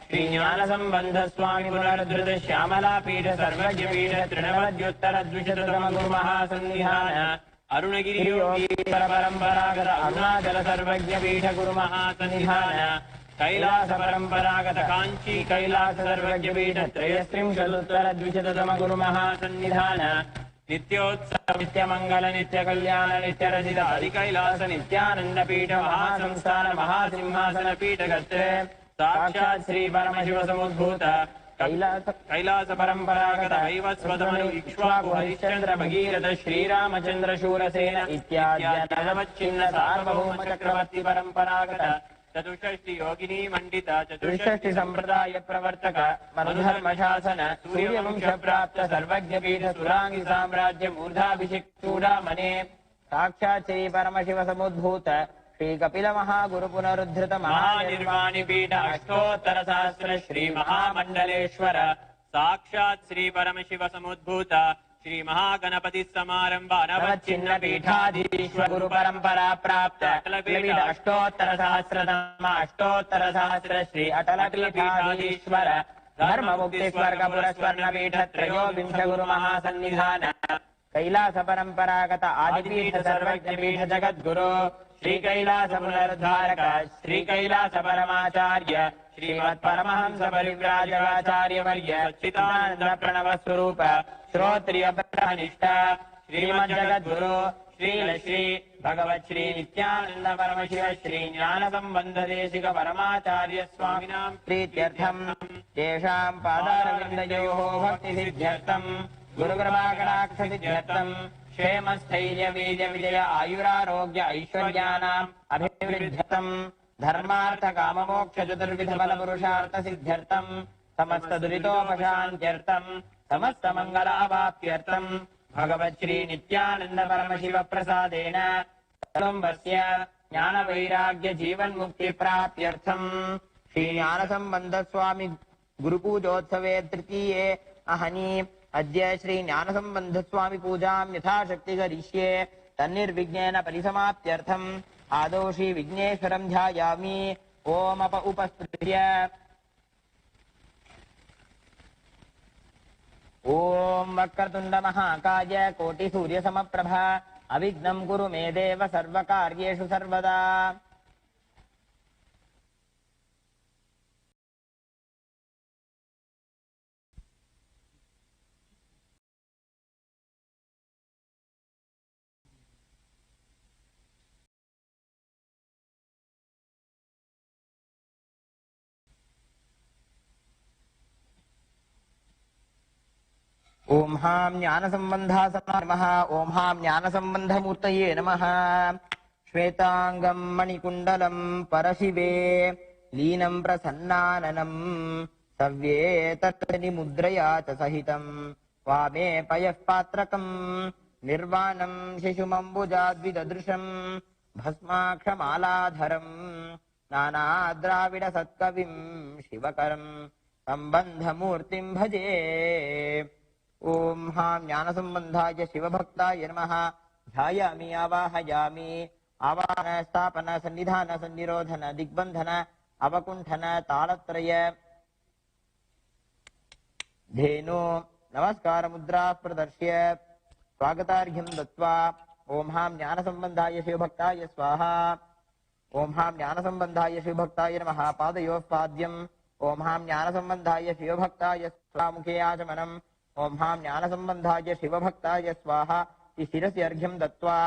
श्री ज्ञान संबंध स्वामी पुनरुद्धृत श्यामला पीठ सर्वज्ञ पीठ तृणवद्योत्तर द्विशततम गुरु महासन्निधान अरुणगिरि योगी परंपरागत अरुणाचल सर्वज्ञ पीठ गुरु महासन्निधान कैलास परंपरागत कांची कैलास सर्वज्ञ पीठ त्रयस्त्रिंशदुत्तर द्विशततम गुरु महासन्निधान नित्योत्सव नित्य मंगल नित्य कल्याण नित्य रचित आदि कैलास नित्यानंद पीठ महासंस्थान महासिंहासन पीठ गत्रे साक्षात श्री परमशिव समुद्भूत कैलास परंपरागत हैवस्वतमनु इक्ष्वाकु हरिश्चंद्र भगीरथ श्रीरामचंद्र शूरसेन इत्यादि नवचिन्ह सार्वभौम चक्रवर्ती परंपरागत चतुष्षष्टि योगिनी मंडिता चतुष्षष्टि संप्रदाय प्रवर्तक मनुधर्म शासन सूर्यवंश प्राप्त सर्वज्ञ पीठ सुरांगी साम्राज्य मूर्धाभिषिक्त चूड़ामणे साक्षात् श्री परमशिव समुद्भूत श्री कपिल महागुरु पुनरुद्धृत महानिर्वाणी पीठ अष्टोत्तर सहस्र श्री महामंडलेश्वर साक्षात् श्री परमशिव समुद्भूत श्री महागणपति समारंभ अनवच्छिन्न पीठाधीश्वर गुरु परंपरा प्राप्त अटल पीठ अष्टोत्तर सहस्र श्री अटल पीठाधीश्वर धर्म मुक्ति स्वर्ग पुरस्वर्ण पीठ त्रयोविंश गुरु महासन्निधान कैलास परंपरागत आदिपीठ सर्वज्ञ पीठ जगद्गुरु श्री कैलास पुनरुद्धारक श्री कैलास परमाचार्य श्रीमत् परमहंस परिव्राजकाचार्य वर्य सच्चिदानंद प्रणव स्वरूप श्रोत्रिय ब्रह्मनिष्ठ श्रीमद् जगद्गुरु श्री भगवत् श्री नित्यानंद परमशिव श्री ज्ञान संबंध देशिक परमाचार्य स्वामिनां प्रीत्यर्थं तेषां पादारविन्दयोः भक्ति सिद्ध्यर्थं गुरुकृपाकटाक्ष सिद्ध्यर्थं क्षेम स्थैर्य वीर्य विजय आयुरारोग्य ऐश्वर्याणाम् अभिवृद्ध्यर्थं धर्मार्थ काम मोक्ष चतुर्विध बल पुरुषार्थ सिद्ध्यर्थं समस्त दुरितोपशान्त्यर्थं समस्त मंगलावाप्त्यर्थं भगवत् श्री नित्यानंद परमशिव प्रसादेन सर्वस्य ज्ञान वैराग्य जीवन मुक्ति प्राप्त्यर्थं श्री ज्ञान संबंध स्वामी गुरुपूजोत्सवे तृतीये अहनि अद्य श्री ज्ञान संबंध स्वामी पूजां यथाशक्ति करिष्ये तन्निर्विघ्नेन परिसमाप्त्यर्थम् आदौ श्री विघ्नेश्वरं ध्यायामि ओम उपस्पृश्य ओम वक्रतुंड महाकाय कोटि सूर्य समप्रभा अविघ्नं कुरु मे देव सर्वकार्येषु सर्वदा ओम हां ज्ञान संबंधासना नमः ओम हां ज्ञान संबंध मूर्तये नमः श्वेतांगं मणिकुंडलं परशिवे लीनं प्रसन्नाननं सव्ये तत्नि मुद्रया च सहितं वामे पयः पात्रकं निर्वाणं शिशुमम्बुजाद्विददृशं भस्माक्षमालाधरं नानाद्राविड सत्कविं शिवकरं संबंधमूर्तिं भजे ओम हां ज्ञान संबंधाय शिवभक्ताय नमः ध्यायामि आवाहयामि आवाहन स्थापन सन्निधान सन्निरोधन दिग्बंधन अवकुंठन तालत्रय धेनु नमस्कार मुद्रा प्रदर्श्य स्वागतार्घ्यं दत्वा ओम हां ज्ञान संबंधाय शिवभक्ताय स्वाहा ओम हां ज्ञान संबंधाय शिवभक्ताय नमः पादयोः पाद्यम् ओम हां ज्ञान संबंधाय शिवभक्ताय स्वामुखे आचमनम् ओम हां ज्ञान संबंधाय शिवभक्ताय स्वाहा शिरसि अर्घ्यं दत्वा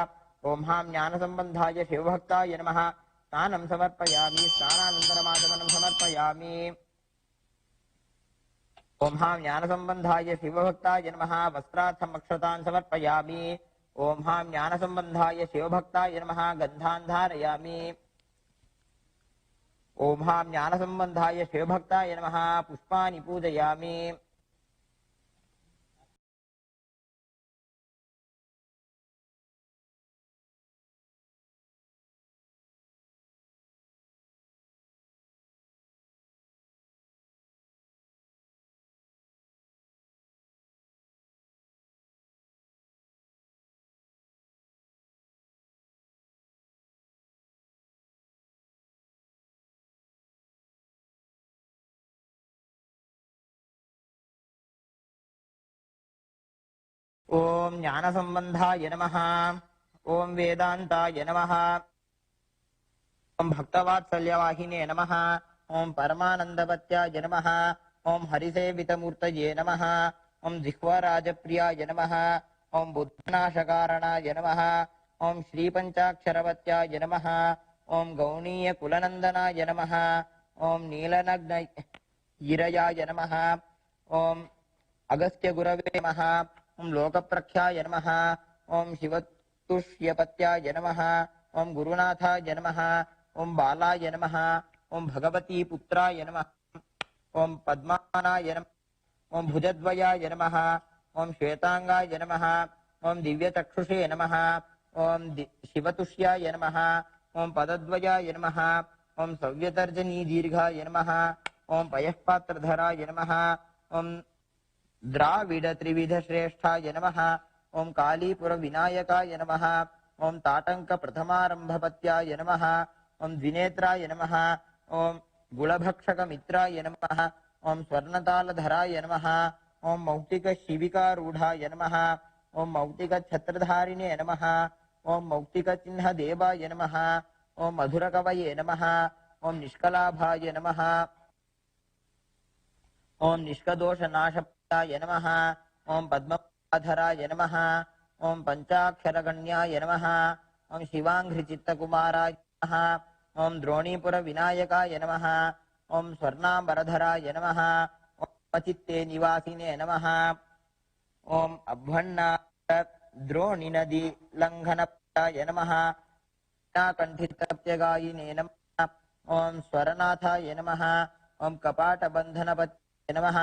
ओम हां ज्ञान संबंधाय शिवभक्ताय नमः स्नानं समर्पयामि स्नानानन्तरमाचमनं समर्पयामि ओम हां ज्ञानसंबंधाय शिवभक्ताय नमः वस्त्रार्थम् अक्षतान् समर्पयामि। ओम हां ज्ञानसंबंधाय शिवभक्ताय नमः गन्धान् धारयामि। ओम हां ज्ञानसंबंधाय शिवभक्ताय नमः पुष्पाणि पूजयामि। ओम ज्ञानसंबंधाय नमः। ओम वेदांताय नमः। ओम भक्तवात्सल्यवाहिने नमः। ओम परमानंदपत्याय नमः। ओम हरिसेवितमूर्तये नमः। ओम जिह्वाराजप्रियाय नमः। ओम बुद्धनाशकारणाय नमः। ओम श्रीपंचाक्षरवत्याय नमः। ओम गौणीयकुलनंदनाय नमः। ओम नीलनग्न गिरयाय नमः। ओम अगस्त्यगुरवे नमः। ओम लोकप्रख्याय नमः। ओम शिवतुष्यपत्याय नमः। ओम गुरुनाथाय नमः। ओम बालाय नमः। ओम भगवती पुत्राय नमः। ओम पद्मानाय नमः। ओम भुजद्वयाय नमः। ओम श्वेतांगाय नमः। ओम दिव्यचक्षुषे नमः। ओम शिवतुष्याय नमः। ओम पदद्वयाय नमः। ओम सव्यतर्जनी दीर्घाय नमः। ओम पयःपात्रधराय नमः। ओम द्राविड त्रिविध श्रेष्ठाय नमः। ओम कालीपुर विनायकाय नमः। ओम ताटंक प्रथमारंभपत्याय नमः। ओम द्विनेत्राय नमः। ओम गुलभक्षक मित्राय नमः। ओम स्वर्णतालधराय नमः। ओम मौक्तिक शिविकारूढ़ाय नमः। ओम मौक्तिक छत्रधारिणे नमः। ओम मौक्तिक चिन्ह देवाय नमः। ओम मधुरकवये नमः। ओम निष्कलाभाय नमः। ओम निष्कदोषनाशप्राय नमः। ओम पद्मधराय नमः। ओम पंचाक्षरगण्याय नमः। ओम शिवांघ्रिचित्तकुमाराय नमः। ओम द्रोणीपुर विनायकाय नमः। ओम स्वर्णांबरधराय नमः। ओम चित्ते निवासिने नमः। ओम अभ्वन्ना द्रोणी नदी लंघनप्राय नमः। कंठितप्यगायिने नमः। ओम स्वरनाथाय नमः। ओम कपाटबंधनपत्ये नमः।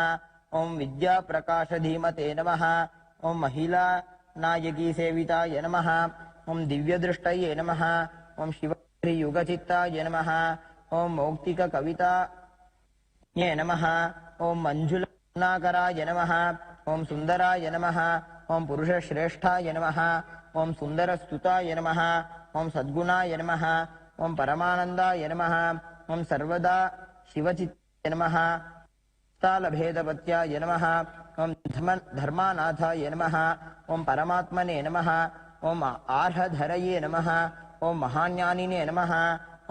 ओम विद्याप्रकाशधीमते नमः। ओम महिला नायकी सेविताय नमः। ओम दिव्यदृष्टये नमः। ओम शिवयुगचित्ताय नमः। ओम मौक्तिक कविताये नमः। ओम मंजुलनाकराय नमः। ओम सुंदराय नमः। ओम पुरुषश्रेष्ठाय नमः। ओम सुंदरस्तुताय नमः। ओम सद्गुणाय नमः। ओम परमानंदाय नमः। ओम सर्वदा शिवचित्ताय नमः। तालभेदपत्याय नमः। ओम धर्मानाथाय नमः। ओम परमात्मने नमः। ओम आर्हधरये नमः। ओम महाज्ञानिने नमः।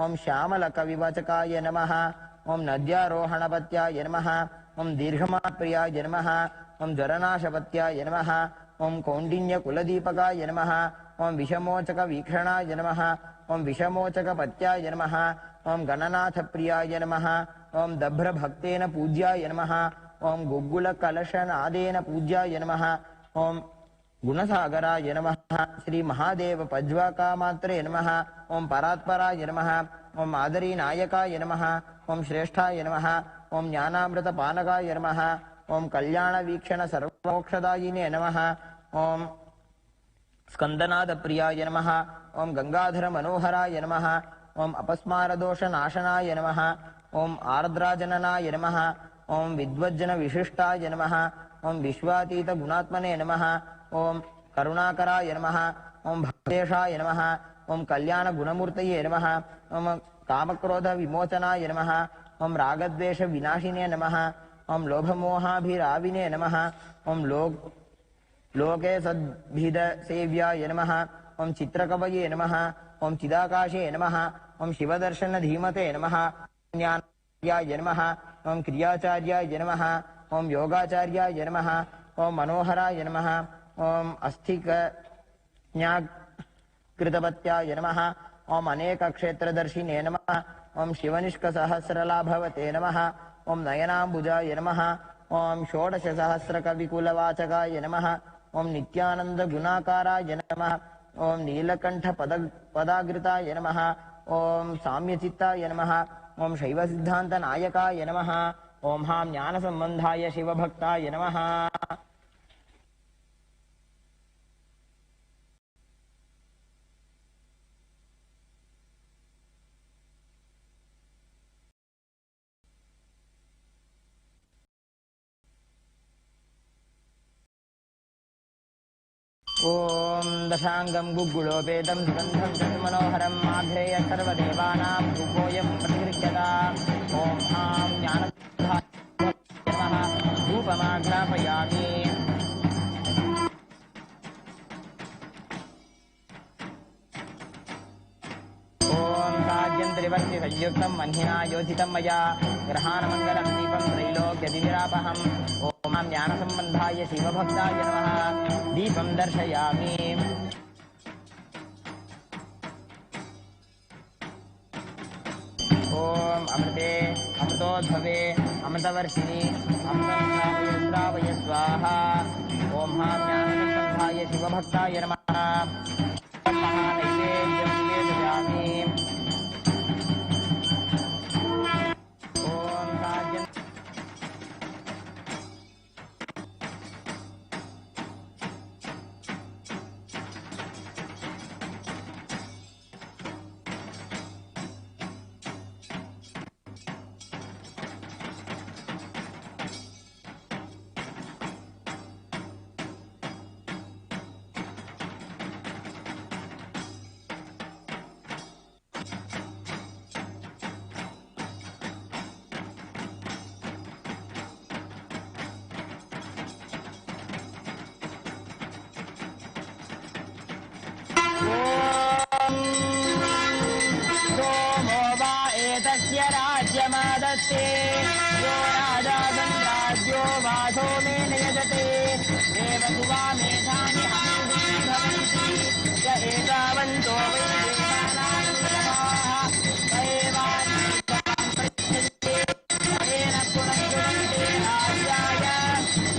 ओम श्यामलकविवचकाय नमः। ओम नद्यारोहणपत्याय नमः। ओम दीर्घमाप्रियाय नमः। ओम ज्वरनाशपत्याय नमः। ओम कौंडिन्यकुलदीपकाय नमः। ओम विषमोचकवीक्षणाय नमः। ओम विषमोचकपत्याय नमः। ओम गणनाथप्रियाय नमः। ओम दभ्रभक्तेन पूज्याय नमः। ओम गुग्गुलकलशनादेन पूज्याय नमः। ओम गुणसागराय नमः। श्री महादेव पज्वाकामात्रे नमः। ओम परात्पराय नमः। ओम आदरीनायकाय नमः। ओम श्रेष्ठाय नमः। ओम ज्ञानामृतपानकाय नमः। ओम कल्याणवीक्षण सर्वमोक्षदायिने नमः। ओम स्कंदनादप्रियाय नमः। ओम गंगाधर मनोहराय नमः। ओम अपस्मारदोषनाशनाय नमः। ओम आर्द्राजननाय नमः। ओम विद्वज्जन विशिष्टाय नमः। ओम विश्वातीत गुणात्मने नमः। ओम करुणाकराय नमः। ओम भक्तेशाय नमः। ओम कल्याण गुणमूर्तये नमः। ओम कामक्रोध विमोचनाय नमः। ओम रागद्वेष विनाशिने नमः। ओम लोभमोहाभिराविने नमः। ओम लोके सद्भिद सेव्याय नमः। ओम चित्रकवये नमः। ओम चिदाकाशे नमः। ओम शिवदर्शन धीमते नमः। ज्ञानाचार्याय नमः। ओम क्रियाचार्याय नमः। ओम योगाचार्याय नमः। ओम मनोहराय नमः। ओम अस्थिक कृतपत्याय नमः। ओम अनेक क्षेत्रदर्शिने नमः। ओम शिवनिष्कसहस्रलाभवते नमः। ओम नयनाम्बुजाय नमः। ॐ षोडशसहस्रकविकुलवाचकाय नमः ॐ नित्यानन्दगुणाकाराय नमः ॐ नीलकण्ठपदाग्रताय नमः ॐ साम्यचित्ताय नमः ॐ शैवसिद्धान्तनायकाय नमः ॐ हां ज्ञानसम्बन्धाय शिवभक्ताय नमः ॐ दशाङ्गं गुग्गुलोपेतं सुगन्धं जन्मनोहरं माघ्रेय सर्वदेवानां धूपोऽयं प्रतिगृह्यता ॐ हां ज्ञानसम्बन्धाय नमः धूपमाघ्रापयामि संयुक्तं मह्निना योजितं मया ग्रहाणमङ्गलं दीपं त्रैलोक्यदिविरापहम् ॐ ज्ञानसम्बन्धाय शिवभक्ताय नमः दीपं दर्शयामि ॐ अमृते अमृतोद्भवे अमृतवर्षिणि अमृतं श्रावय स्वाहा ॐ ज्ञानसम्बन्धाय शिवभक्ताय नमः नैवेद्यं निवेदयामि राज्यमादत्ते यो राजा सन्द्राज्यो वासो मे नियजते देवसुवा मेधानि भवन्ति य एतावन्तो वै देवानां येन पुनर्जुनन्ते आर्याय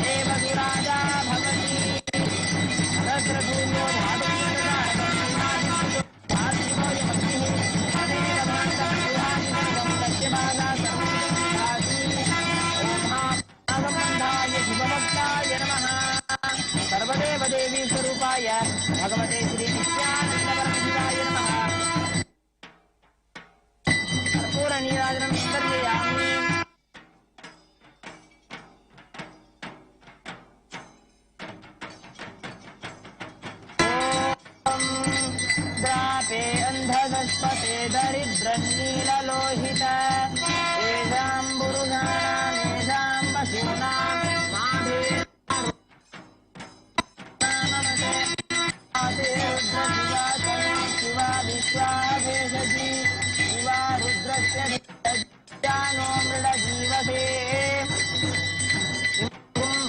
देवसु राजा भवति सहस्रसूर्यो सर्वदेव देवी स्वरूपाय भगवते श्री नित्यानन्दपरमशिवाय नमः कर्पूरनीराजनं समर्पयामि द्रापे अन्धदस्पते दरिद्रनीललोहित येषां पुरुषाणां येषां पशूनां माभे शिवा विश्वाभेषजी शिवा रुद्रस्य नो मृडजीवसे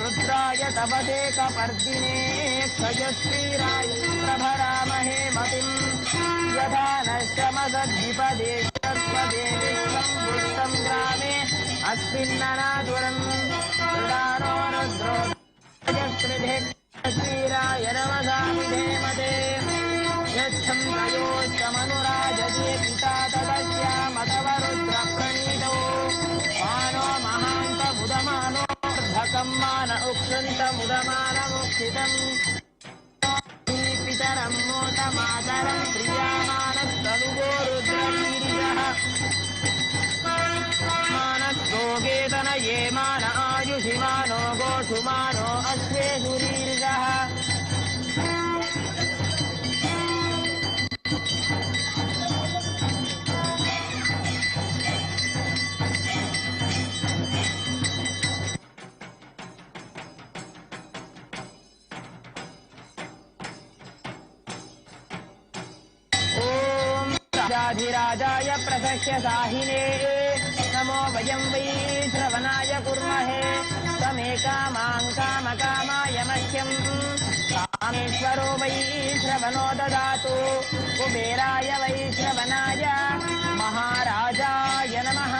रुद्राय तपते कपर्दिने क्षयश्रीराय प्रभरामहे मतिं यथा नश्यमसद्विपदे स्वदेवीं ग्रामे अस्मिन्ननादुरं मृडानो रुद्रो श्रीराय नमसामि धेमते यच्छं तयोश्चमनुराजते पिता तदस्यामतवरुद्रप्रणीतौ मानो महान्तमुदमानो अर्धकं मान उक्षन्तमुदमानमुक्षितम् पितरं मोदमातरं प्रियामानस्तनुगो रुद्रवीर्यः मानस्तोगेतन ये मान आयुषि मानो गोषु मानो अश्वे सुरीर्घः राजाधिराजाय प्रसह्य साहिने नमो वयं वै श्रवणाय कुर्महे तमे कामां कामकामाय मह्यं कामेश्वरो वै श्रवणो ददातु कुबेराय वै श्रवणाय महाराजाय नमः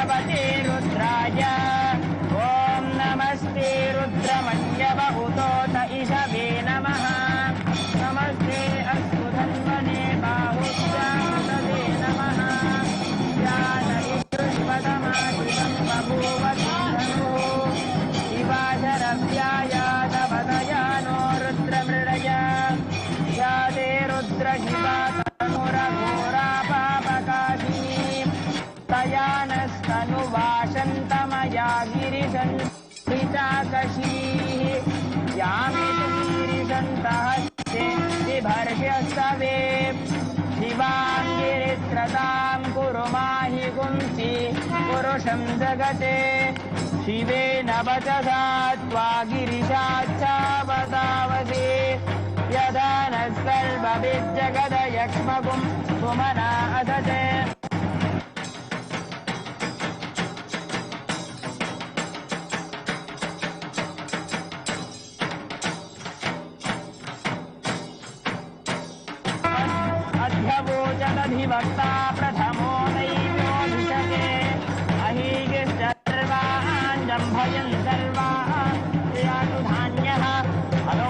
भगवते रुद्राय ॐ नमस्ते रुद्रमण्यवहुतोत इषवे नमः नमस्ते अस्तु धन्वने बाहुश्चामृतदे नमः ज्ञानविदुष्पदमादितं बभूवति धनुः शिवाशरव्यायादवदयानो रुद्रमृडय यादे रुद्रशिवा तनुरघोरा पापकाशिनी तया नस्तनुवासन्तमया गिरिशन्तिचाकशीः यामितुगिरिशन्तहस्ते बिभर्ष्यस्तवे शिवां गिरित्रतां कुरु माहि पुंसि पुरुषं जगते शिवेन वचसा त्वा गिरिशाच्छावतावसे यदा नः सर्वविज्जगदयक्ष्मगुं सुमना असते अध्यवोचदधिवक्ता प्रथमो नैव्योऽधिशते अहीगिश्च सर्वान् जम्भयन् सर्वान् यातु धान्यः अलो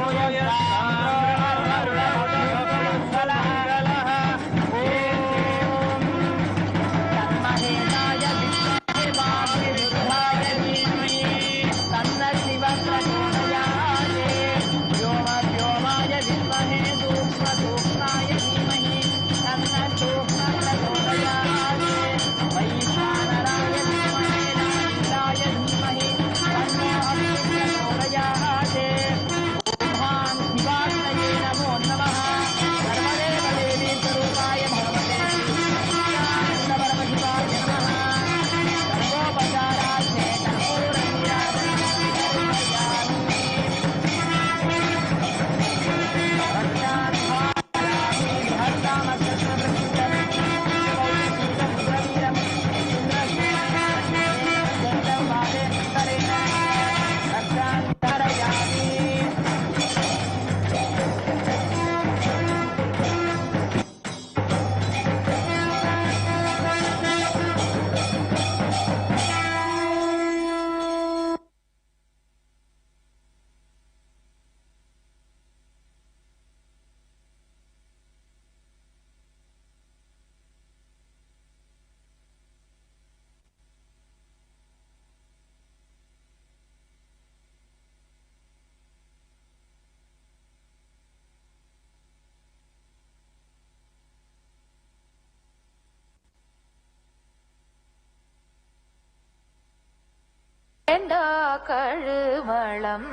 கழுமளம்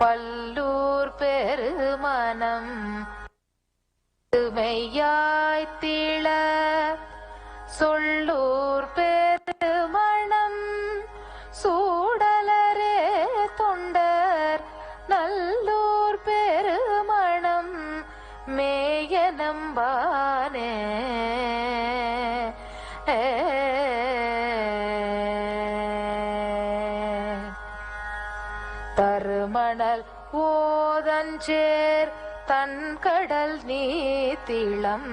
பல்லூர் பெருமனம் மெய்யாய்த்திள சொல்லூர் பெருமணம் சூடலரே தொண்டர் நல்லூர் பெருமணம் மேய நம்பானே தருமணல் ஓதஞ்சேர் தன்கடல் நீத்திளம்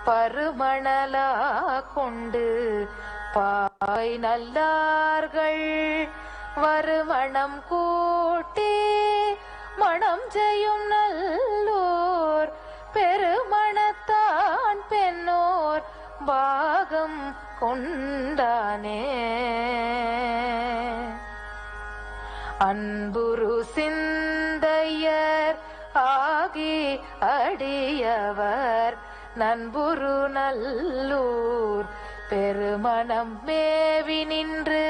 பருமணலா கொண்டு பாய் நல்லார்கள் வருமணம் கூட்டி மணம் செய்யும் நல்லோர் பெருமணத்தான் பெண்ணோர் பாகம் கொண்டானே அன்புரு சிந்தையர் ஆகி அடியவர் நண்புரு நல்லூர் பெருமணம் மேவி நின்று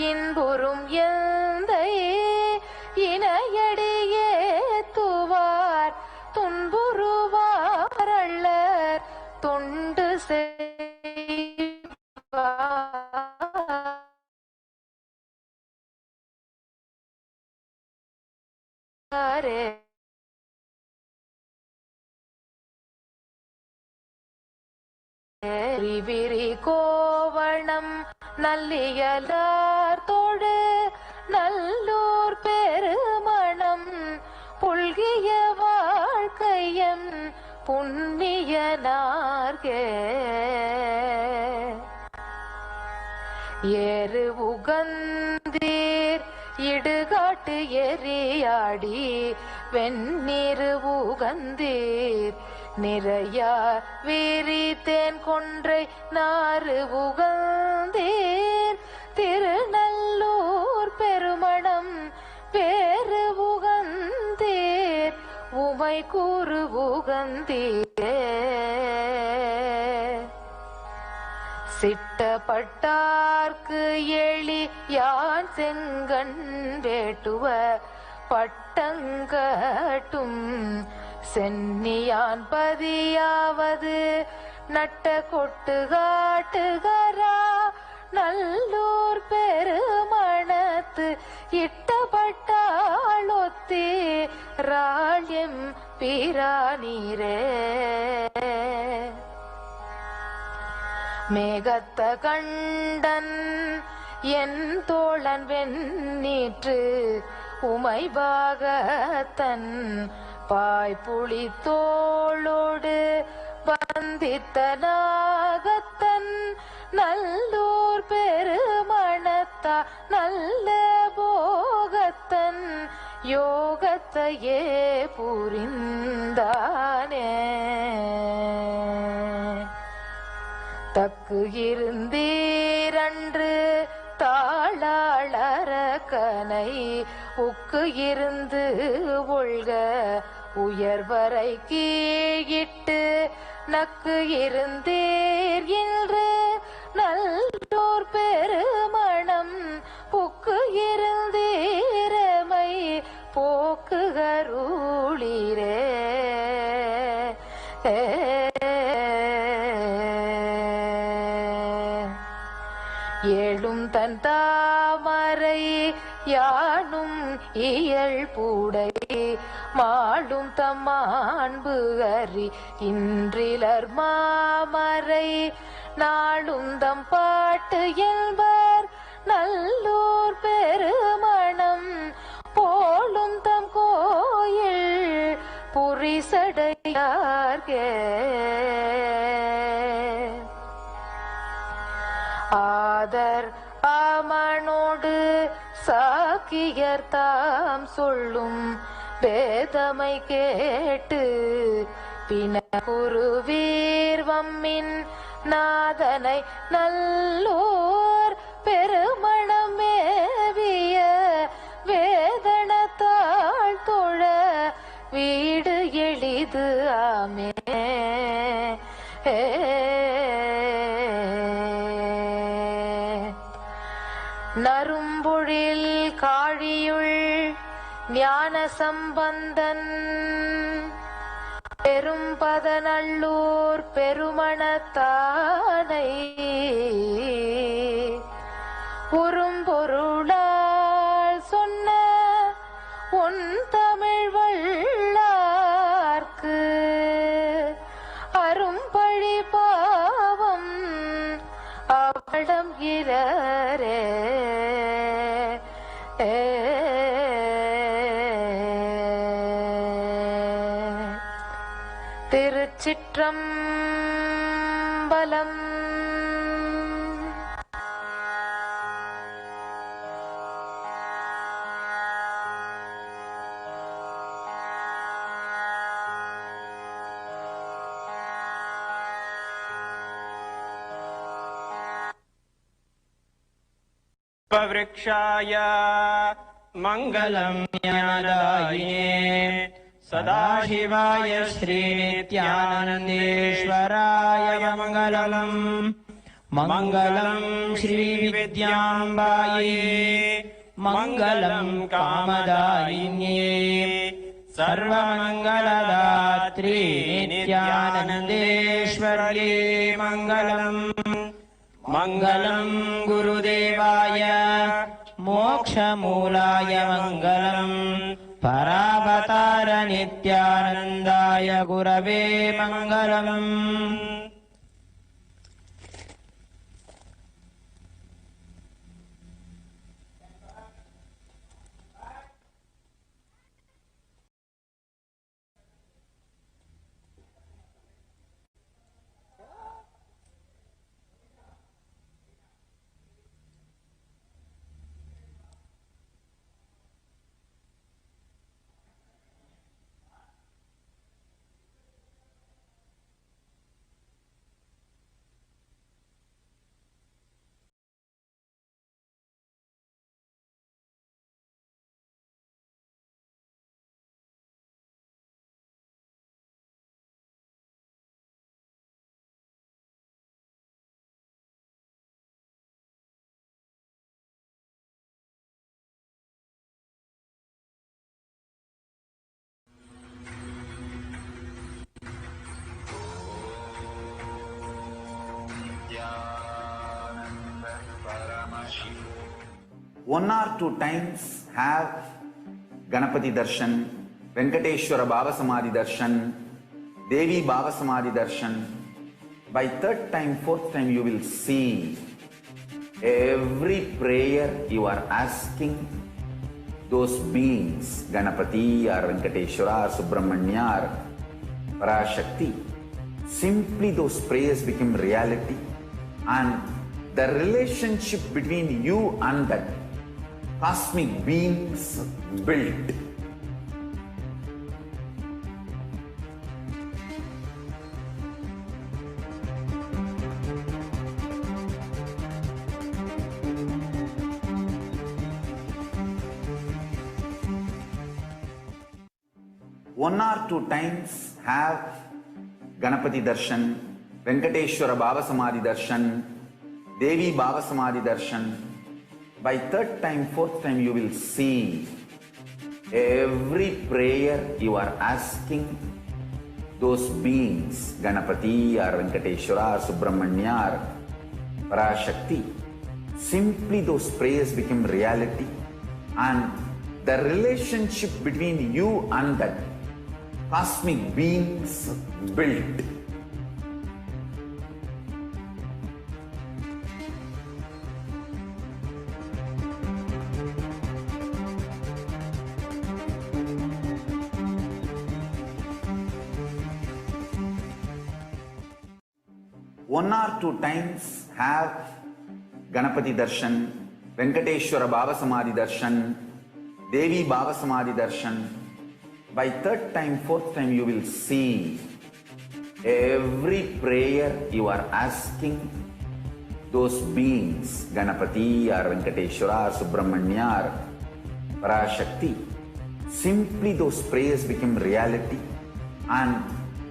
இன்புறும் எந்தை இணையடியே துவார் துன்புறுவாரள்ளர் தொண்டு செய்வாரே விரி கோவணம் நல்லியலார் தோடு நல்லூர் பெருமணம் புல்கிய வாழ்க்கையம் புண்ணிய நார்கே ஏறு உகந்தீர் இடுகாட்டு எரியாடி வெந்நீரு உகந்தீர் நிறையா வீரித்தேன் கொன்றை நாறு உகந்தீர் திருநல்லூர் பெருமணம் பேரு உகந்தீர் உமை கூறு உகந்தீரே சிட்டப்பட்டார்க்கு எளி யான் செங்கண் வேட்டுவ பட்டங்கட்டும் சென்னியான் பதியாவது நட்ட கொட்டு காட்டுகரா நல்லூர் பெருமணத்து இட்டப்பட்டாளொத்தி ராள்யம் பிரானீரே மேகத்த கண்டன் என் தோழன் வெண்ணீற்று உமைபாகத்தன் பாய்புளி தோளோடு வந்தித்த நாகத்தன் நல்லூர் பெருமணத்தா நல்ல போகத்தன் யோகத்தையே புரிந்தானே தக்கு இருந்தீரன்று தாளாளரக்கனை உக்கு இருந்து ஒழ்க உயர்வரை கீழிட்டு நக்கு இருந்தீர் என்று நல்லோர் பெருமணம் புக்கு இருந்தீரமை போக்குகருளீரே ஏழும் தன் தாமரை யானும் இயல் பூடை மாளும் தம்மாண்பு அறி இன்றிலர் மாமரை நாளும் தம் பாட்டு என்பர் நல்லூர் பெருமணம் போலும் தம் கோயில் புரிசடையார்கே ஆதர் ஆமனோடு சாக்கியர் தாம் சொல்லும் வேதமை கேட்டு பின குருவீர் வம்மின் நாதனை நல்லோர் பெருமணம் மேவிய வேதனத்தாள் தொழ வீடு எளிது ஆமே நரும்பொழில் காழியுள் ஞான சம்பந்தன் பெரும்பதநல்லூர் பெருமணத்தானை உறும்பொருளால் சொன்ன உன் தமிழ் வள்ளார்க்கு அரும்பழி பாவம் அவடம் இரரே திருச்சிற்றம்பலம். वृक्षाय मङ्गलं ज्ञानदायिने सदाशिवाय श्रीनित्यानन्देश्वराय मङ्गलम् मङ्गलं श्रीविद्याम्बायै मङ्गलं कामदायिन्ये सर्वमङ्गलदात्री नित्यानन्देश्वर्ये मङ्गलम् मङ्गलं गुरुदेवाय मोक्षमूलाय मङ्गलम् परावतार नित्यानन्दाय गुरवे मङ्गलम्. 1 or 2 times have Ganapati Darshan, Venkateshwara Baba Samadhi Darshan, Devi Baba Samadhi Darshan. By third time, fourth time, you will see every prayer you are asking those beings, Ganapati or Venkateshwara or Subramanya or PARASHAKTI. Simply those prayers become reality, and the relationship between you and that cosmic beings built. One or two times have Ganapati Darshan, Venkateshwara Baba Samadhi Darshan, Devi Baba Samadhi Darshan. By third time, fourth time, you will see every prayer you are asking those beings, Ganapati or Venkateshwara or Subramanya or PARASHAKTI. Simply those prayers become reality, and the relationship between you and that cosmic beings built. One or two times have Ganapati Darshan, Venkateshwara Baba Samadhi Darshan, Devi Baba Samadhi Darshan. By third time, fourth time, you will see every prayer you are asking those beings, Ganapati or Venkateshwara or Subramanya or PARASHAKTI. Simply those prayers become reality, and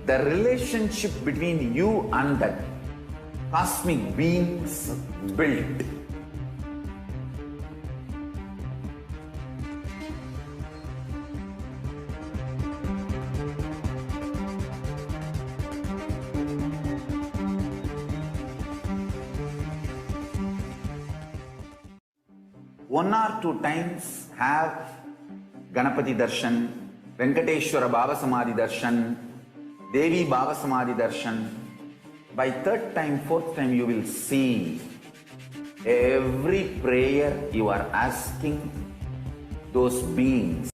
the relationship between you and that cosmic beings built. One or two times have Ganapati Darshan, Venkateshwara Baba Samadhi Darshan, Devi Baba Samadhi Darshan. By third time, fourth time, you will see every prayer you are asking those beings.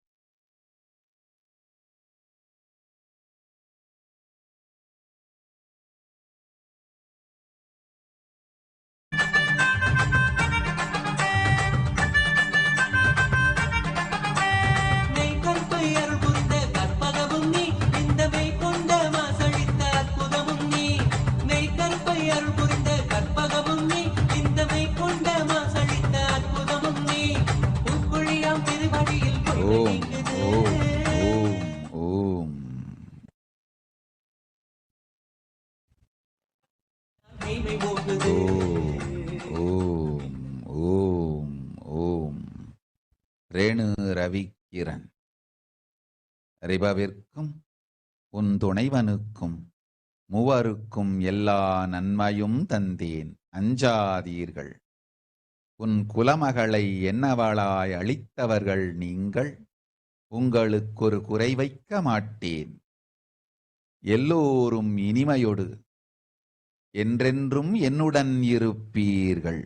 Renu Ravikiran. ரிபவிற்கும் உன் துணைவனுக்கும் மூவருக்கும் எல்லா நன்மையும் தந்தேன், அஞ்சாதீர்கள். உன் குலமகளை என்னவளாய் அளித்தவர்கள் நீங்கள், உங்களுக்கொரு குறை வைக்க மாட்டேன். எல்லோரும் இனிமையொடு என்றென்றும் என்னுடன் இருப்பீர்கள்.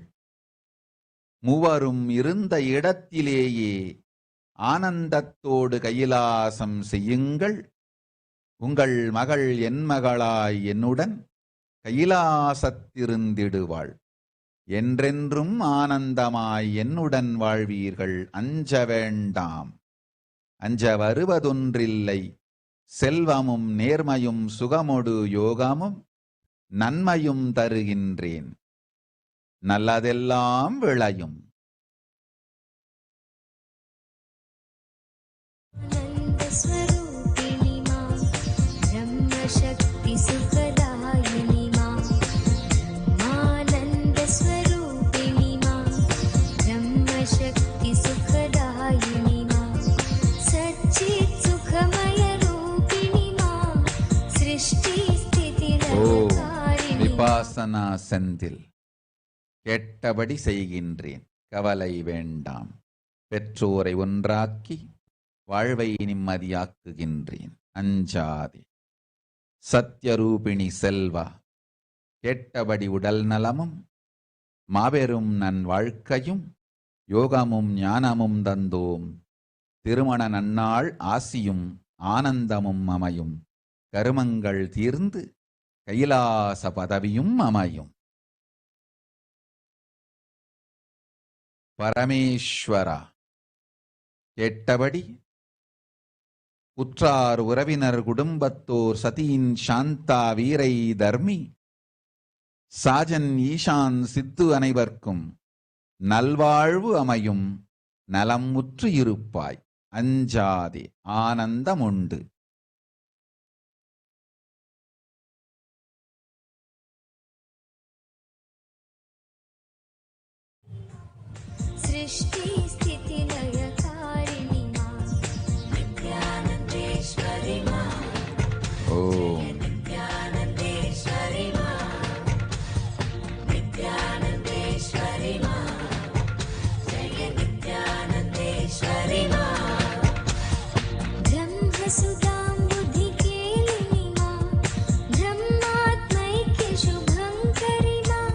மூவரும் இருந்த இடத்திலேயே ஆனந்தத்தோடு கைலாசம் செய்யுங்கள். உங்கள் மகள் என் மகளாய் என்னுடன் கைலாசத்திருந்திடுவாள். என்றென்றும் ஆனந்தமாய் என்னுடன் வாழ்வீர்கள். அஞ்ச வேண்டாம். அஞ்ச வருவதொன்றில்லை. செல்வமும் நேர்மையும் சுகமொடு யோகமும் நன்மையும் தருகின்றேன். நல்லதெல்லாம் விளையும். விபாசனா செந்தில். கேட்டபடி செய்கின்றேன், கவலை வேண்டாம். பெற்றோரை ஒன்றாக்கி வாழ்வை நிம்மதியாக்குகின்றேன். அஞ்சாதே. சத்யரூபிணி செல்வா, கேட்டபடி உடல் நலமும் மாபெரும் நன் வாழ்க்கையும் யோகமும் ஞானமும் தந்தோம். திருமண நன்னாள் ஆசியும் ஆனந்தமும் அமையும். கருமங்கள் தீர்ந்து கைலாச பதவியும் அமையும். பரமேஸ்வரா, கேட்டபடி உற்றார் உறவினர் குடும்பத்தோர் சதியின் சாந்தா வீரை தர்மி சாஜன் ஈசான் சித்து அனைவர்க்கும் நல்வாழ்வு அமையும். நலம் முற்று இருப்பாய். அஞ்சாதே, ஆனந்தமுண்டு. सृष्टि स्थिति लयकारिणी मां नित्यानंदेश्वरी मां ओम नित्यानंदेश्वरी मां नित्यानंदेश्वरी मां जय नित्यानंदेश्वरी मां ब्रह्मसुधां बुद्धिकेलिनी मां ब्रह्मात्मैक्य शुभंकरी मां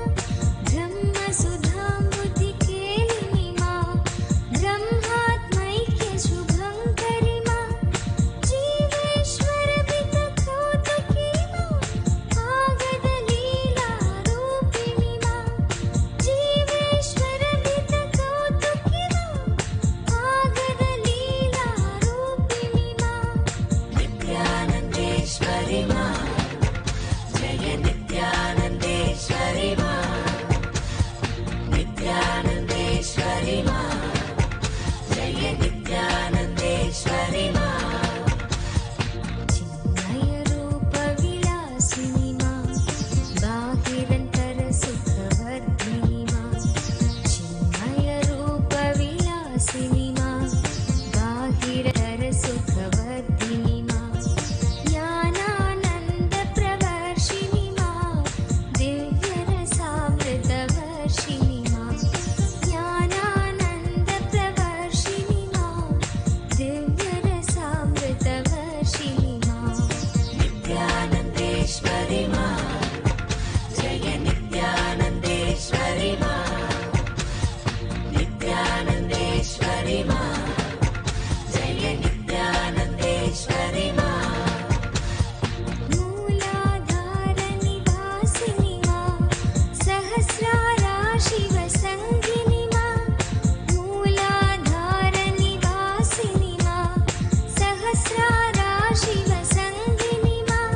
ब्रह्मसुधां बुद्धिकेलिनी मां ब्रह्मात्मैक्य शुभंकरी मां जीवेश्वर वितकौतुकी मां आगद लीला रूपिणी मां जीवेश्वर वितकौतुकी मां आगद लीला रूपिणी मां नित्यानंदेश्वरी मां जय नित्यानंदेश्वरी मां नित्यानंदेश्वरी मां जय नित्यानंदेश्वरी मां चिन्मय रूप विलासिनी मां बाहिरंतर सुखवर्धिनी मां चिन्मय रूप विलासिनी मां बाहिरंतर सुखवर्धिनी मां ज्ञानानंद प्रवर्षिणी मां दिव्य रसामृतवर्षिणी मां ज्ञानानंद प्रवर्षिणी मां दिव्य रसामृतवर्षिणी मां नित्यानंदेश्वरी मां जय नित्यानंदेश्वरी मां नित्यानंदेश्वरी मां जय नित्यानंदेश्वरी मां मूलाधार निवासिनी मां सहस्रारा शिवसंगिनी मां मूलाधार निवासिनी मां सहस्रारा शिवसंगिनी मां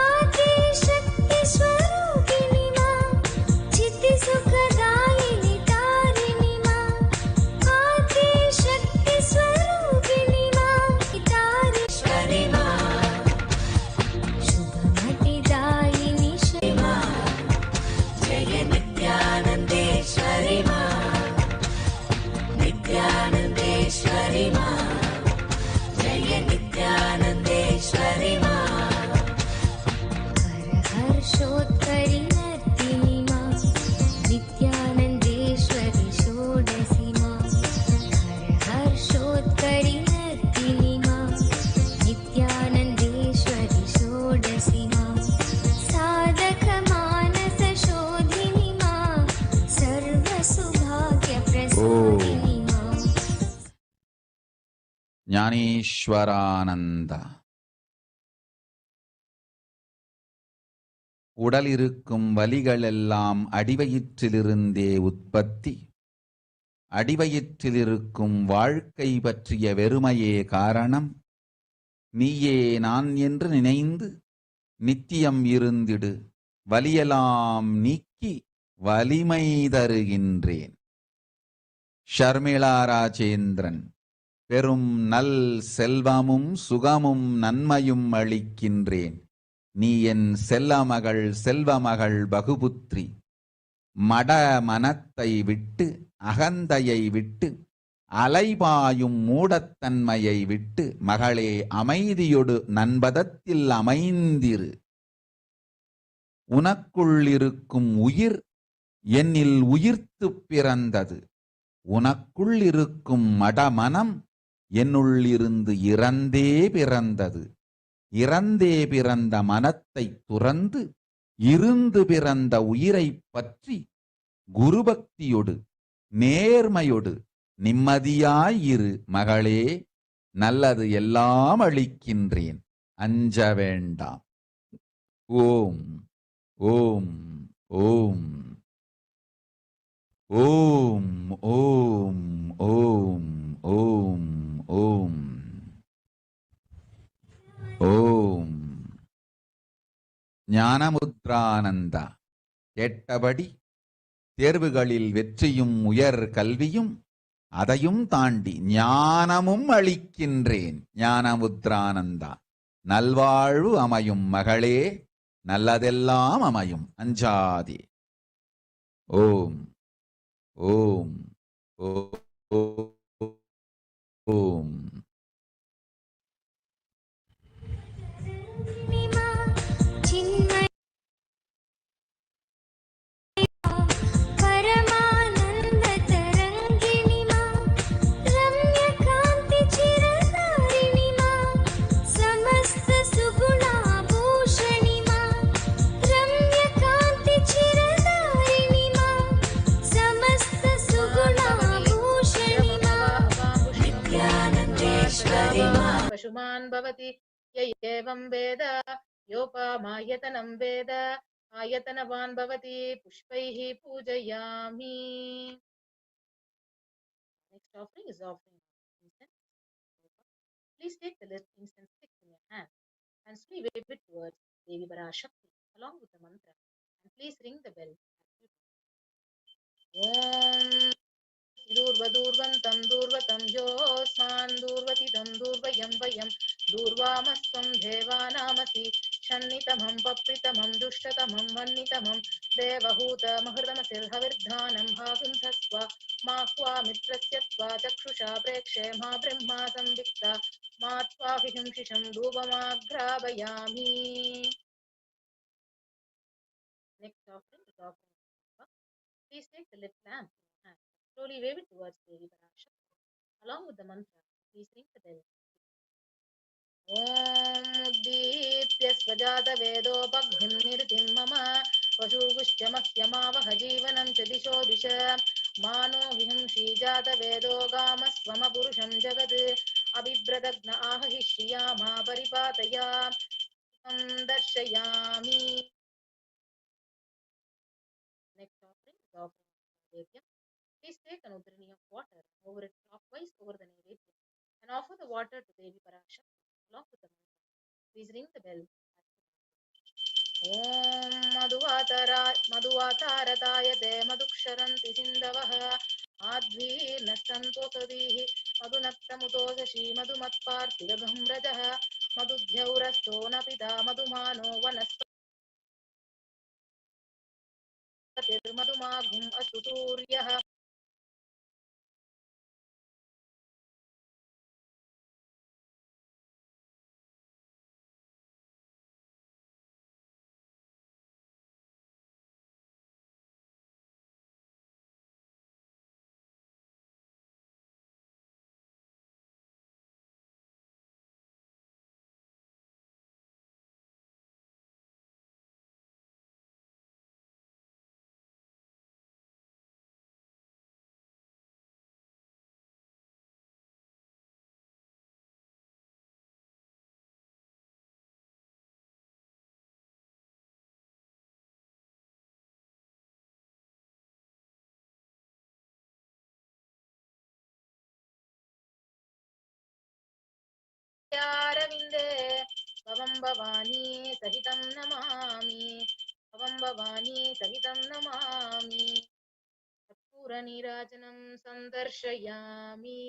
आदिशक्ति स्वरूपिणी मां चित्ति सुखदायिनी तारिणी मां आदिशक्ति स्वरूपिणी मां तारीश्वरी मां शुभमतिदायिनी श्री मां जय नित्यानंदेश्वरी मां नित्यानंदेश्वरी मां जय नित्यानंदेश्वरी मां हर हर्षोत्करी नर्तिनी मां नित्यानंदेश्वरी षोडशी मां हर हर्षोत्करी नर्तिनी मां नित्यानंदेश्वरी षोडशी मां साधक मानस शोधिनी मां सर्वसुभाग्य प्रसादिनी मां ஞானேஸ்வரானந்த. உடலிருக்கும் வலிகளெல்லாம் அடிவயிற்றிலிருந்தே உற்பத்தி. அடிவயிற்றிலிருக்கும் வாழ்க்கை பற்றிய வெறுமையே காரணம். நீயே நான் என்று நினைந்து நித்தியம் இருந்திடு. வலியெல்லாம் நீக்கி வலிமை தருகின்றேன். ஷர்மிளா ராஜேந்திரன். பெரும் நல் செல்வமும் சுகமும் நன்மையும் அளிக்கின்றேன். நீ என் செல்லமகள் செல்வமகள் பகுபுத்ரி. மட மனத்தை விட்டு அகந்தையை விட்டு அலைபாயும் மூடத்தன்மையை விட்டு மகளே அமைதியொடு நன்பதத்தில் அமைந்திரு. உனக்குள் இருக்கும் உயிர் என்னில் உயிர்த்து பிறந்தது. உனக்குள் இருக்கும் மடமனம் என்னுள்ளிருந்து இறந்தே பிறந்தது. இறந்தே பிறந்த மனத்தை துறந்து இருந்து பிறந்த உயிரை பற்றி குருபக்தியொடு நேர்மையொடு நிம்மதியாயிரு மகளே, நல்லது எல்லாம் அளிக்கின்றேன், அஞ்ச வேண்டாம். ஓம் ஓம் ஓம் ஓம் ஓம் ஓம் ஓம் ஓம் ஓம். ஞானமுத்ரானந்தா. கேட்டபடி தேர்வுகளில் வெற்றியும் உயர் கல்வியும் அதையும் தாண்டி ஞானமும் அளிக்கின்றேன். ஞானமுத்ரானந்தா. நல்வாழ்வு அமையும் மகளே, நல்லதெல்லாம் அமையும், அஞ்சாதே. ஓம் ஓம் ஓம். पशुमान् भवति य एवं वेद योपामायतनं वेद आयतनवान् भवति पुष्पैः पूजयामि. Next offering is offering incense. Please take the lit incense stick in your hand and slowly wave it towards Devi PARASHAKTI along with the mantra, and please ring the bell. Om दूर्वदूर्वन्तं दूर्वतं योऽस्मान् दूर्वतितं दूर्वयं वयं दूर्वामस्त्वं देवानामसि षण्णितमं पप्रितमं दुष्टतमं वह्नितमं देवहूतमहृतमसिर्हविर्धानं हागुंसस्व मा क्वा मित्रस्य त्वा चक्षुषा प्रेक्षे मा ब्रह्मा संविक्ता मा त्वाभिहिंसिषं धूपमाघ्रापयामि. Next offering is offering. Please take the lit lamp. Slowly wave it towards Devi PARASHAKTI along with the mantra. Please ring the bell. Om Uddipya Svajata Vedopaghin Nirtim Mama Vashugushyamakhyamavah Jivanam Chadisho Disha Mano Vihimshi Jata Vedo Gamasvama Purusham Jagad Abhibradagna Ahahishiyama Paripataya Darshayami. Next offering is offering. Please take an udrini of water, over it clockwise over the Naivedya, and offer the water to Devi PARASHAKTI along with the mantra. Please ring the bell. Om Madhuvatarayate Madhuksharanti Sindavaha Advir Nastantosavihi Madhunaktamutosashi Madhumatparthiragam Rajaha Madhudhyaurasto Napita Madhumano Vanaspatir Madhumagum Asuturyaha. Aravinde Pavam Bhavani Sahitam Namami Pavam Bhavani Sahitam Namami Pura Nirajanam Sandarshayami.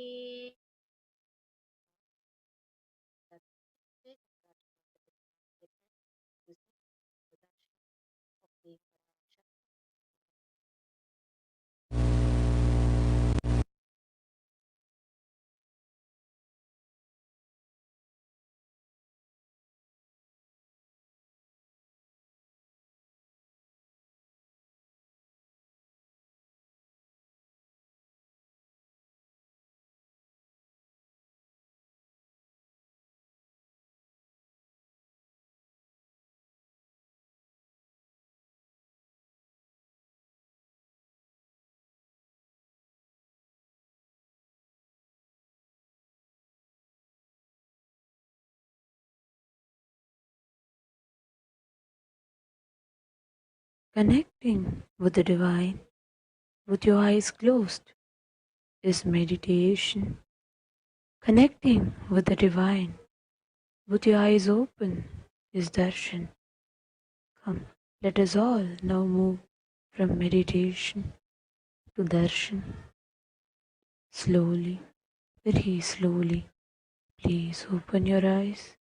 Connecting with the divine with your eyes closed is meditation. Connecting with the divine with your eyes open is darshan. Come, let us all now move from meditation to darshan. Slowly, very slowly, please open your eyes.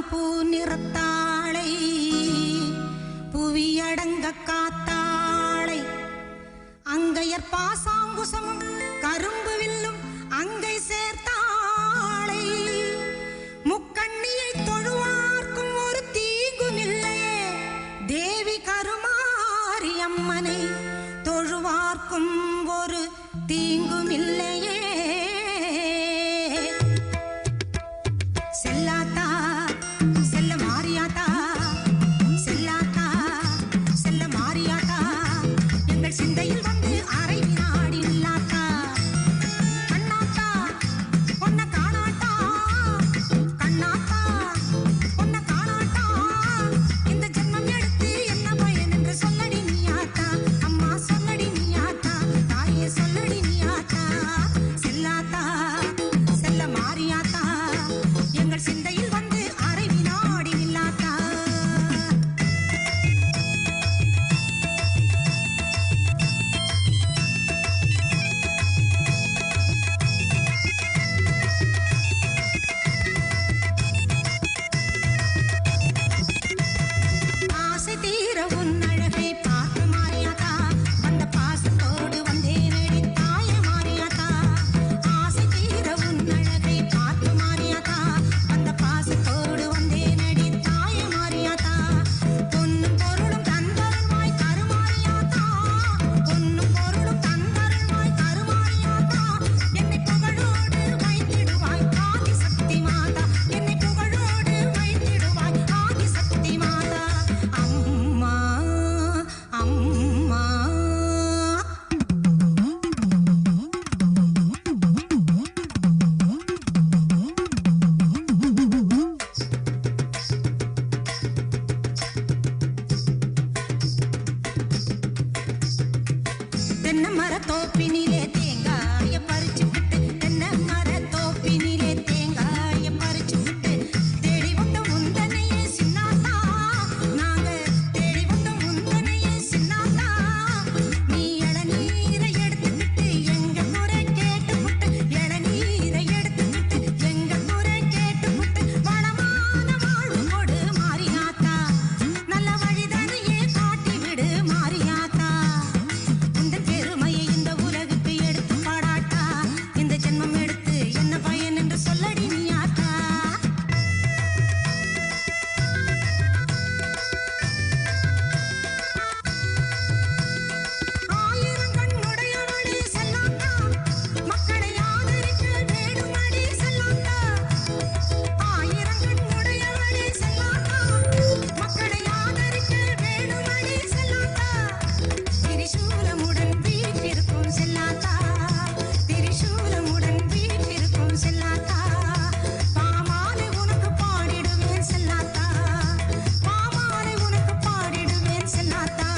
பூ நிறத்தாளை புவியடங்க காத்தாளை அங்கையர் பாசாங்குசமும் கரும்பு வில்லும் அங்கை சேர்த்தாளை முக்கண்ணியை தொழுவார்க்கும் ஒரு தீங்கும் இல்லையே தேவி கருமாரி அம்மனை தொழுவார்க்கும் ஒரு தீங்கும் இல்லையே செல்லாத்தா செல்ல மாரியாத்தா செல்லாத்தா செல்ல மாரியாத்தா எங்கள் சிந்தையில் வந்து அரை வினாடி இல்லாத்தா கண்ணாத்தா பொன்ன காணாட்டா கண்ணாத்தா பொன்ன காணாட்டா இந்த ஜென்மம் எடுத்து என்ன பயன் என்று சொல்லடி நீயாத்தா அம்மா சொல்லடி நீயாத்தா தாயே சொல்லடி நீயாத்தா செல்லாத்தா செல்ல மாரியாத்தா எங்கள் சிந்தையில் வந்து அரை வினாடி இல்லாத்தா ஆசை தீர உன் அழகை பார்த்து மாறியாத்தா அந்த பாசத்தோடு வந்தேனடி தாயே மாறியாத்தா ஆசை தீர உன் அழகை பார்த்து மாறியாத்தா அந்த பாசத்தோடு வந்தேனடி தாயே மாறியாத்தா பொன்னும் பொருளும் தந்தருள்வாய் கருமாறியாத்தா பொன்னும் பொருளும் தந்தருள்வாய் கருமாறியாத்தா என்னை புகழோடு வைத்திடுவாய் ஆதி சக்தி மாதா என்னை புகழோடு வைத்திடுவாய் ஆதி சக்தி மாதா அம்மா அம்மா தென்னை மரத்தோப்பினிலே தேங்காய பறிச்சுக்கிட்டு தென்னை மரத்தோப்பினிலே தேங்காய பறிச்சுக்கிட்டு தேடி வந்த முந்தனையே சின்னாத்தா நாங்க தேடி வந்த முந்தனையே சின்னாத்தா நீ இளநீரை எடுத்துக்கிட்டு எங்க குறை கேட்டுக்கிட்டு இளநீரை எடுத்துக்கிட்டு எங்க குறை கேட்டுக்கிட்டு வளமான வாழ்வு கொடு மாரியாத்தா நல்ல வழிதனையே காட்டி விடு மாரியாத்தா இந்த பெருமையை இந்த உலகுக்கு எடுத்து பாடாட்டா இந்த ஜென்மம் எடுத்து என்ன பயன் என்று சொல்லடி நீயாத்தா ஆயிரங்கண் உடையவளே செல்லாத்தா மக்களை ஆதரிக்க வேண்டுமடி செல்லாத்தா ஆயிரங்கண் உடையவளே செல்லாத்தா மக்களை ஆதரிக்க வேண்டுமடி செல்லாத்தா திரிசூலமுடன் வீற்றிருக்கும் செல்லாத்தா திரிசூலமுடன் வீற்றிருக்கும் செல்லாத்தா பாமாலை உனக்கு பாடிடுவேன் செல்லாத்தா பாமாலை உனக்கு பாடிடுவேன் செல்லாத்தா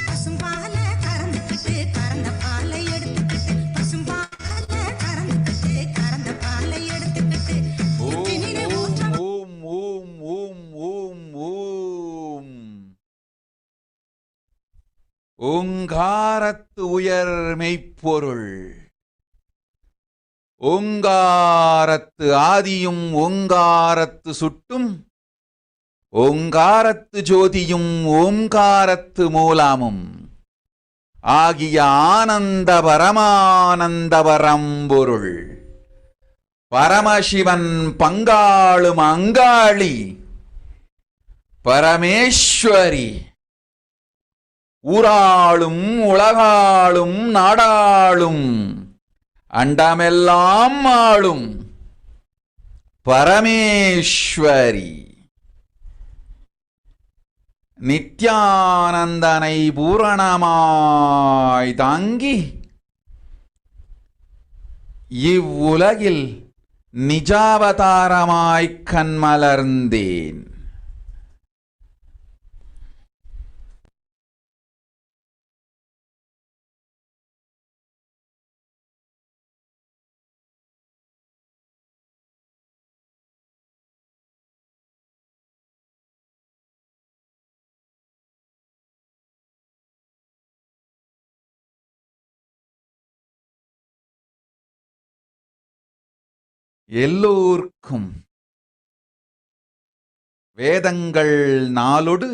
பசும்பாலை கறந்துக்கிட்டு கறந்த பாலை எடுத்துக்கிட்டு பசும்பாலை கறந்துக்கிட்டு கறந்த பாலை எடுத்துக்கிட்டு புத்தினிலே ஊற்ற ஓம் ஓம் ஓம் ஓம் ஓம் ஓங்காரத்து உயர் மெய்ப்பொருள் ஓங்காரத்து ஆதியும் ஓங்காரத்து சுட்டும் ஓங்காரத்து ஜோதியும் ஓங்காரத்து மூலமும் ஆகிய ஆனந்த பரமானந்த பரம்பொருள் பரமசிவன் பங்காளும் அங்காளி பரமேஸ்வரி ஊராளும் உலகாளும் நாடாளும் அண்டமெல்லாம் ஆளும் பரமேஸ்வரி நித்யானந்தனை பூரணமாய் தாங்கி இவ்வுலகில் நிஜாவதாரமாய் கண்மலர்ந்தேன். எல்லோர்க்கும் வேதங்கள் நாளொடு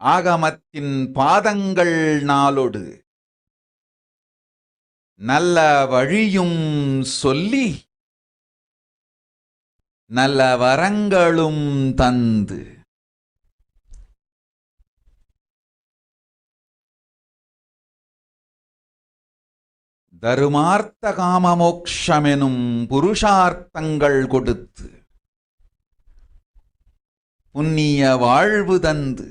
ஆகமத்தின் பாதங்கள் நாளொடு நல்ல வழியும் சொல்லி நல்ல வரங்களும் தந்து தருமார்த்த காமமோக்ஷமெனும் புருஷார்த்தங்கள் கொடுத்து புண்ணிய வாழ்வு தந்து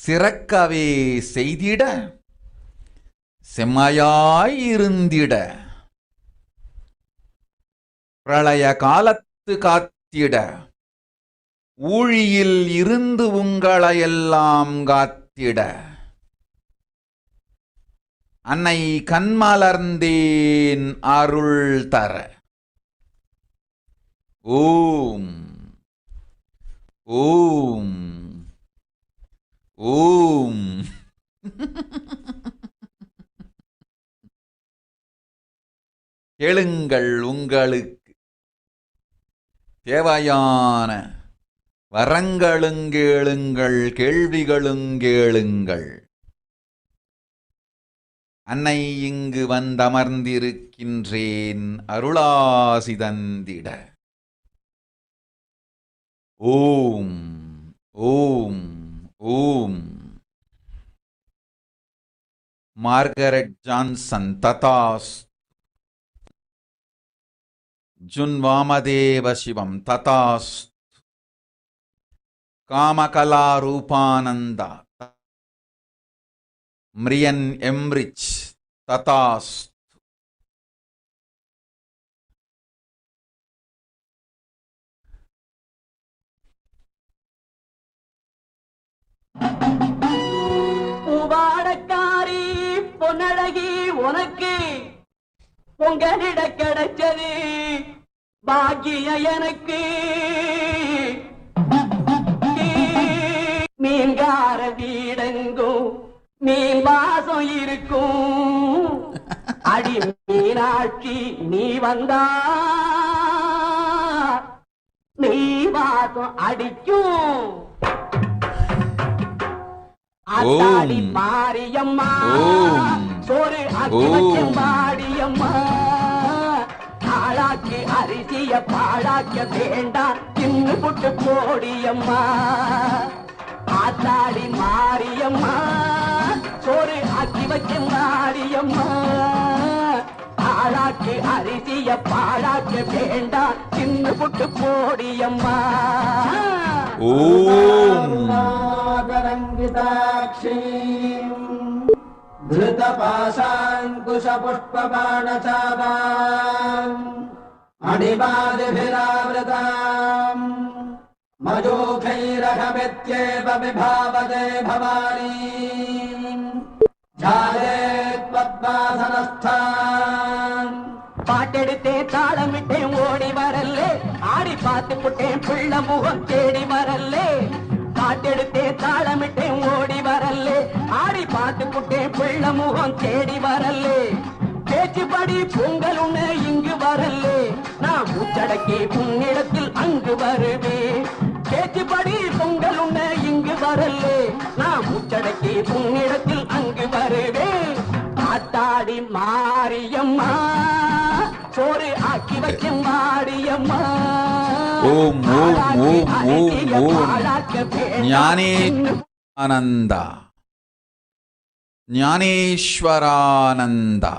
சிறக்கவே செய்திட செம்மையாயிருந்திட பிரளய காலத்து காத்திட ஊழியில் இருந்து உங்களையெல்லாம் காத்திட அன்னை கண்மலர்ந்தேன் அருள் தர. ஓம் ஓம் ஓம். கேளுங்கள், உங்களுக்கு தேவையான வரங்களுங்கேளுங்கள், கேள்விகளுங்கேளுங்கள். அன்னை இங்கு வந்தமர்ந்திருக்கின்றேன் அருளாசி தந்திட. ஓம் ஓம் ஓம். மார்கரெட் ஜான்சன் ததாஸ். ஜுன் வாமதேவ சிவம் ததாஸ். காமகலா ரூபானந்தா மிரியன் எம்ரிச் ததாஸ். பூவாடக்காரி பொன்னழகி உனக்கு பொங்கலிட கிடைச்சது பாக்கிய எனக்கு. மீன்கார வீடெங்கும் மீன் வாசம் இருக்கும். அடி மீனாட்சி நீ வந்தா நீ வாசம் அடிக்கும். அத்தாடி மாரியம்மா சோறு அக்கிவச்சம் பாடியம்மா. ஆளாக்கி அரிசிய பாழாக்க வேண்டாம் தின்னு புட்டு போடியம்மா. ஆத்தாடி மாரியம்மா சோறு ஆக்கி வச்சம் பாடியம்மா. ஆளாக்கி அரிசிய பாழாக்க வேண்டாம் தின்னு புட்டு போடியம்மா. धृतपाशाङ्कुशपुष्पबाणचापाम् अणिपादिभिरावृताम् मयूखैरहमित्येव विभावते भवानी. जायेत् पद्मासनस्थान्. பாட்டெடுத்தேன் தாளமிட்டேன் ஓடி வரல்லே. ஆடி பார்த்து புட்டேன் பிள்ள முகம் தேடி வரல்லே. பாட்டெடுத்தேன் தாளமிட்டேன் ஓடி வரல்லே. ஆடி பார்த்து புட்டேன் பிள்ள முகம் தேடி வரல்லே. பேச்சுப்படி பொங்கல் உன்ன இங்கு வரல்லே. நான் மூச்சடக்கி உன்னிடத்தில் அங்கு வருவேன். பேச்சுப்படி பொங்கல் உன்ன இங்கு வரல்லே. நான் மூச்சடக்கி உன்னிடத்தில் அங்கு வருவேன். ஆத்தாடி மாரியம்மா சோறு ஆக்கி வைக்கும் மாரியம்மா. ஓம் ஓம் ஓம் ஓம் ஓம். ஞானேஸ்வரானந்தா ஞானேஸ்வரானந்தா.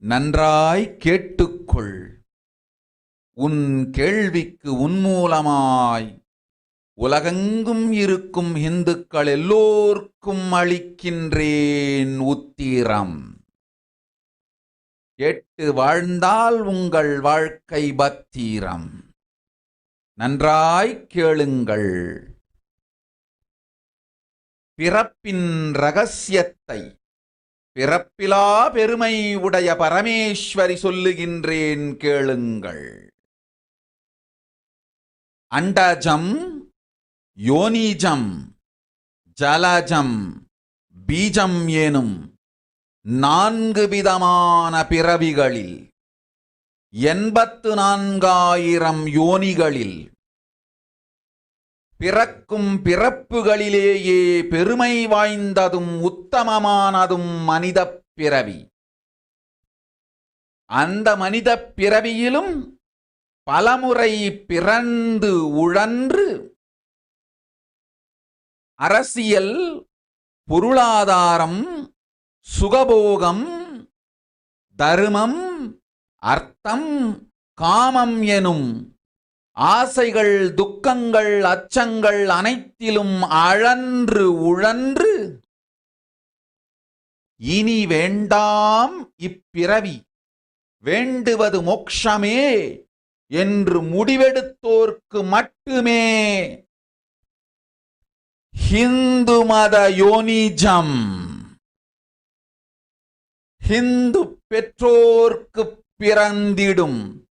நன்றாய் கேட்டுக்கொள். உன் கேள்விக்கு உன்மூலமாய் உலகெங்கும் இருக்கும் இந்துக்கள் எல்லோர்க்கும் அளிக்கின்றேன் உத்திரம். கேட்டு வாழ்ந்தால் உங்கள் வாழ்க்கை பத்திரம். நன்றாய் கேளுங்கள். பிறப்பின் ரகசியத்தை பிறப்பிலா பெருமை உடைய பரமேஸ்வரி சொல்லுகின்றேன் கேளுங்கள். அண்டஜம், யோனிஜம், ஜலஜம், பீஜம் எனும் 4 விதமான பிறவிகளில் 84,000 யோனிகளில் பிறக்கும் பிறப்புகளிலேயே பெருமை வாய்ந்ததும் உத்தமமானதும் மனிதப் பிறவி. அந்த மனிதப் பிறவியிலும் பலமுறை பிறந்து உழன்று அரசியல், பொருளாதாரம், சுகபோகம், தர்மம், அர்த்தம், காமம் எனும் ஆசைகள், துக்கங்கள், அச்சங்கள் அனைத்திலும் அழன்று உழன்று இனி வேண்டாம் இப்பிறவி, வேண்டுவது மோட்சமே என்று முடிவெடுத்தோர்க்கு மட்டுமே ஹிந்து மத யோனிஜம், ஹிந்து பெற்றோர்க்கு பிறந்திடும்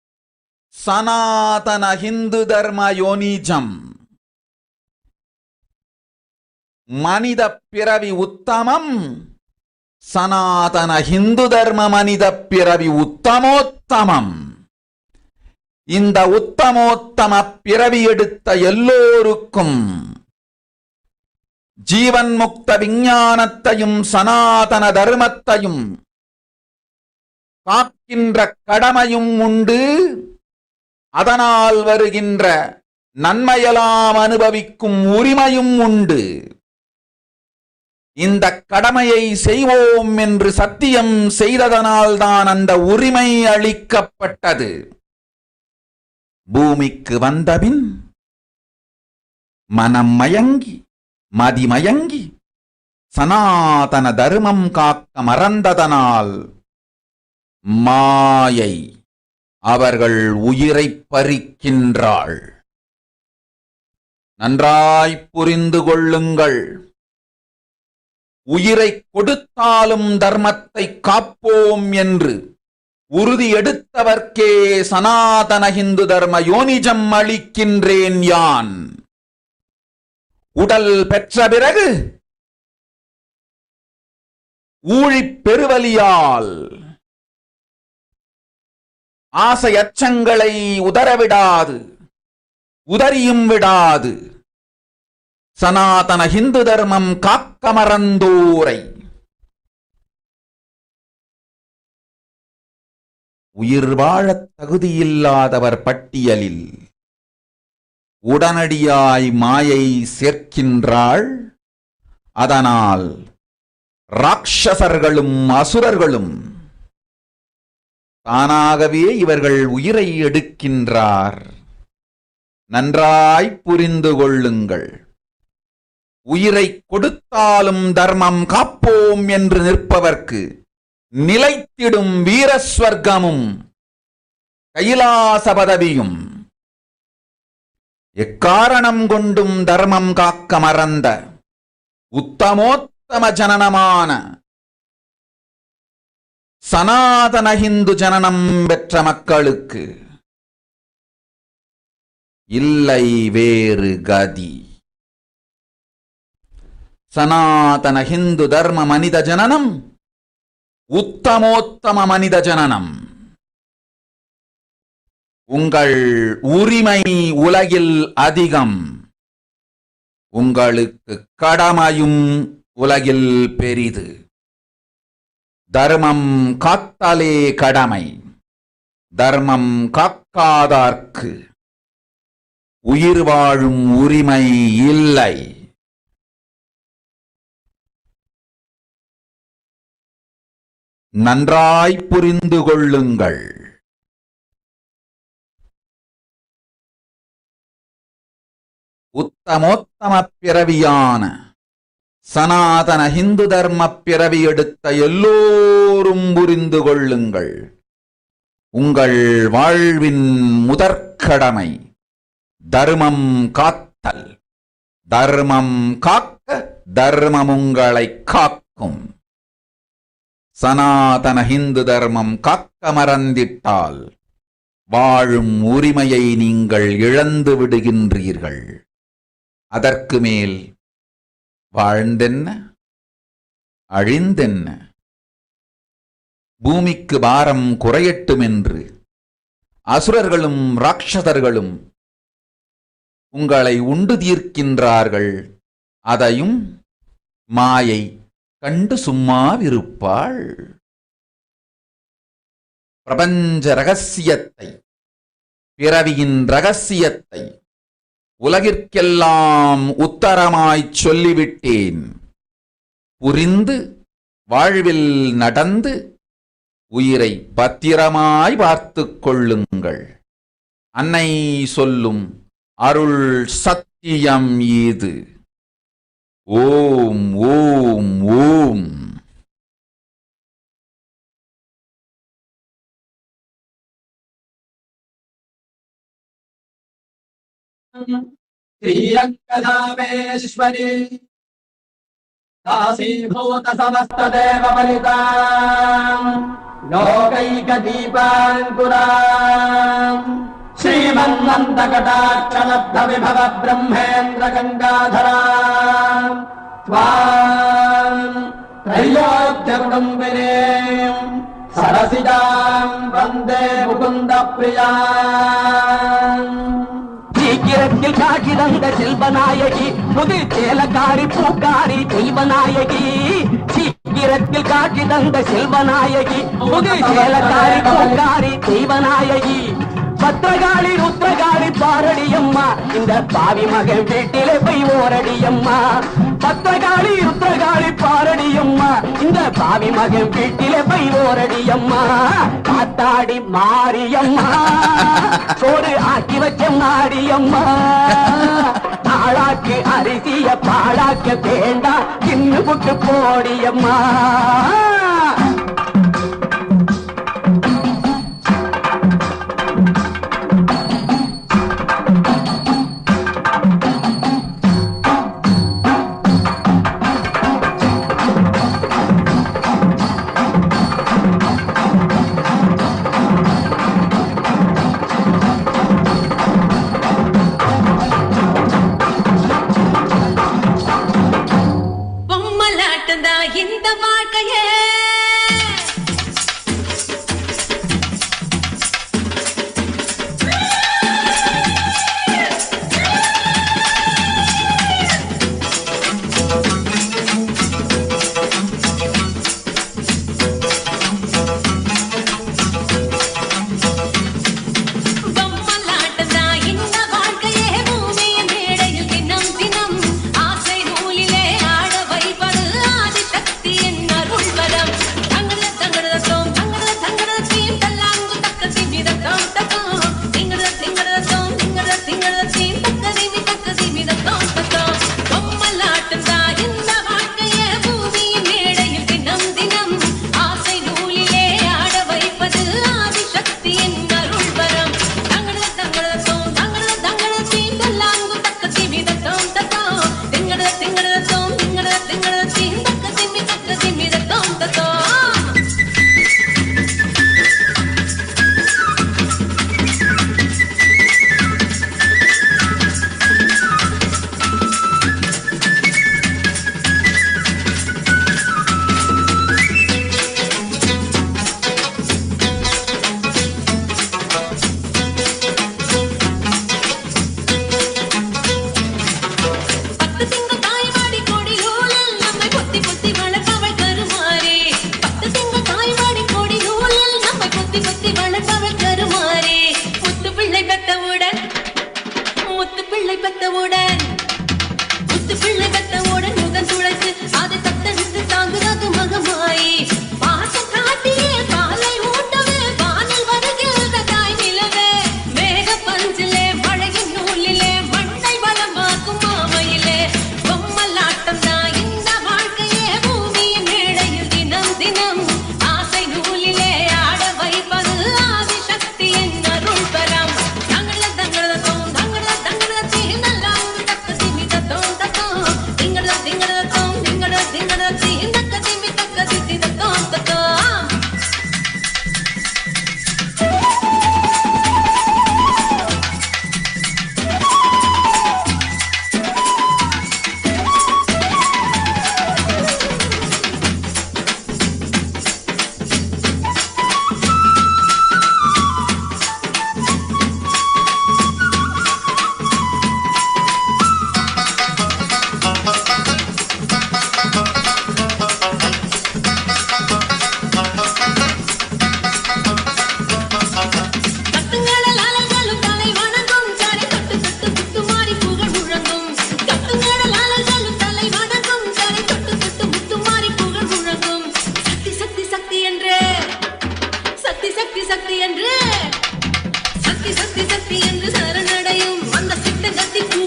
சனாதன ஹிந்து தர்ம யோனிஜம், மனித பிறவி உத்தமம், சனாதன ஹிந்து தர்ம மனித பிறவி உத்தமோத்தமம். இந்த உத்தமோத்தம பிறவி எடுத்த எல்லோருக்கும் ஜீவன் முக்த விஞ்ஞானத்தையும் சனாதன தர்மத்தையும் காக்கின்ற கடமையும் உண்டு. அதனால் வருகின்ற நன்மையெல்லாம் அனுபவிக்கும் உரிமையும் உண்டு. இந்த கடமையை செய்வோம் என்று சத்தியம் செய்ததனால்தான் அந்த உரிமை அளிக்கப்பட்டது. பூமிக்கு வந்தபின் மனம் மயங்கி மதிமயங்கி சனாதன தர்மம் காக்க மறந்ததனால் மாயை அவர்கள் உயிரை பறிக்கின்றாள். நன்றாய் புரிந்து கொள்ளுங்கள். உயிரை கொடுத்தாலும் தர்மத்தை காப்போம் என்று உறுதி எடுத்தவர்க்கே சனாதன ஹிந்து தர்ம யோனிஜம் அளிக்கின்றேன் யான். உடல் பெற்ற பிறகு ஊழிப் பெருவலியால் ஆசை அச்சங்களை உதறவிடாது, உதறியும் விடாது சனாதன ஹிந்து தர்மம் காக்க மறந்தோரை உயிர் வாழத் தகுதியில்லாதவர் பட்டியலில் உடனடியாய் மாயை சேர்க்கின்றாள். அதனால் ராட்சசர்களும் அசுரர்களும் தானாகவே இவர்கள் உயிரை எடுக்கின்றார். நன்றாய் புரிந்து கொள்ளுங்கள். உயிரை கொடுத்தாலும் தர்மம் காப்போம் என்று நிற்பவர்க்கு நிலைத்திடும் வீரஸ்வர்க்கமும் கைலாச பதவியும், எக்காரணம் கொண்டும் தர்மம் காக்க மறந்த உத்தமோத்தம ஜனனமான சனாதன ஹிந்து ஜனனம் பெற்ற மக்களுக்கு இல்லை வேறு கதி. சனாதன ஹிந்து தர்ம மனித ஜனனம் உத்தமோத்தம மனித ஜனனம். உங்கள் உரிமை உலகில் அதிகம், உங்களுக்கு கடமையும் உலகில் பெரிது. தர்மம் காத்தாலே கடமை, தர்மம் காக்காதார்க்கு உயிர் வாழும் உரிமை இல்லை. நன்றாய் புரிந்து கொள்ளுங்கள். உத்தமோத்தம பிறவியான சனாதன ஹிந்து தர்ம பிறவி எடுத்த எல்லோரும் புரிந்து கொள்ளுங்கள். உங்கள் வாழ்வின் முதற்கடமை தர்மம் காத்தல். தர்மம் காக்க தர்மம் உங்களை காக்கும். சனாதன ஹிந்து தர்மம் காக்க மறந்திட்டால் வாழும் உரிமையை நீங்கள் இழந்து விடுகின்றீர்கள். அதற்கு மேல் வாழ்ந்தென்ன அழிந்தென்ன? பூமிக்கு பாரம் குறையட்டும் என்று அசுரர்களும் ராட்சதர்களும் உங்களை உண்டு தீர்க்கின்றார்கள், அதையும் மாயை கண்டு சும்மாவிருப்பாள். பிரபஞ்ச ரகசியத்தை, பிறவியின் ரகசியத்தை உலகிற்கெல்லாம் உத்தரமாய்ச் சொல்லிவிட்டேன். புரிந்து வாழ்வில் நடந்து உயிரை பத்திரமாய் பார்த்துக் கொள்ளுங்கள். அன்னை சொல்லும் அருள் சத்தியம் இது. ஓம் ஓம் ஓம். श्रीरङ्गधामेश्वरी दासीभूत समस्तदेव फलिताम् लोकैकदीपाङ्कुराम् श्रीमन्नन्दकटाक्षलब्ध विभव ब्रह्मेन्द्र गङ्गाधराम् त्वाम् त्रैलोक्यकुटुम्बिनीम् सरसिजाम् वन्दे मुकुन्दप्रियाम्. சீக்கிரத்தில் காட்சி தந்த செல்வநாயகி, புதிர் சேலக்காரி பூக்காரி தெய்வநாயகி. சீக்கிரத்தில் காட்சி தந்த செல்வநாயகி, புதிர் சேலக்காரி பூக்காரி தெய்வநாயகி. பத்திரகாளி ருத்ரகாளி பாரடியம்மா, இந்த பாவி மகன் வீட்டிலே போய் ஓரடியம்மா. பத்திரகாளி ருத்ரகாளி பாரடியம்மா, இந்த பாவி மகன் வீட்டிலே போய் ஓரடியம்மா. காத்தாடி மாரியம்மா, சோறு ஆக்கி வச்ச மாரியம்மா. நாளாக்கு அரிசிய பாழாக்க வேண்டாம், தின்னு புட்டு போடியம்மா. இந்த வாழ்க்கையே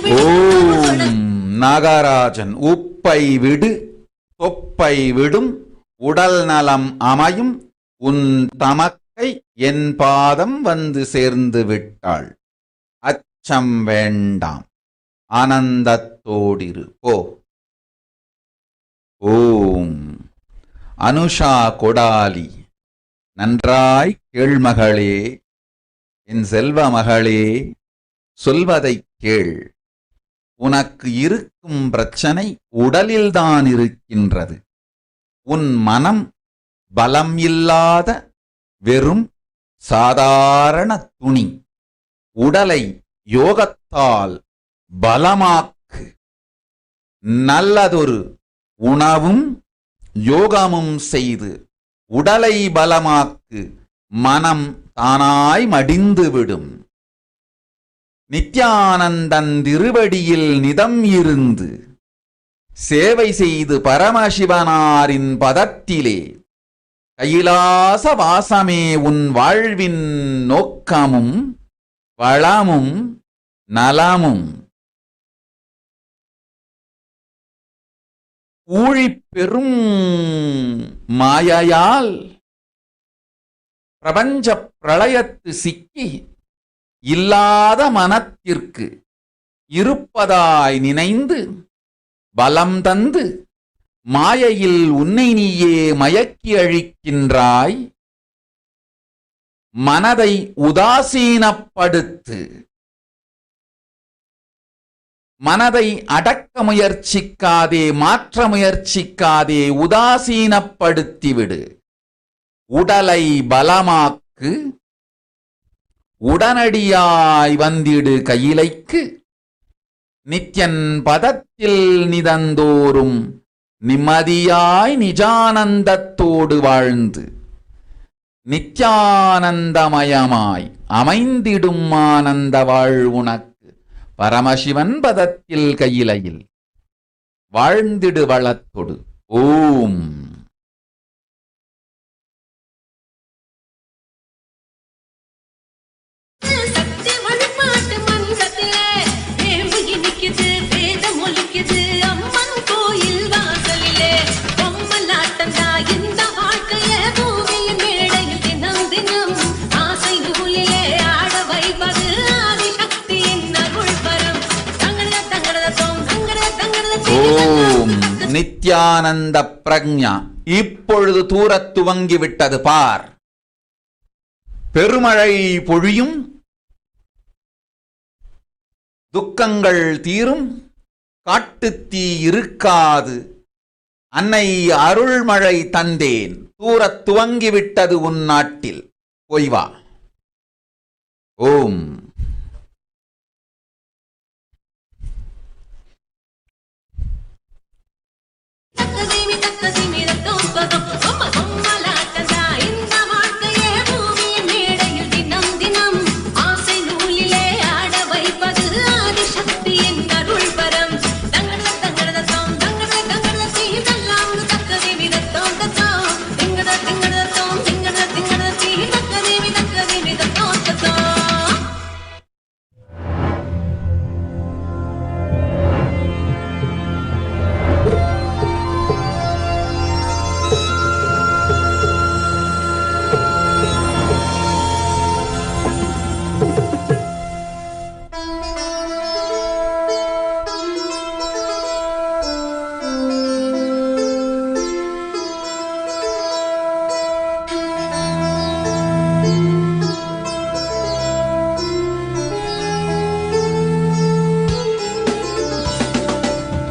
ஓம் நாகராஜன் உப்பை விடு தொப்பை விடும் உடல் நலம் அமையும் உன் தமக்கை என் பாதம் வந்து சேர்ந்து விட்டாள் அச்சம் வேண்டாம் ஆனந்தத்தோடிரு போ. ஓம் அனுஷா கொடாலி நன்றாய் கேள்மகளே என் செல்வ மகளே சொல்வதைக் கேள். உனக்கு இருக்கும் பிரச்சனை உடலில்தான் இருக்கின்றது. உன் மனம் பலம் இல்லாத வெறும் சாதாரண துணி. உடலை யோகத்தால் பலமாக்கு. நல்லதொரு உணவும் யோகமும் செய்து உடலை பலமாக்கு. மனம் தானாய் மடிந்துவிடும். நித்யானந்தன் திருவடியில் நிதம் இருந்து சேவை செய்து பரமசிவனாரின் பதத்திலே கைலாச வாசமே உன் வாழ்வின் நோக்கமும் வளமும் நலமும். ஊழிப்பெரும் மாயையால் பிரபஞ்ச பிரளயத்து சிக்கி இல்லாத மனத்திற்கு இருப்பதாய் நினைந்து பலம் தந்து மாயையில் உன்னை நீயே மயக்கி அழிக்கின்றாய். மனதை உதாசீனப்படுத்து. மனதை அடக்க முயற்சிக்காதே, மாற்ற முயற்சிக்காதே, உதாசீனப்படுத்திவிடு. உடலை பலமாக்கு. உடனடியாய் வந்திடு கையிலைக்கு. நித்யன் பதத்தில் நிதந்தோறும் நிம்மதியாய் நிஜானந்தத்தோடு வாழ்ந்து நித்யானந்தமயமாய் அமைந்திடும் ஆனந்த வாழ்வுனக்கு பரமசிவன் பதத்தில் கையிலையில் வாழ்ந்திடு வளத்தொடு. ஓம் நித்யானந்த பிரக்ஞா இப்பொழுது தூரத் துவங்கிவிட்டது பார். பெருமழை பொழியும், துக்கங்கள் தீரும், காட்டுத்தீ இருக்காது. அன்னை அருள்மழை தந்தேன். தூரத் துவங்கிவிட்டது உன் நாட்டில். போய் வா. ஓம்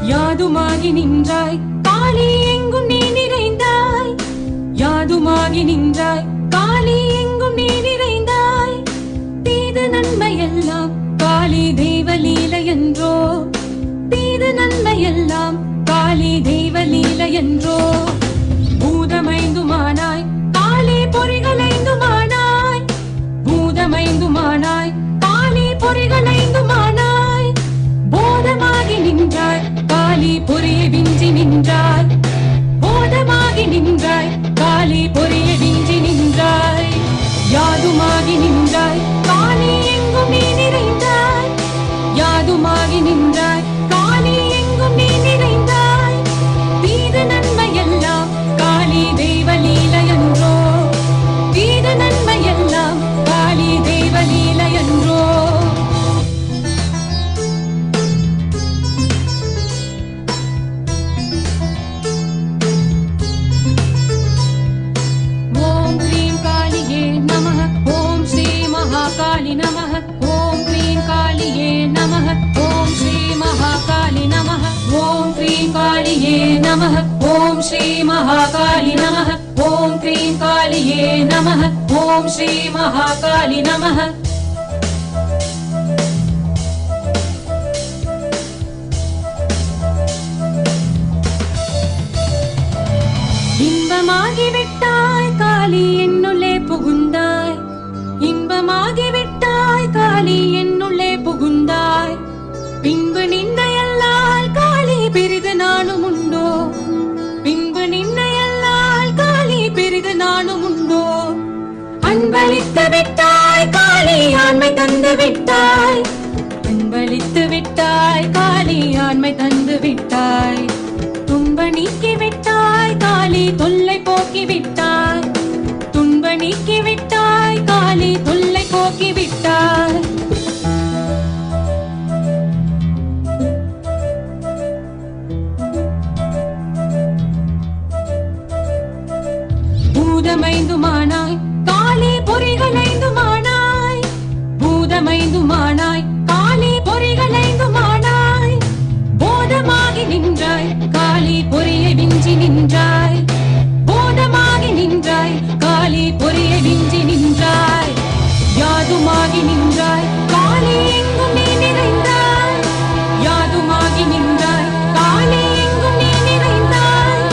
யாதுமாகி நின்றாய் காளி எங்கும் நீ நிறைந்தாய். யாதுமாகி நின்றாய் காளி எங்கும் நீ நிறைந்தாய். தீது நன்மையெல்லாம் காளி தெய்வலீலை என்றோ. தீது நன்மையெல்லாம் காளி தெய்வலீலை என்றோ. பூதமைந்துமானாய் காளி பொறிகளைந்துமானாய். பூதமைந்துமானாய் காளி பொறிகளைந்துமானாய். போதமாகி நின்றாய் காளி பொறியை விஞ்சி நின்றாய். போதமாகி நின்றாய் காளி பொறியை விஞ்சி நின்றாய். யாதுமாகி நின்றாய் காளி எங்கும் नमः ॐ श्री महाकाली नमः ॐ क्रीं कालिये नमः ॐ श्री महाकाली नमः இன்பமாகிவிட்டாய் காளி என்னுள்ளே புகுந்தாய் இன்பமாகிவிட்டாய் காளி என்னுள்ளே புகுந்தாய் பின்பு நின்னையல்லால் காளி பெரிது நானும் உண்டோ பின்பு நின்னையல்லால் காளி பெரிது நானும் உண்டோ அன்பளித்து விட்டாய் காளி ஆண்மை தந்து விட்டாய் அன்பளித்து விட்டாய் காளி ஆண்மை தந்து விட்டாய் துன்ப நீக்கி விட்டாய் காளி தொல்லை போக்கி விட்டாய் துன்ப நீக்கி விட்டாய் காளி தொல்லை போக்கி விட்டாய் பூதமைந்துமானாய் காளி பொறிகளைந்துமானாய் பூதமைந்துமானாய் காளி பொறிகளைந்துமானாய் போதமாகி நின்றாய் காளி பொறியை விஞ்சி நின்றாய் போதமாகி நின்றாய் காளி பொறியை விஞ்சி நின்றாய் யாதுமாகி நின்றாய் காளி எங்கும் நீ நிறைந்தாய் யாதுமாகி நின்றாய் காளி எங்கும் நீ நிறைந்தாய்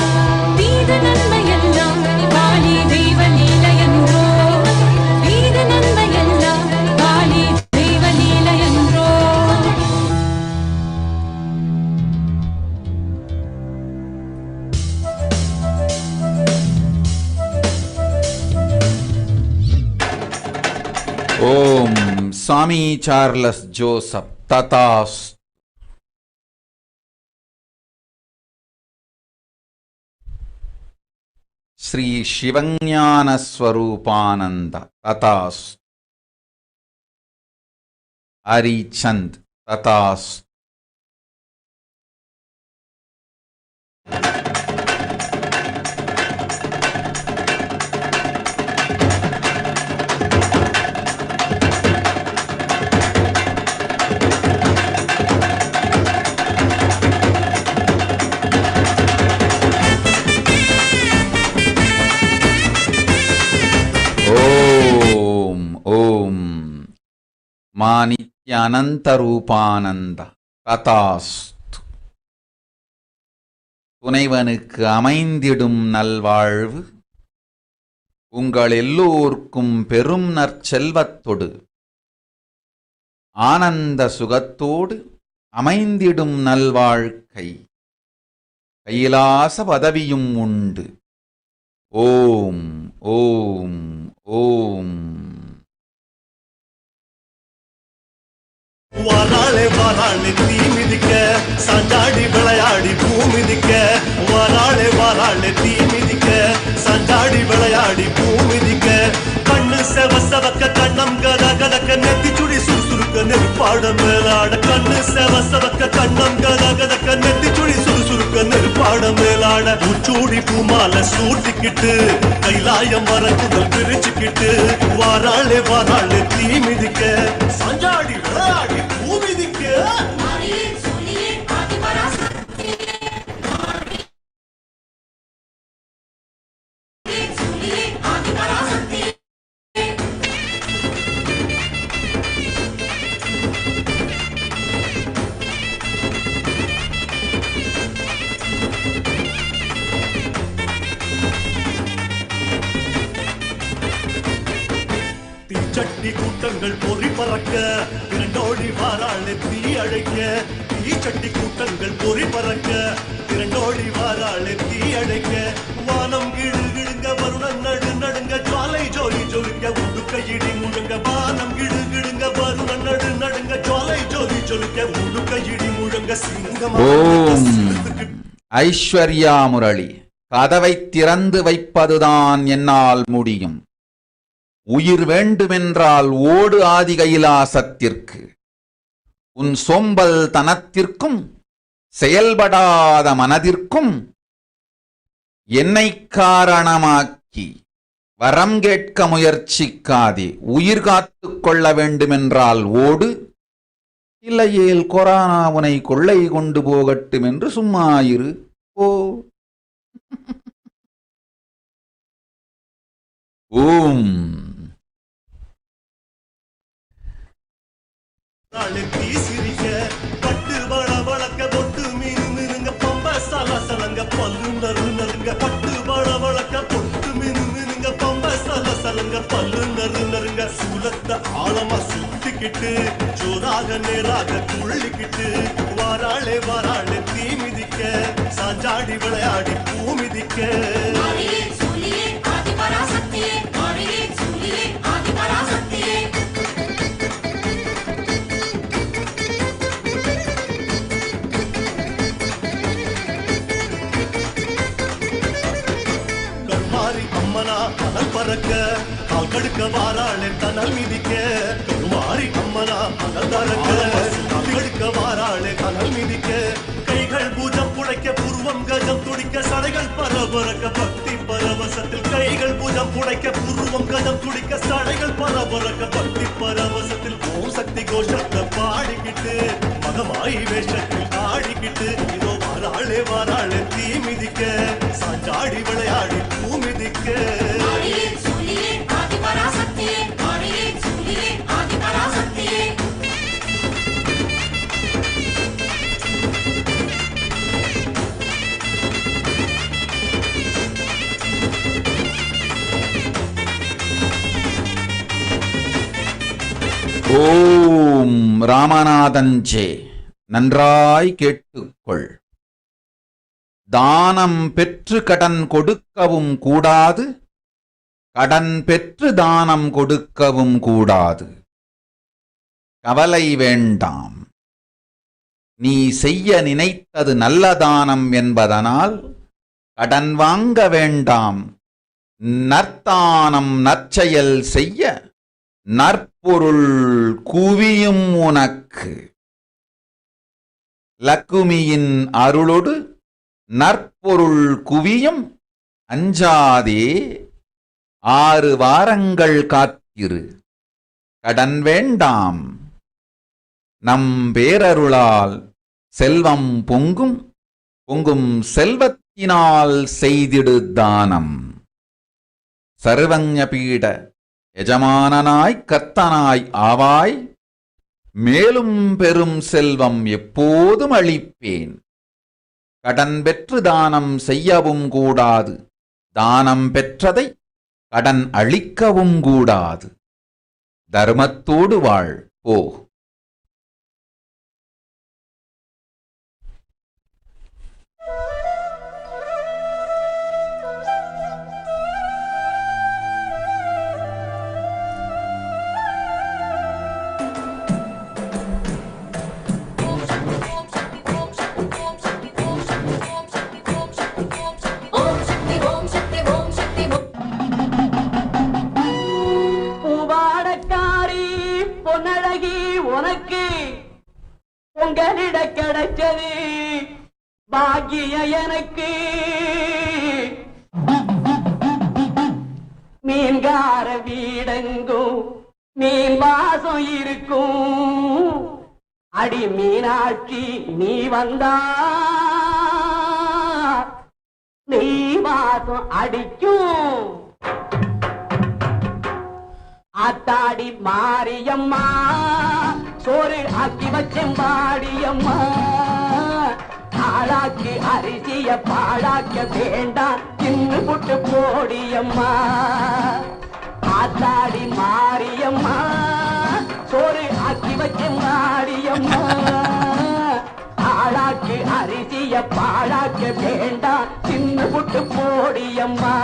தீது நன்மையெல்லாம் காளி தெய்வ லீலையன்றோ தீது நன்மையெல்லாம் காளி தெய்வ லீலையன்றோ ஓம் சாமி சார்லஸ் ஜோசப் ததாஸ். ஸ்ரீ சிவஞான ஸ்வரூபானந்த ததாஸ். ஹரிச்சந்த் ததாஸ். ஓம் ஓம் மா நித்யானந்த ரூபானந்த ததாஸ்து. துணைவனுக்கு அமைந்திடும் நல்வாழ்வு உங்கள் எல்லோர்க்கும் பெரும் நற்செல்வத்தொடு ஆனந்த சுகத்தோடு அமைந்திடும் நல்வாழ்க்கை கைலாச பதவியும் உண்டு. ஓம் ஓம் ஓம். வாராளே வாராளே தீ மிதிக்க சாஞ்சாடி விளையாடி பூ மிதிக்க வாராளே வாராளே தீ மிதிக்க சாஞ்சாடி விளையாடி பூ மிதிக்க கண்ணு செவ செவக்க கண்ணம் கத கதக்க நெத்தி சுடி சுறுசுறுக்க நெருப்பாட மேலாட கண்ணு செவ செவக்க கண்ணம் கத கதக்க நெத்தி சுடி சுறுசுறுக்க நெருப்பாட மேலாட உச்சூடி பூமால சூட்டிக்கிட்டு கைலாயம் வர குதல் பிரிச்சுக்கிட்டு வாராளே வாராளே தீ மிதிக்க சாஞ்சாடி விளையாடி பூ மிதிக்க தீச்சட்டி கூட்டங்கள் பொறி பறக்க இரண்டோடி வாராளே தீ அழைக்க தீச்சட்டி கூட்டங்கள் பொறி பறக்க இரண்டோடி வாராளே தீ அழைக்க வானம் கிடு கிடுங்க வருணன் நடு நடுங்க ஜுவாலை ஜோலி ஜொலிக்க உடுக்க இடி முழுங்க வானம் கிடு கிடுங்க வருணன் நடு நடுங்க ஜுவாலை ஜோலி ஜொலிக்க உடுக்க இடி முழுங்க சிங்கம். ஓம் ஐஸ்வர்யா முரளி. கதவை திறந்து வைப்பதுதான் என்னால் முடியும். உயிர் வேண்டுமென்றால் ஓடு ஆதி கைலாசத்திற்கு. உன் சோம்பல் தனத்திற்கும் செயல்படாத மனதிற்கும் என்னை காரணமாக்கி வரம் கேட்க முயற்சிக்காதே. உயிர் காத்து கொள்ள வேண்டுமென்றால் ஓடு, இல்லையேல் கொரோனா உனை கொள்ளை கொண்டு போகட்டும் என்று சும்மாயிரு. ஓ ஓம். பட்டு வள வளக்க பொட்டு மீனு மீனுங்க பம்ப சலசலங்க பல்லு நறு நறுங்க பட்டு வள வளக்க பொட்டு மீனு மீனுங்க பம்ப சலசலங்க பல்லு நறு நறுங்க சூலத்தை ஆழமா சுத்திக்கிட்டு ஜோராக நேராக துள்ளிக்கிட்டு வாராளே வாராளே தீ மிதிக்க சாஞ்சாடி விளையாடி பூ மிதிக்க பறக்க கால் கடுக்க வாராளே தனல் மிதிக்க கருமாறி அம்மனா அனல் தரக்க கால் கடுக்க வாராளே தனல் மிதிக்க கைகள் பூஜம் புடைக்க பூர்வம் கஜம் துடிக்க சடைகள் பரபரக்க பக்தி பரவசத்தில் கைகள் பூஜம் புடைக்க பூர்வம் கஜம் துடிக்க சடைகள் பரபரக்க பக்தி பரவசத்தில் ஓம் சக்தி கோஷத்தை பாடிக்கிட்டு மகமாயி வேஷத்தில் ஆடிக்கிட்டு இதோ வாராளே வாராளே தீ மிதிக்க சாஞ்சாடி விளையாடி பூ மிதிக்க ஓம். ராமநாதஞ்சே நன்றாய் கேட்டுக்கொள். தானம் பெற்று கடன் கொடுக்கவும் கூடாது, கடன் பெற்று தானம் கொடுக்கவும் கூடாது. கவலை வேண்டாம். நீ செய்ய நினைத்தது நல்ல தானம் என்பதனால் கடன் வாங்க வேண்டாம். நற்தானம் நற்செயல் செய்ய நற்பொருள் குவியும் உனக்கு. லக்குமியின் அருளொடு நற்பொருள் குவியும். அஞ்சாதே, 6 வாரங்கள் காத்திரு. கடன் வேண்டாம். நம் பேரருளால் செல்வம் பொங்கும். பொங்கும் செல்வத்தினால் செய்திடு தானம். சர்வஞபீட எஜமானனாய் கர்த்தனாய் ஆவாய். மேலும் பெரும் செல்வம் எப்போதும் அளிப்பேன். கடன் பெற்று தானம் செய்யவும் கூடாது. தானம் பெற்றதை கடன் அளிக்கவும் கூடாது. தர்மத்தோடு வாழ் போ. உங்களிட கிடைச்சது பாக்கிய எனக்கு. மீன்கார வீடெங்கும் மீன் வாசம் இருக்கும். அடி மீனாட்சி நீ வந்தா நீ வாசம் அடிக்கும். ஆத்தாடி மாரியம்மா சோறு ஆக்கி வச்சம் பாடியம்மா. ஆளாக்கி அரிசிய பாழாக்க வேண்டாம் தின்னு புட்டு போடியம்மா. ஆத்தாடி மாரியம்மா சோறு ஆக்கி வச்சம் பாடியம்மா. ஆளாக்கி அரிசிய பாழாக்க வேண்டாம் தின்னு புட்டு போடியம்மா.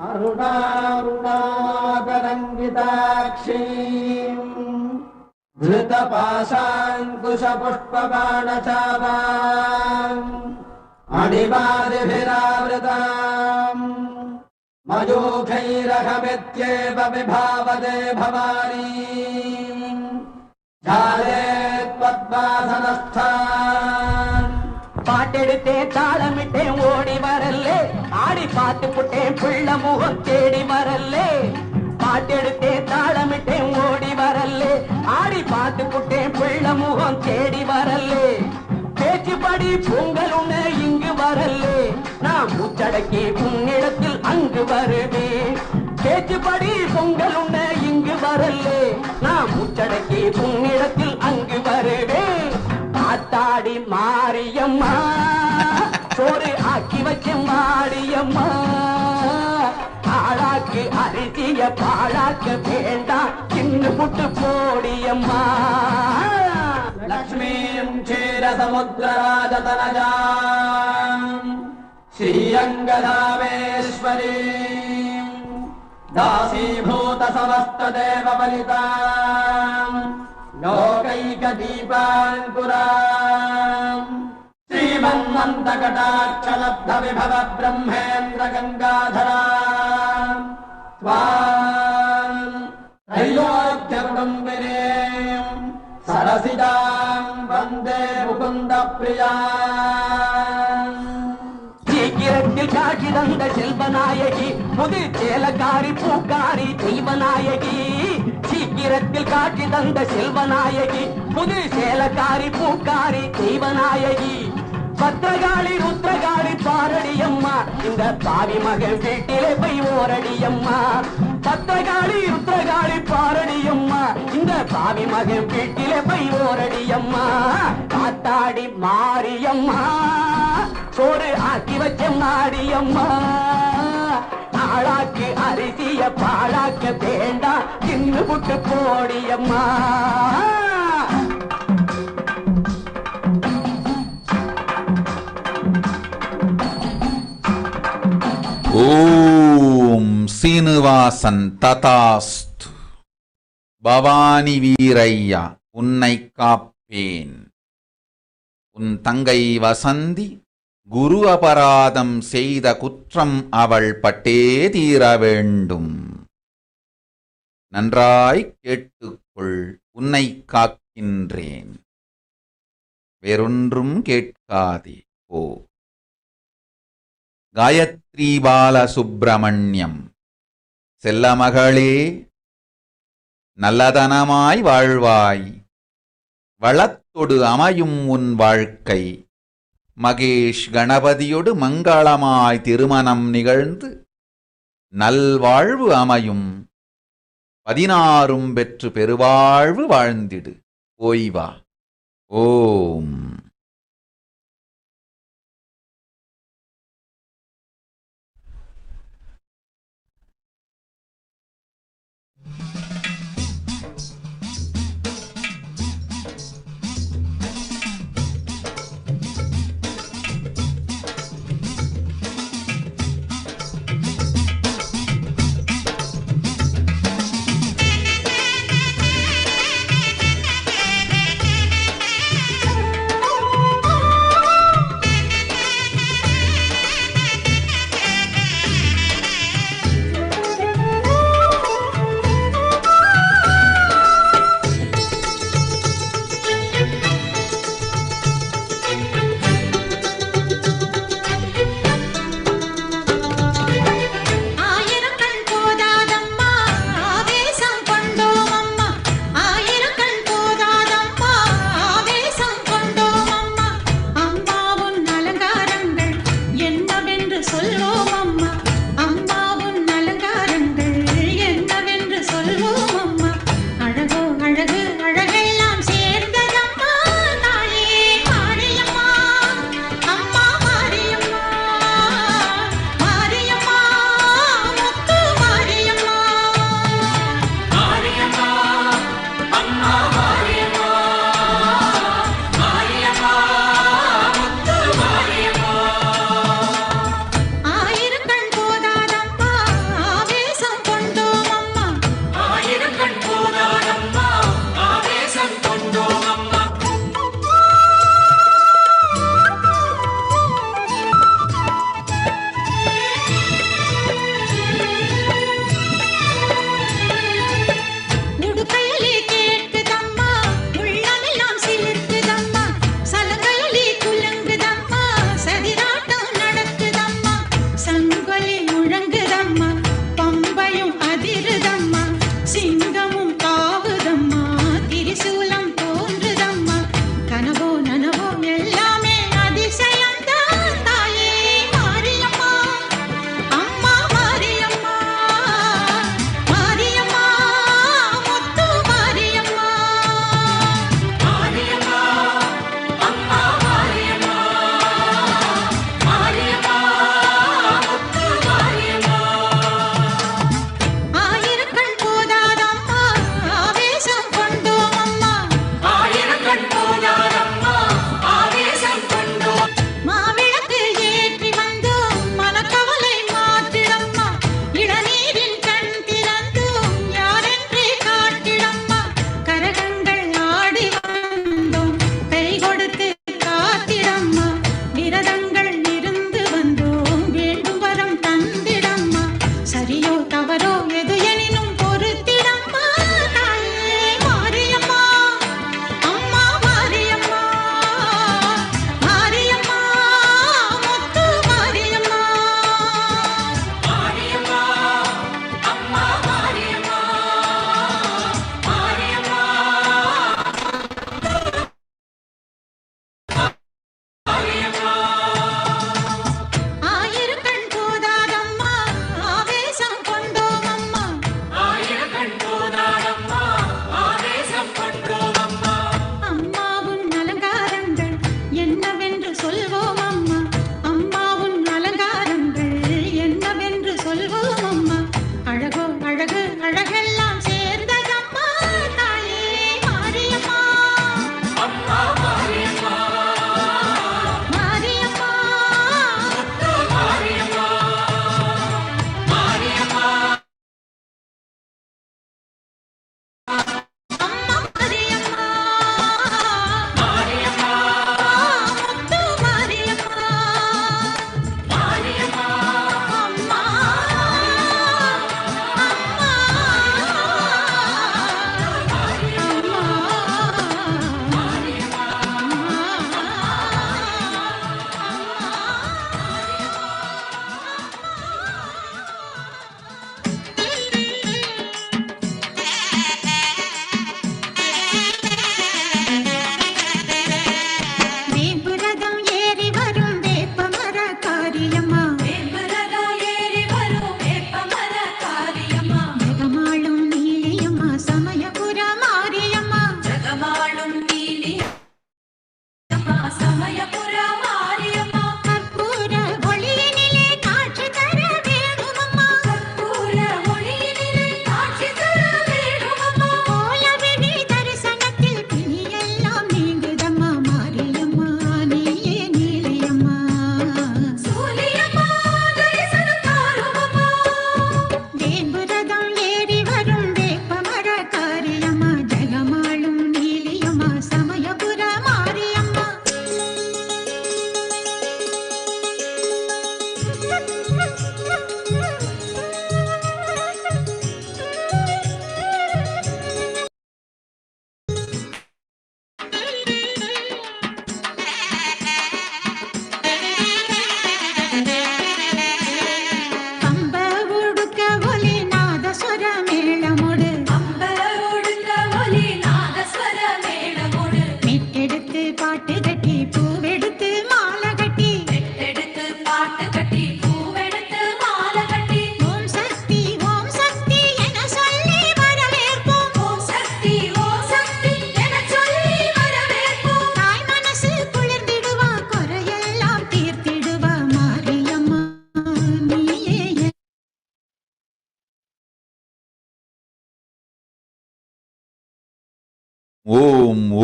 அருணாருணாதரங்கிதாட்சி धृतपाशाङ्कुशपुष्पबाणचापाम् अणिमादिभिरावृताम् मयूखैरहमित्येव विभावते भवानी. झालेत्पद्मासनस्थान् பாட்டெடுத்தேன் தாளமிட்டேன் ஓடி வரல்லே. ஆடி பார்த்து புட்டேன் பிள்ள முகம் தேடி வரல்லே. பாட்டெடுத்தேன் தாளமிட்டேன் ஓடி வரல்லே. ஆடி பார்த்து புட்டேன் பிள்ள முகம் தேடி வரல்லே. பேச்சுப்படி பொங்கல் உன்ன இங்கு வரல்லே. நான் மூச்சடக்கி உன்னிடத்தில் அங்கு வருவேன். பேச்சுப்படி பொங்கல் உண்ண இங்கு வரலே, நான் மூச்சடக்கி உன்னிடத்தில் அங்கு வருவேன். ஆத்தாடி மாரியம்மா, சோறு ஆக்கி வச்ச மாடியம்மா, ஆளாக்கு அரிசிய பாழாக்க வேண்டாம், சின்ன புட்டு போடியம்மா. லக்ஷ்மீம் க்ஷீரசமுத்திரராஜதனஜாம் ஸ்ரீரங்கதாமேஸ்வரீம் தாசீபூத சமஸ்ததேவபலிதாம் லோகைகதீபாங்குராம் श्रीमन्मन्तकटाक्षलब्धविभव ब्रह्मेन्द्र गङ्गाधराम् त्वाम् त्रैलोक्यकुटुम्बिनीम् सरसिजाम् वन्दे मुकुन्दप्रियाम्. சீக்கிரத்தில் காட்சி தந்த செல்வநாயகி, புது சேலக்காரி பூக்காரி தெய்வநாயகி. சீக்கிரத்தில் காட்சி தந்த செல்வநாயகி, புது சேலக்காரி பூக்காரி தெய்வநாயகி. பத்ரகாளி ருத்ரகாளி பாரடியம்மா, இந்த பாவி மகன் வீட்டிலே போய் ஓரடியம்மா. பத்ரகாளி ருத்ரகாளி பாரடியம்மா, இந்த பாவி மகன் வீட்டிலே போய் ஓரடியம்மா. காத்தாடி மாரியம்மா, சோறு ஆக்கி வச்ச மாடியம்மா, ஆளாக்கு அரிசிய பாழாக்க வேண்டாம், தின்னு புட்டு போடியம்மா. ஓம் சீனிவாசன் ததாஸ்து. பவானி வீரையா, உன்னை காப்பேன். உன் தங்கை வசந்தி குரு அபராதம் செய்த குற்றம் அவள் பட்டே தீர வேண்டும். நன்றாய் கேட்டுக்கொள், உன்னை காக்கின்றேன். வேறொன்றும் கேட்காதே போ. காயத்ரி பாலசுப்பிரமணியம், செல்லமகளே, நல்லதனமாய் வாழ்வாய். வளத்தொடு அமையும் உன் வாழ்க்கை. மகேஷ் கணபதியொடு மங்களமாய் திருமணம் நிகழ்ந்து நல்வாழ்வு அமையும். 16 பெற்று பெருவாழ்வு வாழ்ந்திடு. ஓய்வா. ஓம்.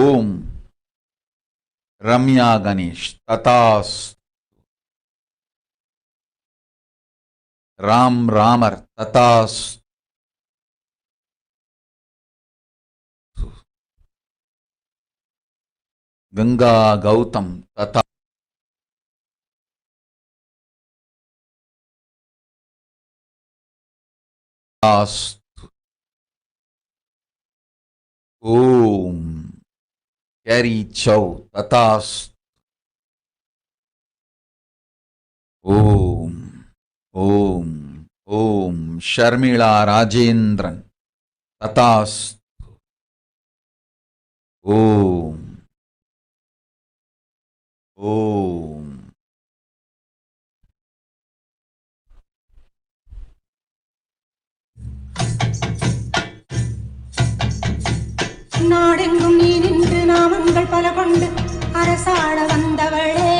Om. Ramya Ganesh. Tathasthu. Ram Ramar. Tathasthu. Ganga Gautam. Tathasthu. Om. Carry Chow. Tathasthu. Om. Om. Om. Sharmila Rajendran. Tathasthu. Om. Om. நாடெங்கும் நீ நின்று நாமங்கள் பல கொண்டு அரசாட வந்தவளே,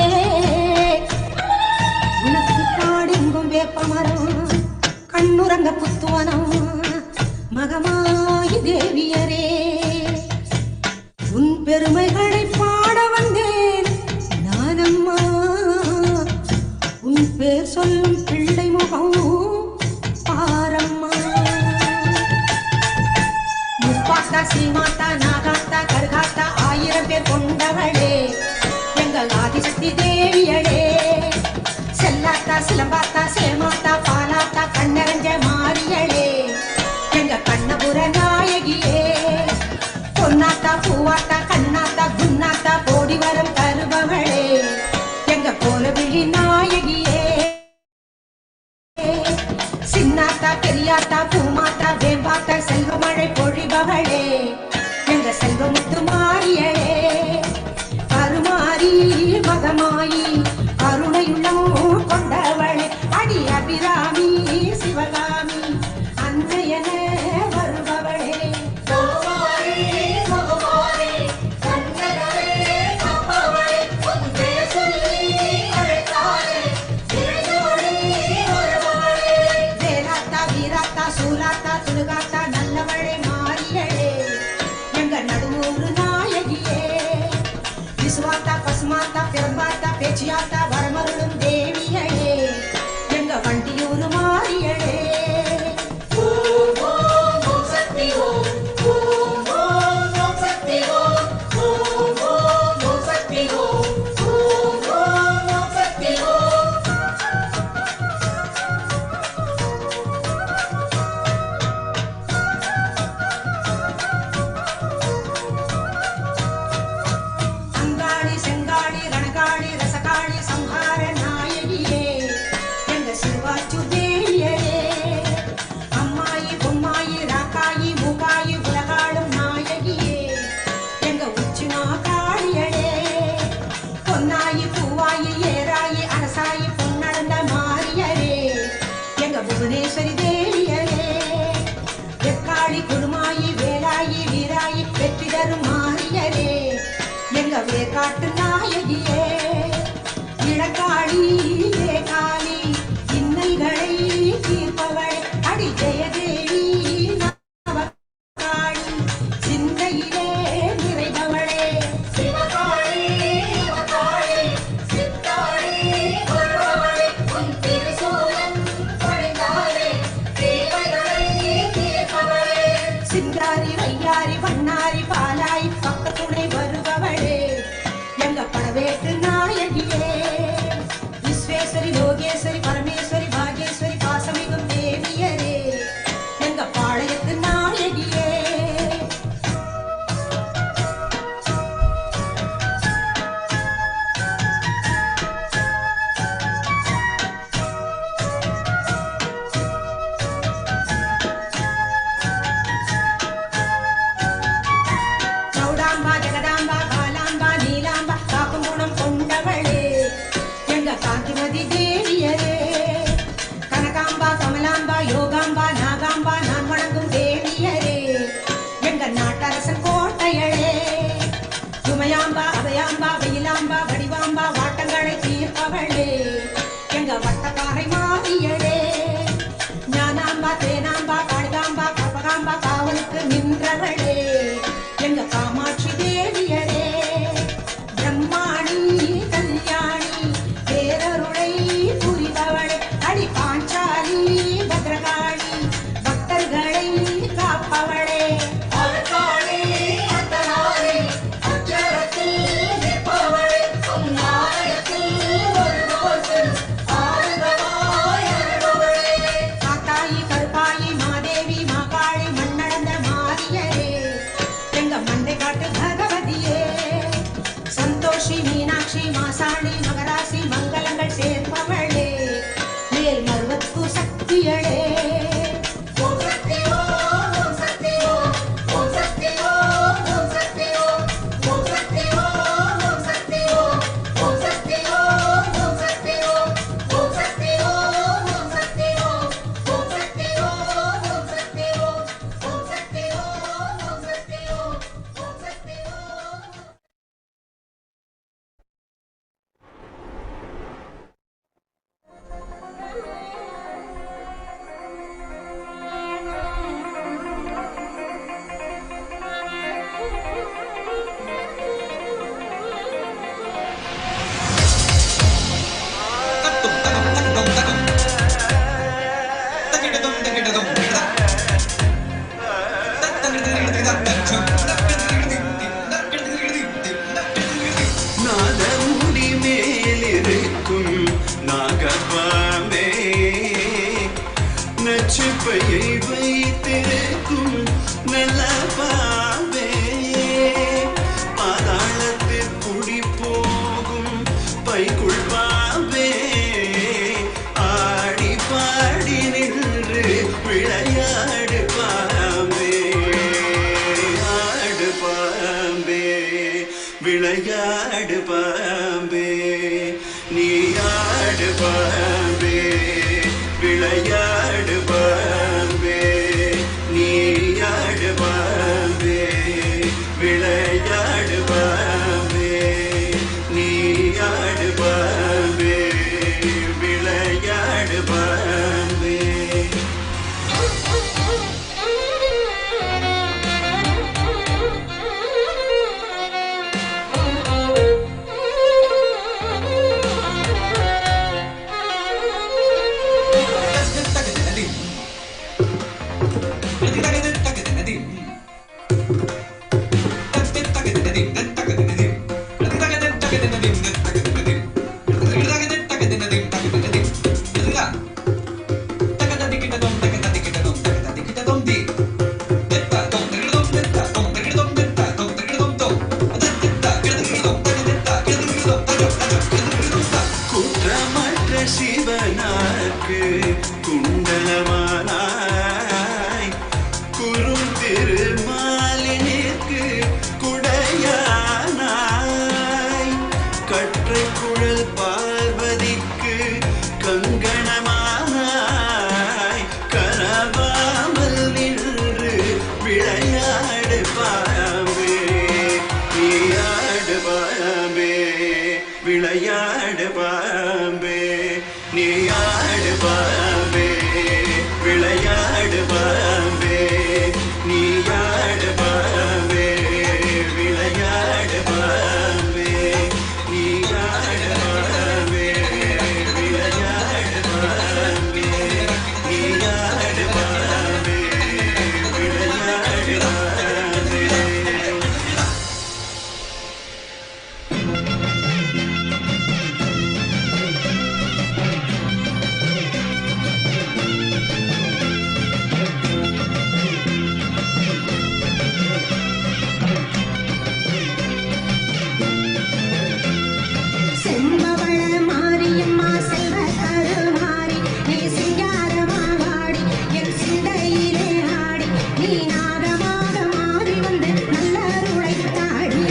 உனக்கு காடெங்கும் வேப்பமரம் கண்ணுறங்க புத்துவனம் மகமாயி தேவியரே, உன் பெருமைகளை பாட வந்தேன் நானம்மா, உன் பேர் சொல்லும் பிள்ளை முகம் பாரம்மா. முப்பாத்தா சீமாத்தா நாகாத்தா கருகாத்தா 1000 பேர் கொண்டவளே, எங்கள் ஆதிசக்தி தேவியளே, செல்லாத்தா சிலம்பாத்தா சேமாத்தா பாலாத்தா கண்ணரஞ்ச மாரியளே, எங்க கண்ணபுர நாயகியே, பொன்னாத்தா பூவாத்தா கண்ணாத்தா குன்னாத்தா போடி வரம் தருபவளே, எங்க கோலவிழி நாயகியே, சின்னாத்தா பெரியாத்தா பூமாத்தா வேம்பாத்தா செல்வமழை பொழிபவளே, எங்க செல்வமுத்து மாரியளே, கருமாரி மகமாயி கருணையுள்ளம் கொண்டவளே, அடி அபிராமி சிவகாமி அன்னையன வருபவளே. வேலாத்தா வீராத்தா சூலாத்தா துலுகாத்தா நல்லவளே மாரியளே, எங்க நடுவூரு நாயகியே, விசுவாத்தா பசுமாத்தா பிறம்பாத்தா பேச்சியாத்தா வரமருளும் தேவியளே, எங்க வண்டியூரு மாரியளே. ஓம் ஓம் ஓம் சக்தி ஓம், ஓம் ஓம் ஓம் சக்தி ஓம், ஓம் ஓம் ஓம் சக்தி ஓம், ஓம் ஓம் ஓம் சக்தி ஓம். அங்காளி செங்காளி ரணகாளி ரசகாளி சம்ஹார நாயகியே, எங்க சிறுவாச்சு தேவியரே, அம்மாயி பொம்மாயி ராக்காயி மூக்காயி உலகாளும் நாயகியே, எங்க உச்சிமா காளியளே, பொன்னாயி பூவாயி ஏராயி அரசாயி பொன்னடந்த மாரியரே, எங்க புவனேஸ்வரி தேவியரே, வெக்காளி குருமாயி வேலாயி வீராயி வெற்றி தரும் மாரியரே, எங்க வேக்காட்டு நாயகியே, இளக்காளி வேகாளி இன்னல்களை தீர்ப்பவள் அடி ஜெயதேவி நவகாளி சிந்தையிலே நிறைபவளே. சிவகாளி சிவகாளி சித்தாளி வருபவளே, உன் திருசூலம் பொழிந்தாலே தேவைகளை தீர்ப்பவளே, சிங்காரி வையாரி வண்ணாரி பாலாய் பக்கத்துணை வருபவளே, எங்க படவேட்டு நாயகியே, விஸ்வேஸ்வரி லோகேஸ்வரி பரமேஸ்வரி பாகேஸ்வரி பாசமிகும் தேவியரே, எங்க பாளையத்து நாயகியே. சௌடாம்பா ஜெகதாம்பா காலாம்பா நீலாம்பா காக்கும் குணம் கொண்டவளே, எங்க காந்திமதி தேவியரே, கனகாம்பா கமலாம்பா யோகாம்பா நாகாம்பா நான் வணங்கும் தேவியரே, எங்க நாட்டரசன் கோட்டையளே, சுமையாம்பா அபயாம்பா வெயிலாம்பா வடிவாம்பா வாட்டங்களை தீர்ப்பவளே, எங்க வட்டக்காரை மாரியளே, ஞானாம்பா தேனாம்பா காளிகாம்பா கற்பகாம்பா காவலுக்கு நின்றவளே, எங்க காமாட்சி தேவி விளையாடு பாம்பே நீயாடு பாம்பே விளையாடு பாம்பே நீயாடு பாம்பே விளையாடு பாம்பே நீயாடு பாம்பே விளையாடு பாம்பே குற்றமற்ற சிவனாக்கு குண்டலமானாய் குறும் திருமாலினிற்கு குடையானாய் கற்றை குழல் பார்வதிக்கு கங்கணமானாய் கரவாமல் நின்று விளையாடு பாம்பே நீயாடு பாம்பே விளையாடு பாம்பே நீயாடு பாம்பே விளையாடு பாம்பே நீயாடு பாம்பே விளையாடு பாம்பே நீயாடு பாம்பே விளையாடு பாம்பே நீயாடு பாம்பே விளையாடு பாம்பே செம்பவள மாரியம்மா செல்வ கருமாரி நீ சிங்காரமாடி என் சிந்தையிலே ஆடி நீ நாகமாக மாறி வந்து நல்லருளை தாடி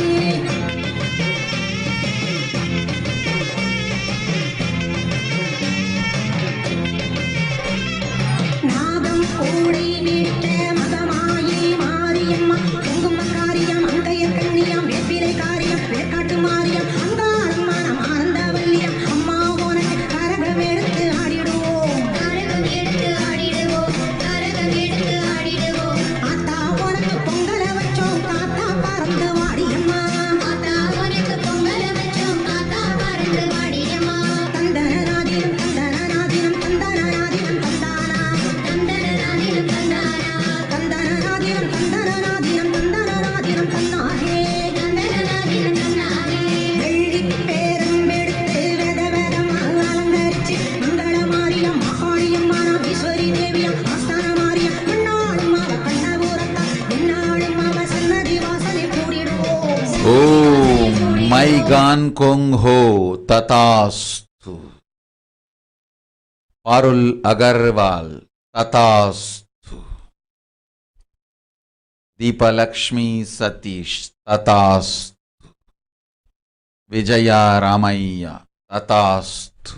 நாகம் கூடி வீட்ட மகமாயி மாரியம்மா குங்குமக்காரியம் அங்கைய கண்ணியம் வேப்பிலை காரியம் வேற்காட்டு மாரியம் அங்காரம்மான ஆனந்தவல்லியம் அம்மா உனக்கு கரகம் எடுத்து ஆடிடுவோம் கரகம் எடுத்து ஆடிடுவோம் கரகம் எடுத்து ஆடிடுவோம் ஆத்தா உனக்கு பொங்கல வச்சோம் தாத்தா பறந்து வாடியம்மா ஆத்தா உனக்கு பொங்கல வச்சோம் தாத்தா பறந்து வாடியம்மா தந்தனநாதினம் தந்தனநாதினம் தந்தனநாதினம் தந்தானா தந்தனநாதினம் தந்தானா தந்தனநாதினம் தந்தனநாதினம் தந்தனநாதினம் தந்தானே தந்தனநாதினம் தந்தானே வெள்ளி பேரம்பெடுத்து வெத வெதமாக அலங்கரிச்சு மங்கள மாரியம் மகாளியம்மா ஈஸ்வரி தேவியம் ஆஸ்தான மாரியம் கண்ணாளும் அவ கண்ணபூரத்தா என்னாளும் அவ சன்னதி வாசலில் கூடிடுவோம் ஓம் மைகான் கொங் ஹோ ததாஸ்து பாருல் அகர்வால் ததாஸ்து தீபலக்ஷ்மி சதீஷ் ததாஸ்து விஜயா ராமையா ததாஸ்து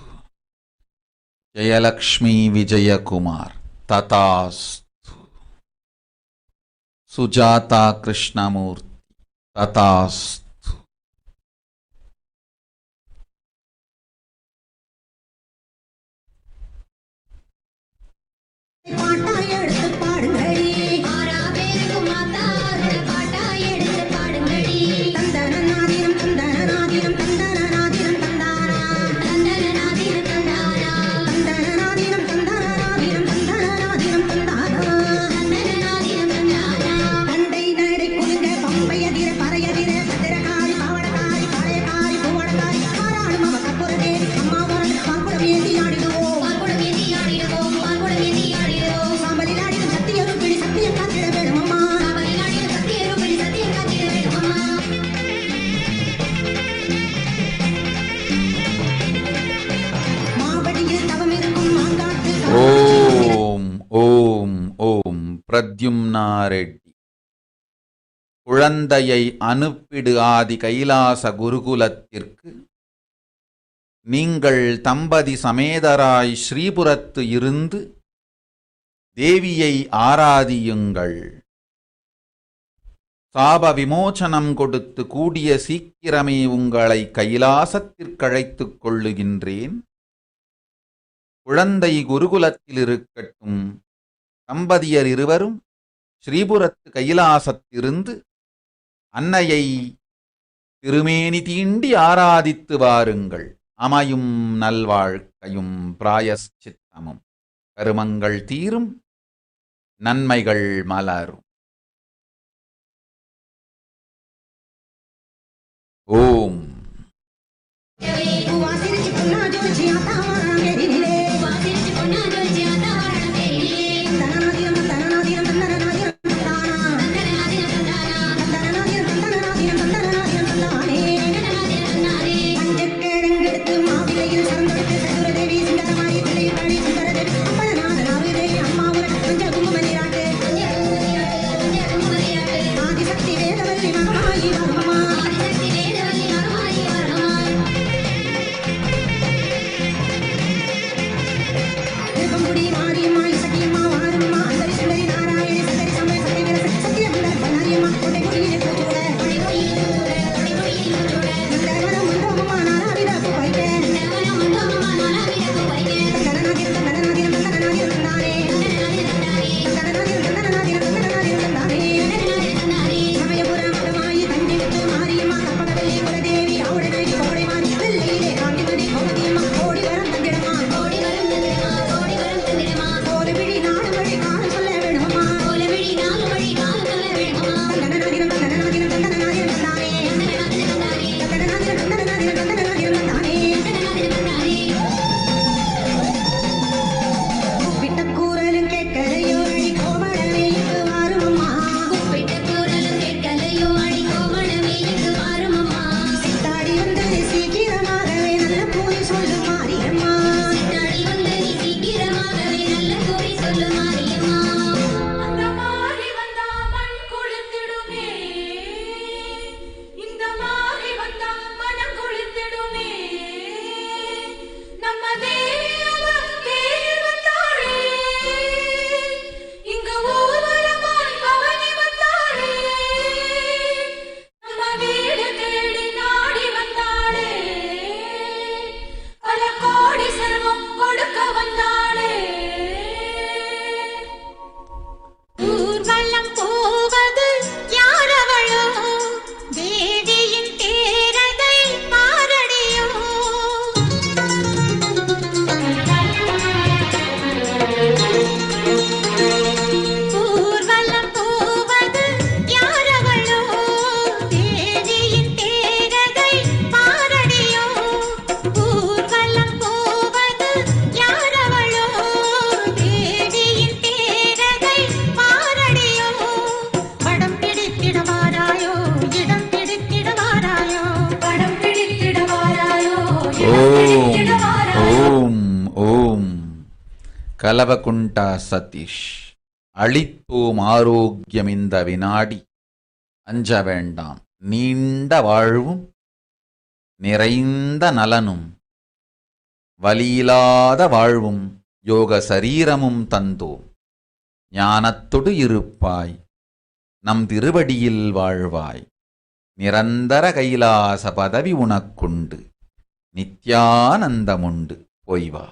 ஜெயலக்ஷ்மி விஜயகுமார் ததாஸ்து சுஜாதா கிருஷ்ணமூர்த்தி ததாஸ்து பாட்டாய் எடுத்து பாடுங்கடி ஆராவேலுக்கு மாதா பாட்டாய் எடுத்து பாடுங்கடி தந்தனநாதினம் தந்தனநாதினம் தந்தனநாதினம் தந்தானா தந்தனநாதினம் தந்தானா தந்தனநாதினம் தந்தனநாதினம் தந்தனநாதினம் தந்தானா தந்தனநாதினம் தந்தானா பண்டை நடை குலுங்க பம்பையதிர பறையதிர பத்திரகாரி பாவடகாரி பழையகாரி பூவடகாரி ஆராளும் அவ கற்புரதேவி அம்மா உனக்கு பாக்குடம் ஏந்தி ஆடிடுவோம் பாக்குடம் ஏந்தி ஆடிடுவோம் பாக்குடம் ஏந்தி ஆடிடுவோம் சாம்பலில் ஆடிடும் சத்தியரும் பிடி சத்தியம் காத்திட வேணும் அம்மா சாம்பலில் ஆடிடும் சத்தியரும் பிடி சத்தியம் காத்திட வேணும் அம்மா மாவடியில் தவம் இருக்கும் மாங்காட்டு ஓம் ஓம் ஓம் பிரத்யும்னா ரெட்டி குழந்தையை அனுப்பிடு ஆதி கைலாச குருகுலத்திற்கு. நீங்கள் தம்பதி சமேதராய் ஸ்ரீபுரத்து இருந்து தேவியை ஆராதியுங்கள். சாப விமோசனம் கொடுத்து கூடிய சீக்கிரமே உங்களை கைலாசத்திற்கழைத்துக் கொள்ளுகின்றேன். குழந்தை குருகுலத்தில் இருக்கட்டும். தம்பதியர் இருவரும் ஸ்ரீபுரத்து கைலாசத்திலிருந்து அன்னையை திருமேனி தீண்டி ஆராதித்து வாருங்கள். அமையும் நல்வாழ்க்கையும் பிராயஷ்சித்தமும் கருமங்கள் தீரும், நன்மைகள் மலரும். ஓம். கலவகுண்டா சதீஷ். அளித்தோம் ஆரோக்கியம் இந்த வினாடி. அஞ்ச வேண்டாம், நீண்ட வாழ்வும் நிறைந்த நலனும் வலியில்லாத வாழ்வும் யோக சரீரமும் தந்தோம். ஞானத்தொடு இருப்பாய், நம் திருவடியில் வாழ்வாய். நிரந்தர கைலாச பதவி உனக்குண்டு, நித்யானந்தமுண்டு. போய்வா.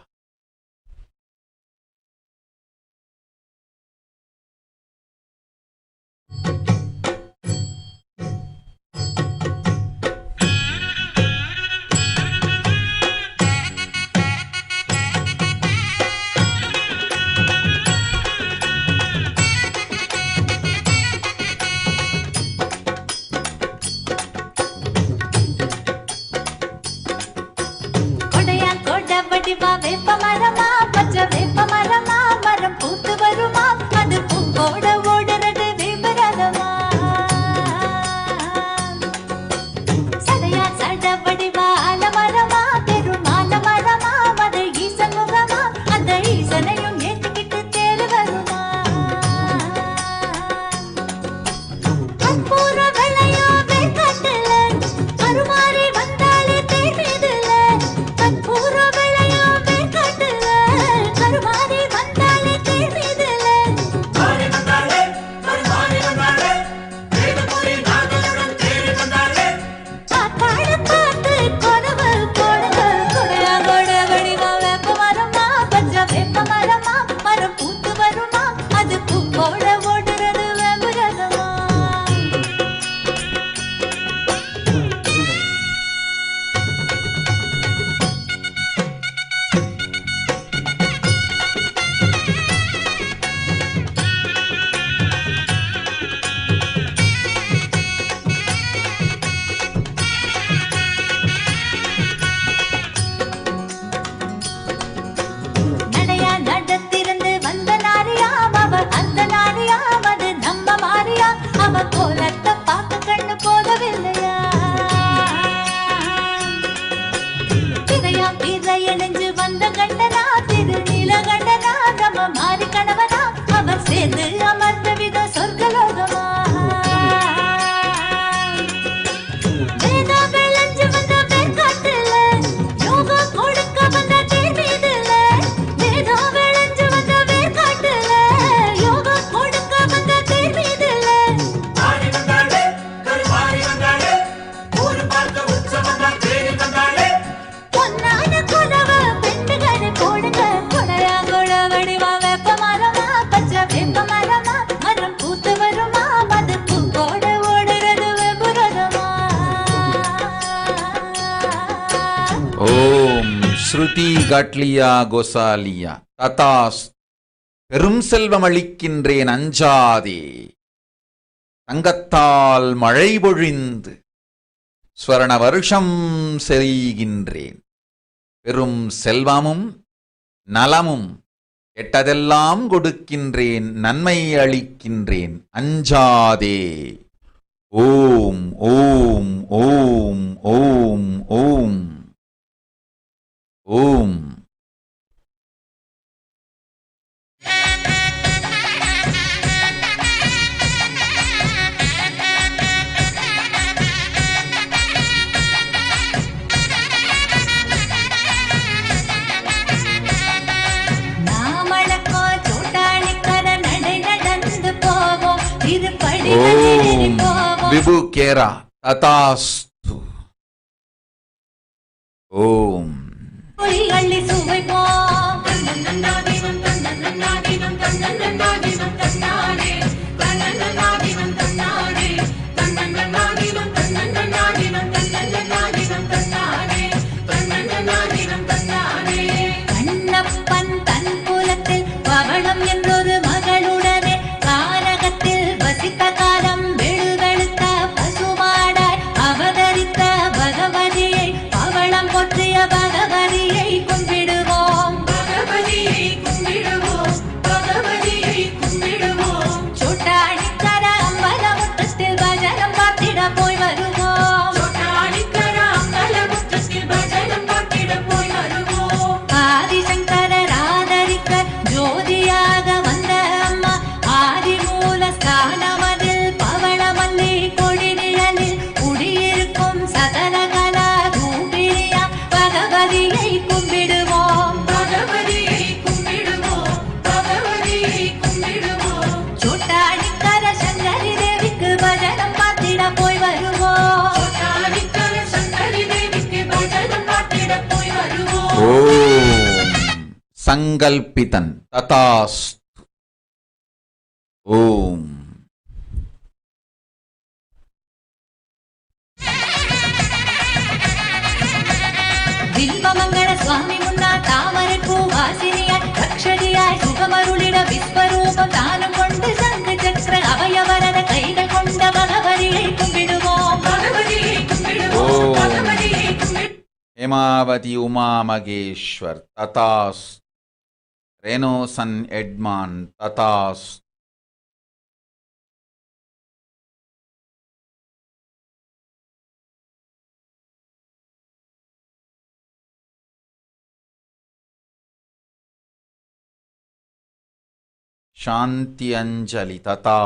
கற்பூர சேர்ந்து அமர்ந்த வித சொர்க்கலோகமா வேதா விளைஞ்சு வந்த வேர்க்காட்டுல யோகா கொடுக்க வந்த தேர் மீதுல வேதா விளைஞ்சு வந்த வேர்க்காட்டுல யோகா கொடுக்க வந்த தேர் மீதுல ஆடி வந்தாளே கருமாறி வந்தாளே ஊரு பார்க்க உற்சவம் தான் தேடி வந்தாளே பொன்னான குலவ பெண்டுகளை போடுங்க கொடையாங்குழ வடிவா வேப்ப மரமா பச்சை வேப்ப மரமா மரம் பூத்து வருமா மது பூக்கோட ஓடுறது வெகுரதமா ஓம் ஸ்ருதி காட்லியா கோசாலியா ததாஸ் பெரும் செல்வம் அளிக்கின்றேன் அஞ்சாதே தங்கத்தால் மழை பொழிந்து ஸ்வர்ண வருஷம் செய்கின்றேன் பெரும் செல்வமும் நலமும் கெட்டதெல்லாம் கொடுக்கின்றேன் நன்மை அளிக்கின்றேன் அஞ்சாதே ஓம் ஓம் ஓம் ஓம் ஓம் ஓம் நாமளக்கோ சோட்டாளிக்கர நடை நடந்து போவோம் திருப்படி ஓம் விபு கேரா ததாஸ்து ஓம் பொடி அள்ளி சுவைப்போம் தன்னன்னாதினம் தன்னன்னாதினம் தன்னன்னாதினம் தன்னானே தன்னன்னாதினம் தன்னானே தன்னன்னாதினம் தன்னன்னாதினம் தன்னன்னாதினம் தன்னானே தன்னன்னாதினம் தன்னானே கண்ணப்பன் தன் குலத்தில் பவளம் என்றொரு மகளுடனே கானகத்தில் வசித்த காலம் வெளுவெளுத்த பசுமாடாய் அவதரித்த பகவதியை பவளம் பொற்றிய பகவதியை கும்பிடுவோம் பகவதியை கும்பிடுவோம் பகவதியை கும்பிடுவோம் சோட்டாடிக்கர அம்பலமுற்றத்தில் பஜனம் பார்த்திட போய் வருவோம் சோட்டாடிக்கர அம்பலமுற்றத்தில் பஜனம் பார்த்திட போய் வருவோம் ஆதிசங்கரர் ஆதரிக்க ஜோதியாக வந்த அம்மா ஆதிமூல ஸ்தானமதில் பவளமல்லி கொடி நிழலில் குடியிருக்கும் சகலகலா ரூபிணியா பகவதியை கும்பிடுவோம் பகவதியை கும்பிடுவோம் பகவதியை கும்பிடுவோம் சோட்டாடிக்கர சங்கரி தேவிக்கு பஜனம் பார்த்திட போய் வருவோம் சோட்டாடிக்கர சங்கரி தேவிக்கு பஜனம் பார்த்திட போய் வருவோம் ஓம் சங்கல்பிதன் ததாஸ்து ஓம் வில்வமங்கள சுவாமி முன்னா தாமரை பூவாசினியாய் ரக்ஷடியாய் சுகமருளிட விஸ்வரூபம் தானம் கொண்டு சங்கு சக்கர அவயவரத கைகள் கொண்ட பகவதியை கும்பிடுவோம் பகவதியை கும்பிடுவோம் பகவதியை கும்பிடுவோம் ஹேமாவதி உமா மகேஸ்வர் ததாஸ் ரெனோசன் எட்மான் ததாஸ் சாந்தி அஞ்சலி ததா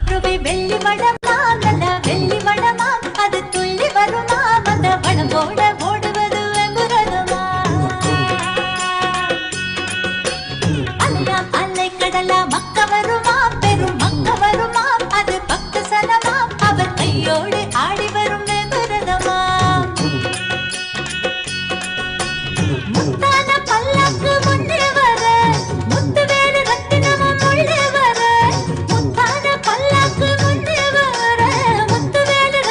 ரூபி வெள்ளி வடமா நல்ல வெள்ளி வடமா அது துள்ளி வருமா வந்த வடம் போட ஓடுவது வெங்குரதுமா அல்லா அலை கடலா மக்க வருமா பெரும் மக்க வருமா அது பக்த சனமா அவர் கையோடு ஆடி வரும் வெங்குரதமா முத்தான பல்லாக்கு முன்னே வர முத்து வேறு ரத்தினமும் உள்ளே வர முத்தான பல்லாக்கு முன்னே வர முத்து வேறு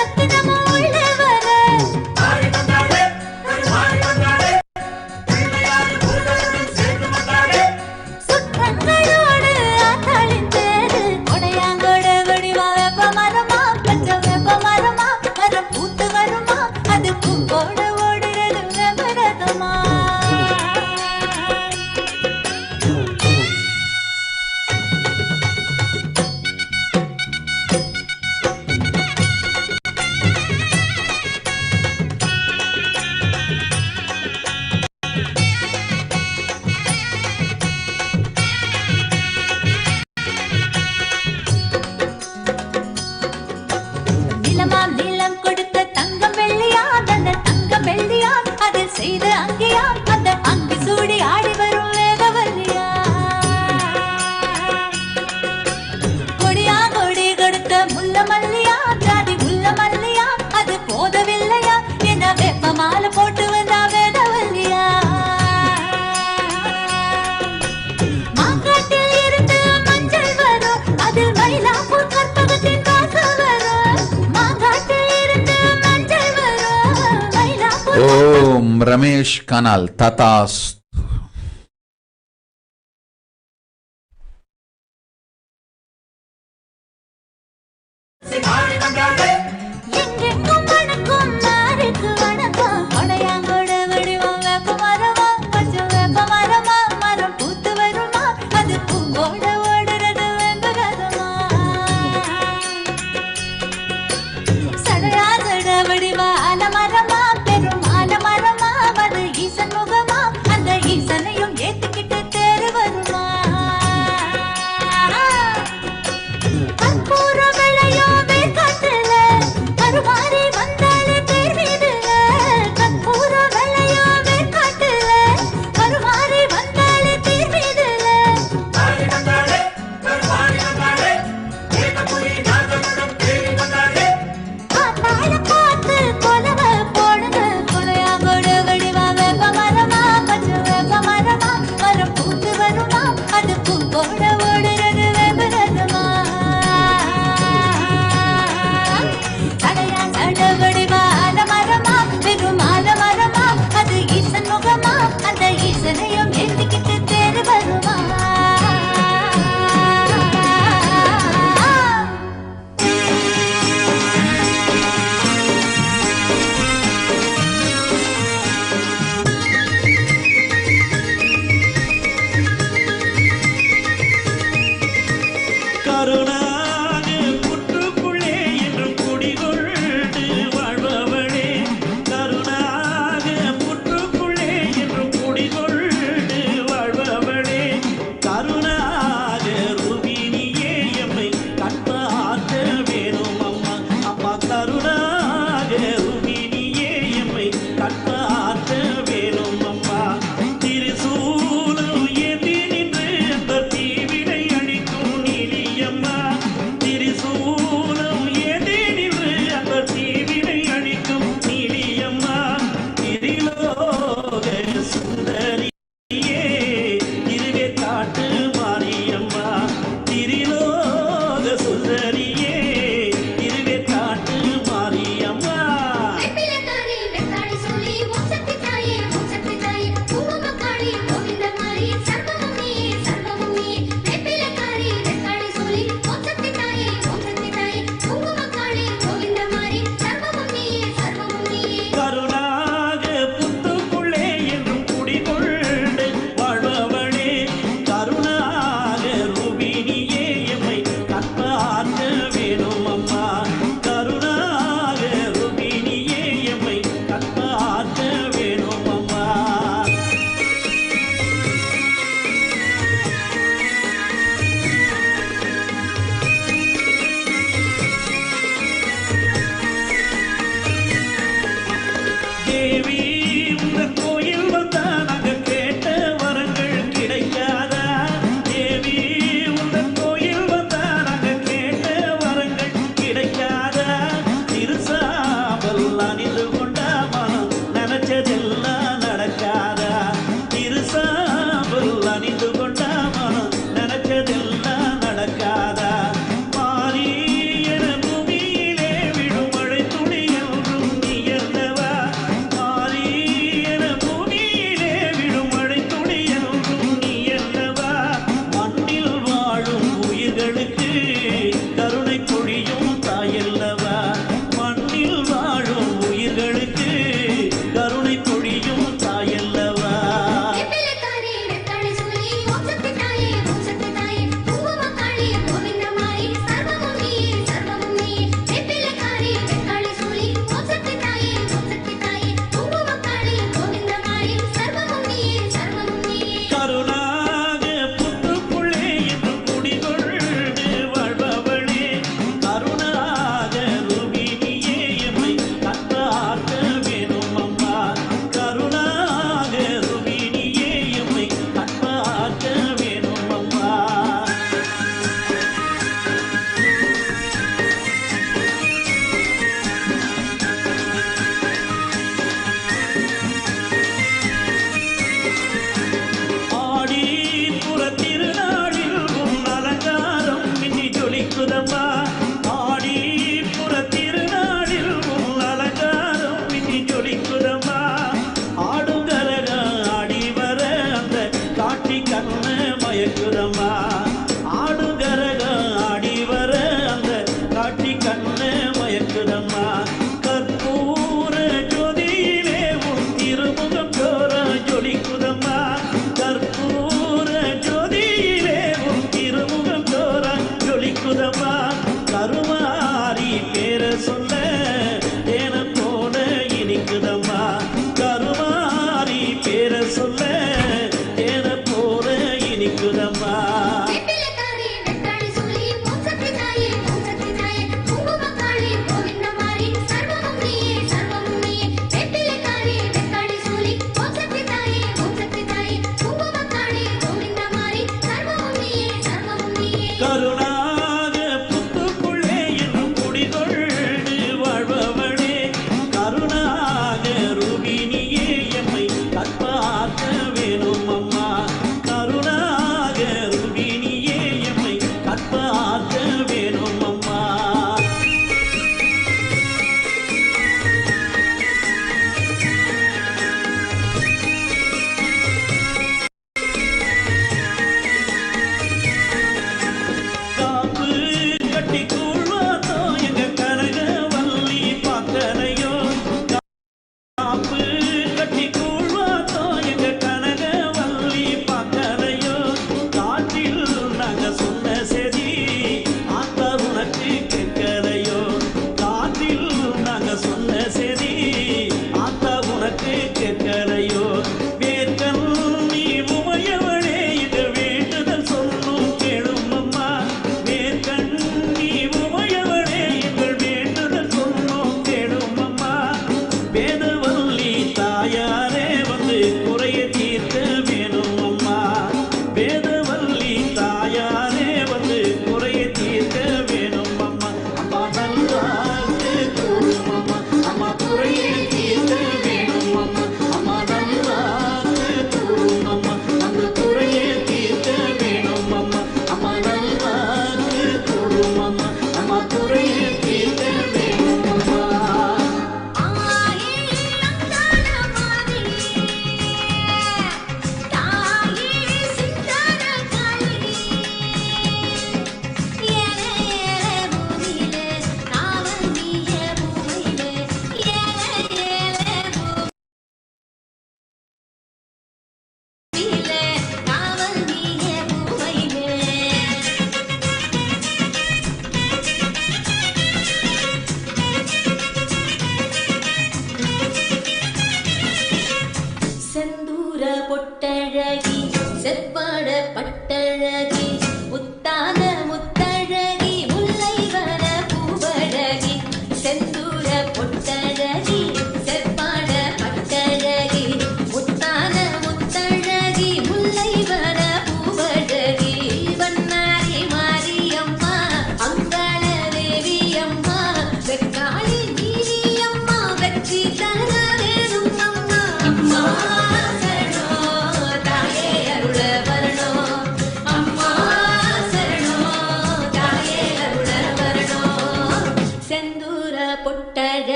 Ramesh Kanal, Tathast. எங்கெங்கும் வணக்கம் மாருக்கு வணக்கம் கொடையாங்கோட வடிவம் வேப்ப மரமா கொஞ்சம் வேப்ப மரமா மரம் பூத்து வருமா அது பூவோட ஓடுறது வெங்கரதமா சடையா சட வடிவா ஆலமரமா பெரும் ஆலமரமா அது ஈசன் முகமா அந்த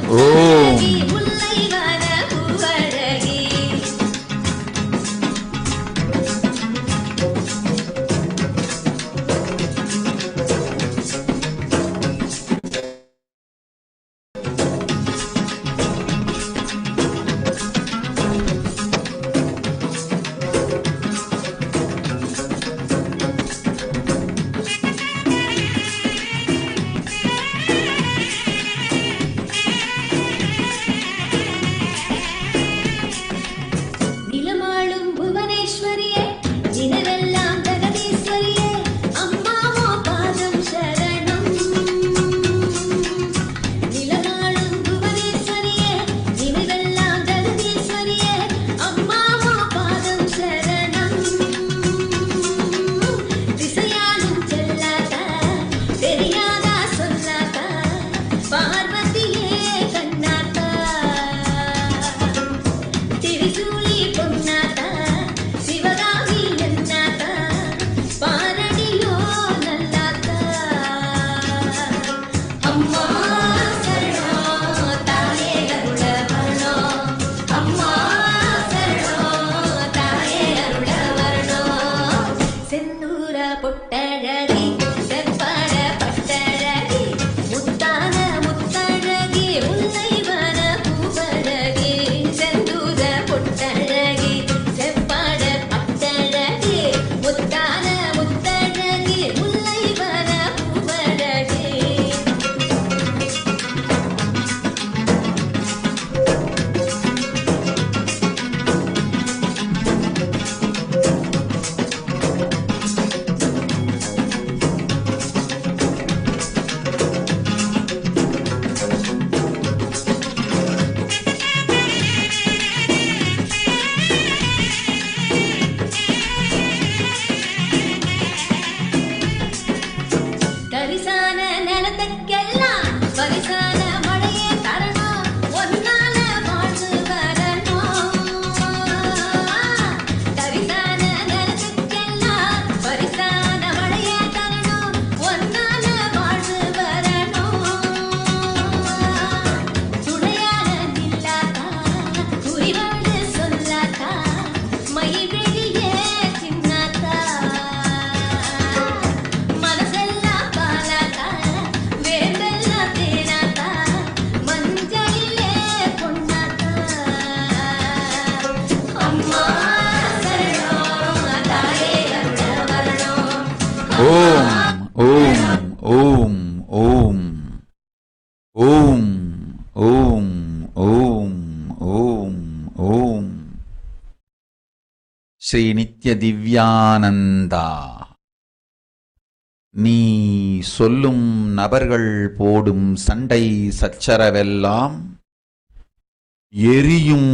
பூவழகி முல்லைவன பூவழகி நிலமாளும் புவனேஸ்வரியே நினைவெல்லாம் ஜெகதீஸ்வரியே அம்மாவோ பாதம் சரணம் நிலமாளும் புவனேஸ்வரியே நினைவெல்லாம் ஜெகதீஸ்வரியே அம்மாவோ பாதம் சரணம் திசையாலும் செல்லாதா தெரியாதா சொல்லாதா பார்வதியே கண்ணாத்தா திரிசூலி பொன்னாத்தா சிவகாமி என்னாத்தா பாரடியோ நல்லாத்தா அம்மா சரணம் தாயே அருள வரணும் அம்மா சரணம் தாயே அருள வரணும் செந்தூர பொட்டழகி செப்பட பட்டழகி முத்தான முத்தழகி முல்லைவன பூவழகி செந்தூர பொட்டழகி செப்பட பட்டழகி முத்தான முத்தழகி முல்லைவன பூவழகி தரிசான நிலத்துக்கெல்லாம் பரிசான மழையே தரணும் ஒன்னால வாழ்ந்து வரணும் தரிசான நிலத்துக்கெல்லாம் பரிசான மழையே தரணும் ஒன்னால வாழ்ந்து வரணும் துணையான நில்லாதா குறிவாடு சொல்லாதா மயில் வெளியே சின்னாத்தா மனசெல்லாம் பாலாத்தா வேம்பெல்லாம் தேனாத்தா மஞ்சளிலே பொன்னாத்தா அம்மா சரணம் தாயே அருள வரணும் ஓம் ஓம் ஓம் ஓம் ஓம் ஓம் ஓம் ஓம் ஸ்ரீ நித்ய திவ்யானந்தா. நீ சொல்லும் நபர்கள் போடும் சண்டை சச்சரவெல்லாம் எரியும்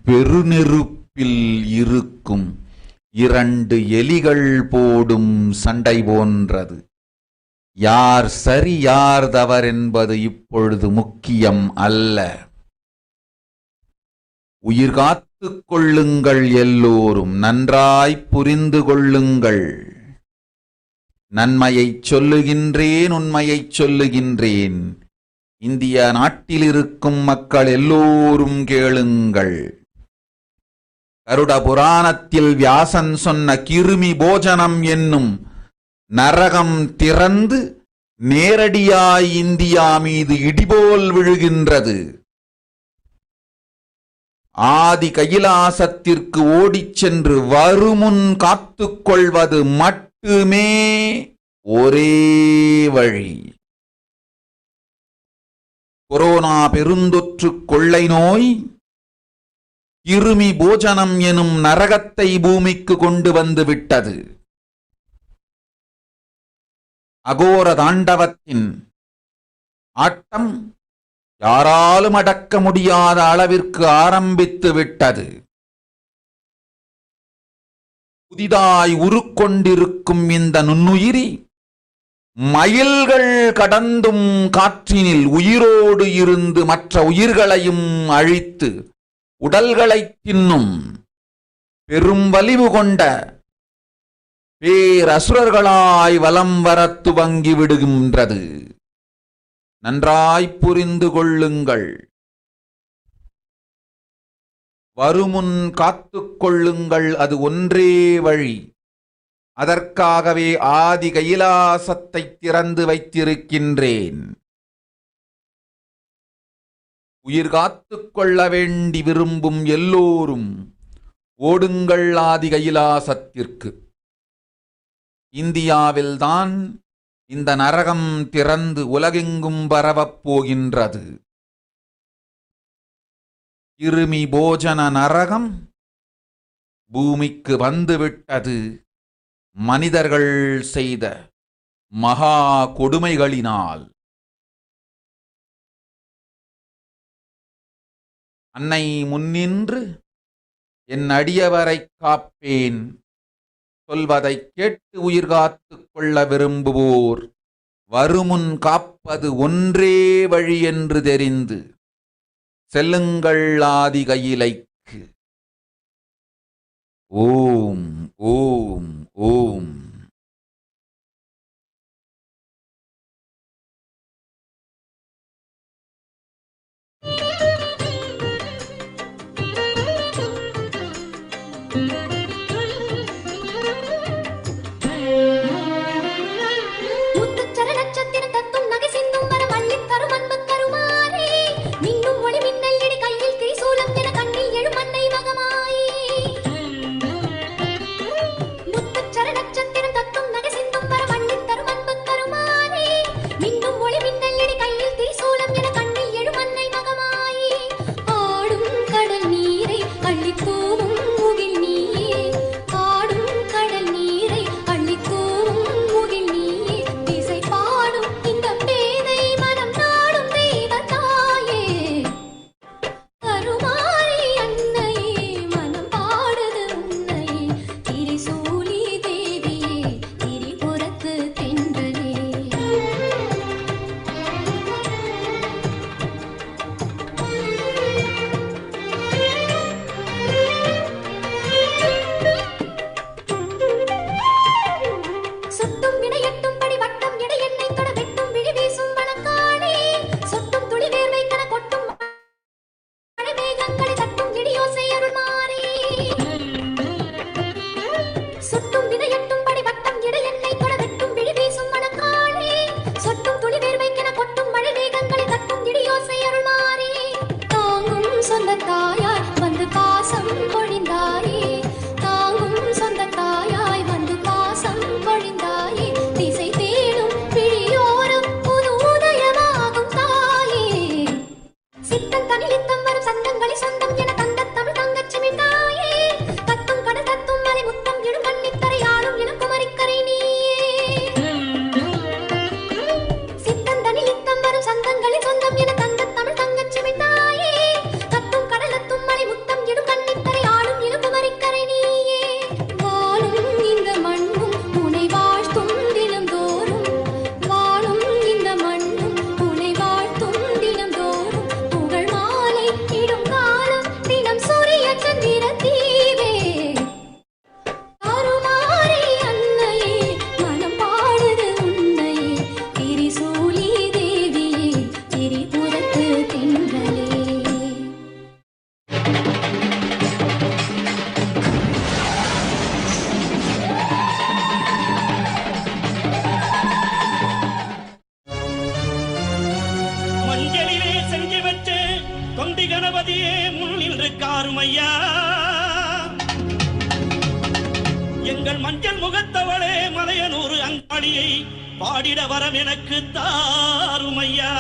பெருநெருப்பில் இருக்கும் 2 எலிகள் போடும் சண்டை போன்றது. யார் சரி யார் தவறென்பது இப்பொழுது முக்கியம் அல்ல. உயிர் காத்துக் கொள்ளுங்கள், எல்லோரும் நன்றாய் புரிந்து கொள்ளுங்கள். நன்மையைச் சொல்லுகின்றேன், உண்மையைச் சொல்லுகின்றேன். இந்திய நாட்டில் இருக்கும் மக்கள் எல்லோரும் கேளுங்கள். கருட புராணத்தில் வியாசன் சொன்ன கிருமி போஜனம் என்னும் நரகம் திறந்து நேரடியாய் இந்தியா மீது இடிபோல் விழுகின்றது. ஆதி கைலாசத்திற்கு ஓடிச் சென்று வருமுன் காத்துக்கொள்வது மட்டுமே ஒரே வழி. கொரோனா பெருந்தொற்று கொள்ளை நோய் கிருமி போஜனம் எனும் நரகத்தை பூமிக்கு கொண்டு வந்து விட்டது. அகோர தாண்டவத்தின் ஆட்டம் யாராலும் அடக்க முடியாத அளவிற்கு ஆரம்பித்து விட்டது. புதிதாய் உருக்கொண்டிருக்கும் இந்த நுண்ணுயிரி மைல்கள் கடந்தும் காற்றினில் உயிரோடு இருந்து மற்ற உயிர்களையும் அழித்து உடல்களைத் தின்னும் பெரும் வலிவு கொண்ட பேரசுரர்களாய் வலம் வரத் துவங்கி விடுகின்றது. நன்றாய் புரிந்து கொள்ளுங்கள். வருமுன் காத்துக் கொள்ளுங்கள், அது ஒன்றே வழி. அதற்காகவே ஆதி கைலாசத்தை திறந்து வைத்திருக்கின்றேன். உயிர் காத்துக் கொள்ள வேண்டி விரும்பும் எல்லோரும் ஓடுங்கள் ஆதி கைலாசத்திற்கு. இந்தியாவில்தான் இந்த நரகம் திறந்து உலகெங்கும் பரவப் போகின்றது. கிருமி போஜன நரகம் பூமிக்கு வந்துவிட்டது. மனிதர்கள் செய்த மகா கொடுமைகளினால். அன்னை முன்னின்று என் அடியவரை காப்பேன் சொல்வதை கேட்டு உயிர் காத்துக் கொள்ள விரும்புவோர் வருமுன் காப்பது ஒன்றே வழி என்று தெரிந்து செல்லுங்கள் ஆதி கையிலைக்கு. ஓம் ஓம் ஓம். எங்கள் மஞ்சள் முகத்தவளே மலையனூர் அங்காளியை பாடிட வரம் எனக்கு தாருமையா.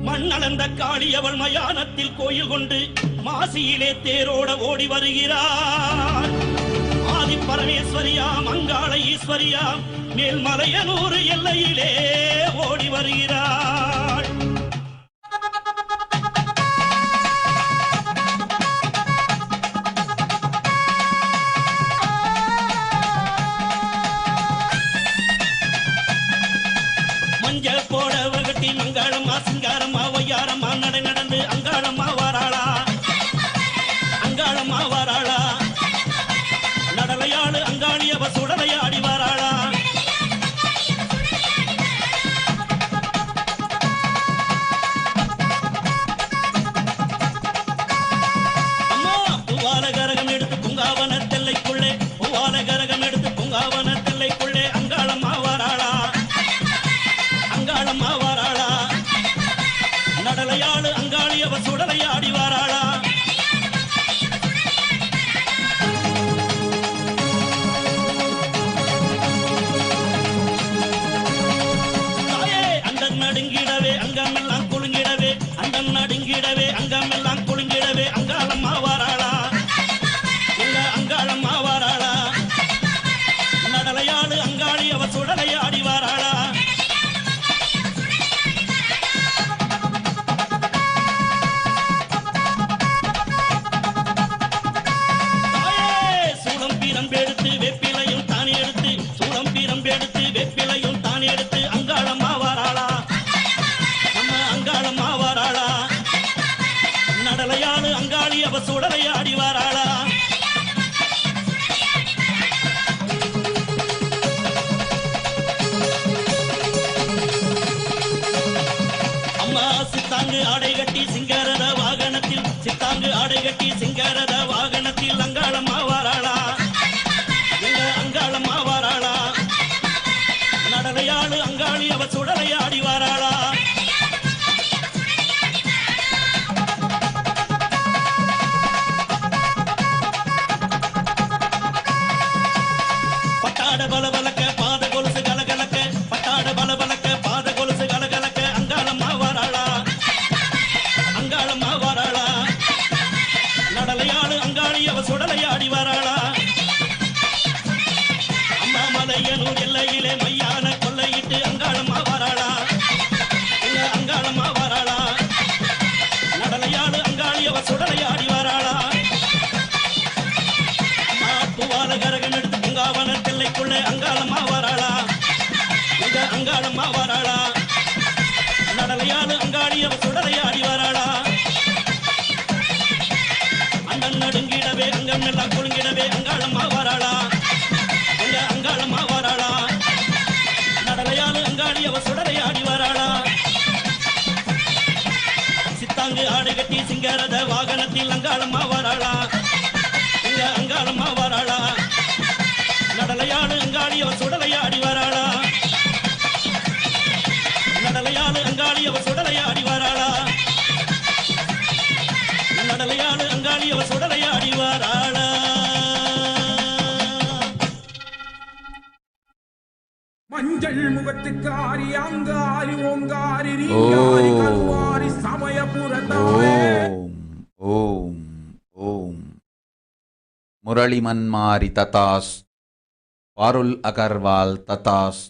மண்ணளந்த காளி அவள் மயானத்தில் கோயில் கொண்டு மாசியிலே தேரோட ஓடி வருகிறார். ஆதி பரமேஸ்வரியாம் அங்காள ஈஸ்வரியாம் மேல்மலையனூர் எல்லையிலே ஓடி வருகிறாள். மஞ்சள் போட வகட்டி மங்களம்மா சிங்காரம்மா ஒய்யாரம்மா நடை நடந்து அங்காளம்மா வாராளா, அங்காளம்மா வாராளா, நடலையாளு அங்காளி அவ சுடலையாடி வாராளா. வேப்பிலையும் தான் எடுத்து அங்காளம்மா வாராளா நம்ம அங்காளம்மா வாராளா நடலையாளு அங்காளி அவ சுடலையாடி வாராளா அம்மா சித்தாங்கு ஆடை கட்டி சிங்காரத வாகனத்தில் சித்தாங்கு ஆடை கட்டி சிங்காரத வாகனத்தில் அங்காளம்மா வாராளா எங்க அங்காளம்மா வாராளா நடலையாளு அங்காளி அவ சுடலையாடி வாராளா பட்டாட பலபலக்க பாத கொலுசு கலகலக்க பட்டாட பலபலக்க பாத கொலுசு கலகலக்க அங்காளம்மா வாராளா அங்காளம்மா வாராளா நடலையாளு அங்காளி அவ சுடலையாடி வாராளா அம்மா மலையனூர் எல்லையிலே மையான கொள்ளையிட்டு அங்காளம்மா வாராளா எங்க அங்காளம்மா வாராளா நடலையாளு அங்காளி அவ சுடலையாடி வாராளா அம்மா பூவால கரகம் எடுத்து பூங்காவன தெல்லைக்குள்ளே அங்காளம்மா வாராளா எங்க அங்காளம்மா வாராளா நடலையாளு அங்காளி அவ சுடலையாடி வாராளா அண்ணன் நடுங்கிடவே அங்கம் எல்லாம் குலுங்கிடவே அங்காளம்மா வாராளா எங்க அங்காளம்மா வாராளா நடலையாளு அங்காளி அவ சுடலையாடி வாராளா சித்தாங்கு ஆடை கட்டி சிங்காரத வாகனத்தில் அங்காளம்மா வாராளா எங்க அங்காளம்மா வாராளா நடலையாளு அங்காளி அவ சுடலையாடி வாராளா நடலையாளு அங்காளி அவ சுடலையாடி வாராளா நடலையாளு அங்காளி அவ சுடலையாடி வாராளா மஞ்சள் முகத்துக்காரி அங்காரி ஓங்காரி ரீங்காரி கருவாரி சமயபுரத்தாயே ஓம் ஓம் முரளி மன்மாரி ததாஸ் பாருல் அகர்வால் ததாஸ்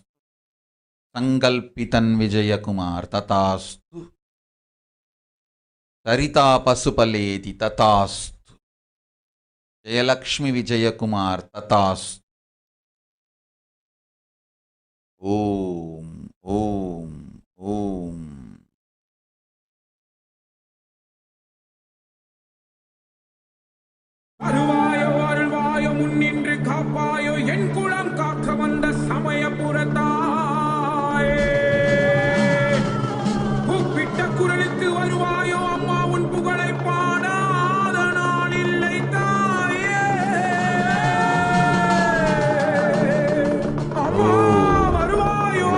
संकल्पितन विजय कुमार तथास्तु सरिता पशुपलेति तथास्तु जयलक्ष्मी विजय कुमार तथास्तु ओम ओम ओम அருவாயோ அருள்வாயோ முன்னின்று காப்பாயோ என் குலம் காக்க வந்த சமயபுரத்தாயே கூப்பிட்ட குரலுக்கு வருவாயோ அம்மா உன் புகழை பாடாத நாள் இல்லை தாயே அம்மா வருவாயோ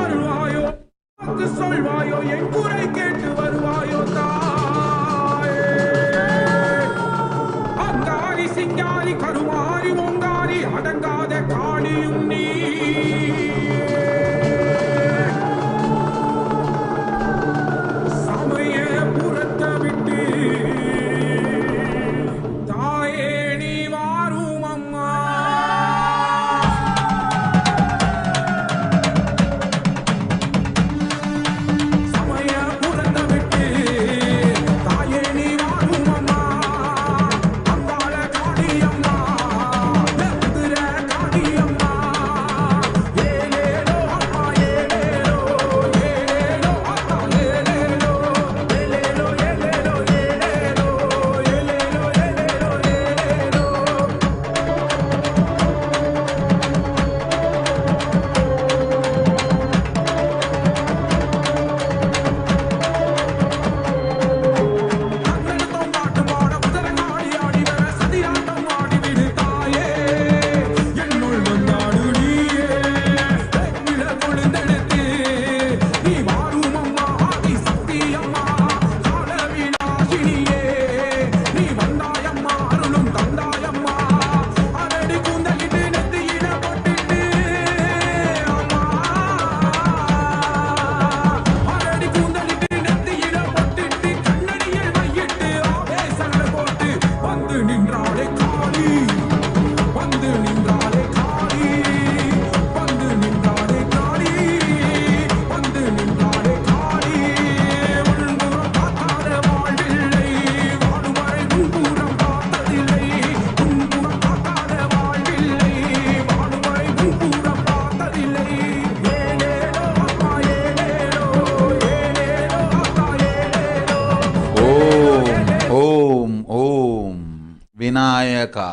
விநாயகா,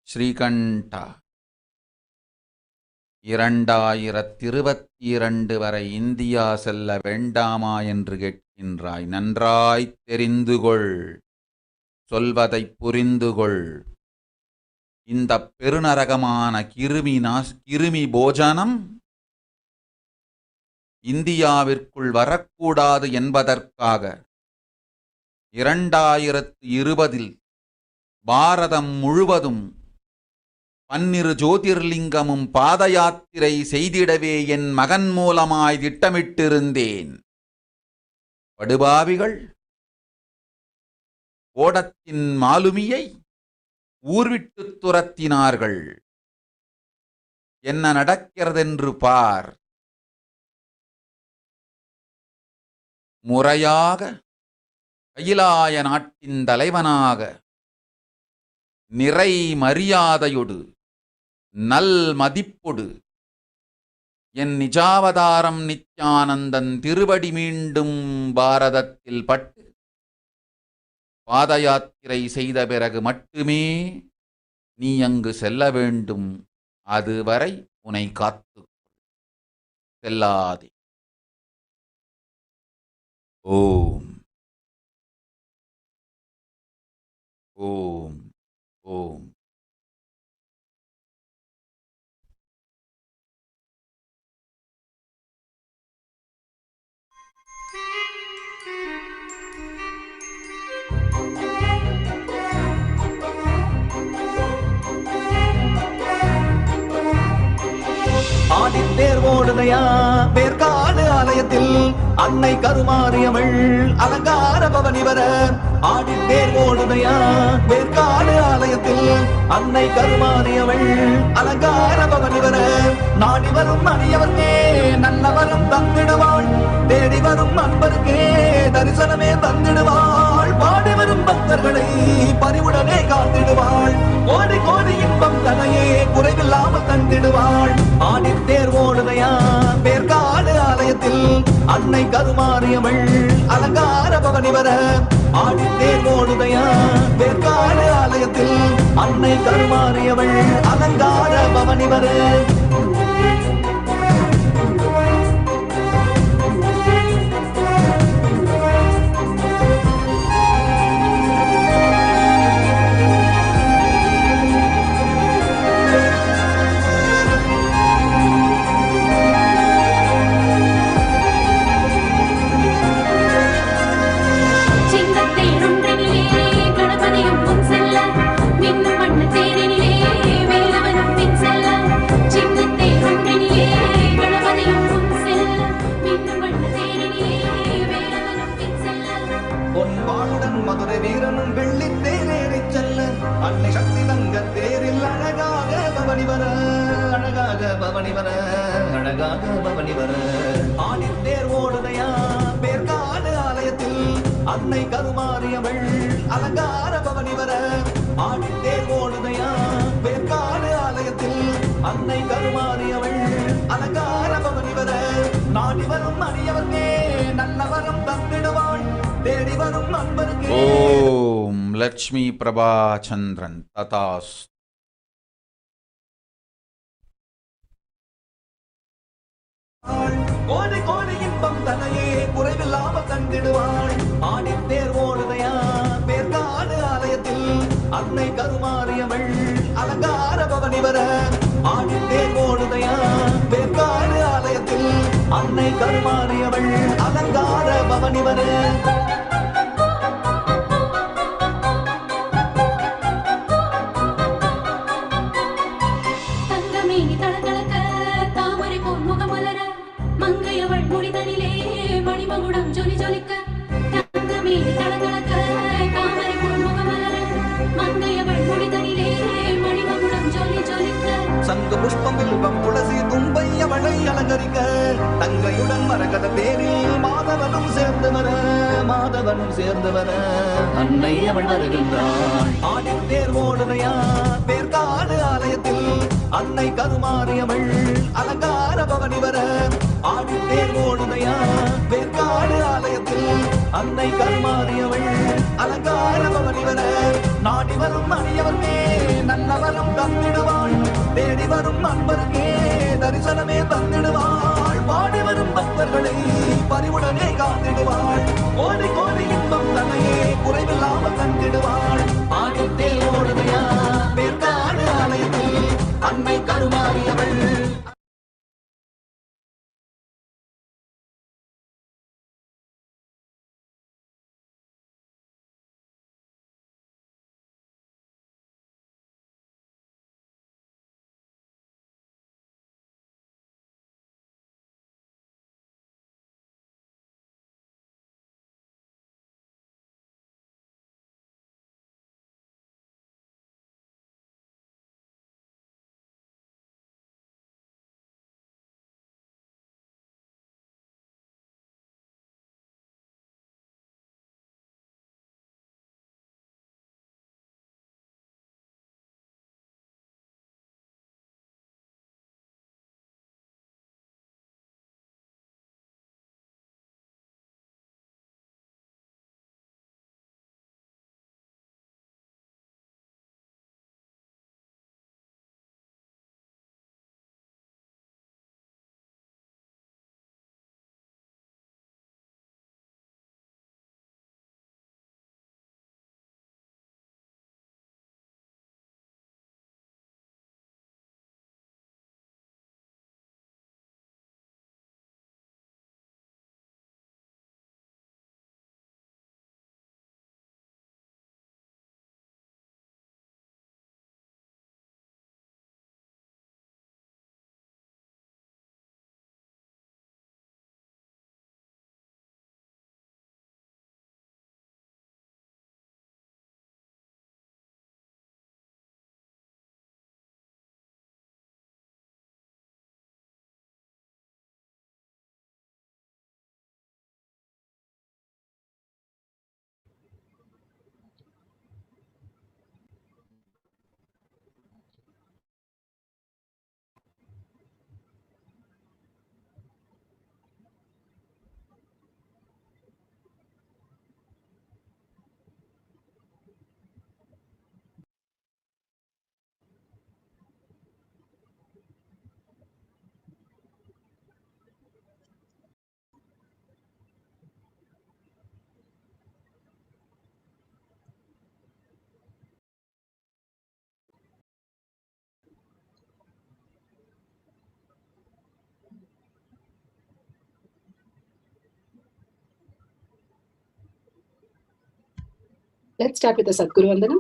ஸ்ரீகண்டா, 2022 வரை இந்தியா செல்ல வேண்டாமா என்று கேட்கின்றாய். நன்றாய் தெரிந்து கொள், சொல்வதை புரிந்து கொள். இந்த பெருநரகமான கிருமி போஜனம் இந்தியாவிற்குள் வரக்கூடாது என்பதற்காக 2020 பாரதம் முழுவதும் 12 ஜோதிர்லிங்கமும் பாத யாத்திரை செய்திடவே என் மகன் மூலமாய் திட்டமிட்டிருந்தேன். படுபாவிகள் ஓடத்தின் மாலுமியை ஊர்விட்டு துரத்தினார்கள். என்ன நடக்கிறதென்று பார். முறையாக கைலாய நாட்டின் தலைவனாக நிறை மரியாதையொடு நல் மதிப்பொடு என் நிஜாவதாரம் நித்யானந்தன் திருவடி மீண்டும் பாரதத்தில் பட்டு பாத யாத்திரை செய்த பிறகு மட்டுமே நீ அங்கு செல்ல வேண்டும். அதுவரை உன்னை காத்து செல்லாதே. ஓம் ஓம் ஓம். ஆடித்தேர் ஓடுதையா பேர்காடு ஆலயத்தில் அன்னை கருமாரியவள் அலங்கார பவனி வர. ஆடித்தேர் ஓடுதையா பேர்காடு ஆலயத்தில் அன்னை கருமாரியவள் அலங்கார பவனி வர. நாடி வரும் அடியவர்க்கே நல்லவரும் தந்திடுவாள், தேடி வரும் அன்பருக்கே தரிசனமே தந்திடுவாள். பாடி வரும் பக்தர்களை பரிவுடனே காத்திடுவாள், கோடி கோடி இன்பம் தனையே குறைவில்லாமல் தந்திடுவாள். ஆடித்தேர் ஓடுதையா பேர்காடு ஆலயத்தில் அன்னை கருமாரியவள் அலங்கார பவனி வர. ஆடித்தேர் ஓடுதையா பேர்காடு ஆலயத்தில் அன்னை கருமாரியவள் அலங்கார பவனி வர. மதுரை வீரனும் வெள்ளி தேரேறிச் செல்ல அன்னை சக்தி தங்க தேரில் அழகாக பவனி வர, அழகாக பவனி வர, அழகாக பவனி வர. ஆடித்தேர் ஓடுதையா பேர்காடு ஆலயத்தில் அன்னை கருமாரியவள் அலங்கார பவனி வர. ஆடித்தேர் ஓடுதையா பேர்காடு ஆலயத்தில் அன்னை கருமாரியவள் அலங்கார பவனி வர. நாடி வரும் அடியவர்க்கே நல்லவரம் தந்திடுவாள், தேடி வரும் அன்பருக்கே. ஓம் லட்சுமி பிரபாச்சந்திரன் ததாஸ். கோடி கோடி இன்பம் தன்னையே குறைவில்லாமல் தந்திடுவாள். ஆடித்தேர் ஓடுதையா பேர்காடு ஆலயத்தில் அன்னை கருமாரியவள் அலங்கார பவனி வர. ஆடித்தேர் ஓடுதையா பேர்காடு ஆலயத்தில் அன்னை கருமாரியவள் அலங்கார பவனி வர. மங்கையவள் முடிதனிலே மணிமகுடம் ஜொலி ஜொலிக்க. தங்கமேனி தளதளக்க தாமரை போல் முகமலர. மங்கையவள் முடிதனிலே மணிமகுடம் ஜொலி ஜொலிக்க. சங்கு புஷ்பம் வில்வம் துளசி தும்பை அவளை அலங்கரிக்க. தங்கையுடன் மரகத தேரில் மாதவனும் சேர்ந்து வர, மாதவனும் சேர்ந்து வர அன்னை அவள் வருகின்றாள். ஆடித்தேர் ஓடுதையா பேர்காடு ஆலயத்தில் அன்னை கருமாரியவள் அலங்கார பவனி வர. ஆடித்தேர் ஓடுதையா பேர்காடு ஆலயத்தில் அன்னை கருமாரியவள் அலங்கார பவனி வர. நாடி வரும் அடியவர்க்கே நல்லவரம் தந்திடுவாள் தேடி வரும் அன்பருக்கே தரிசனமே தந்திடுவாள் பாடி வரும் பக்தர்களை பரிவுடனே காத்திடுவாள் கோடி கோடி இன்பம் தன்னையே குறைவில்லாமல் தந்திடுவாள் ஆகத்தில் ஓடுதையா பேர்காடு ஆலயத்தில் அன்னை கருமாறியவள். Let's start with the Sadguru Vandanam.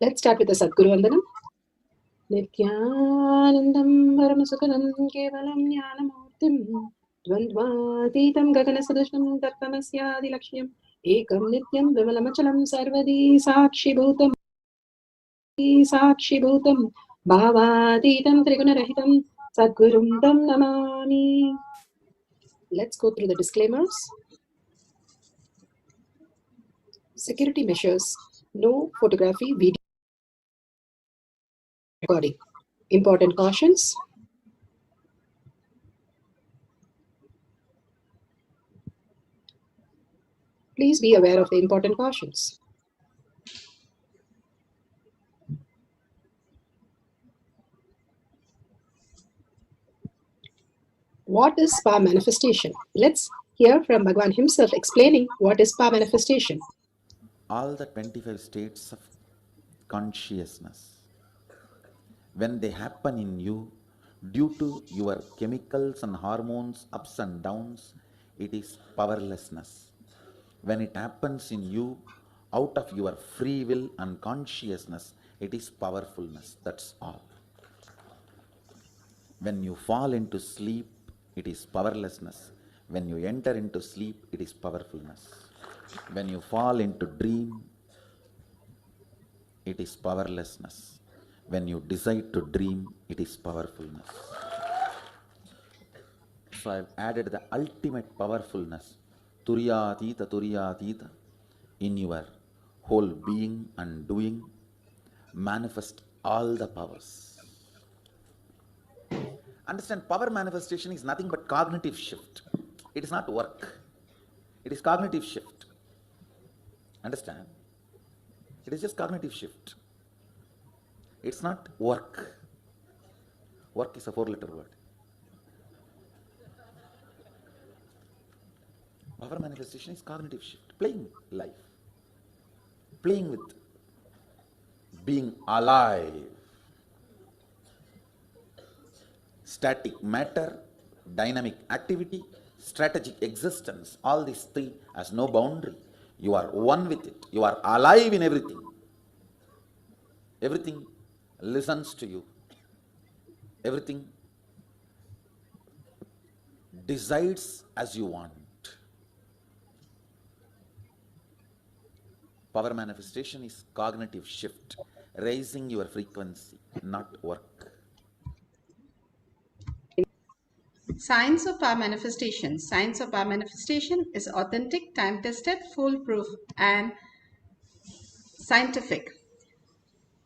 Let's start with the Sadguru Vandanam. Nithyanandam Paramasukhanam Kevalam Jnanamurtim Dvandvatitam Gaganasadushnam Tattamasyadi Lakshyam Ekam Nityam Vimalamachalam Sarvadi Sakshi Bhutam Bhavatitam Trigunarahitam Sadgurum Tam Namami. Let's go through the disclaimers. Security measures. No photography, video recording. Important cautions. Please be aware of the important cautions. What is spa manifestation? Let's hear from Bhagwan himself explaining what is spa manifestation. All the 25 states of consciousness, when they happen in you, due to your chemicals and hormones ups and downs, it is powerlessness. When it happens in you, out of your free will and consciousness, it is powerfulness. That's all. When you fall into sleep, it is powerlessness. When you enter into sleep, it is powerfulness. When you fall into dream, it is powerlessness. When you decide to dream, it is powerfulness. So I have added the ultimate powerfulness, Turiyatita, in your whole being and doing. Manifest all the powers. Understand, power manifestation is nothing but cognitive shift. It is not work. It is cognitive shift. Understand? It is just cognitive shift. It's not work. Work is a 4-letter word. Our manifestation is cognitive shift, playing life, playing with being alive. Static matter, dynamic activity, strategic existence, all these three has no boundary. You are one with it. You are alive in everything. Everything listens to you. Everything decides as you want. Power manifestation is cognitive shift, raising your frequency, not work. Science of power manifestation. Science of power manifestation is authentic, time-tested, foolproof, and scientific.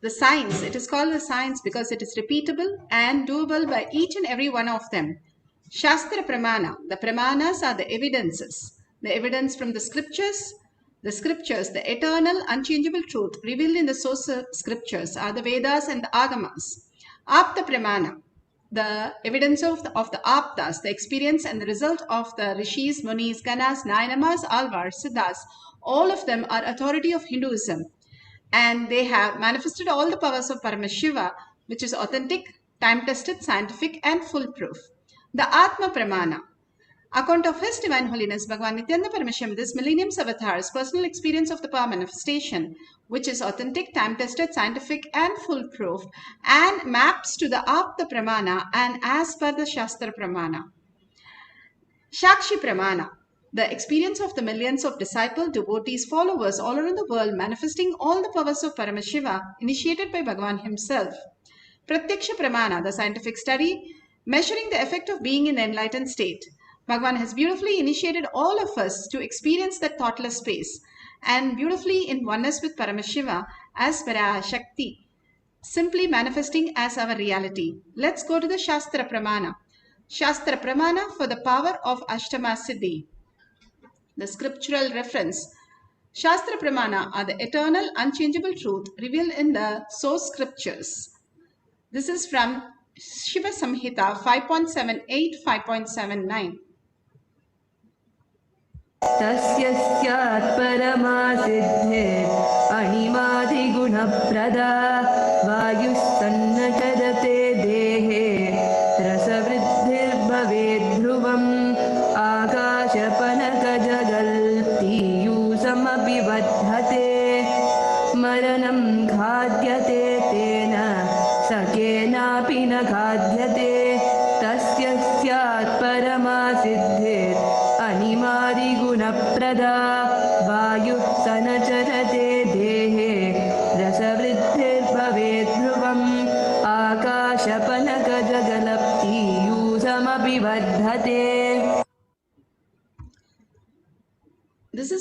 The science, it is called the science because it is repeatable and doable by each and every one of them. Shastra Pramana. The Pramanas are the evidences. The evidence from the scriptures, the eternal, unchangeable truth revealed in the source scriptures are the Vedas and the Agamas. Apta Pramana. The evidence of the Aptas, the experience and the result of the Rishis, Munis, Ganas, Nainamas, Alvars, Siddhas, all of them are authority of Hinduism. And they have manifested all the powers of Paramashiva, which is authentic, time-tested, scientific, and foolproof. The Atma Pramana. Account of His Divine Holiness Bhagavan Nityananda Parameshivam, this millennium's avatar's personal experience of the power manifestation, which is authentic, time-tested, scientific, and foolproof, and maps to the Apta Pramana and as per the Shastra Pramana. Shakshi Pramana. The experience of the millions of disciples, devotees, followers all around the world manifesting all the powers of Paramashiva initiated by Bhagavan himself. Pratyaksha Pramana. The scientific study measuring the effect of being in the enlightened state. Bhagavan has beautifully initiated all of us to experience that thoughtless space and beautifully in oneness with Paramashiva as PARASHAKTI, simply manifesting as our reality. Let's go to the Shastra Pramana. Shastra Pramana for the power of Ashtama Siddhi. The scriptural reference. Shastra Pramana are the eternal, unchangeable truth revealed in the source scriptures. This is from Shiva Samhita 5.78, 5.79. तस्य स्यात् परमा सिद्धिर् अणिमादिगुणप्रदा वायुस्तन्नचरते देहे रसवृद्धिर्भवेद् ध्रुवम् आकाशपनकजगल्तीयूसमपि बध्यते मरणं खाद्यते तेन स केनापि न खाद्यते तस्य स्यात् परमा सिद्धिर् अणिमादिगुणप्रदा वायुः स न चरते देहे रसवृद्धिर्भवेद् ध्रुवम् आकाशपनकजगलप्तीयूसमपि बध्यते. This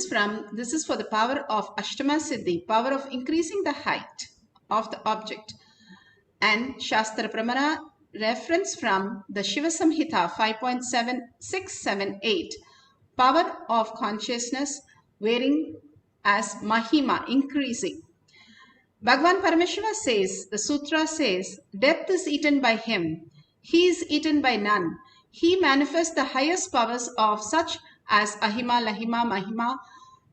is for the power of Ashtama Siddhi, power of increasing the height of the object. And Shastra Pramana reference from the Shiva Samhita 5.7678, power of consciousness varying as Mahima, increasing. Bhagavan Parameshwara says, the sutra says, death is eaten by him, he is eaten by none. He manifests the highest powers of such as Ahima, Lahima, Mahima,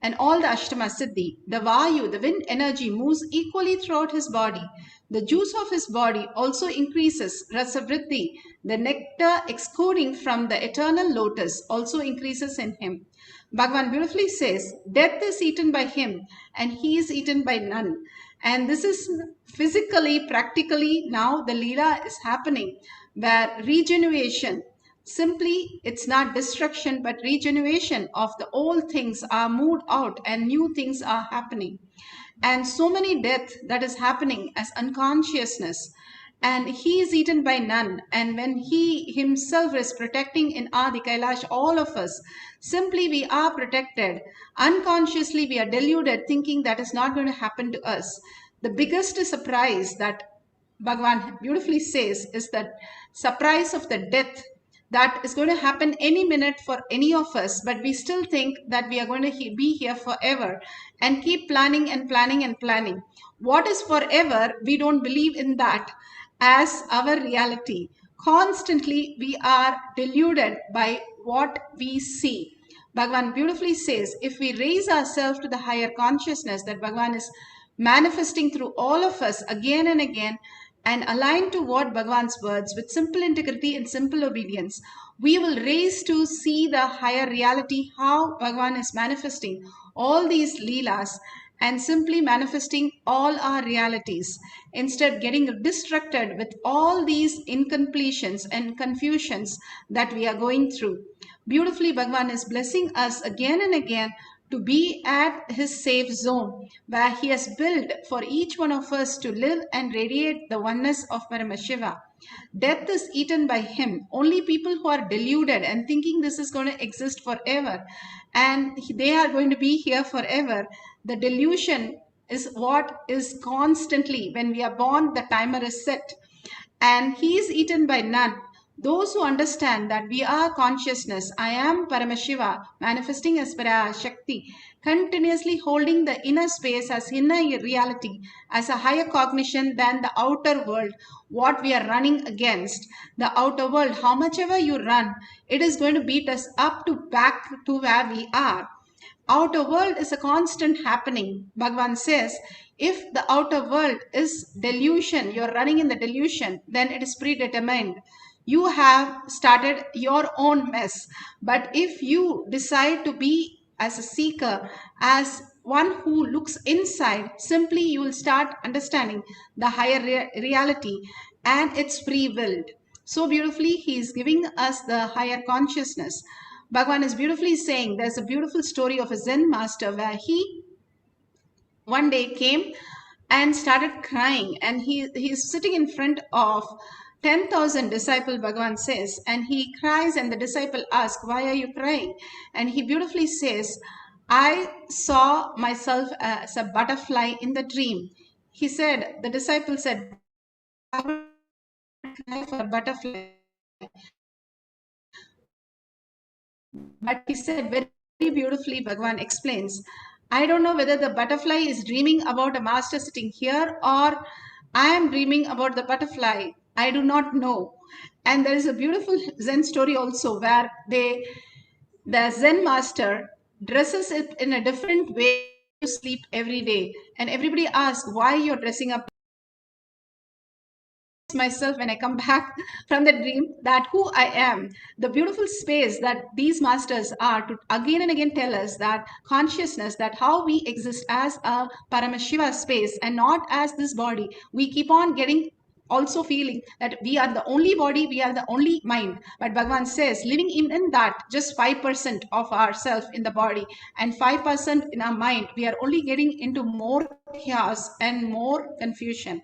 and all the Ashtama Siddhi. The Vayu, the wind energy, moves equally throughout his body. The juice of his body also increases. Rasa Vriddhi, the nectar exuding from the eternal lotus, also increases in him. Bhagavan beautifully says, death is eaten by him and he is eaten by none. And this is physically, practically, now the Leela is happening, where regeneration, simply it's not destruction but regeneration of the old things are moved out and new things are happening. And so many death that is happening as unconsciousness, and he is eaten by none. And when he himself is protecting in Adi Kailash all of us, simply we are protected. Unconsciously we are deluded thinking that is not going to happen to us. The biggest surprise that Bhagavan beautifully says is that surprise of the death that is going to happen any minute for any of us, but we still think that we are going to be here forever and keep planning and planning and planning. What is forever, we don't believe in that as our reality. Constantly we are deluded by what we see. Bhagavan beautifully says, if we raise ourselves to the higher consciousness that Bhagavan is manifesting through all of us again and again, and align to what Bhagavan's words with simple integrity and simple obedience, we will raise to see the higher reality, how Bhagavan is manifesting all these leelas and simply manifesting all our realities, instead getting distracted with all these incompletions and confusions that we are going through. Beautifully, Bhagavan is blessing us again and again to be at his safe zone, where he has built for each one of us to live and radiate the oneness of Paramashiva. Death is eaten by him. Only people who are deluded and thinking this is going to exist forever and they are going to be here forever, the delusion is what is constantly, when we are born, the timer is set, and he is eaten by none. Those who understand that we are consciousness, I am Paramashiva, manifesting as PARASHAKTI, continuously holding the inner space as inner reality, as a higher cognition than the outer world, what we are running against. The outer world, how much ever you run, it is going to beat us up to back to where we are. Outer world is a constant happening. Bhagavan says, if the outer world is delusion, you are running in the delusion, then it is predetermined. You have started your own mess. But if you decide to be as a seeker, as one who looks inside, simply you will start understanding the higher reality, and it's free-willed. So beautifully, he is giving us the higher consciousness. Bhagavan is beautifully saying, there's a beautiful story of a Zen master where he one day came and started crying, and he's sitting in front of 10,000 disciples, Bhagavan says, and he cries, and the disciple asks, why are you crying? And he beautifully says, I saw myself as a butterfly in the dream. He said, the disciple said, I would cry for a butterfly. But he said very beautifully, Bhagavan explains, I don't know whether the butterfly is dreaming about a master sitting here, or I am dreaming about the butterfly. I do not know. And there is a beautiful Zen story also where the Zen master dresses it in a different way to sleep every day. And everybody asks, why you're dressing up myself when I come back from the dream, that who I am. The beautiful space that these masters are to again and again tell us that consciousness, that how we exist as a Paramashiva space and not as this body. We keep on getting also feeling that we are the only body, we are the only mind. But Bhagavan says, living in that, just 5% of ourself in the body and 5% in our mind, we are only getting into more chaos and more confusion.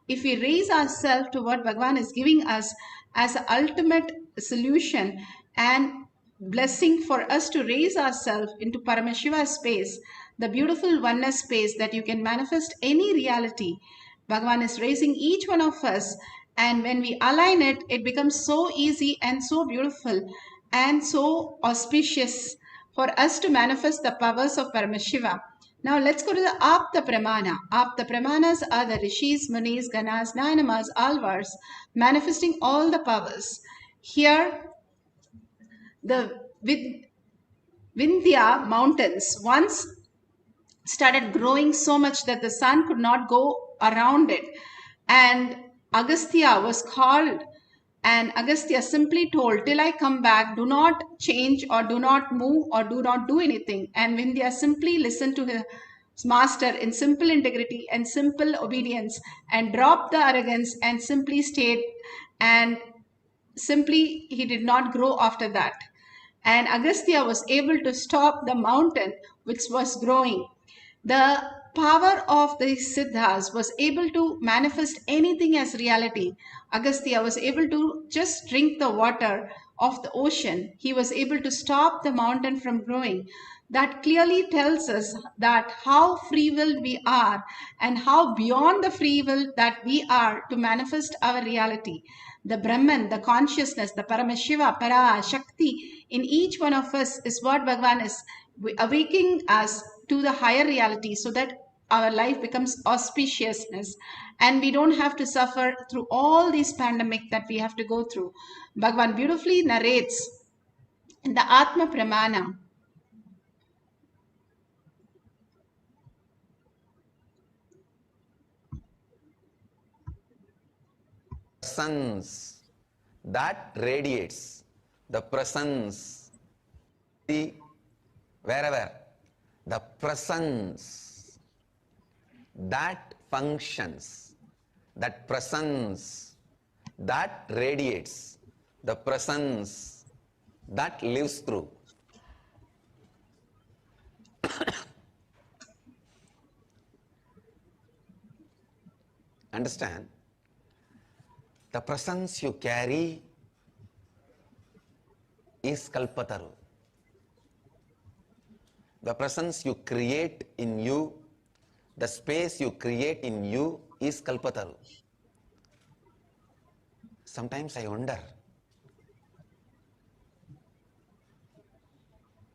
If we raise ourselves to what Bhagavan is giving us as an ultimate solution and blessing for us to raise ourselves into Paramashiva space, the beautiful oneness space that you can manifest any reality, Bhagavan is raising each one of us, and when we align it, it becomes so easy and so beautiful and so auspicious for us to manifest the powers of Paramashiva. Now let's go to the Apta Pramana. Apta Pramanas are the Rishis, Munis, Ganas, Nayanamas, Alvars, manifesting all the powers. Here, the Vindhya mountains once started growing so much that the sun could not go around it. And Agastya was called, and Agastya simply told, till I come back, do not change or do not move or do not do anything. And Vindhya simply listened to his master in simple integrity and simple obedience and dropped the arrogance and simply stayed, and simply he did not grow after that. And Agastya was able to stop the mountain which was growing. The power of the Siddhas was able to manifest anything as reality. Agastya was able to just drink the water of the ocean, he was able to stop the mountain from growing. That clearly tells us that how free willed we are and how beyond the free will that we are to manifest our reality. The Brahman, the consciousness, the Paramashiva, Parashakti in each one of us is what Bhagavan is awakening us to the higher reality so that our life becomes auspiciousness and we don't have to suffer through all these pandemic that we have to go through. Bhagavan beautifully narrates in the Atma Pramana. Presence that radiates, the presence, see, wherever, the presence that functions, that presence that radiates, the presence that lives through. Understand? The presence you carry is Kalpataru. The presence you create in you, the space you create in you is Kalpataru. Sometimes I wonder,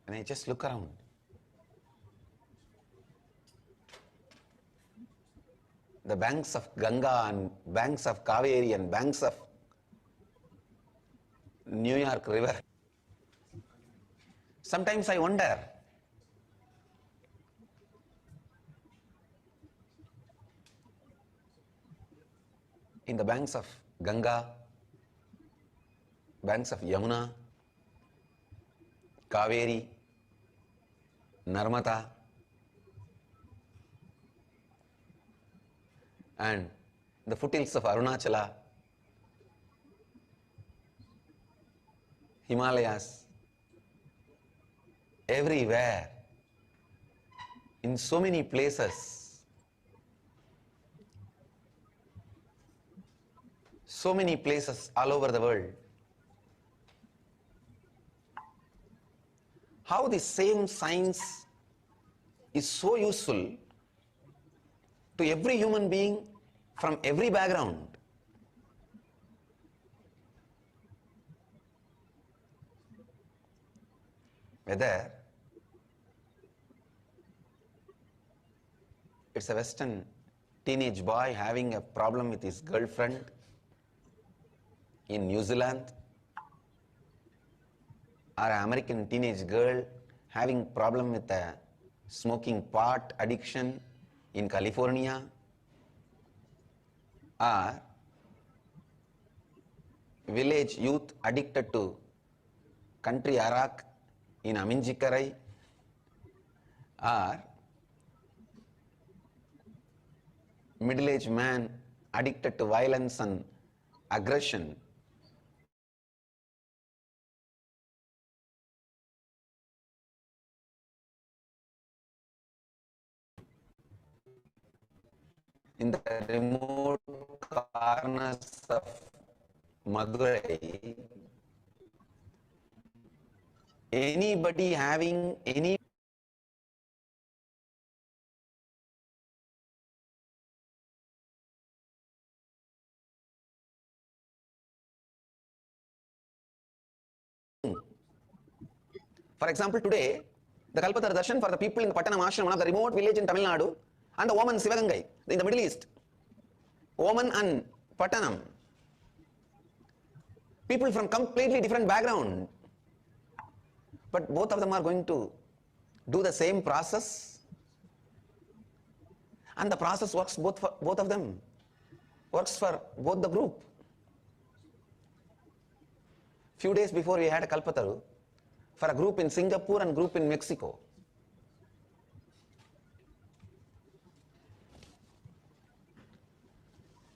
when I just look around, the banks of Ganga and banks of Kaveri and banks of New York River. Sometimes I wonder, in the banks of Ganga, banks of Yamuna, Kaveri, Narmada, and the foothills of Arunachala, Himalayas, everywhere, in so many places, all over the world. How the same science is so useful to every human being from every background. Whether it's a Western teenage boy having a problem with his girlfriend in New Zealand, or an American teenage girl having problem with a smoking pot addiction in California, or village youth addicted to country arak in Aminjikarai, or middle-aged man addicted to violence and aggression in the remote corners of Madurai, anybody having any For example, today, the Kalpatara Darshan for the people in the Pattanam Ashram, one of the remote village in Tamil Nadu, and the Oman Sivagangai in the Middle East. Oman and Pattanam. People from completely different background. But both of them are going to do the same process. And the process works both for both of them. Works for both the group. Few days before we had a Kalpataru for a group in Singapore and group in Mexico.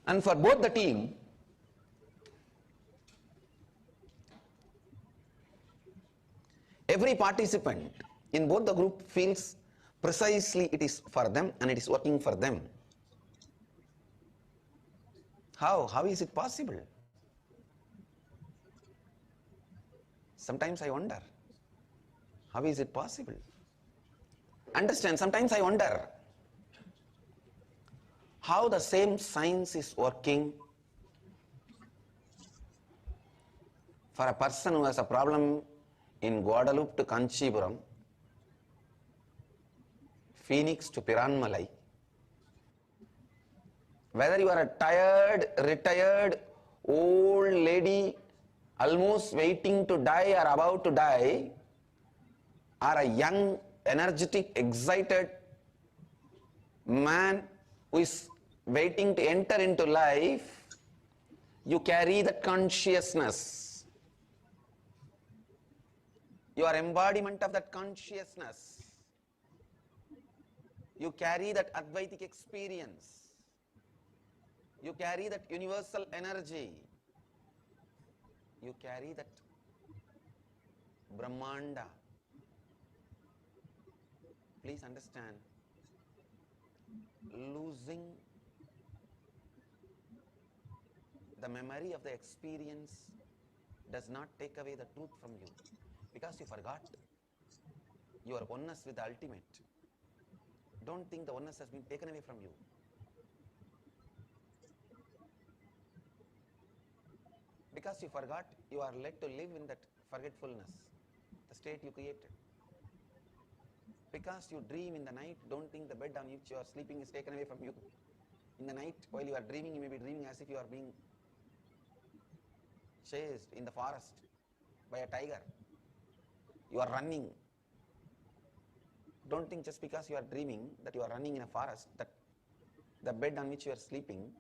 And for both the team, every participant in both the group feels precisely it is for them and it is working for them. How is it possible? Sometimes I wonder, how is it possible? Understand, sometimes I wonder how the same science is working for a person who has a problem in Guadalupe to Kanchipuram, Phoenix to Piranmalai. Whether you are a tired, retired, old lady almost waiting to die or about to die, or a young, energetic, excited man who is waiting to enter into life, you carry that consciousness. You are embodiment of that consciousness. You carry that Advaitic experience. You carry that universal energy. You carry that Brahmanda. Please understand, losing the memory of the experience does not take away the truth from you, because you forgot your oneness with the ultimate. Don't think the oneness has been taken away from you. Because you forgot, you are led to live in that forgetfulness, the state you created. Because you dream in the night, don't think the bed on which you are sleeping is taken away from you. In the night, while you are dreaming, you may be dreaming as if you are being chased in the forest by a tiger. You are running. Don't think just because you are dreaming that you are running in a forest, that the bed on which you are sleeping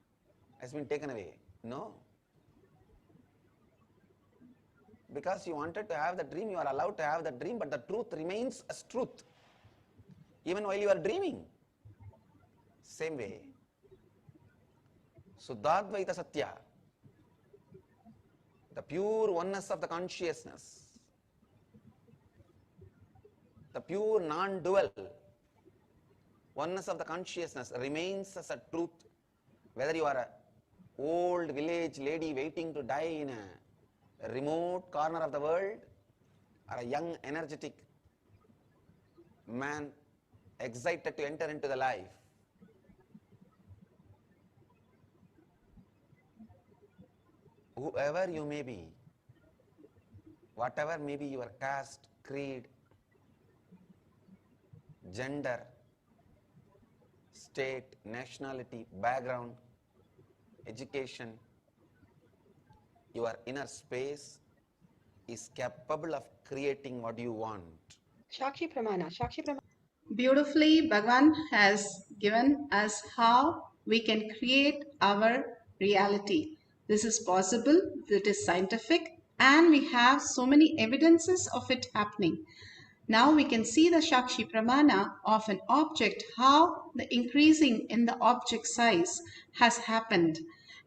has been taken away. No. Because you wanted to have the dream, you are allowed to have the dream, but the truth remains as truth, even while you are dreaming. Same way, Suddhadvaita Satya, the pure oneness of the consciousness, the pure non-dual oneness of the consciousness remains as a truth, whether you are an old village lady waiting to die in a remote corner of the world, or a young energetic man excited to enter into the life. Whoever you may be, whatever may be your caste, creed, gender, state, nationality, background, education, your inner space is capable of creating what you want. Shakshi Pramana. Beautifully, Bhagavan has given us how we can create our reality. This is possible, it is scientific, and we have so many evidences of it happening. Now we can see the Shakshi Pramana of an object, how the increasing in the object size has happened.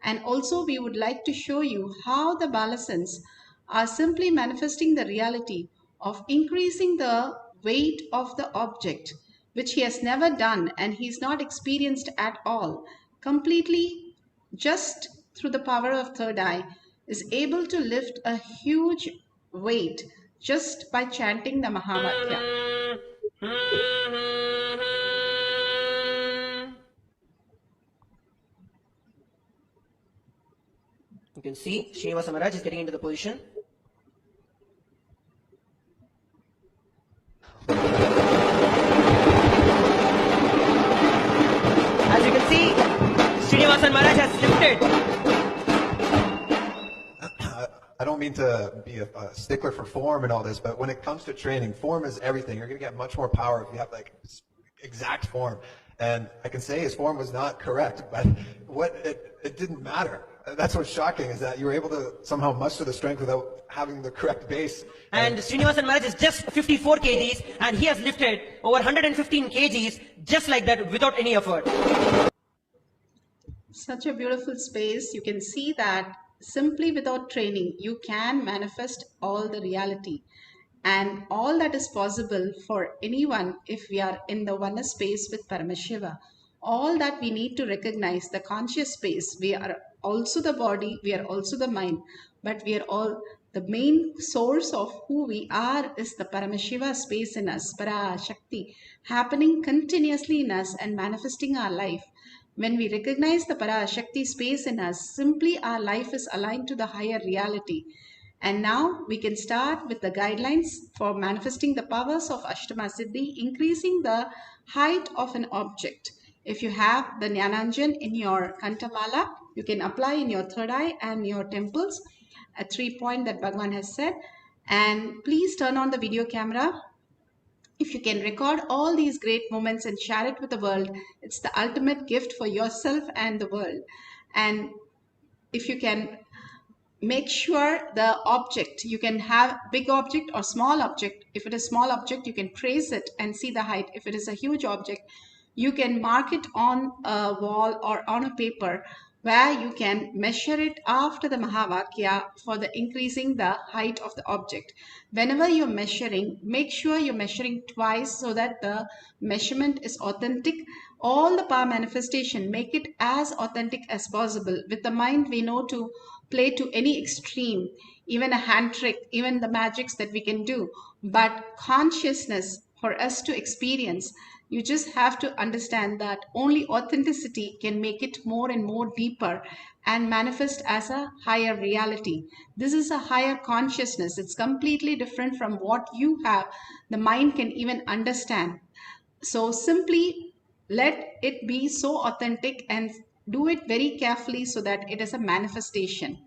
And also we would like to show you how the Balasans are simply manifesting the reality of increasing the weight of the object, which he has never done and he is not experienced at all. Completely, just through the power of third eye, is able to lift a huge weight just by chanting the Mahavakya. You can see Srinivasa Maharaj is getting into the position. As you can see, Srinivasa Maharaj has lifted. I don't mean to be a stickler for form and all this, but when it comes to training, form is everything. You're going to get much more power if you have like exact form. And I can say his form was not correct, but it didn't matter. That's what's shocking, is that you were able to somehow muster the strength without having the correct base. And Srinivasa Maharaj is just 54 kgs and he has lifted over 115 kgs just like that without any effort. Such a beautiful space. You can see that simply without training, you can manifest all the reality. And all that is possible for anyone if we are in the oneness space with Paramashiva. All that we need to recognize, the conscious space, we are also the body, we are also the mind, but we are all the main source of who we are is the Paramashiva space in us, Parashakti, happening continuously in us and manifesting our life. When we recognize the Parashakti space in us, simply our life is aligned to the higher reality. And now we can start with the guidelines for manifesting the powers of Ashtama Siddhi, increasing the height of an object. If you have the Jnananjan in your Kantamala, you can apply in your third eye and your temples, a 3-point that Bhagavan has said. And please turn on the video camera. If you can record all these great moments and share it with the world, it's the ultimate gift for yourself and the world. And if you can make sure the object, you can have big object or small object. If it is small object, you can trace it and see the height. If it is a huge object, you can mark it on a wall or on a paper where you can measure it after the Mahavakya for the increasing the height of the object. Whenever you're measuring, make sure you're measuring twice so that the measurement is authentic. All the power manifestation, make it as authentic as possible. With the mind, we know to play to any extreme, even a hand trick, even the magics that we can do. But consciousness for us to experience, you just have to understand that only authenticity can make it more and more deeper and manifest as a higher reality. This is a higher consciousness. It's completely different from what you have. The mind can even understand. So simply let it be so authentic and do it very carefully so that it is a manifestation.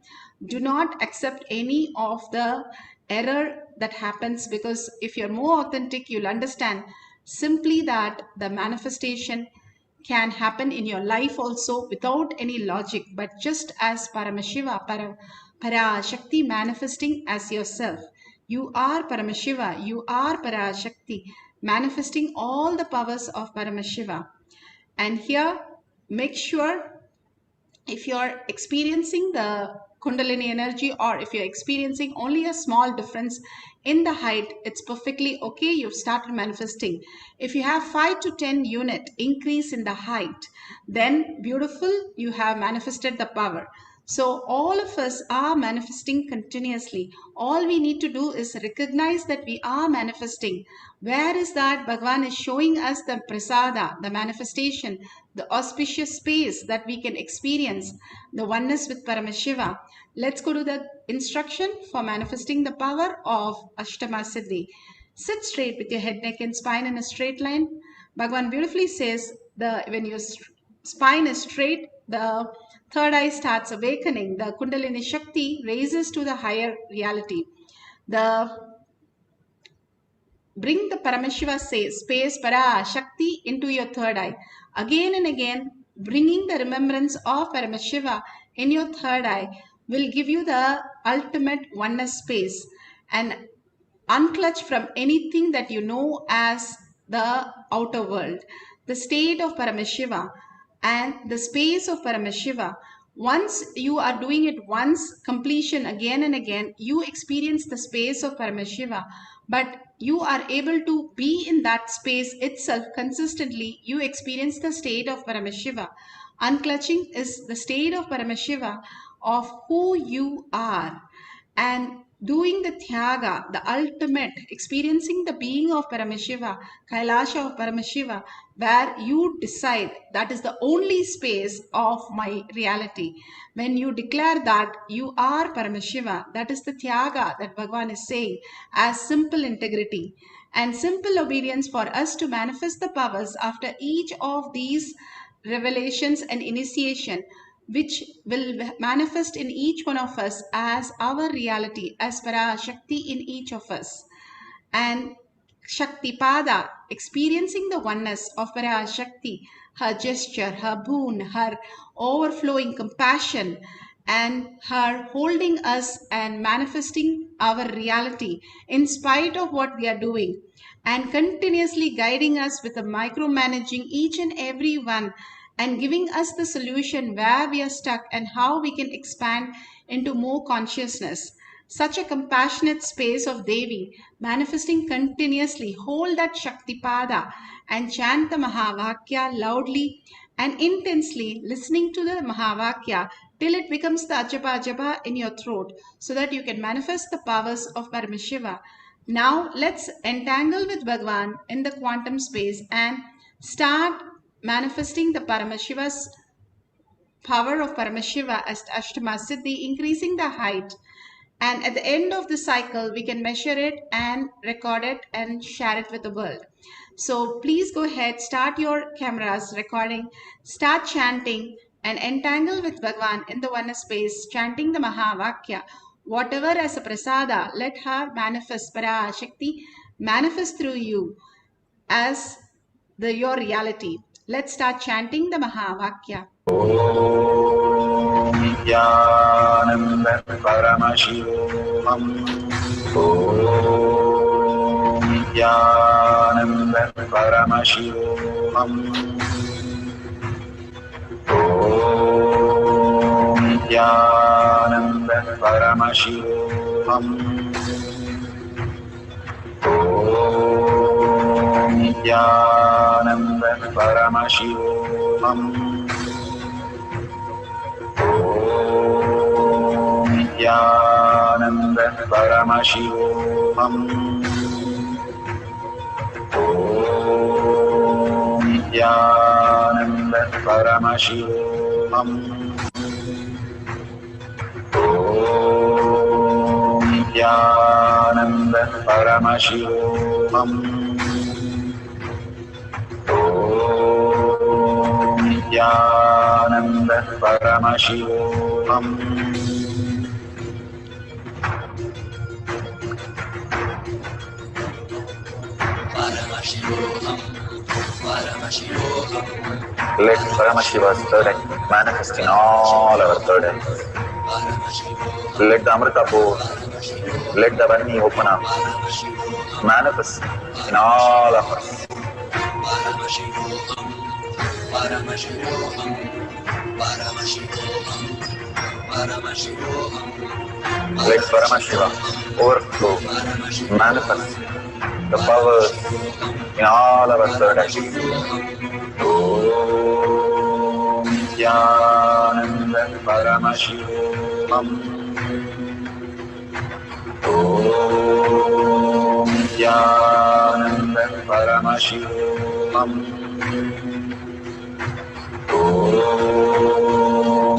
Do not accept any of the error that happens, because if you're more authentic, you'll understand simply that the manifestation can happen in your life also without any logic, but just as Paramashiva, Parashakti manifesting as yourself. You are Paramashiva, you are Parashakti, manifesting all the powers of Paramashiva. And here, make sure if you're experiencing the Kundalini energy, or if you're experiencing only a small difference in the height, it's perfectly okay. You've started manifesting. If you have 5 to 10 unit increase in the height, then beautiful, you have manifested the power. So all of us are manifesting continuously. All we need to do is recognize that we are manifesting. Where is that? Bhagavan is showing us the prasada, the manifestation, the auspicious space that we can experience, the oneness with Paramashiva. Let's go to the instruction for manifesting the power of Ashtama Siddhi. Sit straight with your head, neck and spine in a straight line. Bhagavan beautifully says, when your spine is straight, the third eye starts awakening. The Kundalini Shakti raises to the higher reality. Bring the Paramashiva space, Parashakti, into your third eye. Again and again, bringing the remembrance of Paramashiva in your third eye will give you the ultimate oneness space, and unclutch from anything that you know as the outer world. The state of Paramashiva and the space of Paramashiva, once you are doing it once, completion again and again, you experience the space of Paramashiva, but you are able to be in that space itself consistently. You experience the state of Paramashiva. Unclutching is the state of Paramashiva of who you are, and doing the Tyaga, the ultimate, experiencing the being of Paramashiva, Kailasha of Paramashiva, where you decide that is the only space of my reality. When you declare that you are Paramashiva, that is the Tyaga that Bhagavan is saying as simple integrity and simple obedience for us to manifest the powers after each of these revelations and initiation, which will manifest in each one of us as our reality, as Parashakti in each of us. And Shaktipada, experiencing the oneness of Parashakti, her gesture, her boon, her overflowing compassion, and her holding us and manifesting our reality in spite of what we are doing, and continuously guiding us with a micromanaging each and every one, and giving us the solution where we are stuck and how we can expand into more consciousness. Such a compassionate space of Devi, manifesting continuously. Hold that Shaktipada and chant the Mahavakya loudly and intensely, listening to the Mahavakya till it becomes the japa in your throat so that you can manifest the powers of Paramashiva. Now let's entangle with Bhagavan in the quantum space and start manifesting the Paramashiva's power of Paramashiva as Ashtama Siddhi, increasing the height. And at the end of the cycle, we can measure it and record it and share it with the world. So please go ahead, start your cameras recording, start chanting and entangle with Bhagavan in the oneness space, chanting the Mahavakya. Whatever as a prasada, let her manifest, PARASHAKTI, manifest through you as your reality. Let's start chanting the Mahavakya. Nityananda Paramashivam Om Nityananda Paramashivam Om Nityananda Paramashivam Om Nityananda Paramashivam Nityananda Paramashivam Om Nityananda Paramashivam Om Nityananda Paramashivam Om Nityananda Paramashivam Let Paramashiva's third eye manifest in all our third eyes. Let the Amrita pour, let the Vani open up, manifest in all of us. Let Paramashiva overflow, manifest the powers in all our third eyes. Om Nityananda Paramashivam Om Nityananda Paramashivam Om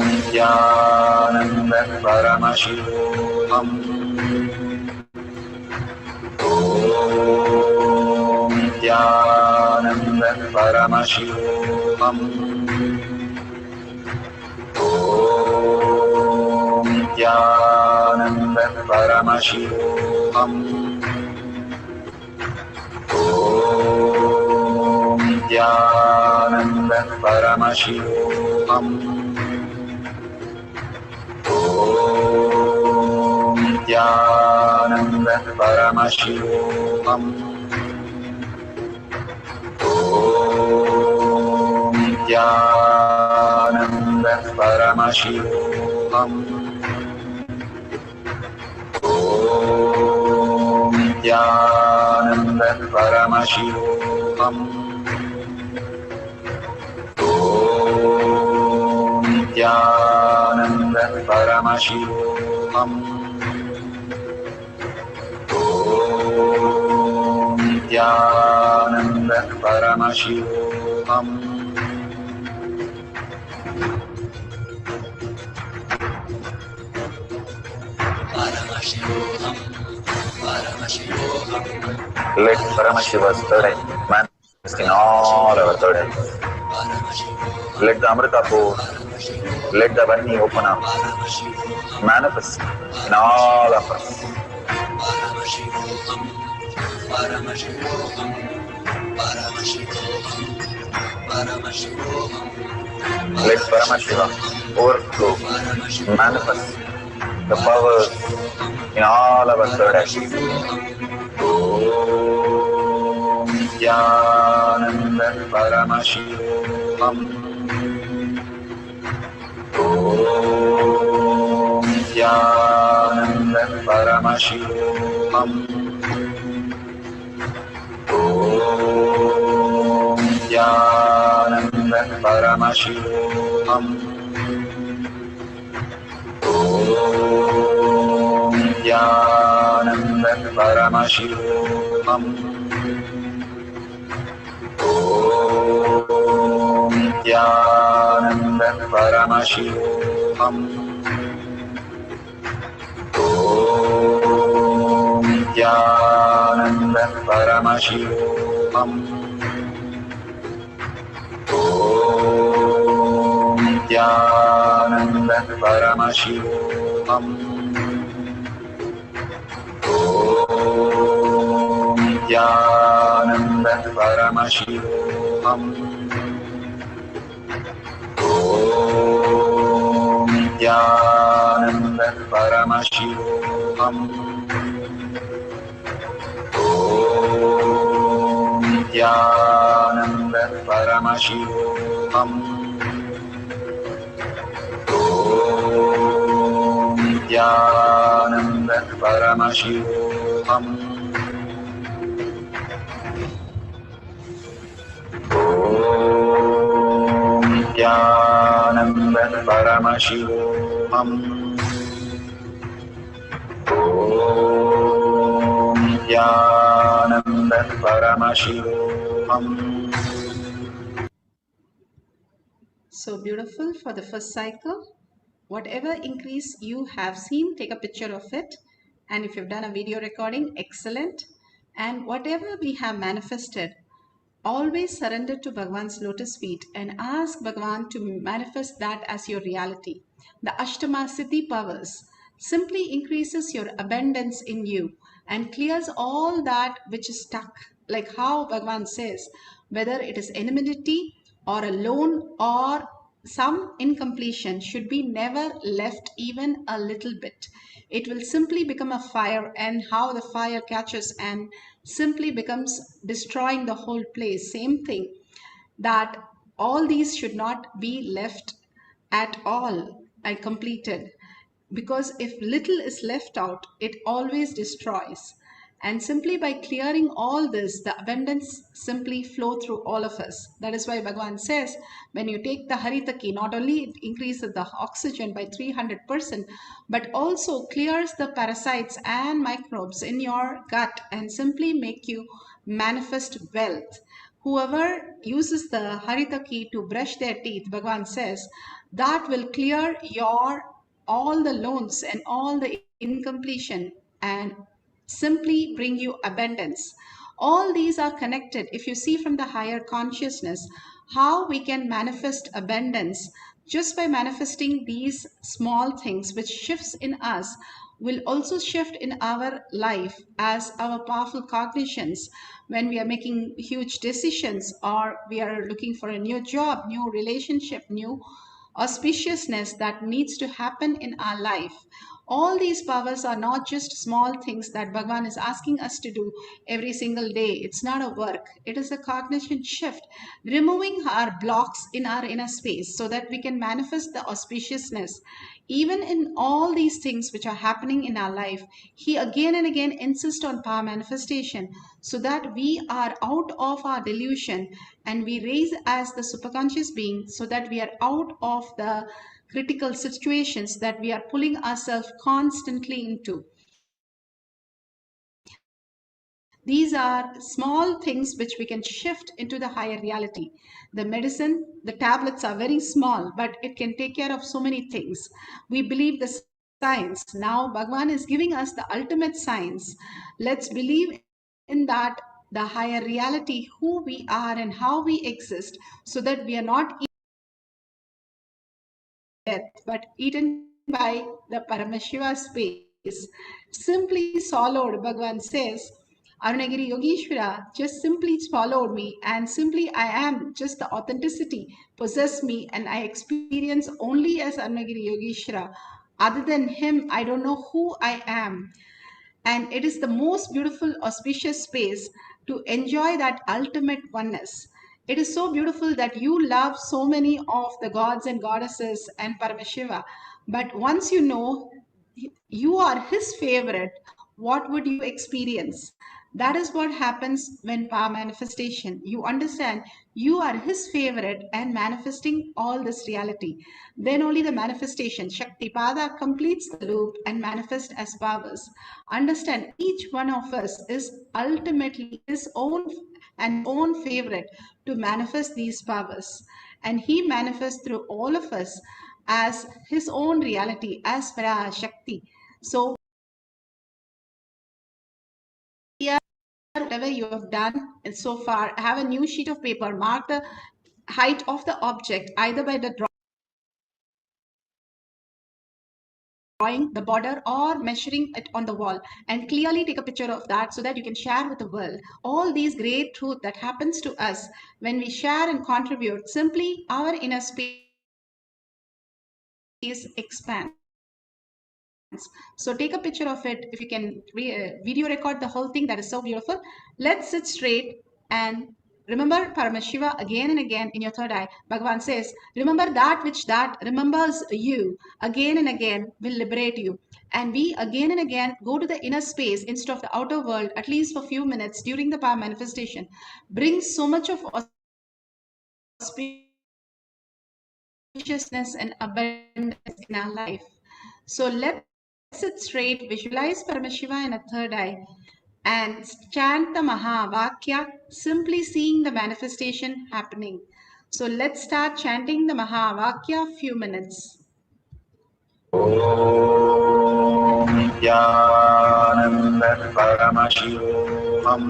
Nityananda Paramashivam Om Nityananda Paramashivam Om Nityananda Paramashivam Om Nityananda Paramashivam Om Nityananda Paramashivam Om Nityananda Paramashivam Om Nityananda Paramashivam Om Nityananda Paramashivam Om Nityananda Paramashivam Let Paramashiva's third eye manifest in all our third eyes. Let the Amrita pour, let the Vani open up, manifest in all of us. Let Paramashiva overflow, manifest the powers in all our third eyes. Om Nityananda Paramashivam Om Nityananda Paramashivam Om Nityananda Paramashivam Nityanand Paramashivam Nityanand Paramashivam Nityanand Paramashivam Nityanand Paramashivam Nityanand Paramashivam Nityanand Paramashivam Nityanand Paramashivam Nityanand Paramashivam Nityanand Paramashivam Nityanand Paramashivam. So beautiful for the first cycle. Whatever increase you have seen, take a picture of it. And if you've done a video recording, excellent. And whatever we have manifested, always surrender to Bhagwan's lotus feet and ask Bhagwan to manifest that as your reality. The Ashtama Siddhi powers simply increases your abundance in you and clears all that which is stuck. Like how Bhagwan says, whether it is enmity or a loan or some incompletion should be never left even a little bit. It will simply become a fire, and how the fire catches and simply becomes destroying the whole place. Same thing, that all these should not be left at all and completed, because if little is left out, it always destroys. And simply by clearing all this, the abundance simply flow through all of us. That is why Bhagwan says, when you take the Haritaki, not only it increases the oxygen by 300%, but also clears the parasites and microbes in your gut and simply make you manifest wealth. Whoever uses the Haritaki to brush their teeth, Bhagwan says, that will clear your all the loans and all the incompletion and simply bring you abundance. All these are connected. If you see from the higher consciousness how we can manifest abundance just by manifesting these small things, which shifts in us will also shift in our life as our powerful cognitions when we are making huge decisions, or we are looking for a new job, new relationship, new auspiciousness that needs to happen in our life. All these powers are not just small things that Bhagwan is asking us to do every single day. It's not a work. It is a cognition shift, removing our blocks in our inner space so that we can manifest the auspiciousness. Even in all these things which are happening in our life, he again and again insists on power manifestation so that we are out of our delusion and we raise as the superconscious being, so that we are out of the critical situations that we are pulling ourselves constantly into. These are small things which we can shift into the higher reality. The medicine, the tablets are very small, but it can take care of so many things. We believe the science. Now Bhagwan is giving us the ultimate science. Let's believe in that, the higher reality, who we are and how we exist, so that we are not death, but eaten by the Paramashiva space. Simply swallowed, Bhagwan says, Arunagiri Yogeshwara just simply swallowed me, and simply I am, just the authenticity possess me, and I experience only as Arunagiri Yogeshwara. Other than him, I don't know who I am. And it is the most beautiful, auspicious space to enjoy that ultimate oneness. It is so beautiful that you love so many of the gods and goddesses and Paramashiva. But once you know you are his favorite, what would you experience? That is what happens when power manifestation. You understand you are his favorite and manifesting all this reality. Then only the manifestation, Shakti Pada, completes the loop and manifests as powers. Understand each one of us is ultimately his own and own favorite to manifest these powers. And he manifests through all of us as his own reality, as PARASHAKTI. So whatever you have done so far, have a new sheet of paper, mark the height of the object either by the drawing, the border, or measuring it on the wall, and clearly take a picture of that so that you can share with the world all these great truth that happens to us when we share and contribute. Simply our inner space expands. So take a picture of it. If you can video record the whole thing, that is so beautiful. Let's sit straight and remember Paramashiva again and again in your third eye. Bhagavan says, remember that which that remembers you again and again will liberate you. And we again and again go to the inner space instead of the outer world, at least for a few minutes during the power manifestation. Brings so much of auspiciousness and abundance in our life. So let's sit straight, visualize Paramashiva in a third eye, and chant the Mahavakya, simply seeing the manifestation happening. So let's start chanting the Mahavakya few minutes. Om Nithyananda Paramashivoham.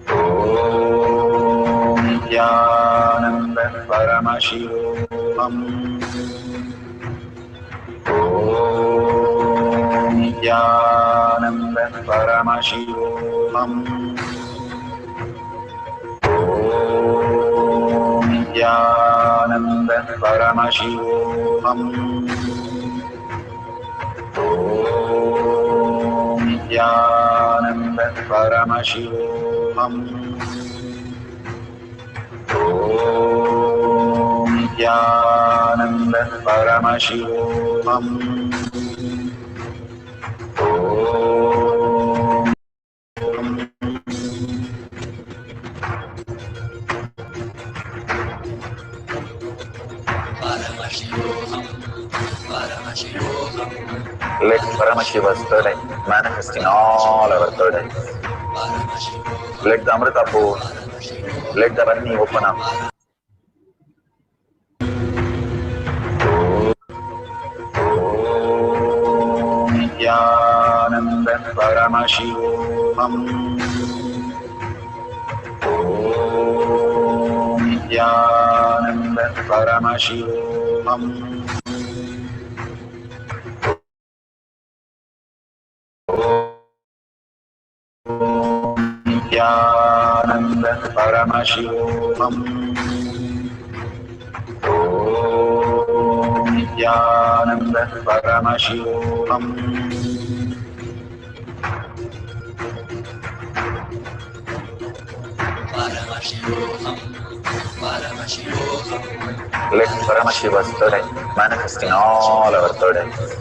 Om Nithyananda Paramashivoham. Om Nithyananda Paramashivoham. Om Nithyananda Paramashivoham. Om Nithyananda Paramashivoham. Om Nithyananda Paramashivoham. Let Paramashiva's third eye manifest in all our third eyes. Let the Amrita pour, let the Varni open up. Om Nithyananda Paramashivoham. Om Nithyananda Paramashivoham. Nithyananda Paramashivoham. Om Nithyananda Paramashivoham. Let Paramashiva's third eye manifest in all our third eyes.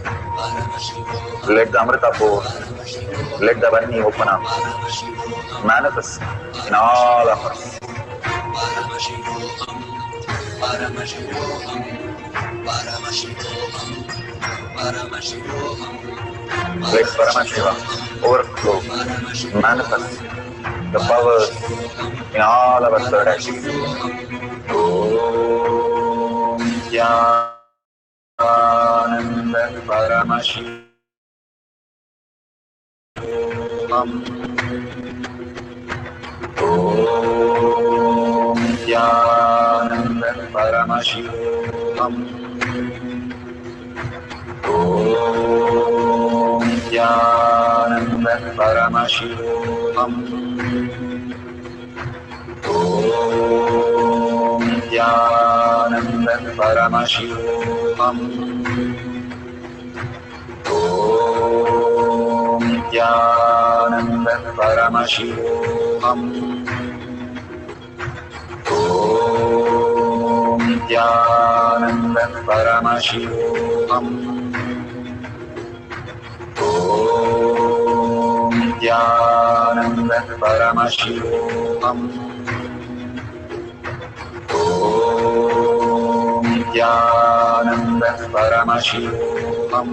Let the Amrita pour, let the Varni open up, manifest in all of us. Let Paramashiva overflow, manifest the powers in all our third eyes. Om Nithyananda Paramashivoham. Om Nithyananda Paramashivoham. Om Nithyananda Paramashivoham. Om Nithyananda Paramashivoham. Om Nithyananda Paramashivoham. Om Nithyananda Paramashivoham. Om Nityananda Paramashivoham. Om Nityananda Paramashivoham.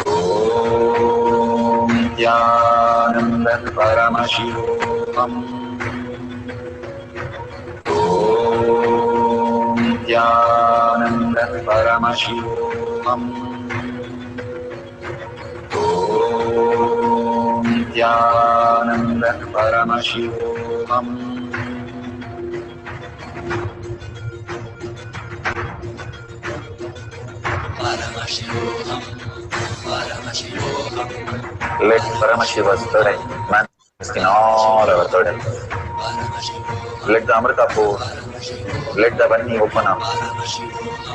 Om Nityananda Paramashivoham. Om Nityananda Paramashivoham. Om Nityananda Paramashivoham. Let Paramashiva's third manifest in all our third eyes. Let the Amrita pour, let the Vani open up,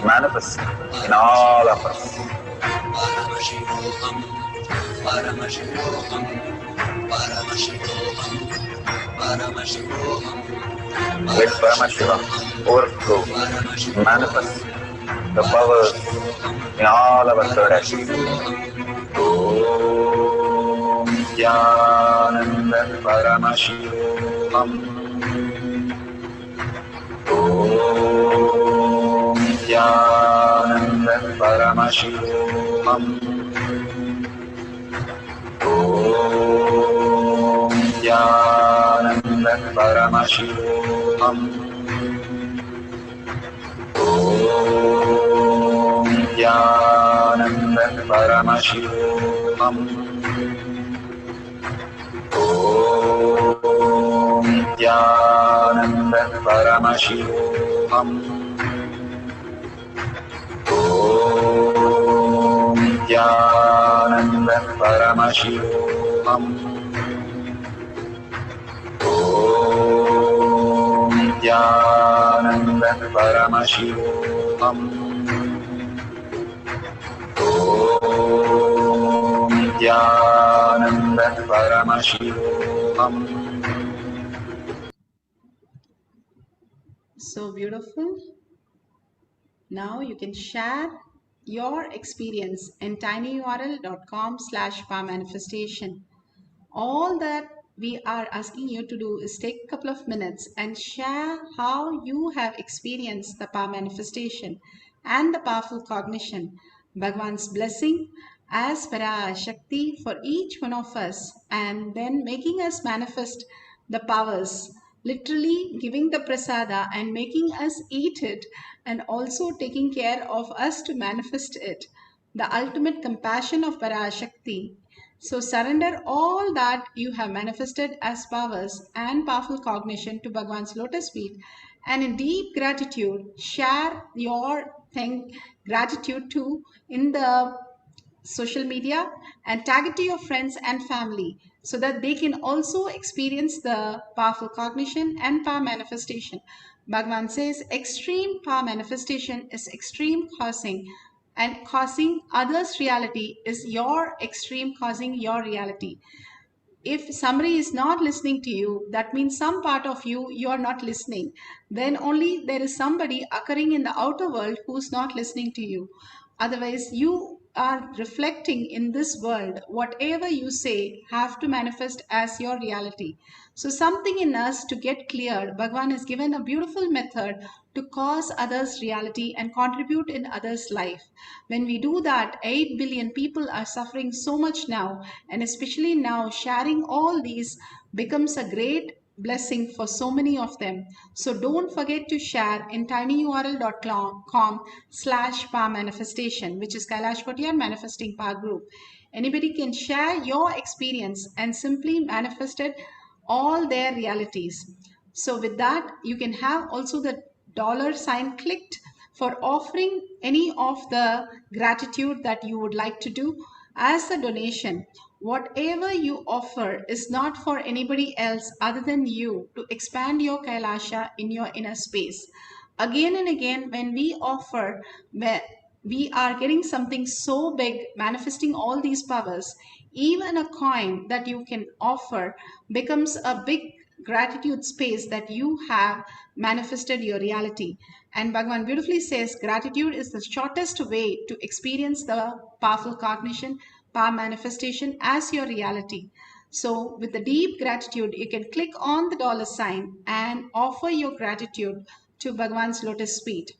manifest in all of us. Let Paramashiva overflow, manifest the powers in all our third eyes. Om Nityananda Paramashivoham. Om Nityananda Paramashivoham. Om Nityananda Paramashivoham. Om Nityananda Paramashivoham. Om Nityananda Paramashivoham. Om Nityananda Paramashivoham. Om Nityananda Paramashivoham. Om Nityananda Paramashivoham. So beautiful. Now you can share your experience in tinyurl.com/powermanifestation. All that we are asking you to do is take a couple of minutes and share how you have experienced the power manifestation and the powerful cognition, Bhagwan's blessing as PARASHAKTI for each one of us, and then making us manifest the powers, literally giving the prasada and making us eat it, and also taking care of us to manifest it, the ultimate compassion of PARASHAKTI. So surrender all that you have manifested as powers and powerful cognition to Bhagwan's lotus feet, and in deep gratitude share your gratitude too in the social media and tag it to your friends and family so that they can also experience the powerful cognition and power manifestation. Bhagwan says extreme power manifestation is extreme causing, and causing others' reality is your extreme causing your reality. If somebody is not listening to you, that means some part of you are not listening. Then only there is somebody occurring in the outer world who's not listening to you. Otherwise, you are reflecting in this world. Whatever you say have to manifest as your reality. So something in us to get cleared, Bhagwan has given a beautiful method to cause others' reality and contribute in others' life. When we do that, 8 billion people are suffering so much now, and especially now sharing all these becomes a great blessing for so many of them. So don't forget to share in tinyurl.com/power manifestation, which is Kailash Kotiar Manifesting Power Group. Anybody can share your experience and simply manifested all their realities. So with that, you can have also the $sign clicked for offering any of the gratitude that you would like to do as a donation. Whatever you offer is not for anybody else other than you to expand your Kailasha in your inner space. Again and again, when we offer, we are getting something so big, manifesting all these powers. Even a coin that you can offer becomes a big gratitude space that you have manifested your reality. And Bhagavan beautifully says gratitude is the shortest way to experience the powerful cognition, power manifestation as your reality. So with the deep gratitude, you can click on the $sign and offer your gratitude to Bhagwan's lotus feet.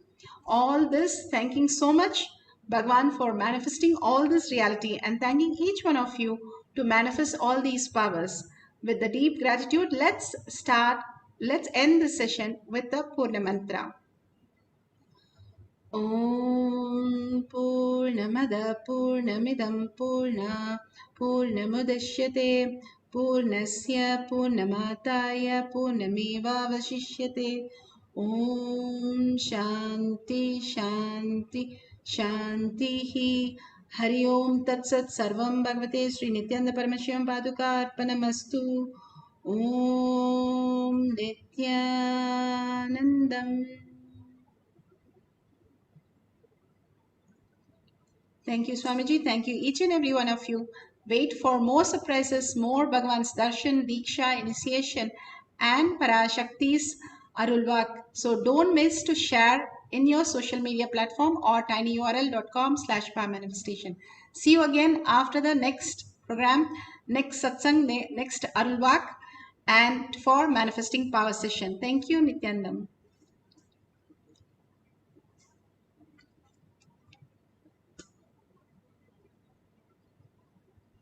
All this, thanking so much Bhagwan for manifesting all this reality and thanking each one of you to manifest all these powers. With the deep gratitude, let's end this session with the Purna Mantra. Om Purnamada Purnamidam Purna Purnamudashyate Purnasya Purnamataya Purnamevavashishyate. Om Shanti Shanti Shantihi. Hari Om Tat Sat Sarvam Bhagavate Sri Nithyananda Paramashivam Paduka Arpanamastu. Om Nithyanandam. Thank you, Swamiji. Thank you, each and every one of you. Wait for more surprises, more Bhagwan's Darshan, Diksha, initiation, and Parashakti's Arulvak. So don't miss to share in your social media platform or tinyurl.com/power manifestation. See you again after the next program, next satsang, next Arulvak, and for manifesting power session. Thank you, Nityanandam.